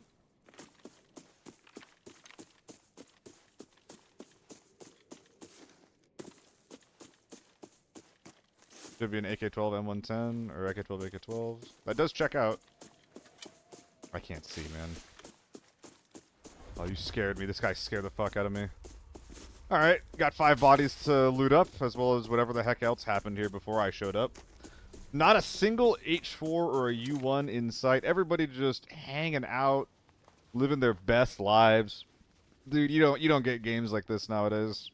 Should be an AK-12 M110 or AK-12 AK-12. That does check out. I can't see, man. Oh, you scared me. This guy scared the fuck out of me. Alright, got 5 bodies to loot up, as well as whatever the heck else happened here before I showed up. Not a single H4 or a U1 in sight. Everybody just hanging out, living their best lives. Dude, you don't get games like this nowadays.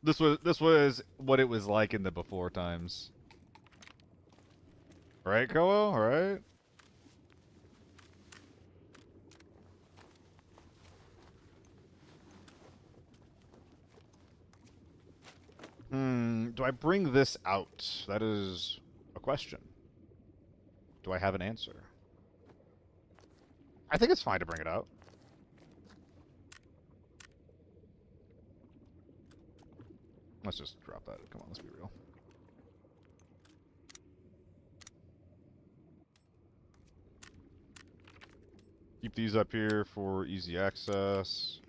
This was what it was like in the before times. Right, Koa? Alright? Do I bring this out? That is a question. Do I have an answer? I think it's fine to bring it out. Let's just drop that. Come on, let's be real. Keep these up here for easy access.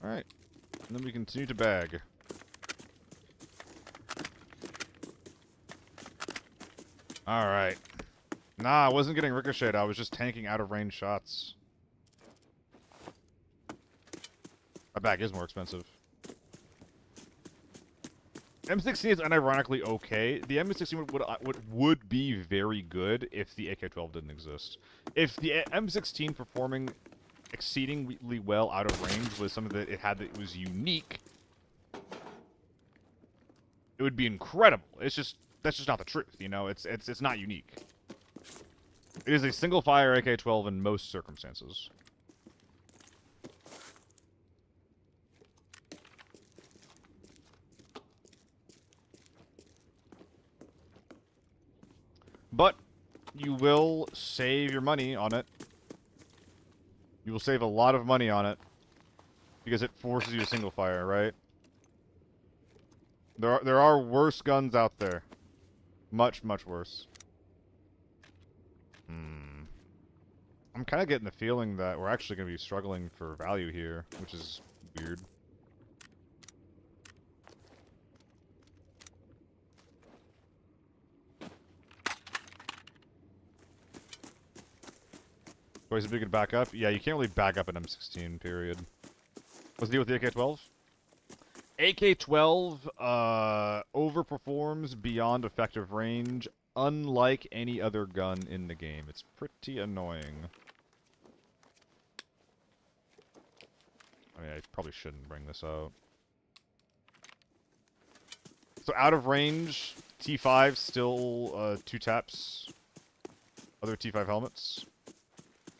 Alright. And then we continue to bag. Alright. Nah, I wasn't getting ricocheted. I was just tanking out of range shots. My bag is more expensive. M16 is unironically okay. The M16 would be very good if the AK-12 didn't exist. If the M16 performing exceedingly well out of range was something that it had that was unique, it would be incredible. It's just that's just not the truth, you know. It's not unique. It is a single fire AK-12 in most circumstances. But you will save your money on it. You will save a lot of money on it because it forces you to single fire, right? There are worse guns out there. Much worse. I'm kind of getting the feeling that we're actually going to be struggling for value here, which is weird. Boys, if we could back up. Yeah, you can't really back up an M16, period. What's the deal with the AK-12? AK-12 overperforms beyond effective range, unlike any other gun in the game. It's pretty annoying. I mean, I probably shouldn't bring this out. So out of range, T5 still 2 taps other T5 helmets.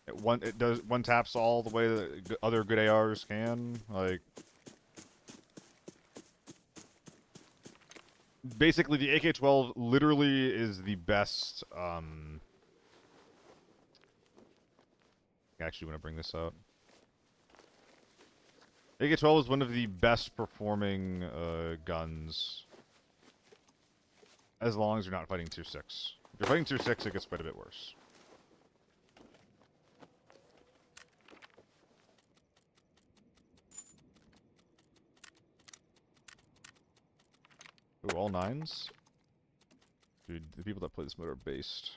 It does one taps all the way that other good ARs can. Like, basically the AK-12 literally is the best. I actually want to bring this out. AK-12 is one of the best performing guns, as long as you're not fighting tier 6. If you're fighting tier 6, it gets quite a bit worse. Ooh, all 9s? Dude, the people that play this mode are based.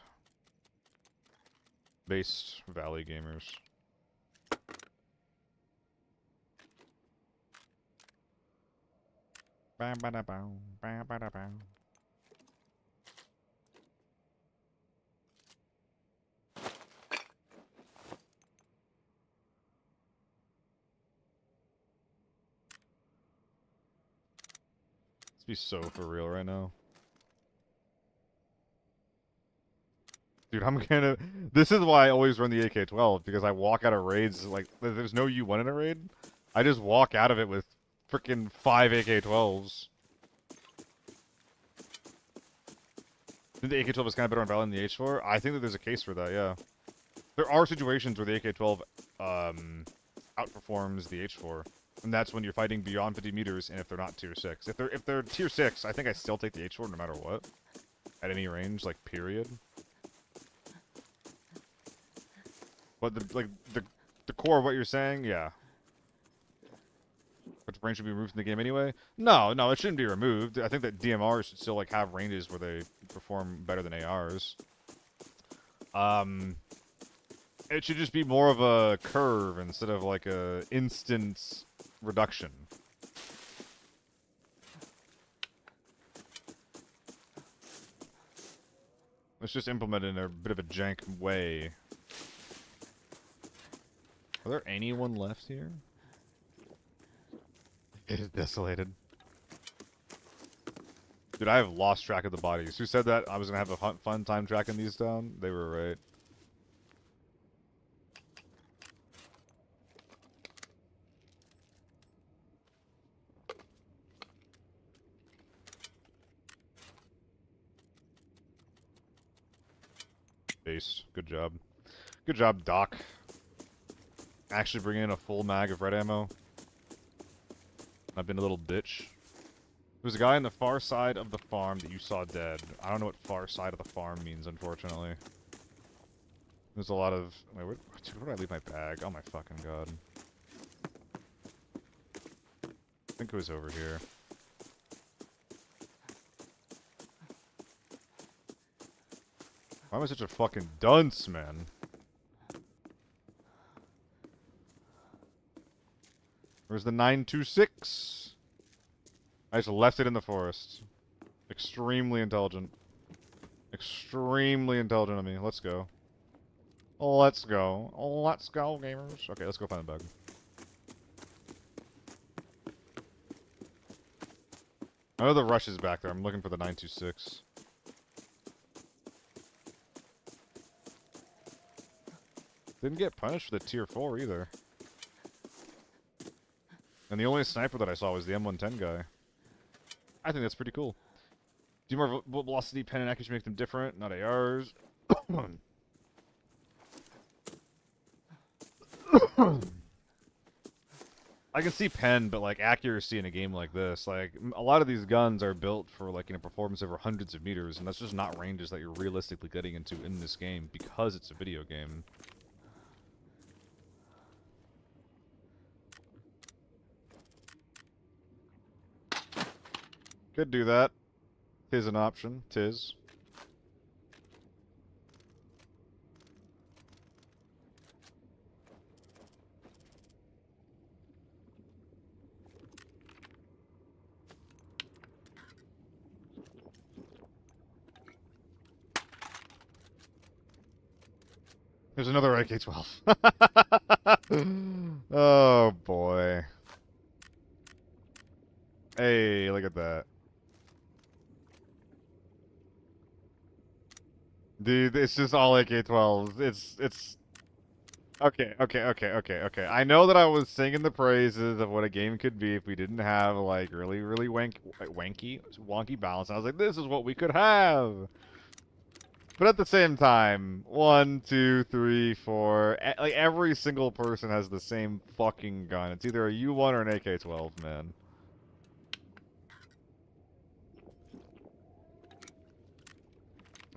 Based Valley gamers. Bam, bada, bow, bam, bada, bow. Let's be so for real right now. Dude, I'm gonna... This is why I always run the AK-12, because I walk out of raids, like, there's no U1 in a raid. I just walk out of it with freaking 5 AK-12s. I think the AK-12 is kind of better on Valor than the H4. I think that there's a case for that, yeah. There are situations where the AK-12 outperforms the H4, and that's when you're fighting beyond 50 meters, and if they're not tier 6. If they're tier 6, I think I still take the H4 no matter what. At any range, like, period. But the core of what you're saying, yeah. But the range should be removed from the game anyway? No, it shouldn't be removed. I think that DMRs should still like have ranges where they perform better than ARs. It should just be more of a curve instead of like a instant reduction. Let's just implement it in a bit of a jank way. Are there anyone left here? It is desolated. Dude, I have lost track of the bodies. Who said that I was gonna have a fun time tracking these down? They were right. Base. Good job. Good job, Doc. Actually bringing in a full mag of red ammo. I've been a little bitch. There's a guy on the far side of the farm that you saw dead. I don't know what far side of the farm means, unfortunately. There's a lot of... Wait, where did I leave my bag? Oh my fucking god. I think it was over here. Why am I such a fucking dunce, man? Where's the 926? I just left it in the forest. Extremely intelligent. Extremely intelligent of me. Let's go. Let's go. Let's go, gamers. Okay, let's go find the bug. I know the rush is back there. I'm looking for the 926. Didn't get punished for the tier 4 either. And the only sniper that I saw was the M110 guy. I think that's pretty cool. Do more velocity, pen, and accuracy make them different, not ARs. I can see pen, but like accuracy in a game like this, like a lot of these guns are built for like performance over hundreds of meters, and that's just not ranges that you're realistically getting into in this game because it's a video game. Could do that. Tis an option. Tis. There's another AK-12. Oh, boy. Hey, look at that. Dude, it's just all AK-12s. It's... Okay. I know that I was singing the praises of what a game could be if we didn't have, like, really wonky balance. I was like, this is what we could have! But at the same time, 1, 2, 3, 4, like, every single person has the same fucking gun. It's either a U1 or an AK-12, man.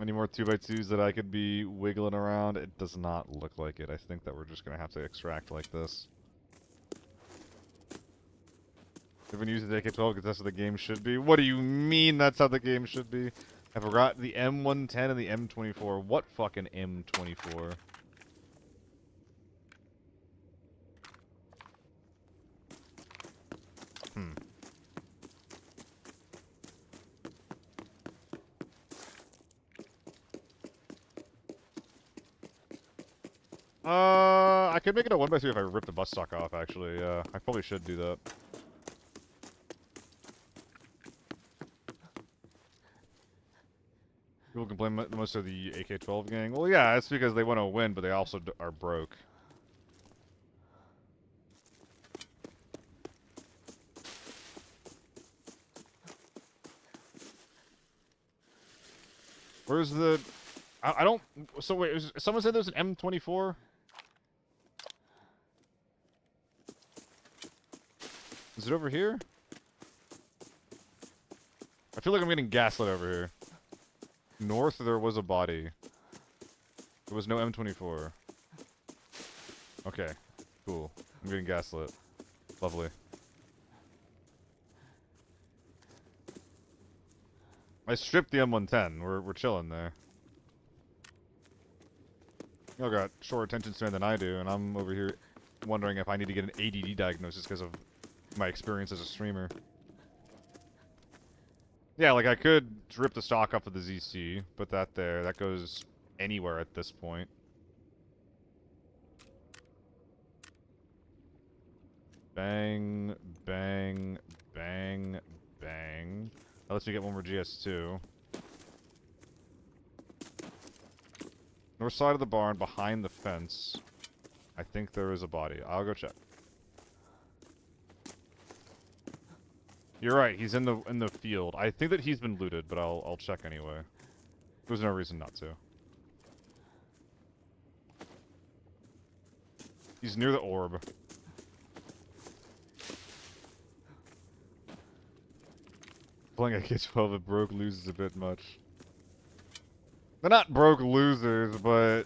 Any more 2x2s that I could be wiggling around? It does not look like it. I think that we're just going to have to extract like this. Everyone uses AK-12 because that's how the game should be. What do you mean that's how the game should be? I forgot the M110 and the M24. What fucking M24? I could make it a 1x3 if I rip the bus stock off, actually. Yeah, I probably should do that. People complain most of the AK-12 gang. Well, yeah, it's because they want to win, but they also are broke. Where's the... I don't... So wait, someone said there's an M24? Is it over here? I feel like I'm getting gaslit over here. North, there was a body. There was no M24. Okay, cool. I'm getting gaslit. Lovely. I stripped the M110. We're chilling there. Y'all got short attention span than I do, and I'm over here wondering if I need to get an ADD diagnosis because of my experience as a streamer. Yeah, like I could rip the stock off of the ZC, but that goes anywhere at this point. Bang, bang, bang, bang. That lets me get one more GS2. North side of the barn, behind the fence. I think there is a body. I'll go check. You're right. He's in the field. I think that he's been looted, but I'll check anyway. There's no reason not to. He's near the orb. Playing AK-12 at broke losers a bit much. They're not broke losers, but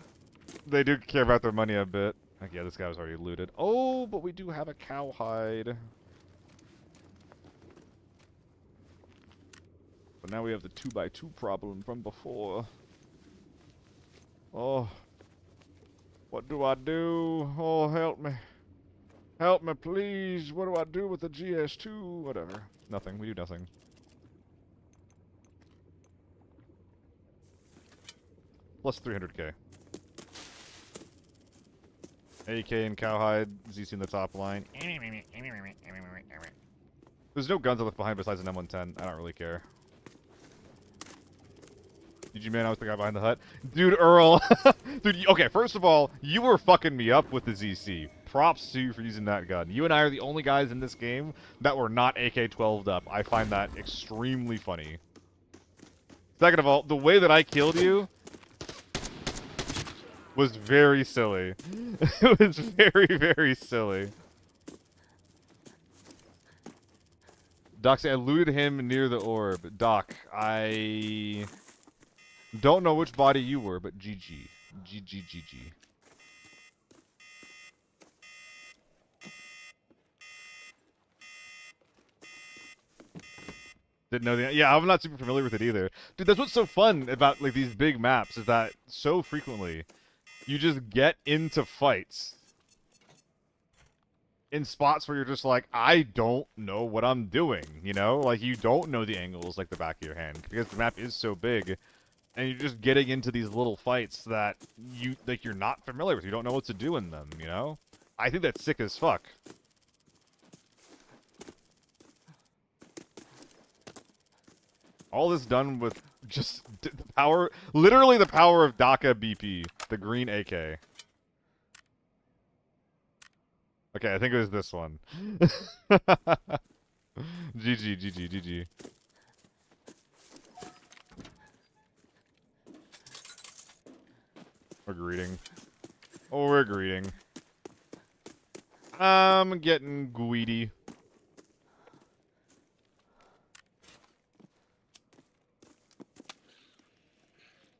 they do care about their money a bit. Like, yeah, this guy was already looted. Oh, but we do have a cowhide. But now we have the 2x2 problem from before. Oh. What do I do? Oh, help me. Help me, please. What do I do with the GS2? Whatever. Nothing. We do nothing. Plus 300k. AK and cowhide. ZC in the top line. There's no guns I left behind besides an M110. I don't really care. GG man, I was the guy behind the hut. Dude, Earl. Dude, okay, first of all, you were fucking me up with the ZC. Props to you for using that gun. You and I are the only guys in this game that were not AK-12'd up. I find that extremely funny. Second of all, the way that I killed you was very silly. It was very, very silly. Doc said I looted him near the orb. Doc, I don't know which body you were, but GG. GG, GG. Didn't know the... Yeah, I'm not super familiar with it either. Dude, that's what's so fun about, like, these big maps, is that so frequently you just get into fights in spots where you're just like, I don't know what I'm doing, you know? Like, you don't know the angles like the back of your hand, because the map is so big. And you're just getting into these little fights that you're not familiar with. You don't know what to do in them, you know? I think that's sick as fuck. All this done with just the power, literally the power of DACA BP, the green AK. Okay, I think it was this one. GG, GG, GG. We're greeting. Oh, we're greeting. I'm getting greedy.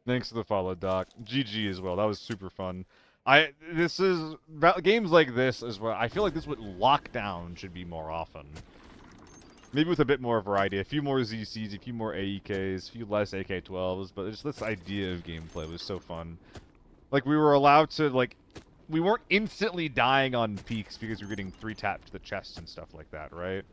Thanks for the follow, Doc. GG as well. That was super fun. Games like this as well. I feel like this is what Lockdown should be more often. Maybe with a bit more variety. A few more ZCs, a few more AEKs, a few less AK-12s, but just this idea of gameplay was so fun. Like, we were allowed to, like, we weren't instantly dying on peaks because we were getting 3-tapped to the chest and stuff like that, right?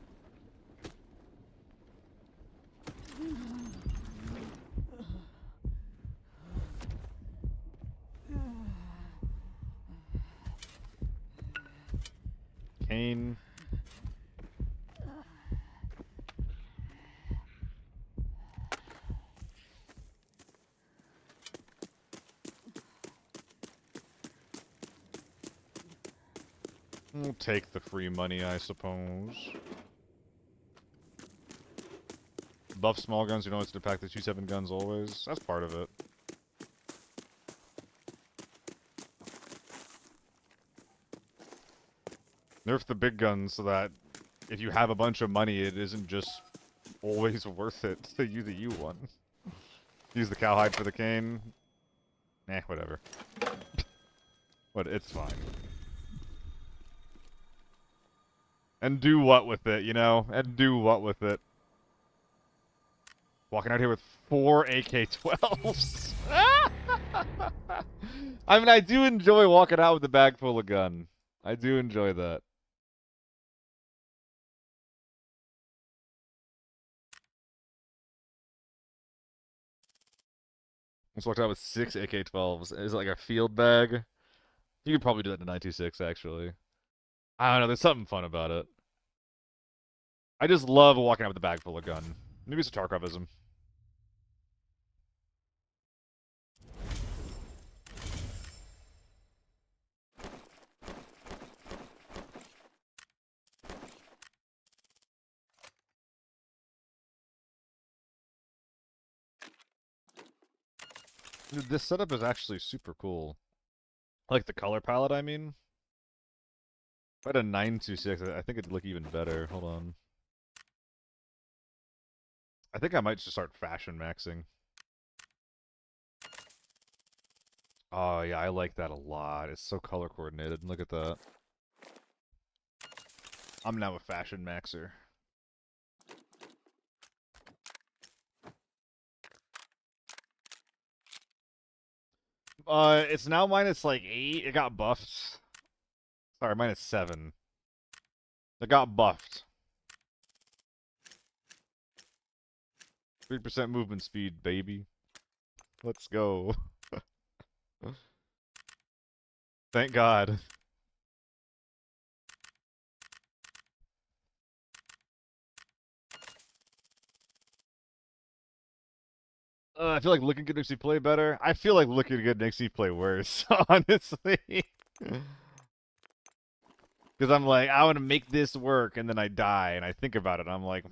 Kane. We'll take the free money, I suppose. Buff small guns, you don't have to pack the 2.7 guns always. That's part of it. Nerf the big guns so that if you have a bunch of money, it isn't just always worth it to use a U1. Use the cowhide for the cane. Eh, whatever. But it's fine. And do what with it, you know? And do what with it. Walking out here with 4 AK-12s. I mean, I do enjoy walking out with a bag full of gun. I do enjoy that. Just walked out with 6 AK-12s. Is it like a field bag? You could probably do that in a 926, actually. I don't know, there's something fun about it. I just love walking out with a bag full of gun. Maybe it's a Tarkovism. Dude, this setup is actually super cool. I like the color palette, I mean. If I had a 926, I think it'd look even better. Hold on. I think I might just start fashion maxing. Oh, yeah, I like that a lot. It's so color coordinated. Look at that. I'm now a fashion maxer. It's now minus like 8. It got buffed. Sorry, minus 7. It got buffed. 3% movement speed, baby. Let's go. Thank God. I feel like looking good makes me play better. I feel like looking good makes me play worse, honestly. Because I'm like, I want to make this work, and then I die, and I think about it, and I'm like,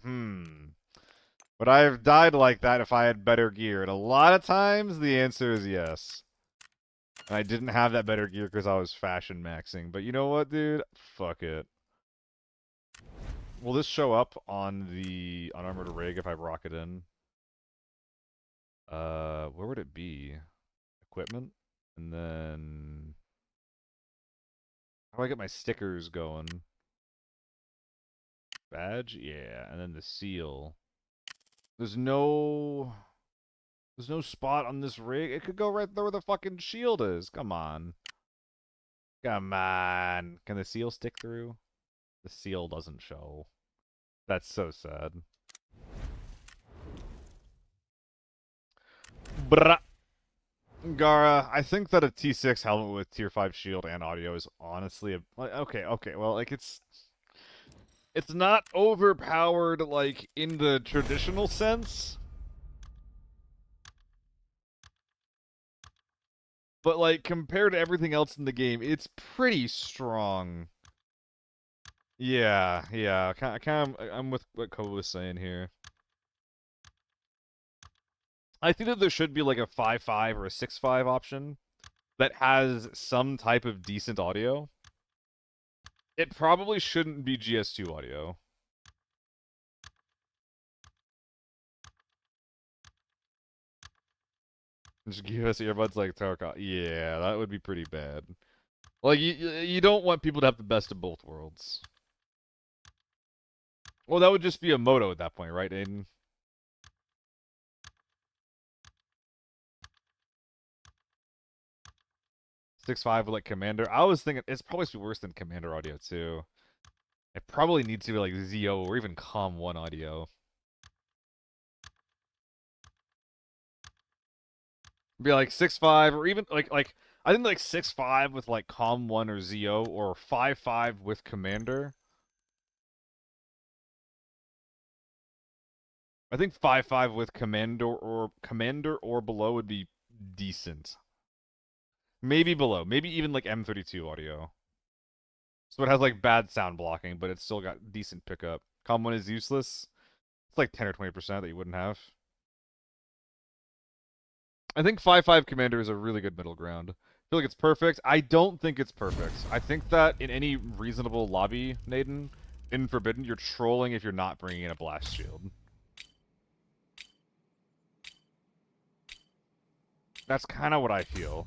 Would I have died like that if I had better gear? And a lot of times, the answer is yes. And I didn't have that better gear because I was fashion maxing. But you know what, dude? Fuck it. Will this show up on the unarmored rig if I rock it in? Where would it be? Equipment? And then... How do I get my stickers going? Badge? Yeah, and then the seal. There's no spot on this rig. It could go right there where the fucking shield is. Come on. Come on. Can the seal stick through? The seal doesn't show. That's so sad. Bruh. Gara, I think that a T6 helmet with tier 5 shield and audio is honestly a... Okay, well, like, it's not overpowered, like, in the traditional sense. But, like, compared to everything else in the game, it's pretty strong. Yeah, I'm with what Kobe was saying here. I think that there should be, like, a 5.5 or a 6.5 option that has some type of decent audio. It probably shouldn't be GS2 audio. Just give us earbuds like Tarkov. Yeah, that would be pretty bad. Like, you don't want people to have the best of both worlds. Well, that would just be a moto at that point, right, Aiden? Six five with like Commander. I was thinking it's probably worse than Commander audio too. It probably needs to be like ZO or even Com 1 audio. Be like 6.5 or even like I think like 6.5 with like Com 1 or ZO or 5.5 with Commander. I think 5.5 with Commander or below would be decent. Maybe below. Maybe even like M32 audio. So it has like bad sound blocking, but it's still got decent pickup. Com 1 is useless. It's like 10 or 20% that you wouldn't have. I think 5.5 Commander is a really good middle ground. I feel like it's perfect. I don't think it's perfect. I think that in any reasonable lobby, Naden, in Forbidden, you're trolling if you're not bringing in a blast shield. That's kind of what I feel.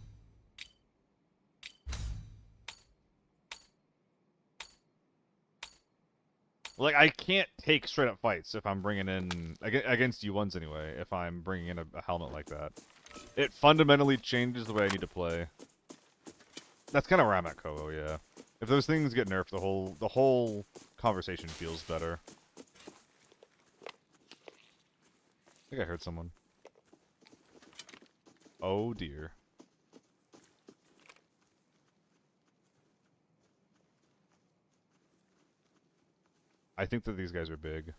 Like, I can't take straight up fights if I'm bringing in, against U1s anyway, if I'm bringing in a helmet like that. It fundamentally changes the way I need to play. That's kind of where I'm at, Kobo, yeah. If those things get nerfed, the whole conversation feels better. I think I heard someone. Oh dear. I think that these guys are big.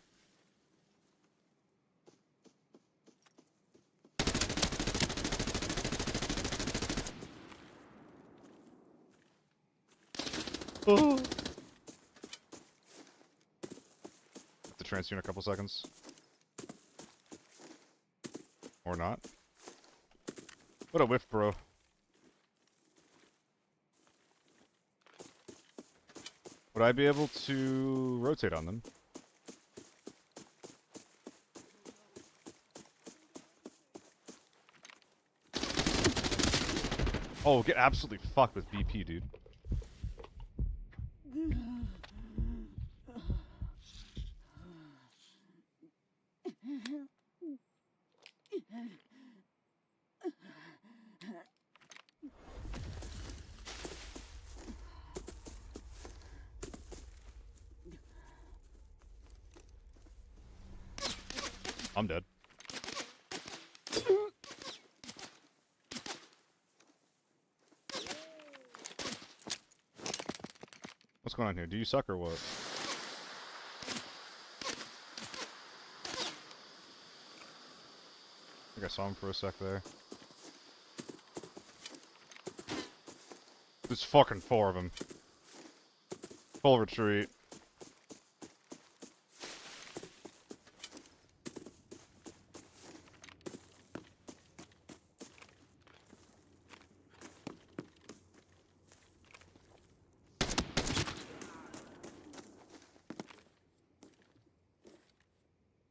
Oh. Have to transfer in a couple seconds. Or not. What a whiff, bro. Would I be able to rotate on them? Oh, get absolutely fucked with BP, dude. I'm dead. What's going on here? Do you suck or what? I think I saw him for a sec there. There's fucking 4 of them. Full retreat.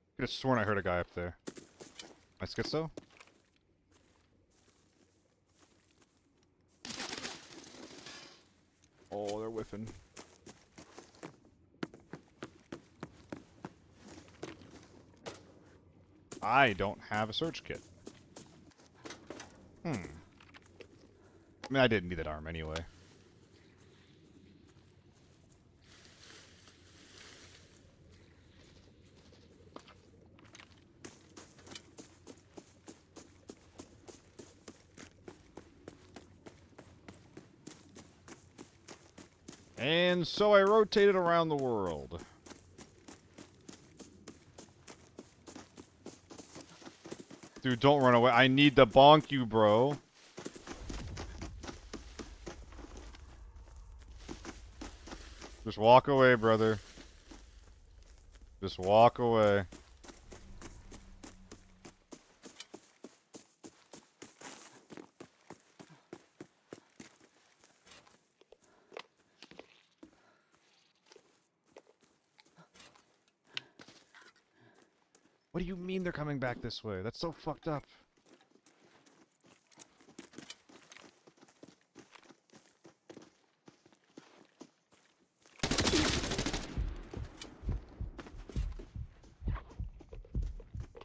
I could have sworn I heard a guy up there. My schizo? Oh, they're whiffing. I don't have a search kit. I mean, I didn't need that arm anyway. And so I rotated around the world. Dude, don't run away. I need to bonk you, bro. Just walk away, brother. Just walk away. What do you mean they're coming back this way? That's so fucked up.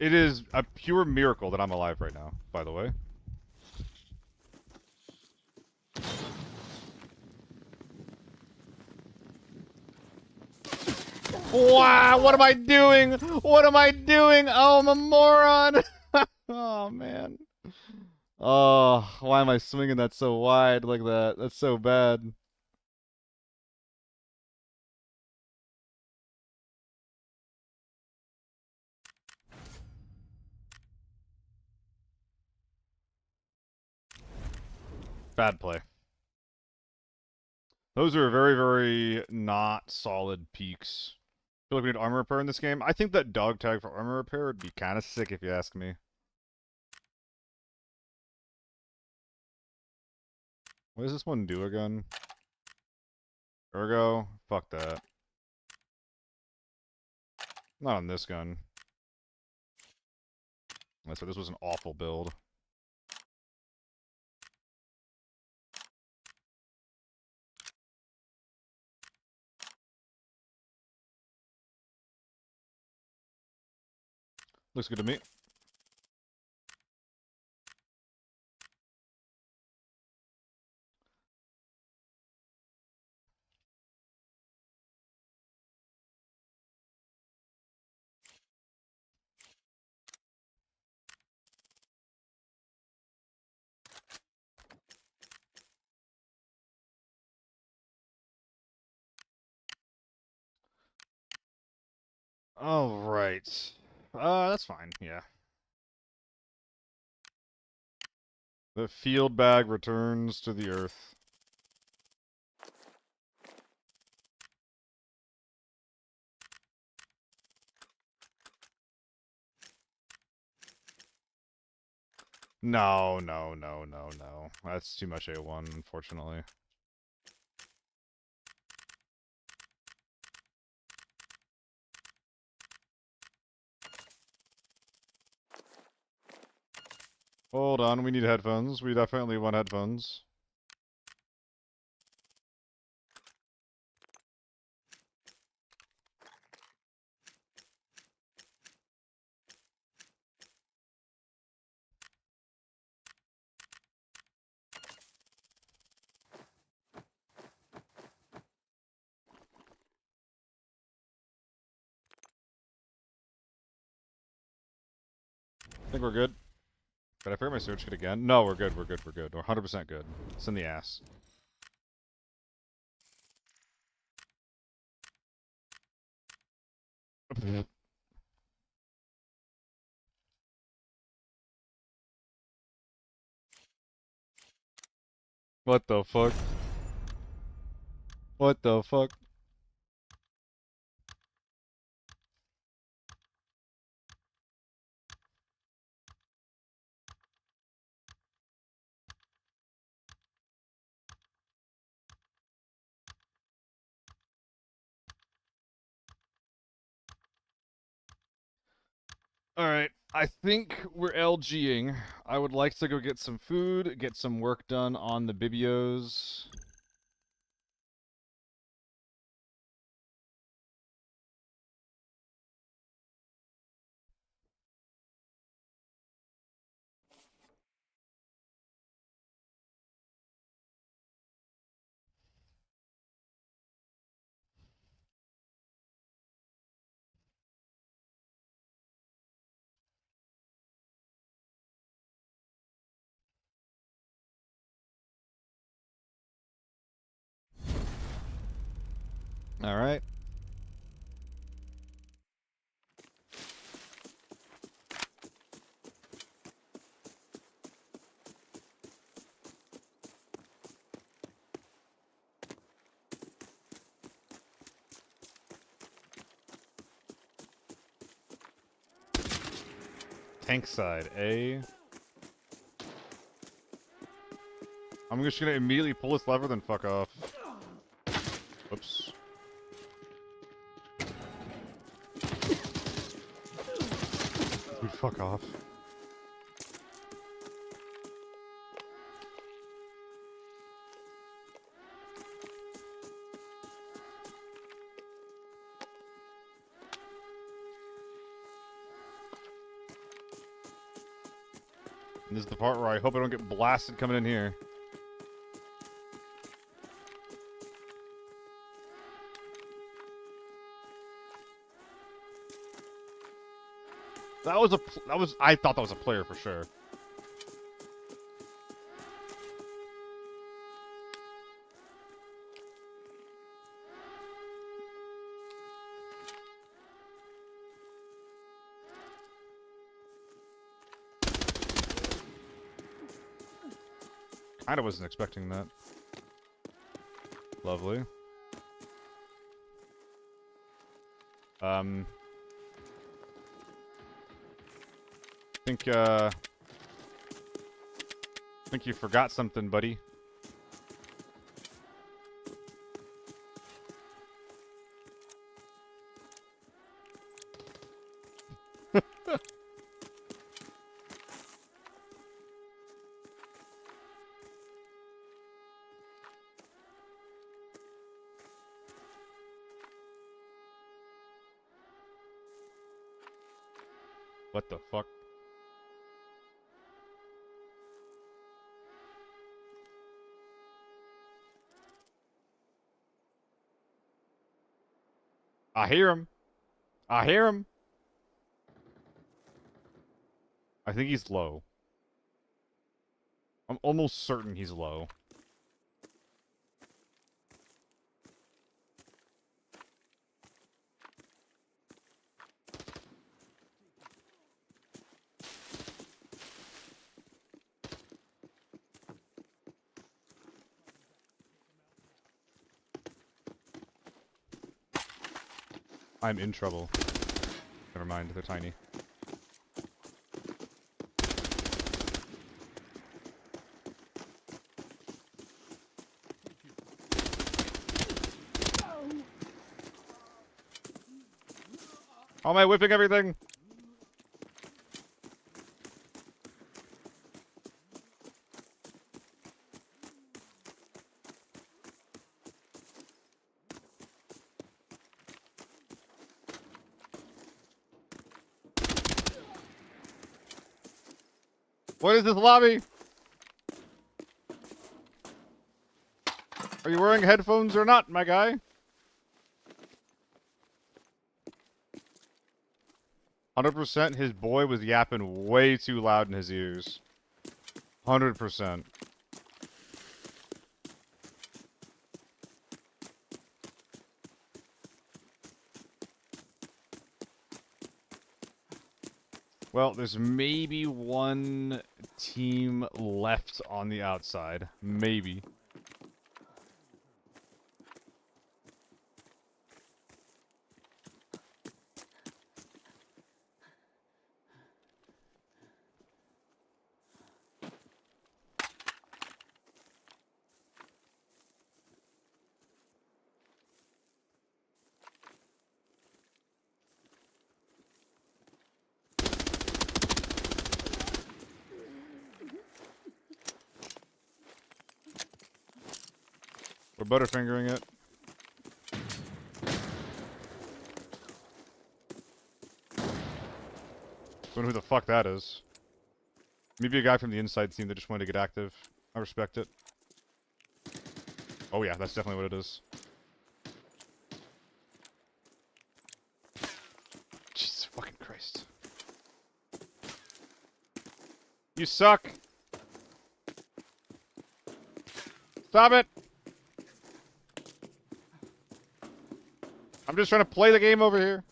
It is a pure miracle that I'm alive right now, by the way. Wow, what am I doing? What am I doing? Oh, I'm a moron. Oh, man. Oh, why am I swinging that so wide like that? That's so bad. Bad play. Those are very, very not solid peaks. I feel like we need armor repair in this game. I think that dog tag for armor repair would be kind of sick if you ask me. What does this one do again? Ergo? Fuck that. Not on this gun. So this was an awful build. Looks good to me. All right. That's fine. Yeah. The field bag returns to the earth. No, no, no, no, no. That's too much A1, unfortunately. Hold on, we need headphones. We definitely want headphones. I think we're good. Did I fire my search kit again? No, we're good, we're good, we're good. We're 100% good. It's in the ass. What the fuck? What the fuck? Alright, I think we're LGing. I would like to go get some food, get some work done on the Bibios. Alright. Tank side, A. I'm just gonna immediately pull this lever, then fuck off. Whoops. Dude, fuck off. And this is the part where I hope I don't get blasted coming in here. I thought that was a player for sure. Kinda wasn't expecting that. Lovely. Think you forgot something, buddy. What the fuck? I hear him. I hear him. I think he's low. I'm almost certain he's low. I'm in trouble. Never mind, they're tiny. How am I whipping everything? What is this lobby? Are you wearing headphones or not, my guy? 100% his boy was yapping way too loud in his ears. 100%. Well, there's maybe one team left on the outside. Maybe. We're butterfingering it. Don't know who the fuck that is. Maybe a guy from the inside team that just wanted to get active. I respect it. Oh yeah, that's definitely what it is. Jesus fucking Christ. You suck! Stop it! I'm just trying to play the game over here.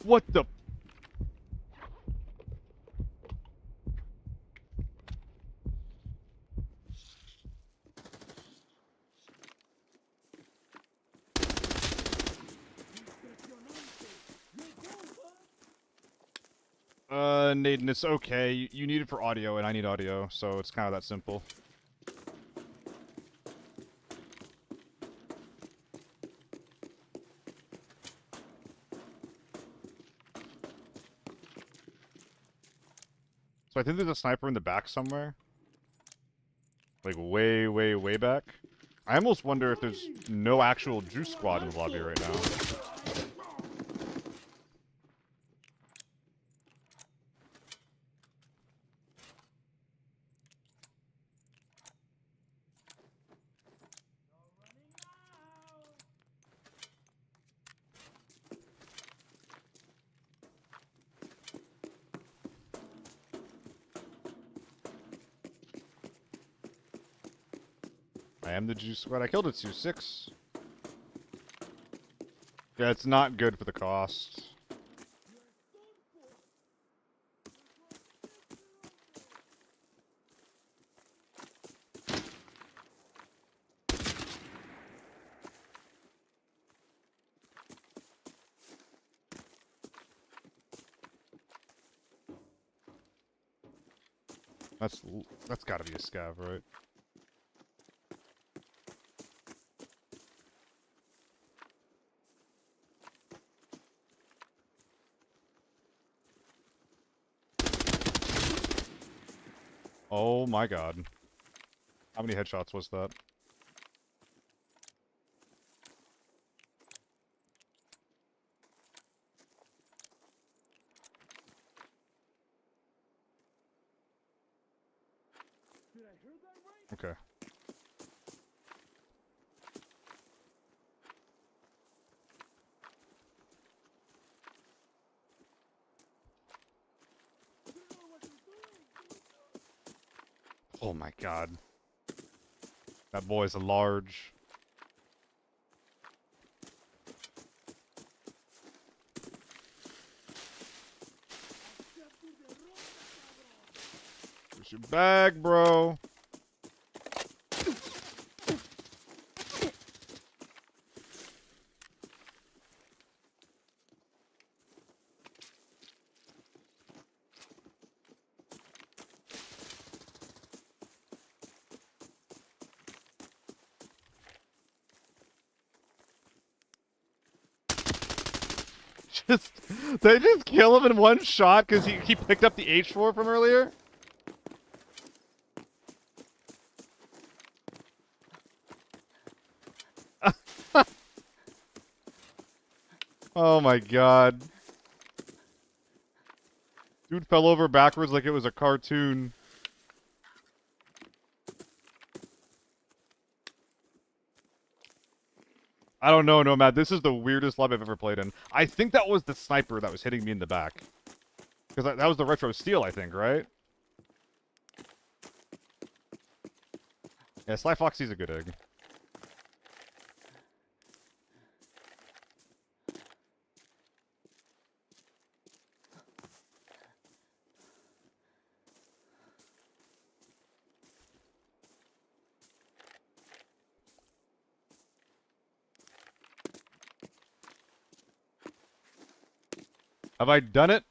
What the? Naden, it's okay. You need it for audio, and I need audio, so it's kind of that simple. So I think there's a sniper in the back somewhere. Like, way, way, way back. I almost wonder if there's no actual juice squad in the lobby right now. I am the juice squad. I killed it 2-6. Yeah, it's not good for the cost. That's gotta be a scav, right? Oh my god. How many headshots was that? Did I hear that right? Okay. You know what you're doing. Oh my god. That boy's a large. Where's your bag, bro? they just kill him in one shot because he picked up the H4 from earlier? Oh my god. Dude fell over backwards like it was a cartoon. I don't know, Nomad. This is the weirdest lobby I've ever played in. I think that was the sniper that was hitting me in the back. Because that was the retro steel, I think, right? Yeah, Sly Foxy's a good egg. Have I done it?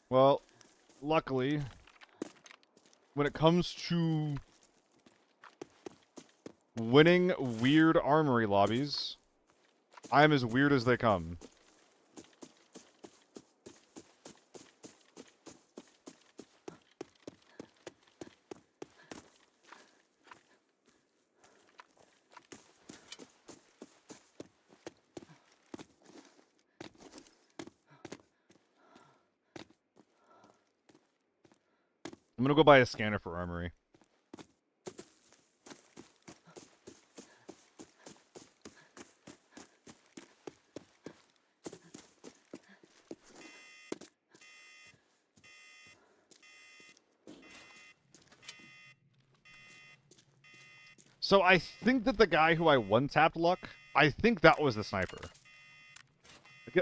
Well, luckily, when it comes to winning weird armory lobbies, I am as weird as they come. I'm gonna go buy a scanner for armory. So I think that the guy who I one-tapped luck, I think that was the sniper.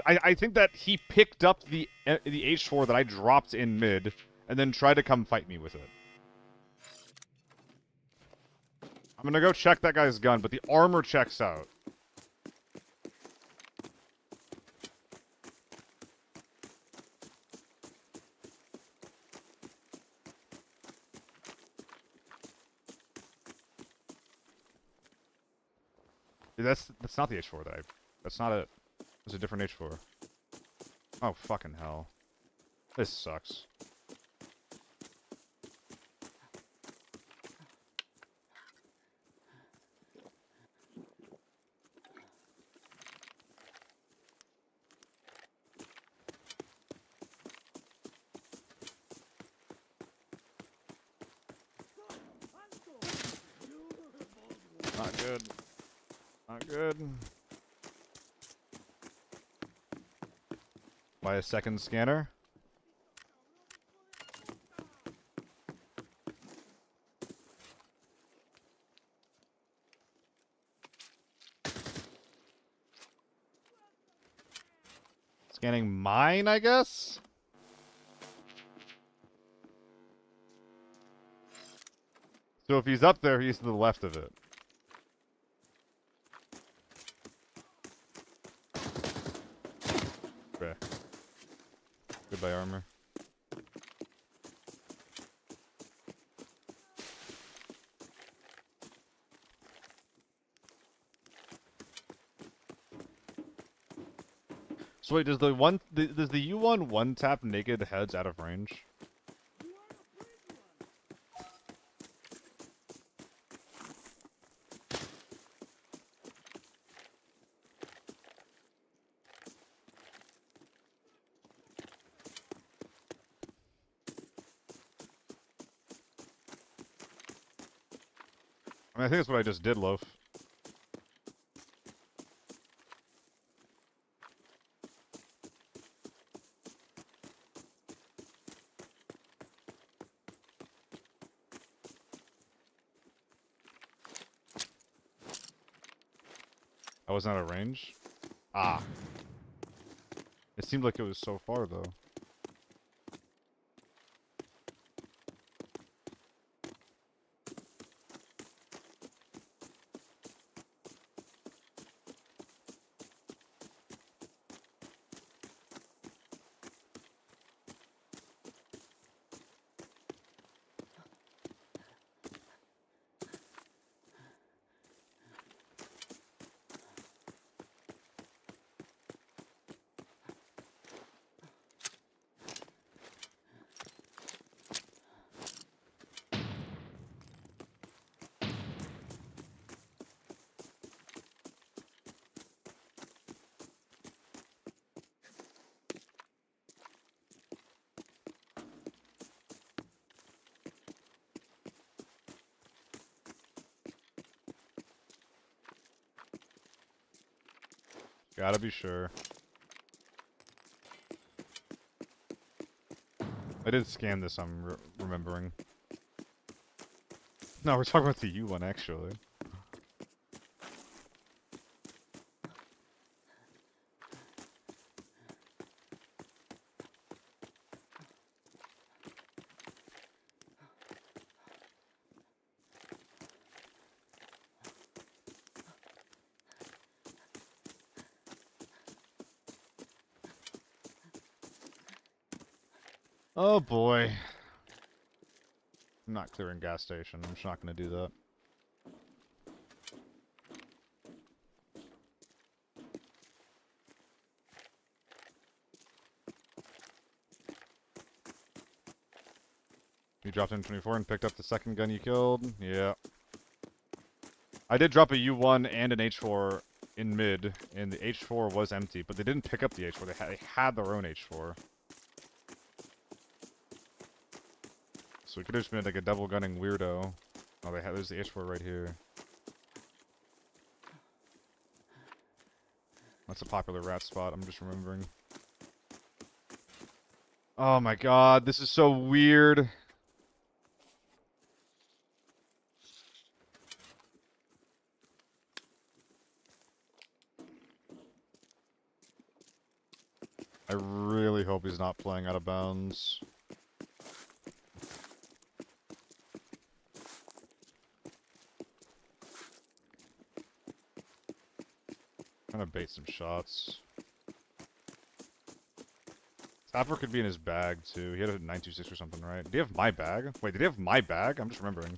I think that he picked up the H4 that I dropped in mid, and then tried to come fight me with it. I'm gonna go check that guy's gun, but the armor checks out. Dude, that's not the H4 that I... That's not it. It's a different H4. Oh, fucking hell. This sucks. Not good. Not good. Buy a second scanner. Scanning mine, I guess? So if he's up there, he's to the left of it. Okay. Goodbye, armor. So wait, does does the U1 one tap naked heads out of range? I mean, I think that's what I just did, Loaf. I was not at range? Ah. It seemed like it was so far, though. Gotta be sure. I did scan this, I'm remembering. No, we're talking about the U one, actually. Oh boy. I'm not clearing gas station. I'm just not gonna do that. You dropped in 24 and picked up the second gun you killed? Yeah. I did drop a U1 and an H4 in mid, and the H4 was empty, but they didn't pick up the H4. They had their own H4. So we could have just been like a double gunning weirdo. Oh, there's the H4 right here. That's a popular rat spot, I'm just remembering. Oh my god, this is so weird. I really hope he's not playing out of bounds. Trying to bait some shots. Tapper could be in his bag, too. He had a 926 or something, right? Did he have my bag? Wait, did he have my bag? I'm just remembering.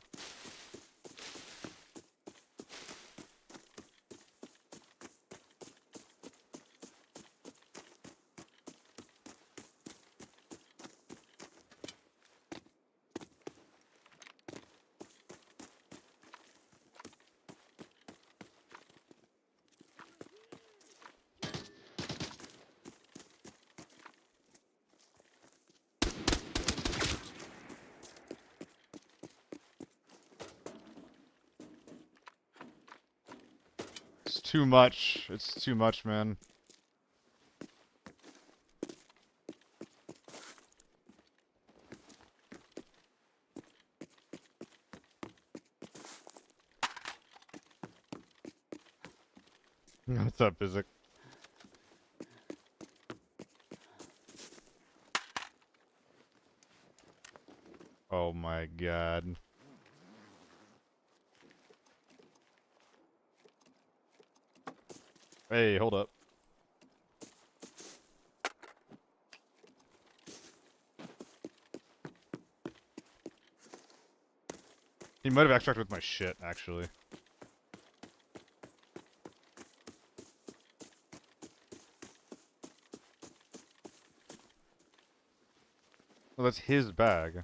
It's too much. It's too much, man. What's up, Isaac? Oh my god. Hey, hold up. He might have extracted with my shit, actually. Well, that's his bag.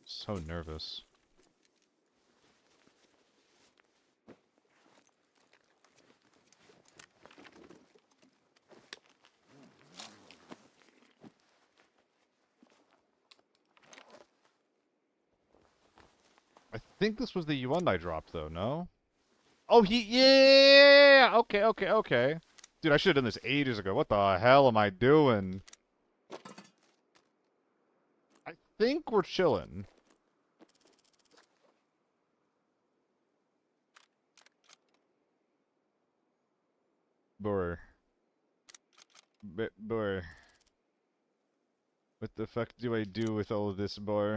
So nervous. I think this was the U1 I dropped, though, no? Oh, yeah! Okay, okay, okay. Dude, I should have done this ages ago. What the hell am I doing? I think we're chilling. Boy. Boy. What the fuck do I do with all of this, boy?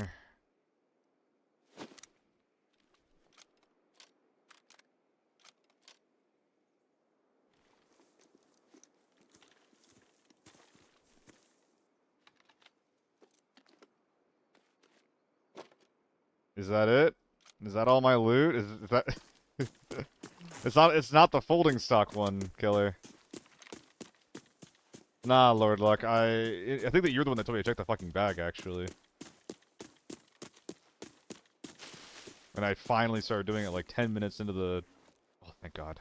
Is that it? Is that all my loot? Is that... It's not the folding stock one, killer. Nah, Lord Luck, I think that you're the one that told me to check the fucking bag, actually. And I finally started doing it like 10 minutes into the... Oh, thank God.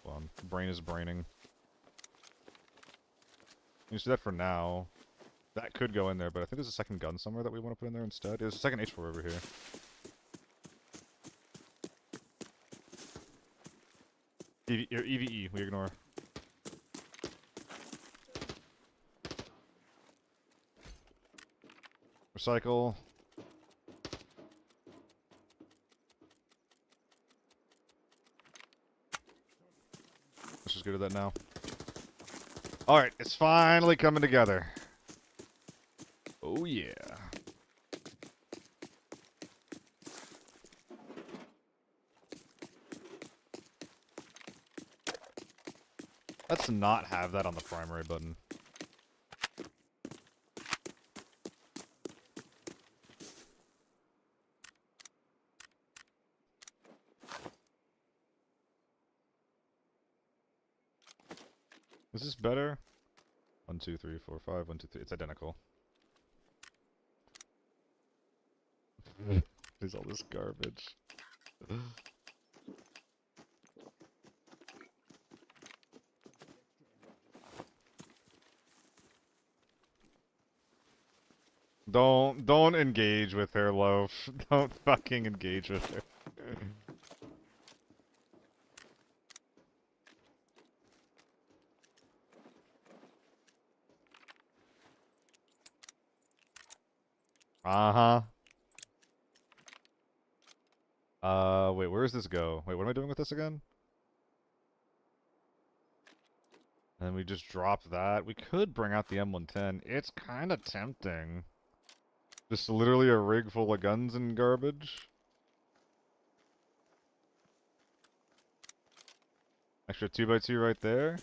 Hold on, brain is braining. You see that for now. That could go in there, but I think there's a second gun somewhere that we want to put in there instead. There's a second H4 over here. EVE, we ignore. Recycle. Let's just go to that now. Alright, it's finally coming together. Oh yeah. Let's not have that on the primary button. Is this better? 1, 2, 3, 4, 5, 1, 2, 3. It's identical. There's all this garbage. Don't engage with her, Loaf. Don't fucking engage with her. Uh-huh. Wait, where does this go? Wait, what am I doing with this again? And we just drop that. We could bring out the M110. It's kind of tempting. Just literally a rig full of guns and garbage. Extra 2x2 right there.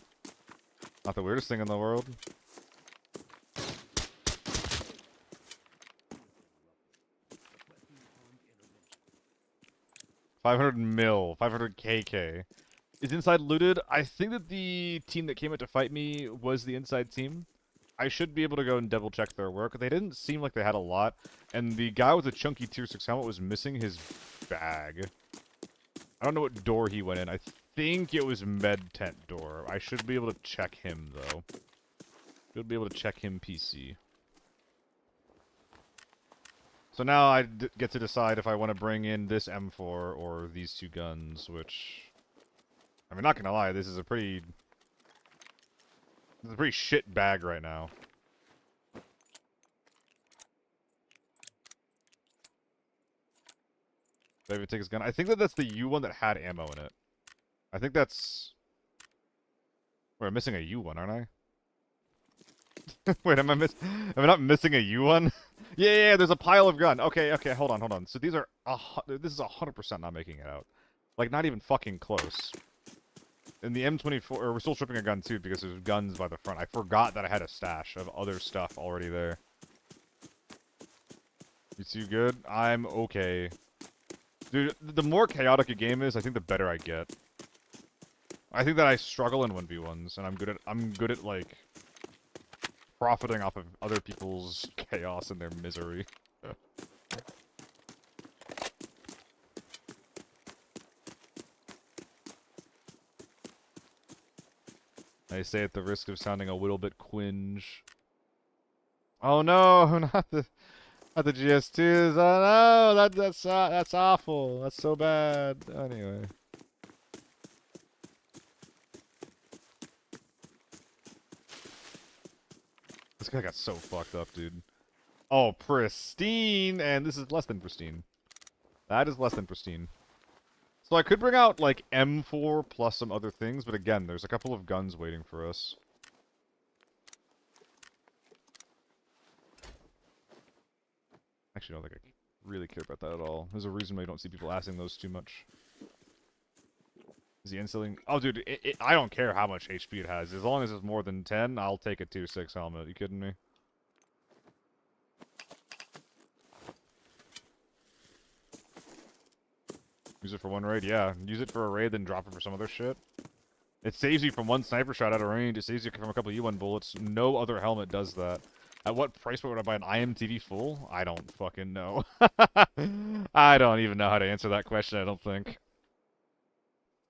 Not the weirdest thing in the world. $500 mil, 500 KK. Is inside looted? I think that the team that came out to fight me was the inside team. I should be able to go and double check their work. They didn't seem like they had a lot, and the guy with the chunky tier 6 helmet was missing his bag. I don't know what door he went in. I think it was med tent door. I should be able to check him though. Should be able to check him PC. So now I get to decide if I want to bring in this M4 or these two guns, which, I mean, not gonna lie, this is a pretty shit bag right now. David take his gun. I think that that's the U1 that had ammo in it. I think that's... Wait, I'm missing a U1, aren't I? Wait, am I not missing a U1? Yeah, there's a pile of gun. Okay, hold on. So these are... this is 100% not making it out. Like, not even fucking close. In the M24... Or we're still stripping a gun, too, because there's guns by the front. I forgot that I had a stash of other stuff already there. You too good? I'm okay. Dude, the more chaotic a game is, I think the better I get. I think that I struggle in 1v1s, and I'm good at like profiting off of other people's chaos and their misery. I say at the risk of sounding a little bit cringe. Oh no, not the GS2s. Oh no, that's awful. That's so bad. Anyway. This guy got so fucked up, dude. Oh, pristine, and this is less than pristine. That is less than pristine. So I could bring out, like, M4 plus some other things, but again, there's a couple of guns waiting for us. Actually, I don't think I really care about that at all. There's a reason why you don't see people asking those too much. Is he instilling? Oh, dude, I don't care how much HP it has. As long as it's more than 10, I'll take a 2.6 helmet. You kidding me? Use it for one raid? Yeah. Use it for a raid, then drop it for some other shit. It saves you from one sniper shot out of range. It saves you from a couple U1 bullets. No other helmet does that. At what price point would I buy an IMTV full? I don't fucking know. I don't even know how to answer that question, I don't think.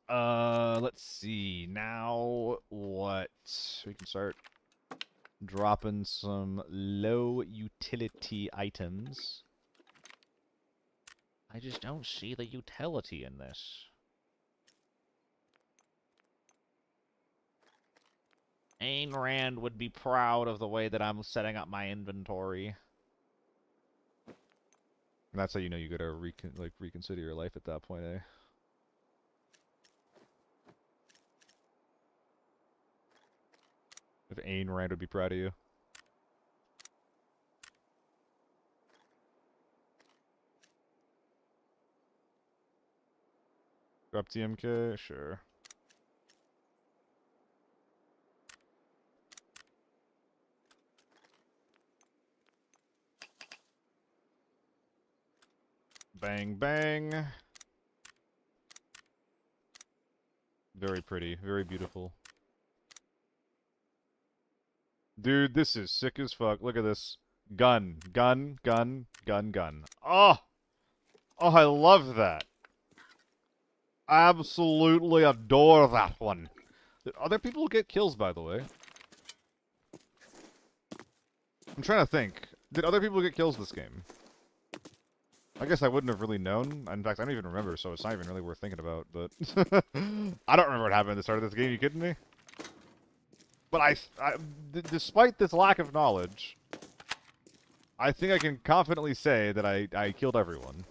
Let's see. Now, what? We can start dropping some low utility items. I just don't see the utility in this. Ayn Rand would be proud of the way that I'm setting up my inventory. And that's how you know you gotta reconsider your life at that point, eh? If Ayn Rand would be proud of you. Drop TMK? Sure. Bang, bang. Very pretty. Very beautiful. Dude, this is sick as fuck. Look at this. Gun. Gun. Gun. Gun. Gun. Oh! Oh, I love that. Absolutely adore that one. Did other people get kills, by the way? I'm trying to think. Did other people get kills this game? I guess I wouldn't have really known. In fact, I don't even remember, so it's not even really worth thinking about, but... I don't remember what happened at the start of this game, you kidding me? But despite this lack of knowledge, I think I can confidently say that I killed everyone.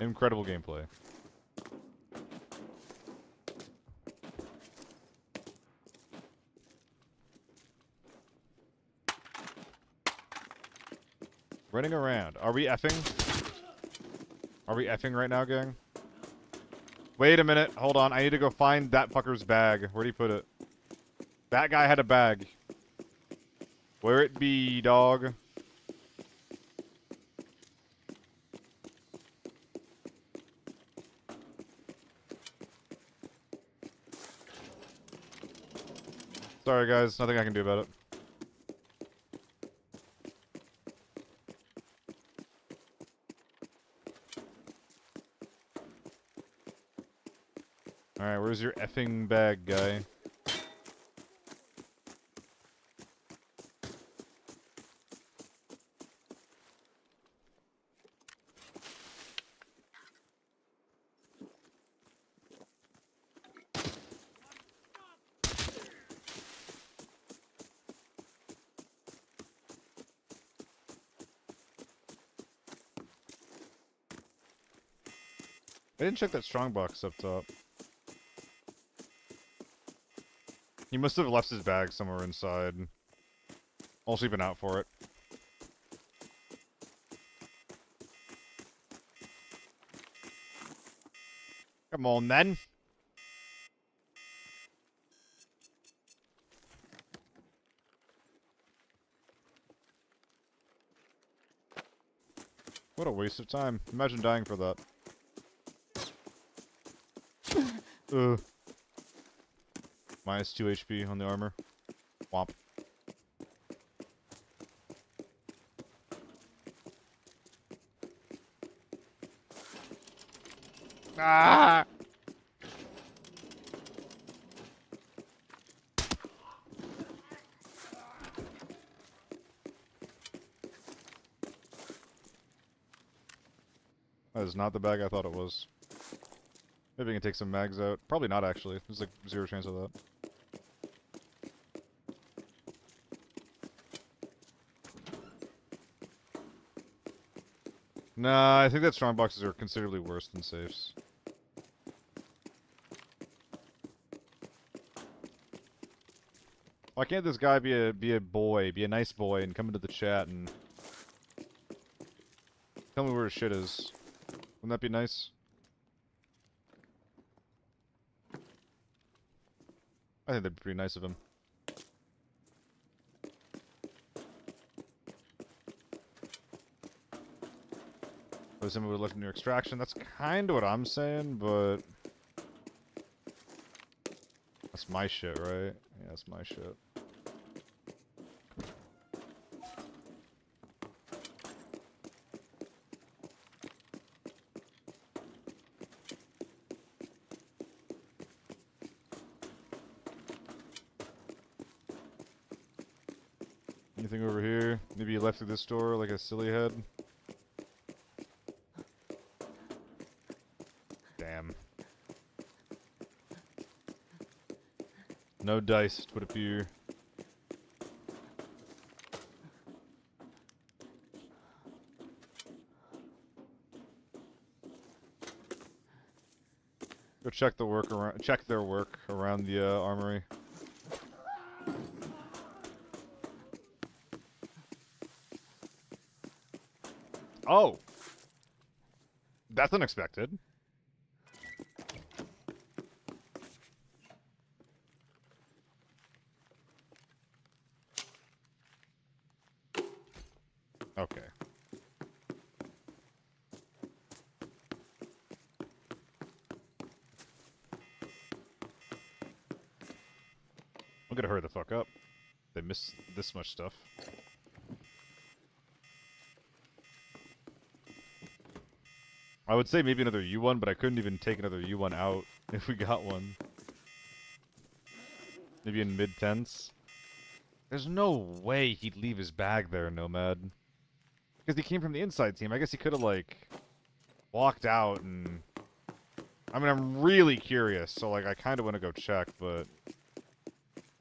Incredible gameplay. Running around. Are we effing? Are we effing right now, gang? Wait a minute. Hold on. I need to go find that fucker's bag. Where'd he put it? That guy had a bag. Where it be, dog? Sorry, guys. Nothing I can do about it. Alright, where's your effing bag, guy? I didn't check that strongbox up top. He must have left his bag somewhere inside. Also been out for it. Come on, then. What a waste of time. Imagine dying for that. Ugh. Minus 2 HP on the armor. Womp. Ah! That is not the bag I thought it was. Maybe I can take some mags out. Probably not, actually. There's like 0 chance of that. Nah, I think that strong boxes are considerably worse than safes. Why can't this guy be a boy, be a nice boy, and come into the chat and tell me where his shit is? Wouldn't that be nice? I think that'd be pretty nice of him. Was someone would have left in your extraction? That's kind of what I'm saying, but that's my shit, right? Yeah, that's my shit. Anything over here? Maybe you left through this door like a silly head? Damn. No dice, it would appear. Go check the work around. Check their work around the armory. Oh, that's unexpected. Okay. I'm gonna hurry the fuck up. They miss this much stuff. I would say maybe another U1, but I couldn't even take another U1 out if we got one. Maybe in mid-10s. There's no way he'd leave his bag there, Nomad. Because he came from the inside team. I guess he could have, like, walked out and... I mean, I'm really curious, so, like, I kind of want to go check, but...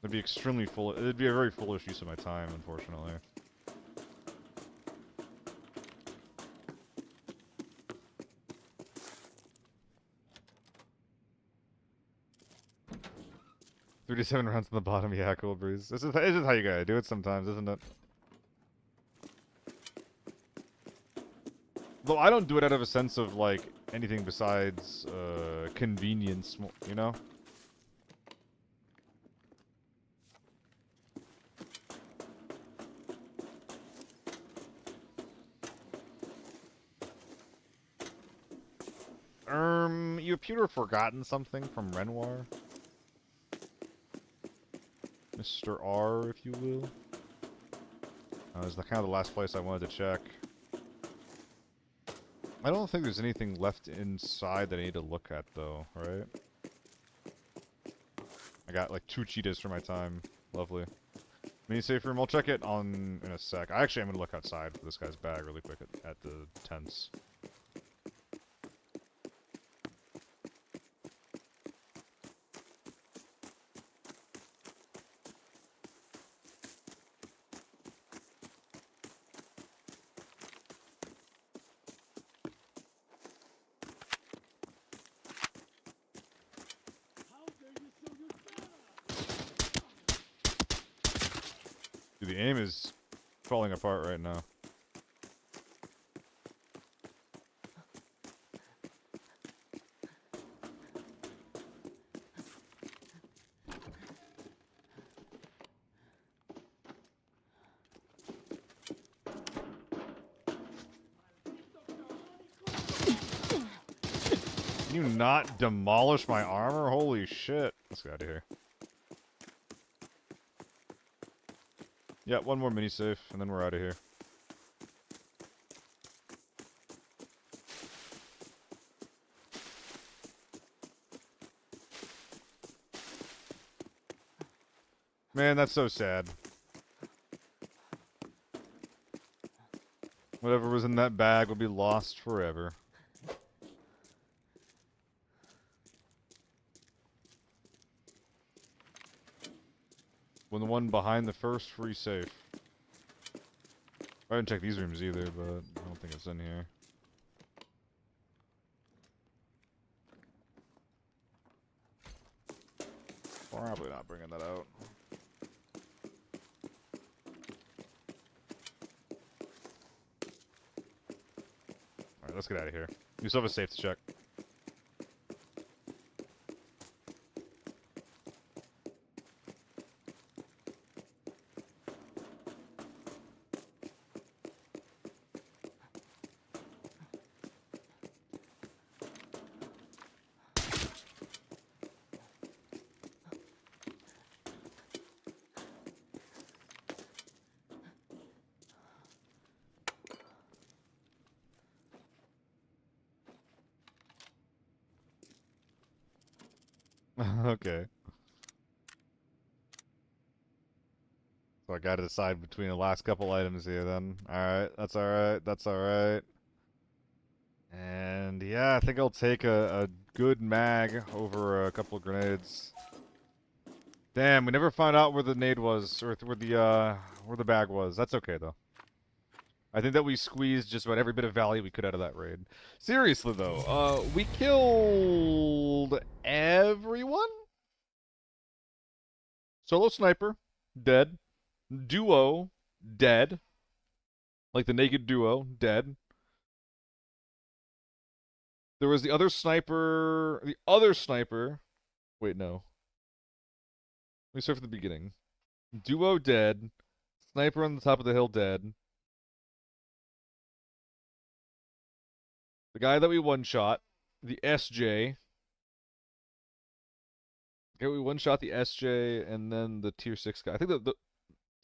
It'd be extremely foolish. It'd be a very foolish use of my time, unfortunately. $37 rounds on the bottom, yeah, cool breeze. This is how you gotta do it sometimes, isn't it? Though I don't do it out of a sense of, like, anything besides, convenience, you know? You appear to have forgotten something from Renoir. Mr. R, if you will. That was kind of the last place I wanted to check. I don't think there's anything left inside that I need to look at, though, right? I got, like, 2 cheetahs for my time. Lovely. Mini safe room, I'll check it in a sec. I'm gonna look outside for this guy's bag really quick at the tents. Dude, the aim is falling apart right now. Can you not demolish my armor? Holy shit. Let's get out of here. Yeah, one more mini safe, and then we're out of here. Man, that's so sad. Whatever was in that bag will be lost forever. When the one behind the first free safe. I didn't check these rooms either, but I don't think it's in here. Probably not bringing that out. Alright, let's get out of here. You still have a safe to check. Okay. So I gotta decide between the last couple items here then. Alright, that's alright, that's alright. And yeah, I think I'll take a good mag over a couple of grenades. Damn, we never found out where the nade was, or where the bag was. That's okay though. I think that we squeezed just about every bit of value we could out of that raid. Seriously though, we killed everyone? Solo sniper, dead. Duo, dead. Like the naked duo, dead. There was the other sniper. Wait, no. Let me start from the beginning. Duo dead. Sniper on the top of the hill dead. The guy that we one-shot. The SJ. Okay, we one-shot the SJ and then the tier 6 guy. I think the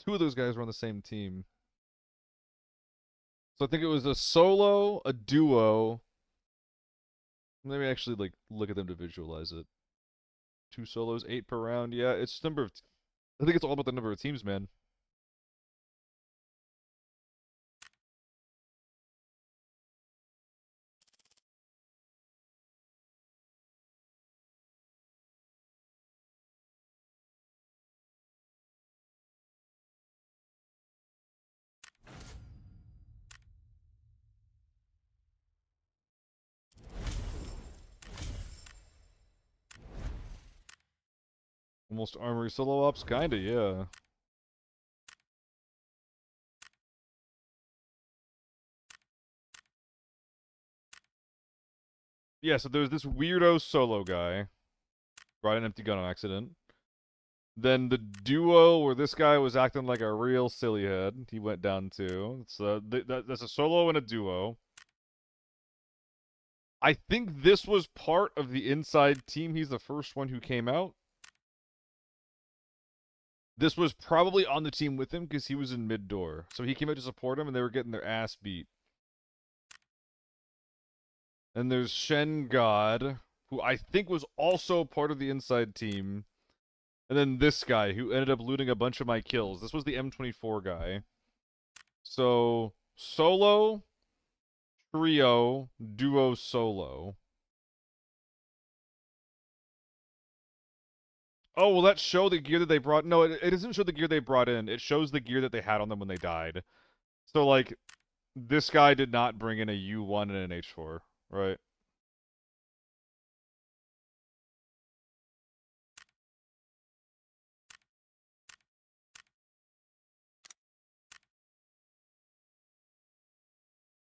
two of those guys were on the same team. So I think it was a solo, a duo. Let me actually like look at them to visualize it. 2 solos, 8 per round. Yeah, it's number of. I think it's all about the number of teams, man. Almost armory solo ops, kinda, yeah. Yeah, so there's this weirdo solo guy. Brought an empty gun on accident. Then the duo where this guy was acting like a real silly head. He went down too. So that's a solo and a duo. I think this was part of the inside team. He's the first one who came out. This was probably on the team with him because he was in mid-door. So he came out to support him and they were getting their ass beat. And there's Shen God, who I think was also part of the inside team. And then this guy, who ended up looting a bunch of my kills. This was the M24 guy. So, solo, trio, duo, solo. Oh, will that show the gear that they brought? No, it doesn't show the gear they brought in. It shows the gear that they had on them when they died. So, like, this guy did not bring in a U1 and an H4, right?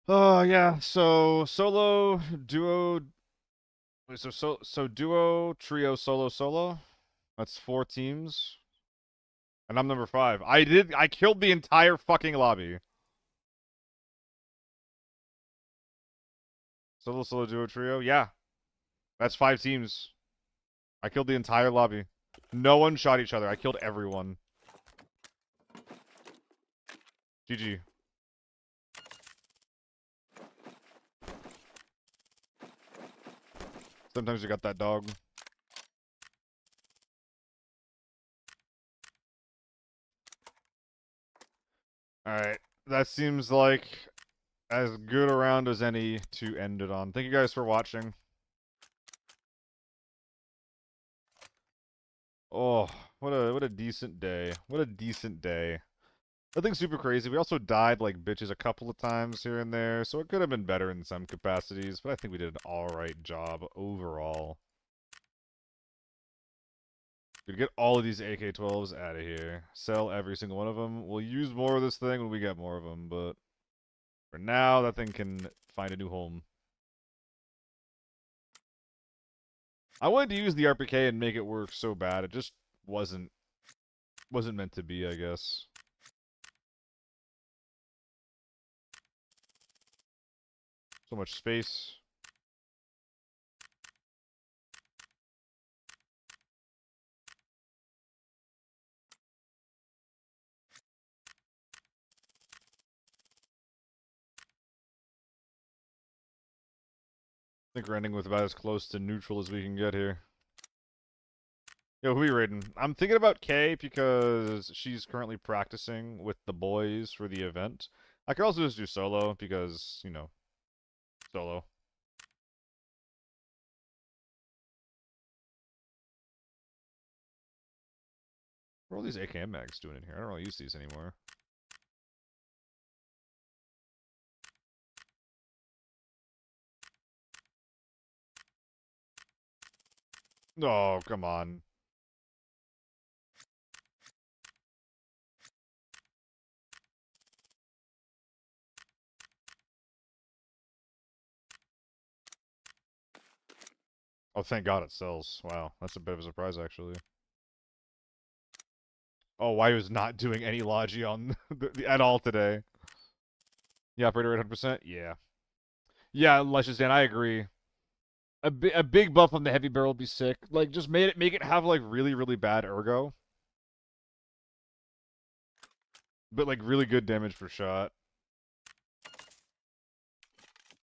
Oh, yeah, so solo, duo, wait, so duo, trio, solo, solo. That's 4 teams. And I'm number 5. I killed the entire fucking lobby. Solo, solo, duo, trio, yeah. That's 5 teams. I killed the entire lobby. No one shot each other. I killed everyone. GG. Sometimes you got that dog. Alright. That seems like as good a round as any to end it on. Thank you guys for watching. Oh, what a decent day. What a decent day. Nothing super crazy. We also died like bitches a couple of times here and there, so it could have been better in some capacities, but I think we did an alright job overall. We'd get all of these AK-12s out of here. Sell every single one of them. We'll use more of this thing when we get more of them, but for now, that thing can find a new home. I wanted to use the RPK and make it work so bad. It just wasn't meant to be, I guess. So much space. I think we're ending with about as close to neutral as we can get here. Yo, who are you raiding? I'm thinking about Kay because she's currently practicing with the boys for the event. I could also just do solo because, you know, solo. What are all these AKM mags doing in here? I don't really use these anymore. Oh, come on. Oh, thank God it sells. Wow, that's a bit of a surprise, actually. Oh, why he was not doing any Logi on at all today. The operator at 100%? Yeah. Yeah, Luscious Dan, I agree. A big buff on the heavy barrel would be sick. Like, just make it have, like, really, really bad ergo. But, like, really good damage per shot.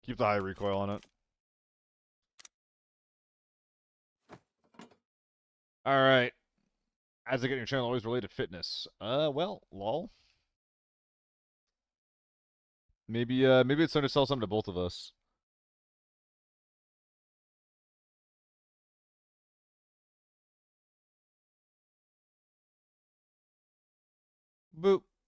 Keep the high recoil on it. Alright. As I get your channel always related to fitness. Well, lol. Maybe it's time to sell something to both of us. Boop.